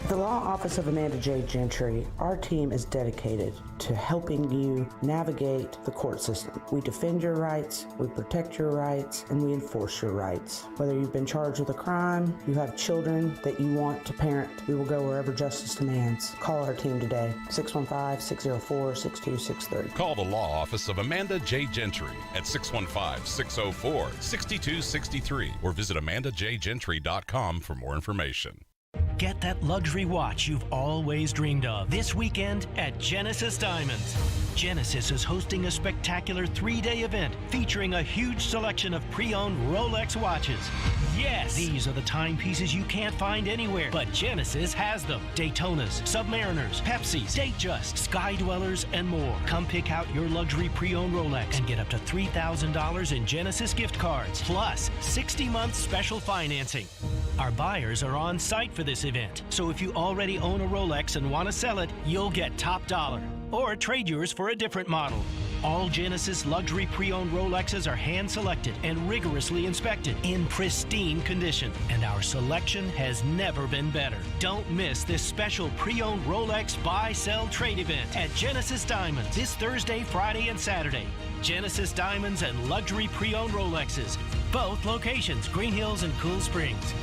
The Law Office of Amanda J. Gentry, our team is dedicated to helping you navigate the court system. We defend your rights, we protect your rights, and we enforce your rights. Whether you've been charged with a crime, you have children that you want to parent, we will go wherever justice demands. Call our team today, 615-604-6263. Call the Law Office of Amanda J. Gentry at 615-604-6263 or visit amandajgentry.com for more information. Get that luxury watch you've always dreamed of this weekend at Genesis Diamonds. Genesis is hosting a spectacular 3-day event featuring a huge selection of pre-owned Rolex watches. Yes, these are the timepieces you can't find anywhere, but Genesis has them. Daytonas, Submariners, Pepsis, Datejust, Sky Dwellers, and more. Come pick out your luxury pre-owned Rolex and get up to $3,000 in Genesis gift cards, plus 60-month special financing. Our buyers are on site for this event, so if you already own a Rolex and want to sell it, you'll get top dollar. Or trade yours for a different model. All Genesis luxury pre-owned Rolexes are hand-selected and rigorously inspected in pristine condition, and our selection has never been better. Don't miss this special pre-owned Rolex buy-sell trade event at Genesis Diamonds this Thursday, Friday, and Saturday. Genesis Diamonds and luxury pre-owned Rolexes. Both locations, Green Hills and Cool Springs.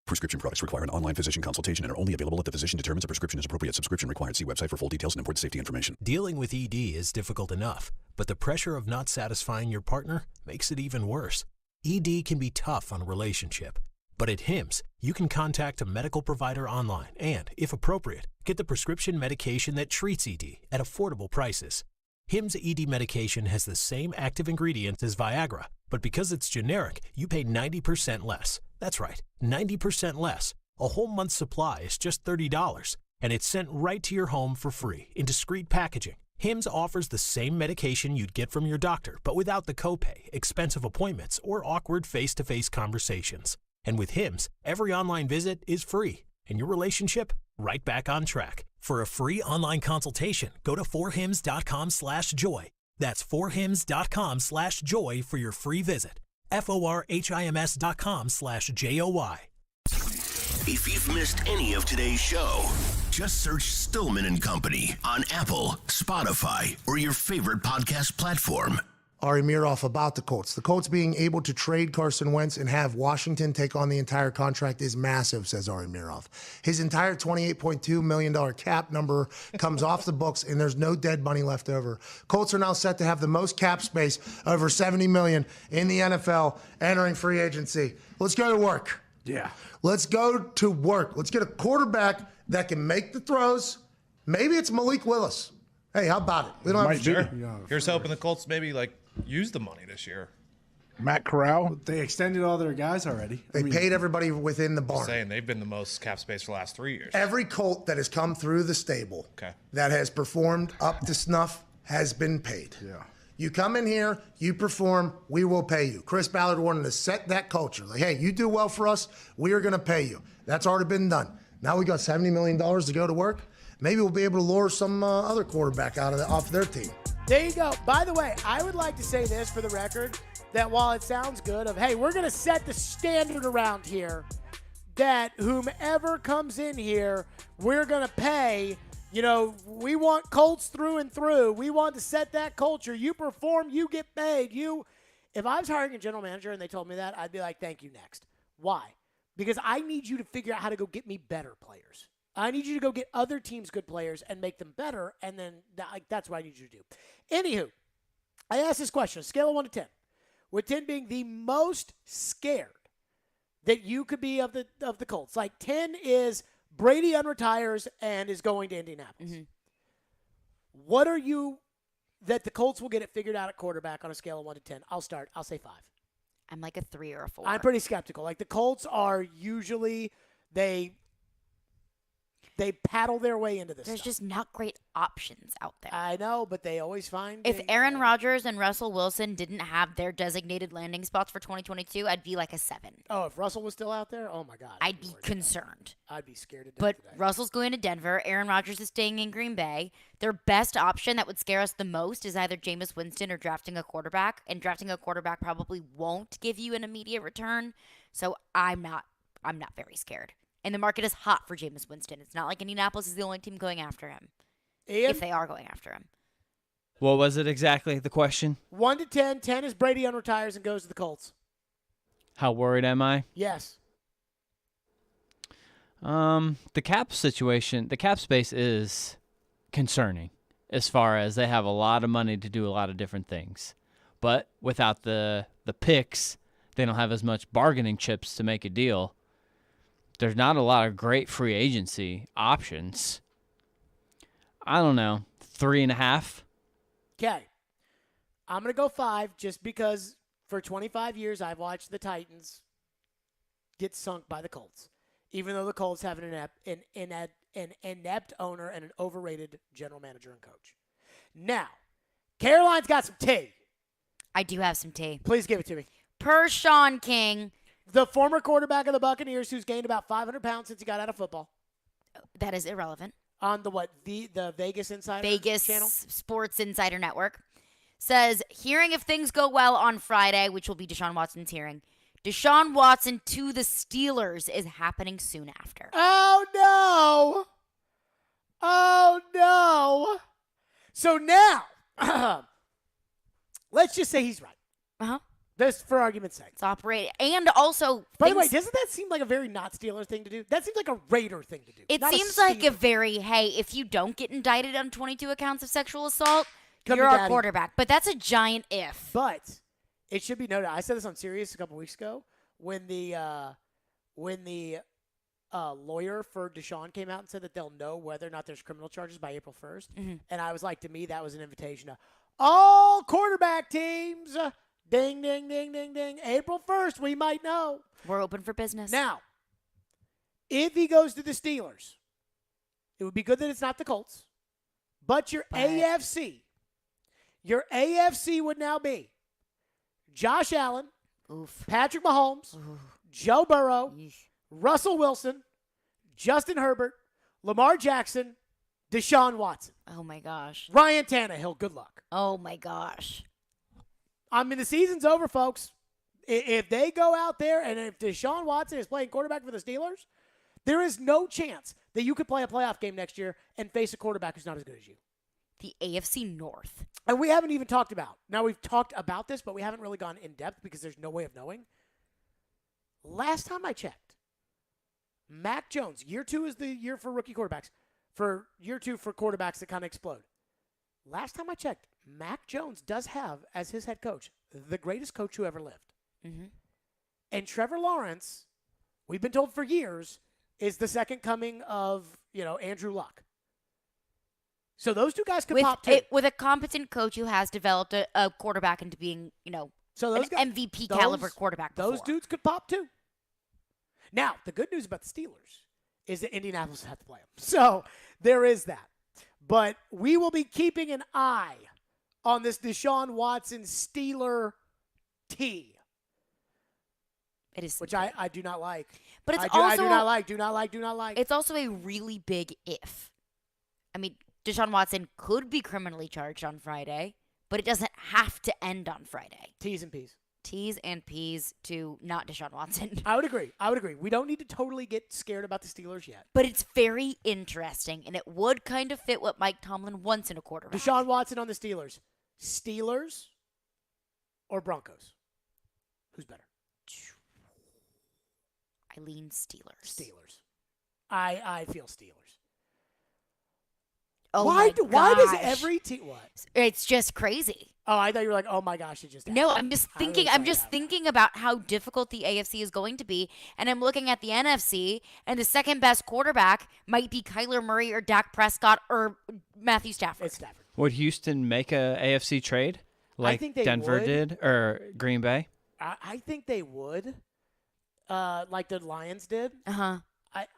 Prescription products require an online physician consultation and are only available if the physician determines a prescription is appropriate. Subscription required. See website for full details and important safety information. Dealing with ED is difficult enough, but the pressure of not satisfying your partner makes it even worse. ED can be tough on a relationship, but at HIMSS, you can contact a medical provider online and, if appropriate, get the prescription medication that treats ED at affordable prices. HIMSS ED medication has the same active ingredients as Viagra, but because it's generic, you pay 90% less. That's right, 90% less. A whole month's supply is just $30, and it's sent right to your home for free in discreet packaging. HIMSS offers the same medication you'd get from your doctor, but without the copay, expensive appointments, or awkward face-to-face conversations. And with HIMSS, every online visit is free, and your relationship right back on track. For a free online consultation, go to forhims.com/joy. That's forhims.com/joy for your free visit. forhims.com/joy. If you've missed any of today's show, just search Stillman and Company on Apple, Spotify, or your favorite podcast platform. Ari Miroff about the Colts. The Colts being able to trade Carson Wentz and have Washington take on the entire contract is massive, says Ari Miroff. His entire $28.2 million cap number comes off the books, and there's no dead money left over. Colts are now set to have the most cap space, over $70 million in the NFL, entering free agency. Let's go to work. Yeah. Let's go to work. Let's get a quarterback that can make the throws. Maybe it's Malik Willis. Hey, how about it? We don't have Sure. Here's hoping the Colts maybe use the money this year. Matt Corral. They extended all their guys already. They paid everybody within the barn. Saying they've been the most cap space for the last 3 years. Every Colt that has come through the stable that has performed up to snuff has been paid. Yeah. You come in here, you perform, we will pay you. Chris Ballard wanted to set that culture. Like, hey, you do well for us, we are going to pay you. That's already been done. Now we got $70 million to go to work. Maybe we'll be able to lure some other quarterback off their team. There you go. By the way, I would like to say this for the record, that while it sounds good of, hey, we're going to set the standard around here, that whomever comes in here, we're going to pay. You know, we want Colts through and through. We want to set that culture. You perform, you get paid. If I was hiring a general manager and they told me that, I'd be like, thank you, next. Why? Because I need you to figure out how to go get me better players. I need you to go get other teams' good players and make them better, and then that's what I need you to do. Anywho, I asked this question, a scale of 1 to 10, with 10 being the most scared that you could be of the Colts. Like 10 is Brady unretires and is going to Indianapolis. Mm-hmm. What are you that the Colts will get it figured out at quarterback on a scale of 1 to 10? I'll start. I'll say 5. I'm like a 3 or a 4. I'm pretty skeptical. Like the Colts are usually they paddle their way into this. There's stuff. just not great options out there. I know, but they always find. If Aaron Rodgers and Russell Wilson didn't have their designated landing spots for 2022, I'd be like a 7. Oh, if Russell was still out there, oh my God, I'd be concerned. I'd be scared to death. But today. Russell's going to Denver. Aaron Rodgers is staying in Green Bay. Their best option that would scare us the most is either Jameis Winston or drafting a quarterback. And drafting a quarterback probably won't give you an immediate return. So I'm not very scared. And the market is hot for Jameis Winston. It's not like Indianapolis is the only team going after him. Ian? If they are going after him. What was it exactly, the question? 1 to 10. 10 is Brady unretires and goes to the Colts. How worried am I? Yes. The cap situation, the cap space is concerning as far as they have a lot of money to do a lot of different things. But without the picks, they don't have as much bargaining chips to make a deal. There's not a lot of great free agency options. I don't know, 3.5. Okay. I'm going to go 5 just because for 25 years I've watched the Titans get sunk by the Colts, even though the Colts have an inept owner and an overrated general manager and coach. Now, Caroline's got some tea. I do have some tea. Please give it to me. Per Sean King. The former quarterback of the Buccaneers who's gained about 500 pounds since he got out of football. That is irrelevant. on the Vegas Insider channel? Sports Insider Network, says, hearing if things go well on Friday, which will be Deshaun Watson's hearing, Deshaun Watson to the Steelers is happening soon after. Oh, no. Oh, no. So now, let's just say he's right. Uh-huh. This for argument's sake. It's operating. And also, by the way, doesn't that seem like a very not Steelers thing to do? That seems like a Raider thing to do. It not seems like a very, hey, if you don't get indicted on 22 accounts of sexual assault, you're our quarterback. But that's a giant if. But it should be noted, I said this on Sirius a couple weeks ago, when the lawyer for Deshaun came out and said that they'll know whether or not there's criminal charges by April 1st. Mm-hmm. And I was like, to me, that was an invitation to all quarterback teams. Ding, ding, ding, ding, ding. April 1st, we might know. We're open for business. Now, if he goes to the Steelers, it would be good that it's not the Colts. But your AFC would now be Josh Allen, Patrick Mahomes, Joe Burrow, Russell Wilson, Justin Herbert, Lamar Jackson, Deshaun Watson. Oh, my gosh. Ryan Tannehill, good luck. Oh, my gosh. I mean, the season's over, folks. If they go out there and if Deshaun Watson is playing quarterback for the Steelers, there is no chance that you could play a playoff game next year and face a quarterback who's not as good as you. The AFC North. And we haven't even talked about. Now, we've talked about this, but we haven't really gone in depth because there's no way of knowing. Last time I checked, Mac Jones, year 2 is the year for rookie quarterbacks. For year 2 for quarterbacks that kind of explode. Last time I checked, Mac Jones does have, as his head coach, the greatest coach who ever lived. Mm-hmm. And Trevor Lawrence, we've been told for years, is the second coming of, Andrew Luck. So those two guys could pop too. With a competent coach who has developed a quarterback into being, so those an MVP caliber quarterback before. Those dudes could pop too. Now, the good news about the Steelers is that Indianapolis will have to play them. So there is that. But we will be keeping an eye on this Deshaun Watson Steeler T. It is, which I do not like. But it's I do not like. It's also a really big if. I mean, Deshaun Watson could be criminally charged on Friday, but it doesn't have to end on Friday. T's and P's. T's and P's to not Deshaun Watson. I would agree. We don't need to totally get scared about the Steelers yet. But it's very interesting, and it would kind of fit what Mike Tomlin wants in a quarterback. Deshaun Watson on the Steelers. Steelers or Broncos? Who's better? I lean Steelers. Steelers. I feel Steelers. Oh why does gosh. every team what? It's just crazy. Oh, I thought you were like, oh my gosh, it just happened. No, I'm just thinking. I'm just thinking about how difficult the AFC is going to be, and I'm looking at the NFC, and the second best quarterback might be Kyler Murray or Dak Prescott or Matthew Stafford. It's Stafford. Would Houston make a AFC trade like think they Denver would. did or Green Bay? I think they would, like the Lions did. Uh-huh.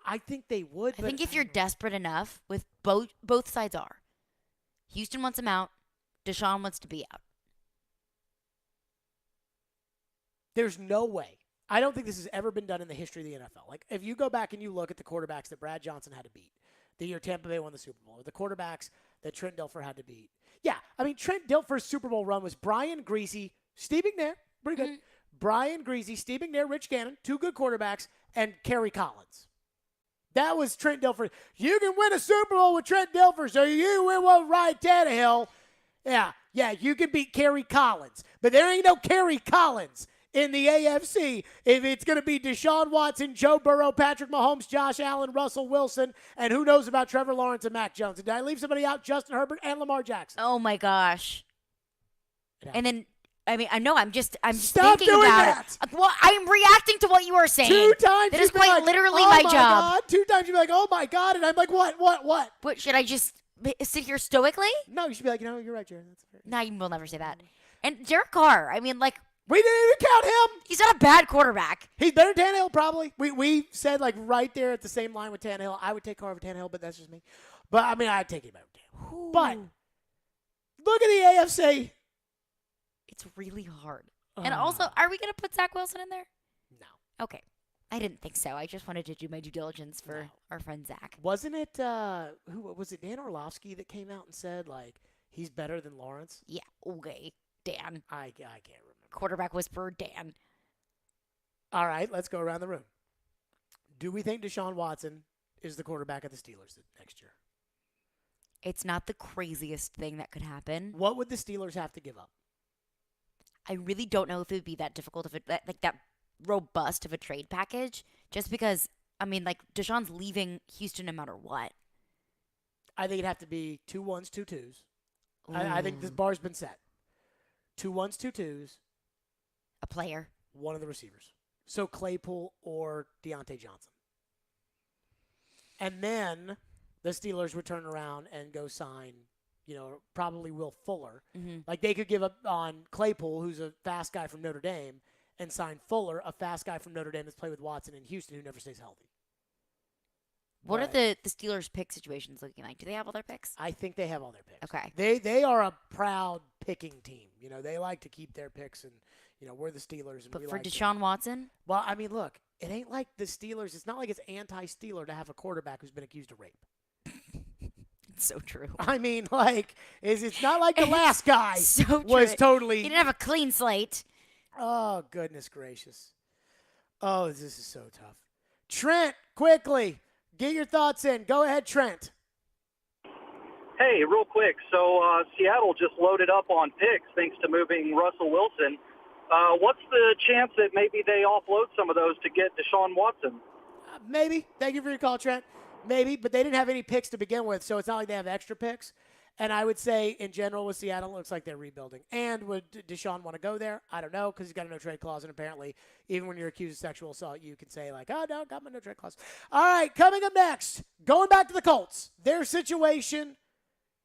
I think they would. I think if you're desperate enough, with both sides are. Houston wants him out. Deshaun wants to be out. There's no way. I don't think this has ever been done in the history of the NFL. Like, if you go back and you look at the quarterbacks that Brad Johnson had to beat, the year Tampa Bay won the Super Bowl, or the quarterbacks that Trent Dilfer had to beat. Yeah, I mean, Trent Dilfer's Super Bowl run was Brian Greasy, Steve McNair, pretty good. Brian Greasy, Steve McNair, Rich Gannon, two good quarterbacks, and Kerry Collins. That was Trent Dilfer. You can win a Super Bowl with Trent Dilfer, so you win one Ryan Tannehill. Yeah, you can beat Kerry Collins. But there ain't no Kerry Collins in the AFC if it's going to be Deshaun Watson, Joe Burrow, Patrick Mahomes, Josh Allen, Russell Wilson, and who knows about Trevor Lawrence and Mac Jones. Did I leave somebody out? Justin Herbert and Lamar Jackson. Oh, my gosh. And then, I mean, I know, I'm just Stop thinking doing about that. it. Well, I'm reacting to what you are saying. 2 times that is you've been quite like, literally oh my my job. God. 2 times you'd be like, oh my God, and I'm like, what? What, should I just sit here stoically? No, you should be like, you're right, Jared. That's fair. No, you will never say that. And Derek Carr, I mean, like, we didn't even count him. He's not a bad quarterback. He's better than Tannehill, probably. We said, like, right there at the same line with Tannehill. I would take Carr over Tannehill, but that's just me. But, I mean, I'd take him over Tannehill. But look at the AFC. It's really hard. And also, are we going to put Zach Wilson in there? No. Okay. I didn't think so. I just wanted to do my due diligence for our friend Zach. Wasn't it, who was it, Dan Orlovsky that came out and said, like, he's better than Lawrence? Yeah, okay, Dan. I can't remember. Quarterback whisperer, Dan. All right, let's go around the room. Do we think Deshaun Watson is the quarterback of the Steelers next year? It's not the craziest thing that could happen. What would the Steelers have to give up? I really don't know if it would be that difficult, that robust of a trade package, just because, I mean, like, Deshaun's leaving Houston no matter what. I think it'd have to be 2 1s, 2 2s. I think this bar's been set. 2 1s, 2 2s. A player. One of the receivers. So Claypool or Deontay Johnson. And then the Steelers would turn around and go sign, probably Will Fuller. Mm-hmm. Like, they could give up on Claypool, who's a fast guy from Notre Dame, and sign Fuller, a fast guy from Notre Dame that's played with Watson in Houston who never stays healthy. What are the Steelers' pick situations looking like? Do they have all their picks? I think they have all their picks. Okay. They are a proud picking team. They like to keep their picks, and, we're the Steelers. And but we for like Deshaun Watson? Well, I mean, look, it ain't like the Steelers. It's not like it's anti-Steeler to have a quarterback who's been accused of rape. It's so true. I mean, like, it's not like the last guy was true. totally. He didn't have a clean slate. Oh, goodness gracious. Oh, this is so tough. Trent, quickly, get your thoughts in. Go ahead, Trent. Hey, real quick. So Seattle just loaded up on picks thanks to moving Russell Wilson. What's the chance that maybe they offload some of those to get Deshaun Watson? Maybe. Thank you for your call, Trent. Maybe, but they didn't have any picks to begin with, so it's not like they have extra picks. And I would say, in general, with Seattle, it looks like they're rebuilding. And would Deshaun want to go there? I don't know, because he's got a no-trade clause, and apparently, even when you're accused of sexual assault, you can say, like, oh, no, got my no-trade clause. All right, coming up next, going back to the Colts. Their situation,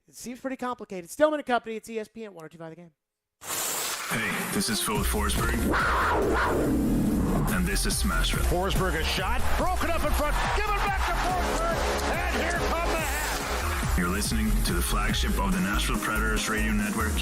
it seems pretty complicated. Stillman and Company, it's ESPN 102.5 The Game. Hey, this is Phil Forsberg. And this is Smashville. Forsberg a shot, broken up in front, given back to Forsberg, and here come the Habs. You're listening to the flagship of the Nashville Predators radio network,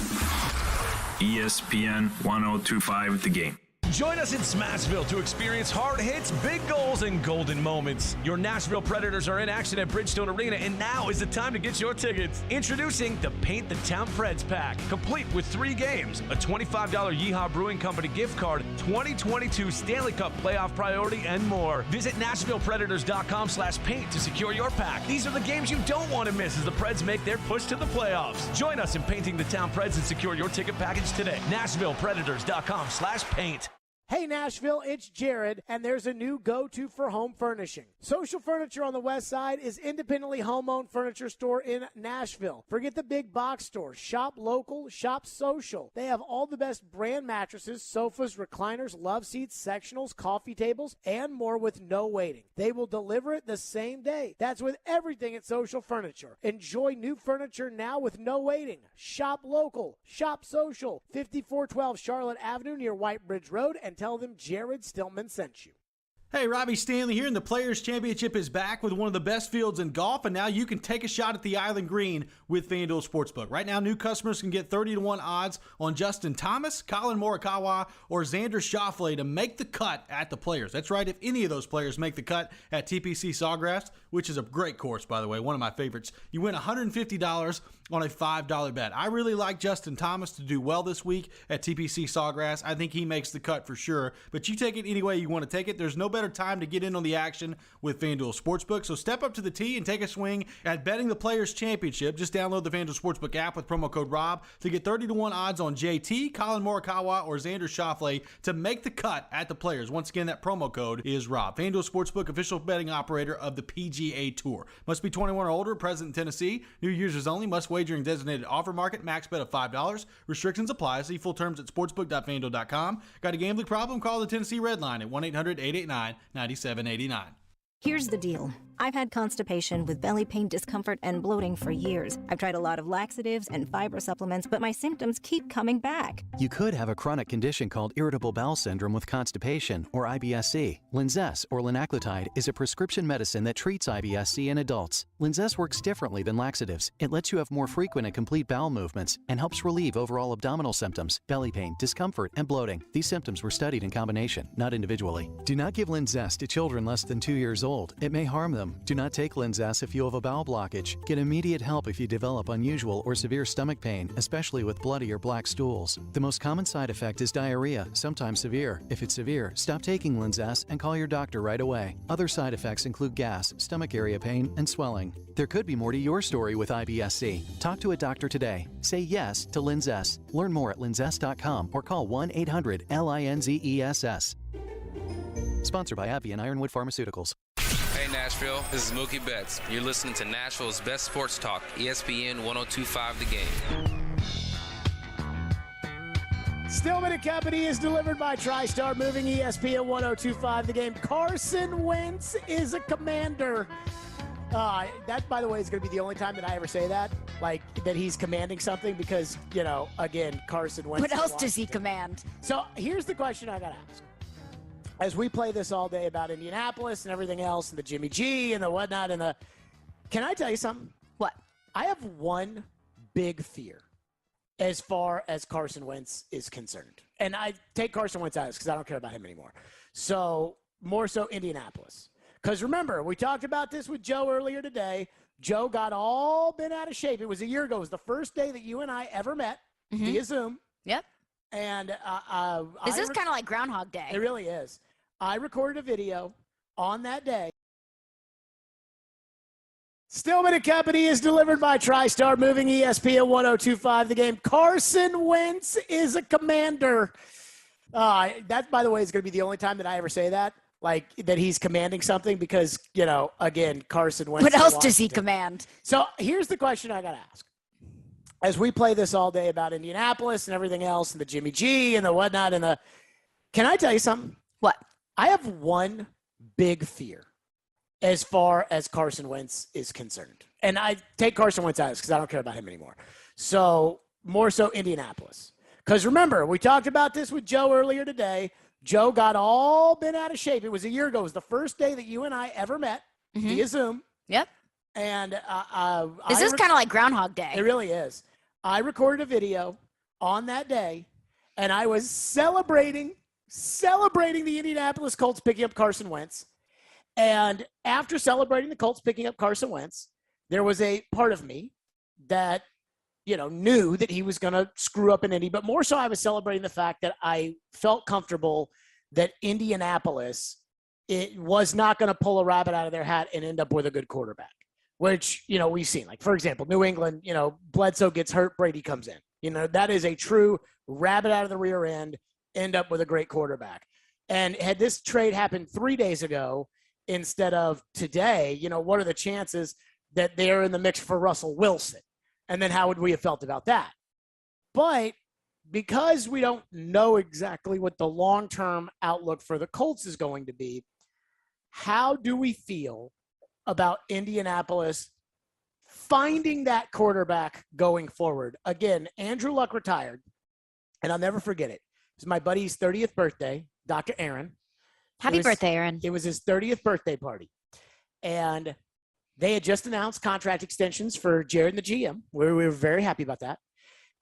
ESPN 102.5 The Game. Join us in Smashville to experience hard hits, big goals, and golden moments. Your Nashville Predators are in action at Bridgestone Arena, and now is the time to get your tickets. Introducing the Paint the Town Preds pack, complete with 3 games, a $25 Yeehaw Brewing Company gift card, 2022 Stanley Cup playoff priority, and more. Visit NashvillePredators.com/paint to secure your pack. These are the games you don't want to miss as the Preds make their push to the playoffs. Join us in Painting the Town Preds and secure your ticket package today. NashvillePredators.com/paint. Hey Nashville, it's Jared, and there's a new go-to for home furnishing. Social Furniture on the West Side is independently home-owned furniture store in Nashville. Forget the big box store. Shop local, shop social. They have all the best brand mattresses, sofas, recliners, love seats, sectionals, coffee tables, and more with no waiting. They will deliver it the same day. That's with everything at Social Furniture. Enjoy new furniture now with no waiting. Shop local, shop social. 5412 Charlotte Avenue near White Bridge Road, and tell them Jared Stillman sent you. Hey, Robbie Stanley here, and the Players' Championship is back with one of the best fields in golf, and now you can take a shot at the Island Green with FanDuel Sportsbook. Right now, new customers can get 30-1 odds on Justin Thomas, Colin Morikawa, or Xander Schauffele to make the cut at the Players. That's right, if any of those players make the cut at TPC Sawgrass, which is a great course, by the way, one of my favorites, you win $150 on a $5 bet. I really like Justin Thomas to do well this week at TPC Sawgrass. I think he makes the cut for sure, but you take it any way you want to take it. There's no better time to get in on the action with FanDuel Sportsbook. So step up to the tee and take a swing at betting the Players' Championship. Just download the FanDuel Sportsbook app with promo code ROB to get 30-1 odds on JT, Colin Morikawa, or Xander Schauffele to make the cut at the Players. Once again, that promo code is ROB. FanDuel Sportsbook, official betting operator of the PGA Tour. Must be 21 or older, present in Tennessee. New users only. Must wager in designated offer market. Max bet of $5. Restrictions apply. See full terms at sportsbook.fanduel.com. Got a gambling problem? Call the Tennessee Red Line at 1-800-889-9789. Here's the deal. I've had constipation with belly pain, discomfort, and bloating for years. I've tried a lot of laxatives and fiber supplements, but my symptoms keep coming back. You could have a chronic condition called irritable bowel syndrome with constipation, or IBS-C. Linzess, or linaclotide, is a prescription medicine that treats IBS-C in adults. Linzess works differently than laxatives. It lets you have more frequent and complete bowel movements and helps relieve overall abdominal symptoms, belly pain, discomfort, and bloating. These symptoms were studied in combination, not individually. Do not give Linzess to children less than 2 years old. It may harm them. Do not take Linzess if you have a bowel blockage. Get immediate help if you develop unusual or severe stomach pain, especially with bloody or black stools. The most common side effect is diarrhea, sometimes severe. If it's severe, stop taking Linzess and call your doctor right away. Other side effects include gas, stomach area pain, and swelling. There could be more to your story with IBS-C. Talk to a doctor today. Say yes to Linzess. Learn more at linzess.com or call 1-800-LINZESS. Sponsored by AbbVie and Ironwood Pharmaceuticals. Hey Nashville, this is Mookie Betts. You're listening to Nashville's best sports talk, ESPN 102.5 The Game. Stillman and Company is delivered by TriStar Moving, ESPN 102.5 The Game. Carson Wentz is a commander. That, by the way, is going to be the only time that I ever say that, like that he's commanding something because, you know, again, Carson Wentz. What else does he command? So here's the question I got to ask. As we play this all day about Indianapolis and everything else and the Jimmy G and the whatnot and the – can I tell you something? What? I have one big fear as far as Carson Wentz is concerned. And I take Carson Wentz out of this because I don't care about him anymore. So more so Indianapolis. Because remember, we talked about this with Joe earlier today. Joe got all bent out of shape. It was a year ago. It was the first day that you and I ever met via Zoom. Yep. And this is kind of like Groundhog Day. It really is. I recorded a video on that day. Stillman and Company is delivered by TriStar Moving, ESPN 102.5 The Game. Carson Wentz is a commander. That, by the way, is going to be the only time that I ever say that, like that he's commanding something because, you know, again, Carson Wentz. What else does he command? So here's the question I got to ask. As we play this all day about Indianapolis and everything else and the Jimmy G and the whatnot and the – can I tell you something? What? I have one big fear as far as Carson Wentz is concerned. And I take Carson Wentz out of this because I don't care about him anymore. So more so Indianapolis. Because remember, we talked about this with Joe earlier today. Joe got all bent out of shape. It was a year ago. It was the first day that you and I ever met via Zoom. Yep. And this is kind of like Groundhog Day. It really is. I recorded a video on that day, and I was celebrating the Indianapolis Colts picking up Carson Wentz. And after celebrating the Colts picking up Carson Wentz, there was a part of me that, you know, knew that he was going to screw up in Indy. But more so, I was celebrating the fact that I felt comfortable that Indianapolis, it was not going to pull a rabbit out of their hat and end up with a good quarterback, which, you know, we've seen. Like, for example, New England, you know, Bledsoe gets hurt, Brady comes in. You know, that is a true rabbit out of the rear end, end up with a great quarterback. And had this trade happened 3 days ago instead of today, you know, what are the chances that they're in the mix for Russell Wilson? And then how would we have felt about that? But because we don't know exactly what the long-term outlook for the Colts is going to be, how do we feel about Indianapolis finding that quarterback going forward? Again, Andrew Luck retired, and I'll never forget it. It was my buddy's 30th birthday, Dr. Aaron. Happy birthday, Aaron. It was his 30th birthday party. And they had just announced contract extensions for Jared and the GM. We were very happy about that.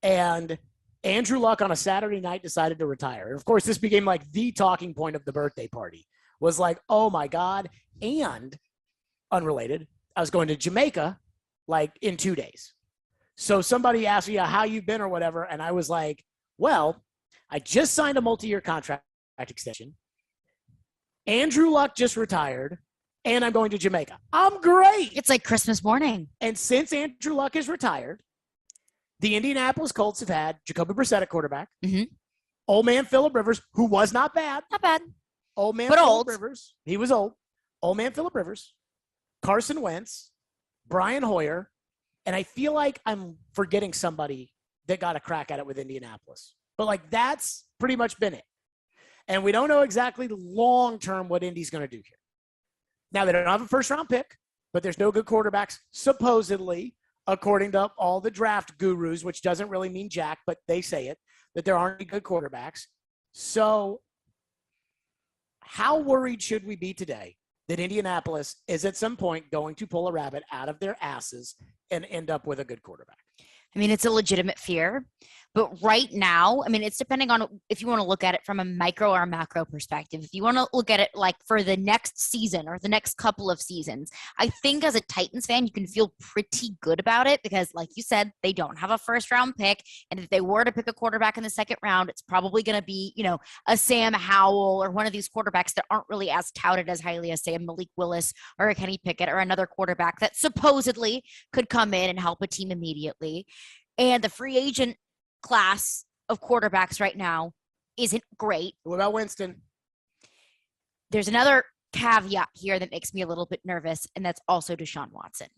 And Andrew Luck on a Saturday night decided to retire. And of course, this became like the talking point of the birthday party. Was like, oh my God. And unrelated, I was going to Jamaica like in 2 days. So somebody asked me how you been or whatever. And I was like, well, I just signed a multi-year contract extension. Andrew Luck just retired. And I'm going to Jamaica. I'm great. It's like Christmas morning. And since Andrew Luck is retired, the Indianapolis Colts have had Jacoby Brissett at quarterback. Old man Phillip Rivers, who was not bad. Not bad. Old man but Phillip old. Rivers. He was old. Old man Phillip Rivers. Carson Wentz. Brian Hoyer. And I feel like I'm forgetting somebody that got a crack at it with Indianapolis. But, like, that's pretty much been it. And we don't know exactly long-term what Indy's going to do here. Now, they don't have a first-round pick. but there's no good quarterbacks, supposedly, according to all the draft gurus, which doesn't really mean jack, but they say it, that there aren't any good quarterbacks. So how worried should we be today that Indianapolis is at some point going to pull a rabbit out of their asses and end up with a good quarterback? I mean, it's a legitimate fear, but right now, I mean, it's depending on if you want to look at it from a micro or a macro perspective. If you want to look at it like for the next season or the next couple of seasons, I think as a Titans fan, you can feel pretty good about it because, like you said, they don't have a first-round pick, and if they were to pick a quarterback in the second round, it's probably going to be, a Sam Howell or one of these quarterbacks that aren't really as touted as highly as, say, a Malik Willis or a Kenny Pickett or another quarterback that supposedly could come in and help a team immediately. And the free agent class of quarterbacks right now isn't great. What about Winston? There's another caveat here that makes me a little bit nervous, and that's also Deshaun Watson.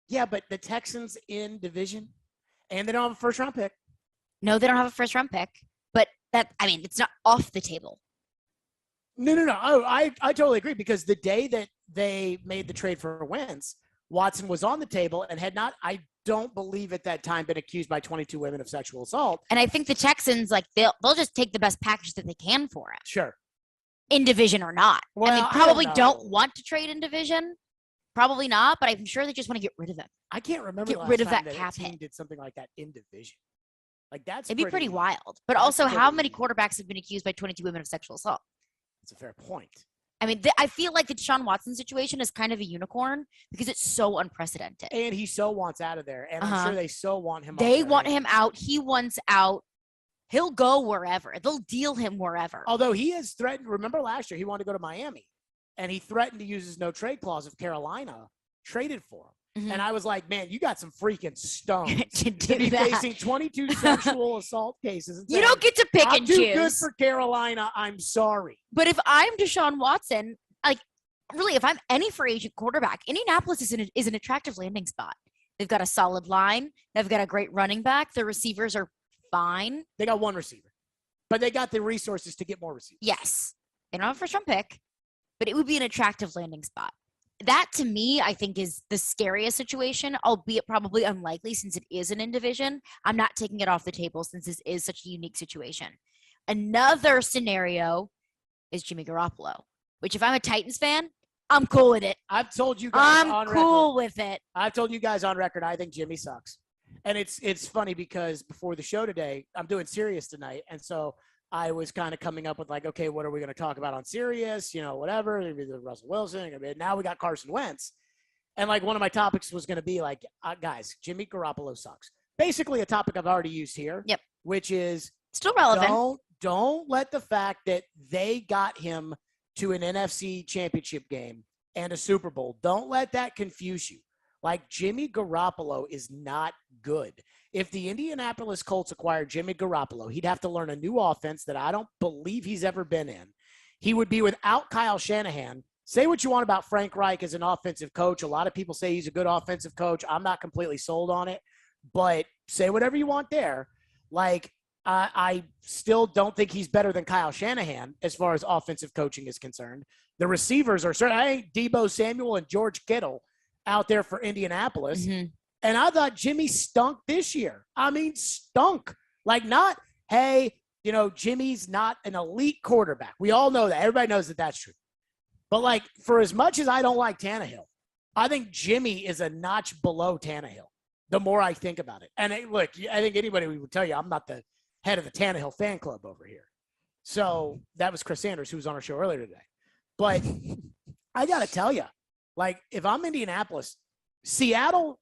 Yeah, but the Texans in division, and they don't have a first-round pick. No, they don't have a first-round pick, but it's not off the table. No. Oh, I totally agree because the day that they made the trade for Wentz, Watson was on the table and had not, I don't believe at that time, been accused by 22 women of sexual assault. And I think the Texans, they'll just take the best package that they can for him. Sure. In division or not. Well, probably don't want to trade in division. Probably not, but I'm sure they just want to get rid of him. I can't remember get rid of that a cap team hit. did something like that in division. It'd be pretty wild. But also, how many quarterbacks have been accused by 22 women of sexual assault? That's a fair point. I mean, I feel like the Deshaun Watson situation is kind of a unicorn because it's so unprecedented. And he so wants out of there. And I'm sure they so want him out. They want him out. He wants out. He'll go wherever. They'll deal him wherever. Although he has threatened, remember last year, he wanted to go to Miami. And he threatened to use his no-trade clause if Carolina traded for him. Mm-hmm. And I was like, man, you got some freaking stones to be facing 22 sexual assault cases. And you don't get to pick and choose. I'm too good for Carolina. I'm sorry. But if I'm Deshaun Watson, really, if I'm any free agent quarterback, Indianapolis is an attractive landing spot. They've got a solid line. They've got a great running back. The receivers are fine. They got one receiver, but they got the resources to get more receivers. Yes. They don't have a first-round pick, but it would be an attractive landing spot. That, to me, I think is the scariest situation, albeit probably unlikely since it is an in division. I'm not taking it off the table since this is such a unique situation. Another scenario is Jimmy Garoppolo, which if I'm a Titans fan, I'm cool with it. I've told you guys I'm cool with it. I've told you guys on record, I think Jimmy sucks. And it's funny because before the show today, I'm doing Sirius tonight. And so I was kind of coming up with okay, what are we going to talk about on Sirius? Whatever. Maybe the Russell Wilson. Now we got Carson Wentz. And one of my topics was going to be guys, Jimmy Garoppolo sucks. Basically a topic I've already used here. Yep. Which is still relevant. Don't let the fact that they got him to an NFC championship game and a Super Bowl, don't let that confuse you. Jimmy Garoppolo is not good. If the Indianapolis Colts acquired Jimmy Garoppolo, he'd have to learn a new offense that I don't believe he's ever been in. He would be without Kyle Shanahan. Say what you want about Frank Reich as an offensive coach. A lot of people say he's a good offensive coach. I'm not completely sold on it, but say whatever you want there. I still don't think he's better than Kyle Shanahan as far as offensive coaching is concerned. The receivers are certainly, I ain't Debo Samuel and George Kittle out there for Indianapolis. Mm-hmm. And I thought Jimmy stunk this year. I mean, stunk. Not, hey, Jimmy's not an elite quarterback. We all know that. Everybody knows that that's true. But, for as much as I don't like Tannehill, I think Jimmy is a notch below Tannehill the more I think about it. And, look, I think anybody would tell you I'm not the head of the Tannehill fan club over here. So that was Chris Sanders, who was on our show earlier today. But I got to tell you, if I'm Indianapolis, Seattle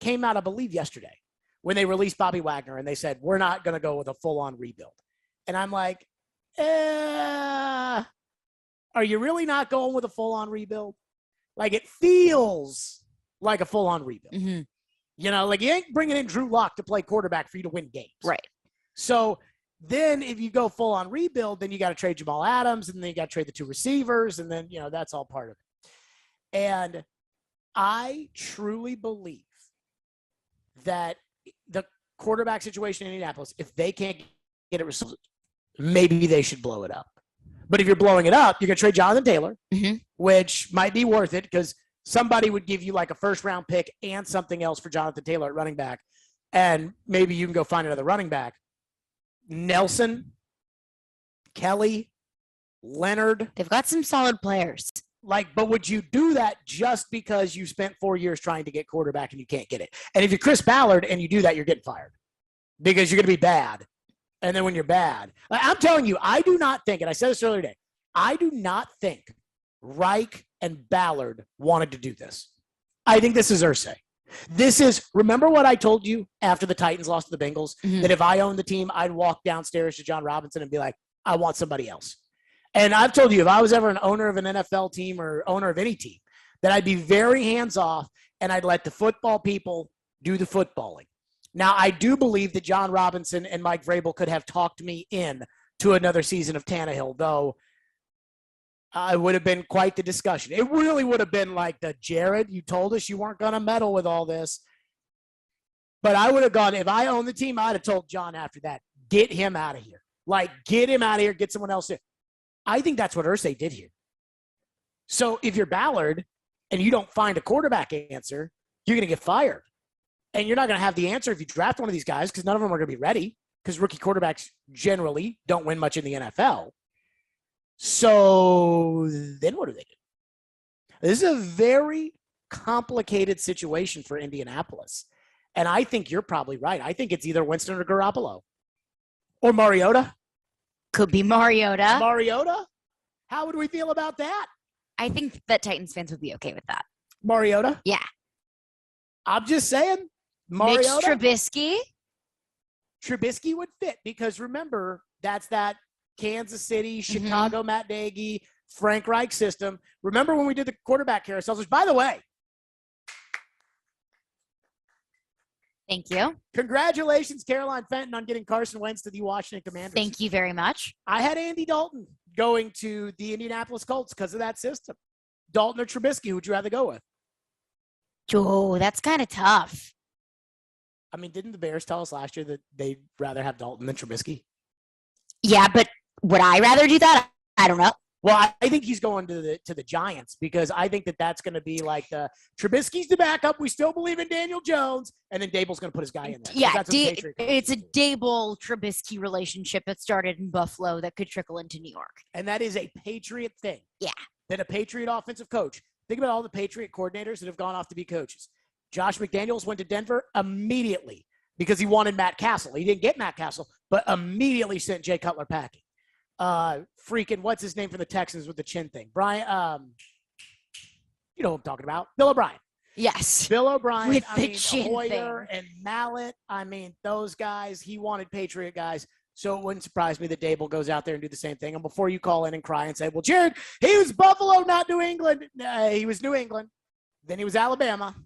came out, I believe, yesterday when they released Bobby Wagner and they said, we're not going to go with a full-on rebuild. And I'm like, are you really not going with a full-on rebuild? It feels like a full-on rebuild. Mm-hmm. You ain't bringing in Drew Lock to play quarterback for you to win games. Right. So then if you go full-on rebuild, then you got to trade Jamal Adams, and then you got to trade the two receivers, and then, that's all part of it. And I truly believe that the quarterback situation in Indianapolis, if they can't get it resolved, maybe they should blow it up. But if you're blowing it up, you're going to trade Jonathan Taylor, mm-hmm. which might be worth it because somebody would give you like a first-round pick and something else for Jonathan Taylor at running back, and maybe you can go find another running back. Nelson, Kelly, Leonard. They've got some solid players. But would you do that just because you spent 4 years trying to get quarterback and you can't get it? And if you're Chris Ballard and you do that, you're getting fired because you're going to be bad. And then when you're bad, I'm telling you, I do not think, and I said this earlier today, I do not think Reich and Ballard wanted to do this. I think this is Irsay. Remember what I told you after the Titans lost to the Bengals? Mm-hmm. That if I owned the team, I'd walk downstairs to John Robinson and be like, I want somebody else. And I've told you, if I was ever an owner of an NFL team or owner of any team, that I'd be very hands-off and I'd let the football people do the footballing. Now, I do believe that John Robinson and Mike Vrabel could have talked me in to another season of Tannehill, though it would have been quite the discussion. It really would have been like Jared, you told us you weren't going to meddle with all this. But I would have gone, if I owned the team, I'd have told John after that, get him out of here. Get him out of here, get someone else in. I think that's what Irsay did here. So if you're Ballard and you don't find a quarterback answer, you're going to get fired. And you're not going to have the answer if you draft one of these guys because none of them are going to be ready because rookie quarterbacks generally don't win much in the NFL. So then what do they do? This is a very complicated situation for Indianapolis. And I think you're probably right. I think it's either Winston or Garoppolo. Or Mariota. Could be Mariota. Mariota? How would we feel about that? I think that Titans fans would be okay with that. Mariota? Yeah. I'm just saying. Mariota? Trubisky? Trubisky would fit because remember, that's that Kansas City, Chicago, Matt Nagy, Frank Reich system. Remember when we did the quarterback carousels, which, by the way, thank you. Congratulations, Caroline Fenton, on getting Carson Wentz to the Washington Commanders. Thank you very much. I had Andy Dalton going to the Indianapolis Colts because of that system. Dalton or Trubisky, who would you rather go with? Oh, that's kind of tough. I mean, didn't the Bears tell us last year that they'd rather have Dalton than Trubisky? Yeah, but would I rather do that? I don't know. Well, I think he's going to the Giants because I think that's going to be like the Trubisky's the backup. We still believe in Daniel Jones, and then Dable's going to put his guy in there. Yeah, it's a Dable-Trubisky relationship that started in Buffalo that could trickle into New York. And that is a Patriot thing. Yeah. That a Patriot offensive coach. Think about all the Patriot coordinators that have gone off to be coaches. Josh McDaniels went to Denver immediately because he wanted Matt Castle. He didn't get Matt Castle, but immediately sent Jay Cutler packing. What's his name for the Texans with the chin thing? Brian, you know what I'm talking about. Bill O'Brien. Yes. Bill O'Brien. With the chin Hoyer thing. and Mallet. I mean, those guys, he wanted Patriot guys. So it wouldn't surprise me that Dable goes out there and do the same thing. And before you call in and cry and say, well, Jared, he was Buffalo, not New England. He was New England. Then he was Alabama.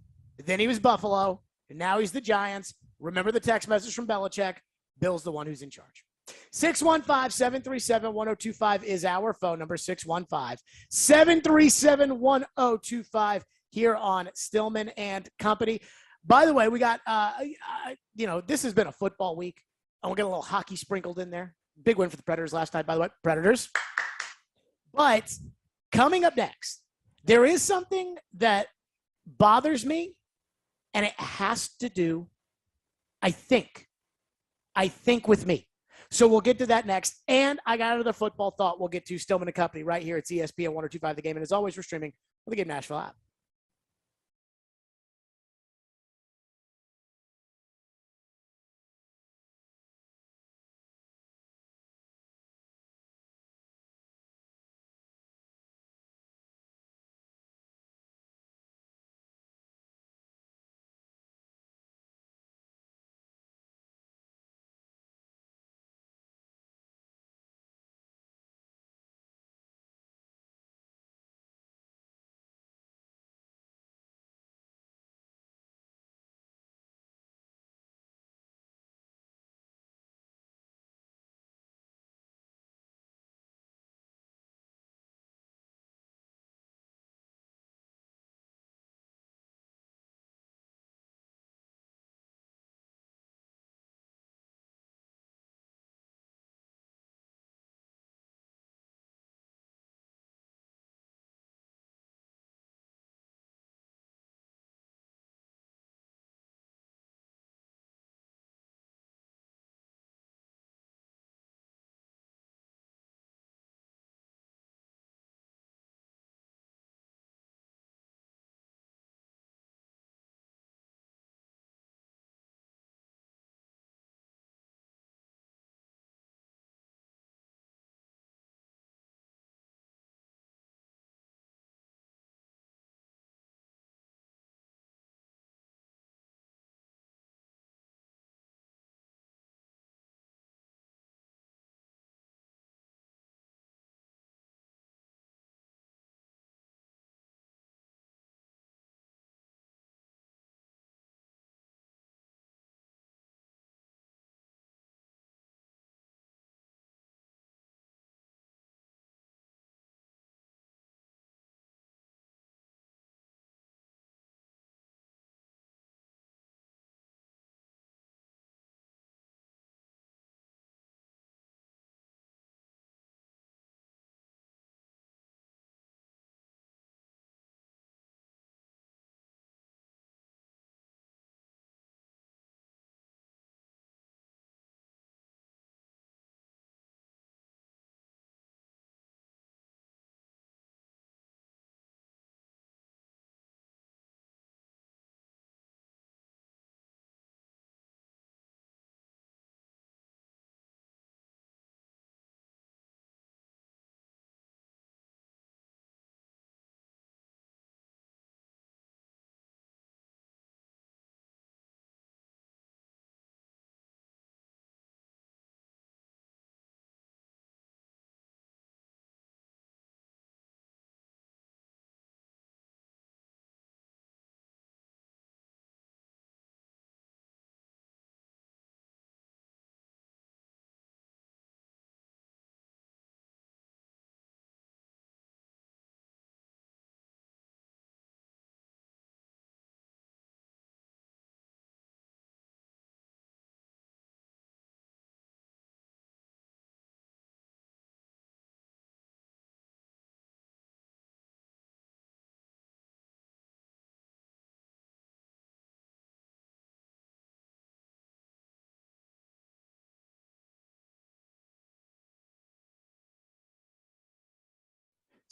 Then he was Buffalo. And now he's the Giants. Remember the text message from Belichick. Bill's the one who's in charge. 615-737-1025 is our phone number, 615-737-1025 here on Stillman and Company. By the way, we got, this has been a football week. And we'll get a little hockey sprinkled in there. Big win for the Predators last night, by the way. Predators. But coming up next, there is something that bothers me, and it has to do, I think with me. So we'll get to that next. And I got another football thought we'll get to. Stillman and Company right here at ESPN 1025 The Game. And as always, we're streaming on the Game Nashville app.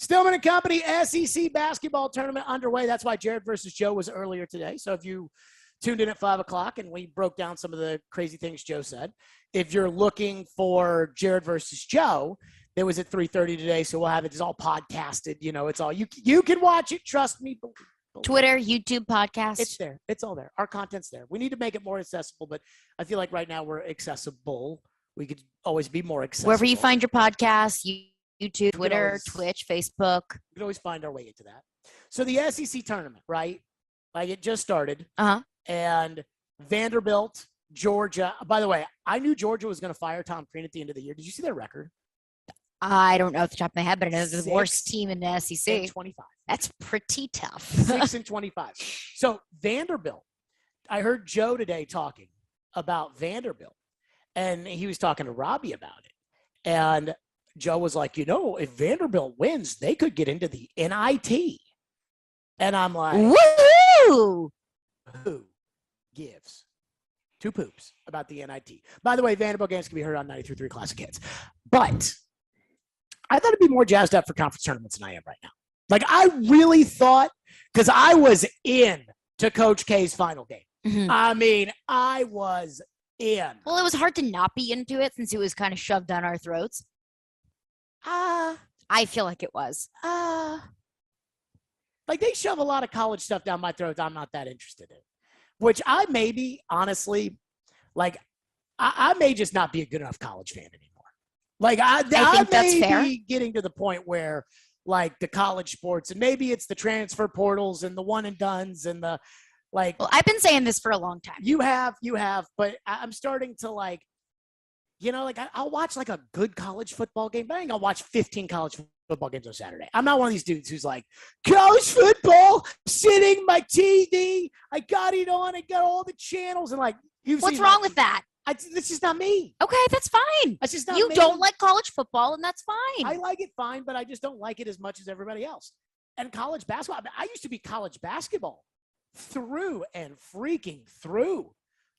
Stillman and Company SEC basketball tournament underway. That's why Jared versus Joe was earlier today. So if you tuned in at 5 o'clock and we broke down some of the crazy things Joe said, if you're looking for Jared versus Joe, it was at 3:30 today. So we'll have it. It's all podcasted. You know, it's all you can watch it. Trust me. Twitter, YouTube, podcast. It's there. It's all there. Our content's there. We need to make it more accessible, but I feel like right now we're accessible. We could always be more accessible. Wherever you find your podcast, YouTube, Twitter, Twitch, Facebook. We can always find our way into that. So the SEC tournament, right? Like it just started. Uh-huh. And Vanderbilt, Georgia. By the way, I knew Georgia was going to fire Tom Crean at the end of the year. Did you see their record? I don't know off the top of my head, but I know they're the worst team in the SEC. 25. That's pretty tough. 6-25. So Vanderbilt, I heard Joe today talking about Vanderbilt, and he was talking to Robbie about it. And Joe was like, you know, if Vanderbilt wins, they could get into the NIT. And I'm like, woo! Who gives two poops about the NIT? By the way, Vanderbilt games can be heard on 93.3 Classic Hits. But I thought I'd be more jazzed up for conference tournaments than I am right now. Like, I really thought, because I was in to Coach K's final game. Mm-hmm. I mean, I was in. Well, it was hard to not be into it since it was kind of shoved down our throats. I feel like it was. Like, they shove a lot of college stuff down my throat I'm not that interested in. Which I may be, honestly, like, I may just not be a good enough college fan anymore. Like, I think that's fair. Be getting to the point where, like, the college sports, and maybe it's the transfer portals and the one and dones and the, like. Well, I've been saying this for a long time. You have, but I'm starting to, like, you know, like, I'll watch, like, a good college football game, but I ain't gonna watch 15 college football games on Saturday. I'm not one of these dudes who's like, college football, sitting my TV, I got it on, I got all the channels, and, like, what's wrong with that? That's just not me. Okay, that's fine. That's just not you me. don't like college football, and that's fine. I like it fine, but I just don't like it as much as everybody else. And college basketball, I used to be college basketball through and freaking through.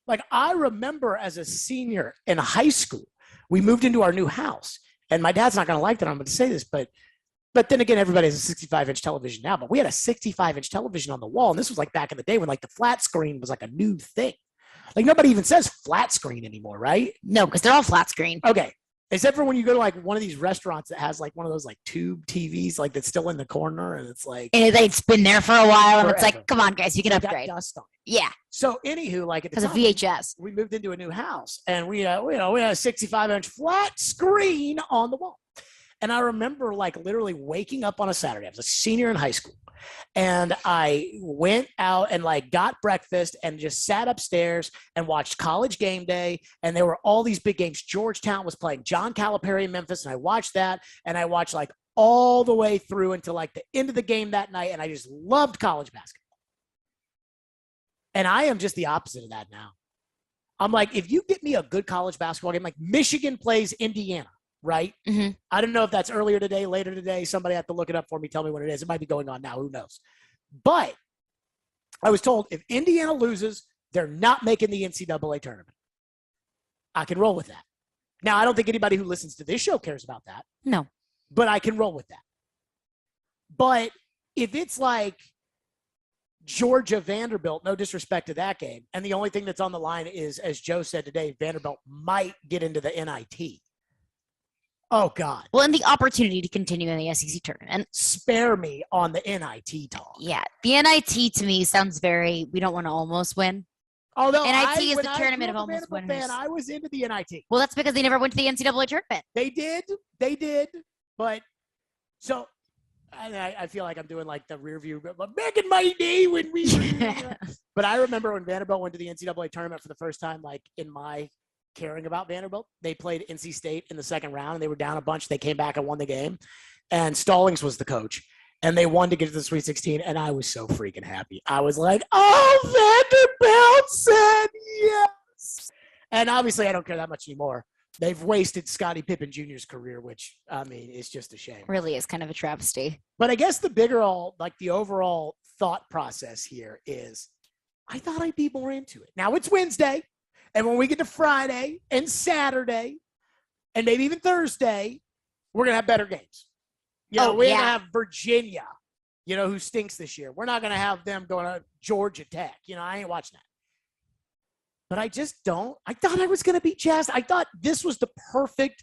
Like, I remember as a senior in high school, we moved into our new house, and my dad's not going to like that I'm going to say this, but then again, everybody has a 65-inch television now, but we had a 65-inch television on the wall, and this was like back in the day when, like, the flat screen was like a new thing. Like, nobody even says flat screen anymore, right? No, because they're all flat screen. Okay. Except for when you go to, like, one of these restaurants that has, like, one of those, like, tube TVs, like, that's still in the corner, and it's like. And it's been there for a while, and it's like, come on, guys, you can upgrade. Got dust on it. Yeah. So, anywho, like, at the time, a VHS. We moved into a new house, and we had a 65-inch flat screen on the wall. And I remember, like, literally waking up on a Saturday. I was a senior in high school. And I went out and, like, got breakfast and just sat upstairs and watched College Game Day. And there were all these big games. Georgetown was playing John Calipari in Memphis. And I watched that. And I watched, like, all the way through until, like, the end of the game that night. And I just loved college basketball. And I am just the opposite of that now. I'm like, if you get me a good college basketball game, like Michigan plays Indiana. Right? Mm-hmm. I don't know if that's earlier today, later today. Somebody had to look it up for me, tell me what it is. It might be going on now. Who knows? But I was told if Indiana loses, they're not making the NCAA tournament. I can roll with that. Now, I don't think anybody who listens to this show cares about that. No. But I can roll with that. But if it's like Georgia Vanderbilt, no disrespect to that game, and the only thing that's on the line is, as Joe said today, Vanderbilt might get into the NIT. Oh, God. Well, and the opportunity to continue in the SEC tournament. Spare me on the NIT talk. Yeah. The NIT to me sounds very, we don't want to almost win. Although NIT is the tournament of almost winners. I was into the NIT. Well, that's because they never went to the NCAA tournament. They did. But so I feel like I'm doing like the rear view, but back in my day when we But I remember when Vanderbilt went to the NCAA tournament for the first time, like in my caring about Vanderbilt, they played NC State in the second round, and they were down a bunch. They came back and won the game, and Stallings was the coach, and they won to get to the Sweet 16, and I was so freaking happy. I was like, oh, Vanderbilt said yes. And obviously I don't care that much anymore. They've wasted Scottie Pippen Jr.'s career, which, I mean, is just a shame. Really is kind of a travesty. But I guess the overall thought process here is I thought I'd be more into it. Now it's Wednesday. And when we get to Friday and Saturday and maybe even Thursday, we're going to have better games. You know, we're going to have Virginia, you know, who stinks this year. We're not going to have them going to Georgia Tech. You know, I ain't watching that. But I just don't. I thought I was going to be jazzed. I thought this was the perfect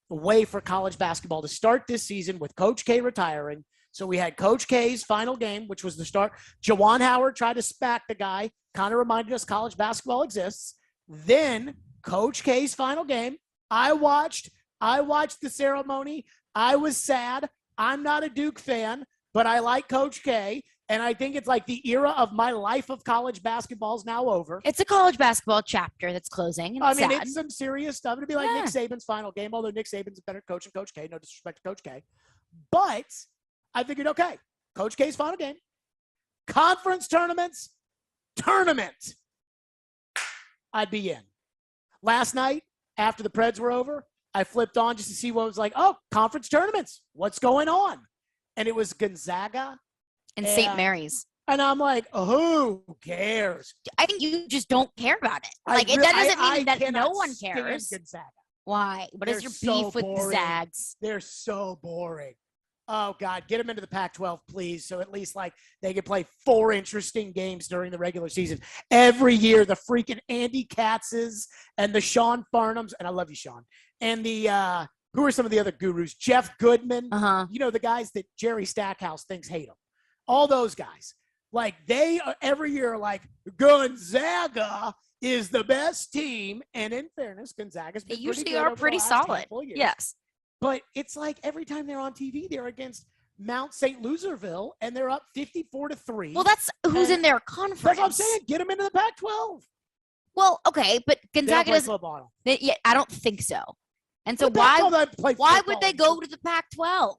way for college basketball to start this season with Coach K retiring. So we had Coach K's final game, which was the start. Jawan Howard tried to SPAC the guy, kind of reminded us college basketball exists. Then Coach K's final game. I watched the ceremony. I was sad. I'm not a Duke fan, but I like Coach K. And I think it's like the era of my life of college basketball is now over. It's a college basketball chapter that's closing. I mean, it's some serious stuff. It'd be like Nick Saban's final game, although Nick Saban's a better coach than Coach K. No disrespect to Coach K. But I figured, okay, Coach K's final game, conference tournament, I'd be in. Last night, after the Preds were over, I flipped on just to see what was like, oh, conference tournaments, what's going on? And it was Gonzaga and St. Mary's. And I'm like, who cares? I think you just don't care about it. Like, that doesn't mean that no one cares. Gonzaga. Why? What is your beef with the Zags? They're so boring. Oh, God, get them into the Pac-12, please, so at least, like, they can play 4 interesting games during the regular season. Every year, the freaking Andy Katzes and the Sean Farnhams, and I love you, Sean, and the who are some of the other gurus? Jeff Goodman, you know, the guys that Jerry Stackhouse thinks hate them. All those guys. Like, they are every year like, Gonzaga is the best team, and in fairness, Gonzaga's been usually are pretty solid. Yes. But it's like every time they're on TV, they're against Mount St. Loserville, and they're up 54-3. Well, that's who's in their conference. That's what I'm saying. Get them into the Pac-12. Well, okay, but Gonzaga doesn't. Yeah, I don't think so. And so why would they go to the Pac-12?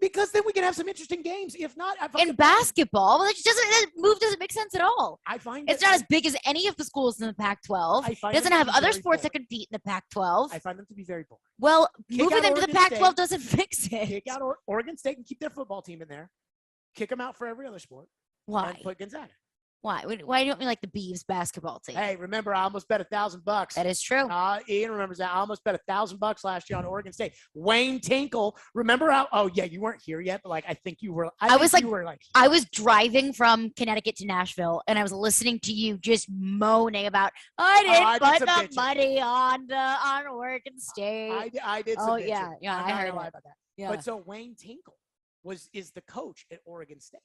Because then we can have some interesting games. If not, in basketball, that move doesn't make sense at all. I find it's not as big as any of the schools in the Pac-12. It doesn't have other sports that compete in the Pac-12. I find them to be very boring. Well, moving them to the Pac-12 doesn't fix it. Kick out Oregon State and keep their football team in there. Kick them out for every other sport. Why? And put Gonzaga. Why? Why don't we like the Beavs basketball team? Hey, remember, I almost bet $1,000. That is true. Ian remembers that. I almost bet $1,000 last year on Oregon State. Wayne Tinkle. Remember how? Oh yeah, you weren't here yet, but like I think you were. I was driving from Connecticut to Nashville, and I was listening to you just moaning about I didn't put the money on Oregon State. I did. Some yeah, I heard about that. Yeah. But so Wayne Tinkle is the coach at Oregon State.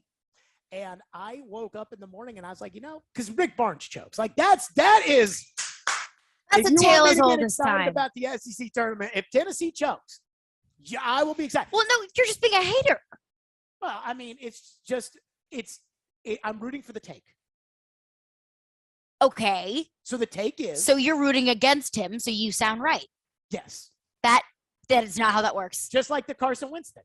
And I woke up in the morning and I was like, you know, because Rick Barnes chokes. Like that is a tale as old as time. About the SEC tournament, if Tennessee chokes, I will be excited. Well, no, you're just being a hater. Well, I mean, I'm rooting for the take. Okay. So the take is. So you're rooting against him. So you sound right. Yes. That is not how that works. Just like the Carson Wentz thing.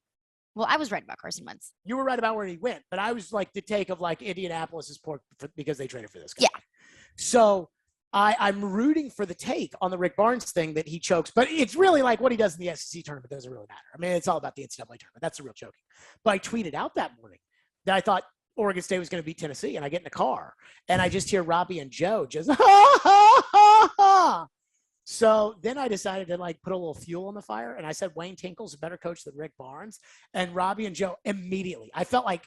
Well, I was right about Carson Wentz. You were right about where he went, but I was like the take of like Indianapolis's pork because they traded for this guy. Yeah. So I'm rooting for the take on the Rick Barnes thing that he chokes, but it's really like what he does in the SEC tournament doesn't really matter. I mean, it's all about the NCAA tournament. That's the real choking. But I tweeted out that morning that I thought Oregon State was going to beat Tennessee, and I get in the car and I just hear Robbie and Joe just ha ha ha ha. So then I decided to like put a little fuel on the fire, and I said Wayne Tinkle's a better coach than Rick Barnes. And Robbie and Joe immediately, I felt like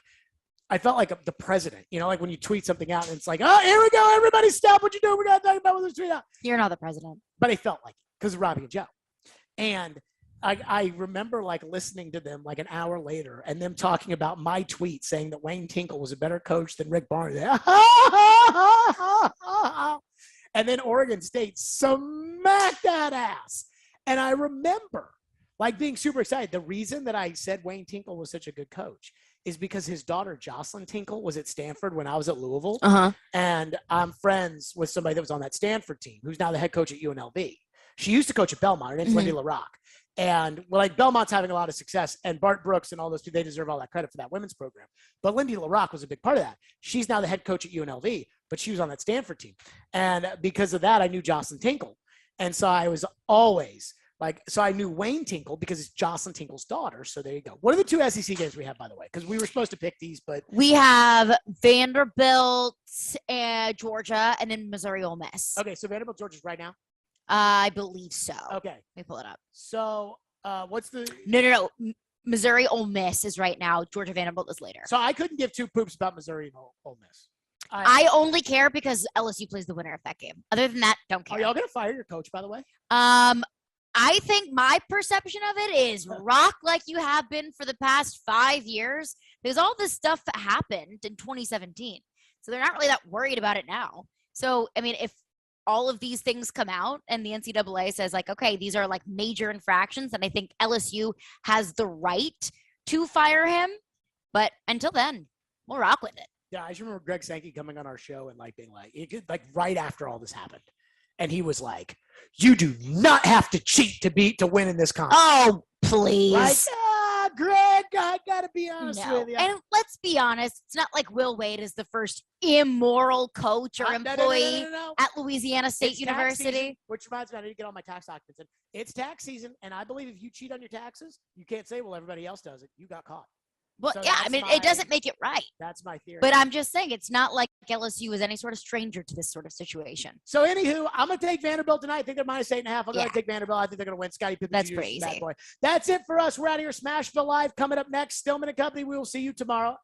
the president, you know, like when you tweet something out and it's like, oh, here we go, everybody stop what you're doing. We're gonna talk about what this tweet out. You're not the president, but I felt like it because of Robbie and Joe, and I remember like listening to them like an hour later and them talking about my tweet saying that Wayne Tinkle was a better coach than Rick Barnes. And then Oregon State smacked that ass. And I remember like being super excited. The reason that I said Wayne Tinkle was such a good coach is because his daughter, Jocelyn Tinkle, was at Stanford when I was at Louisville. And I'm friends with somebody that was on that Stanford team who's now the head coach at UNLV. She used to coach at Belmont. Her name's Lindy LaRocque. And well, like Belmont's having a lot of success, and Bart Brooks and all those people, they deserve all that credit for that women's program. But Lindy LaRocque was a big part of that. She's now the head coach at UNLV, but she was on that Stanford team. And because of that, I knew Jocelyn Tinkle. And so I was always like, so I knew Wayne Tinkle because it's Jocelyn Tinkle's daughter. So there you go. What are the 2 SEC games we have, by the way? Because we were supposed to pick these, but we have Vanderbilt, Georgia, and then Missouri Ole Miss. Okay, so Vanderbilt, Georgia's right now? I believe so. Okay. Let me pull it up. So What's the No. Missouri Ole Miss is right now. Georgia Vanderbilt is later. So I couldn't give two poops about Missouri and Ole Miss. I only care because LSU plays the winner of that game. Other than that, don't care. Are y'all gonna fire your coach, by the way? I think my perception of it is rock like you have been for the past 5 years, because all this stuff happened in 2017. So they're not really that worried about it now. So, I mean, if all of these things come out and the NCAA says like, okay, these are like major infractions, and I think LSU has the right to fire him. But until then, we'll rock with it. Yeah, I just remember Greg Sankey coming on our show and like being like right after all this happened. And he was like, you do not have to cheat to win in this conference. Oh, please. Like, Greg, I got to be honest with you. And let's be honest, it's not like Will Wade is the first immoral coach or employee at Louisiana State University. Season, which reminds me, I need to get all my tax documents in. It's tax season, and I believe if you cheat on your taxes, you can't say, well, everybody else does it. You got caught. Well, So yeah, I mean, it doesn't make it right. That's my theory. But I'm just saying, it's not like LSU is any sort of stranger to this sort of situation. So, anywho, I'm going to take Vanderbilt tonight. I think they're -8.5. I'm going to take Vanderbilt. I think they're going to win. Scotty Pippen. That's pretty easy. That's it for us. We're out of here. Smashville Live coming up next. Stillman and Company. We will see you tomorrow.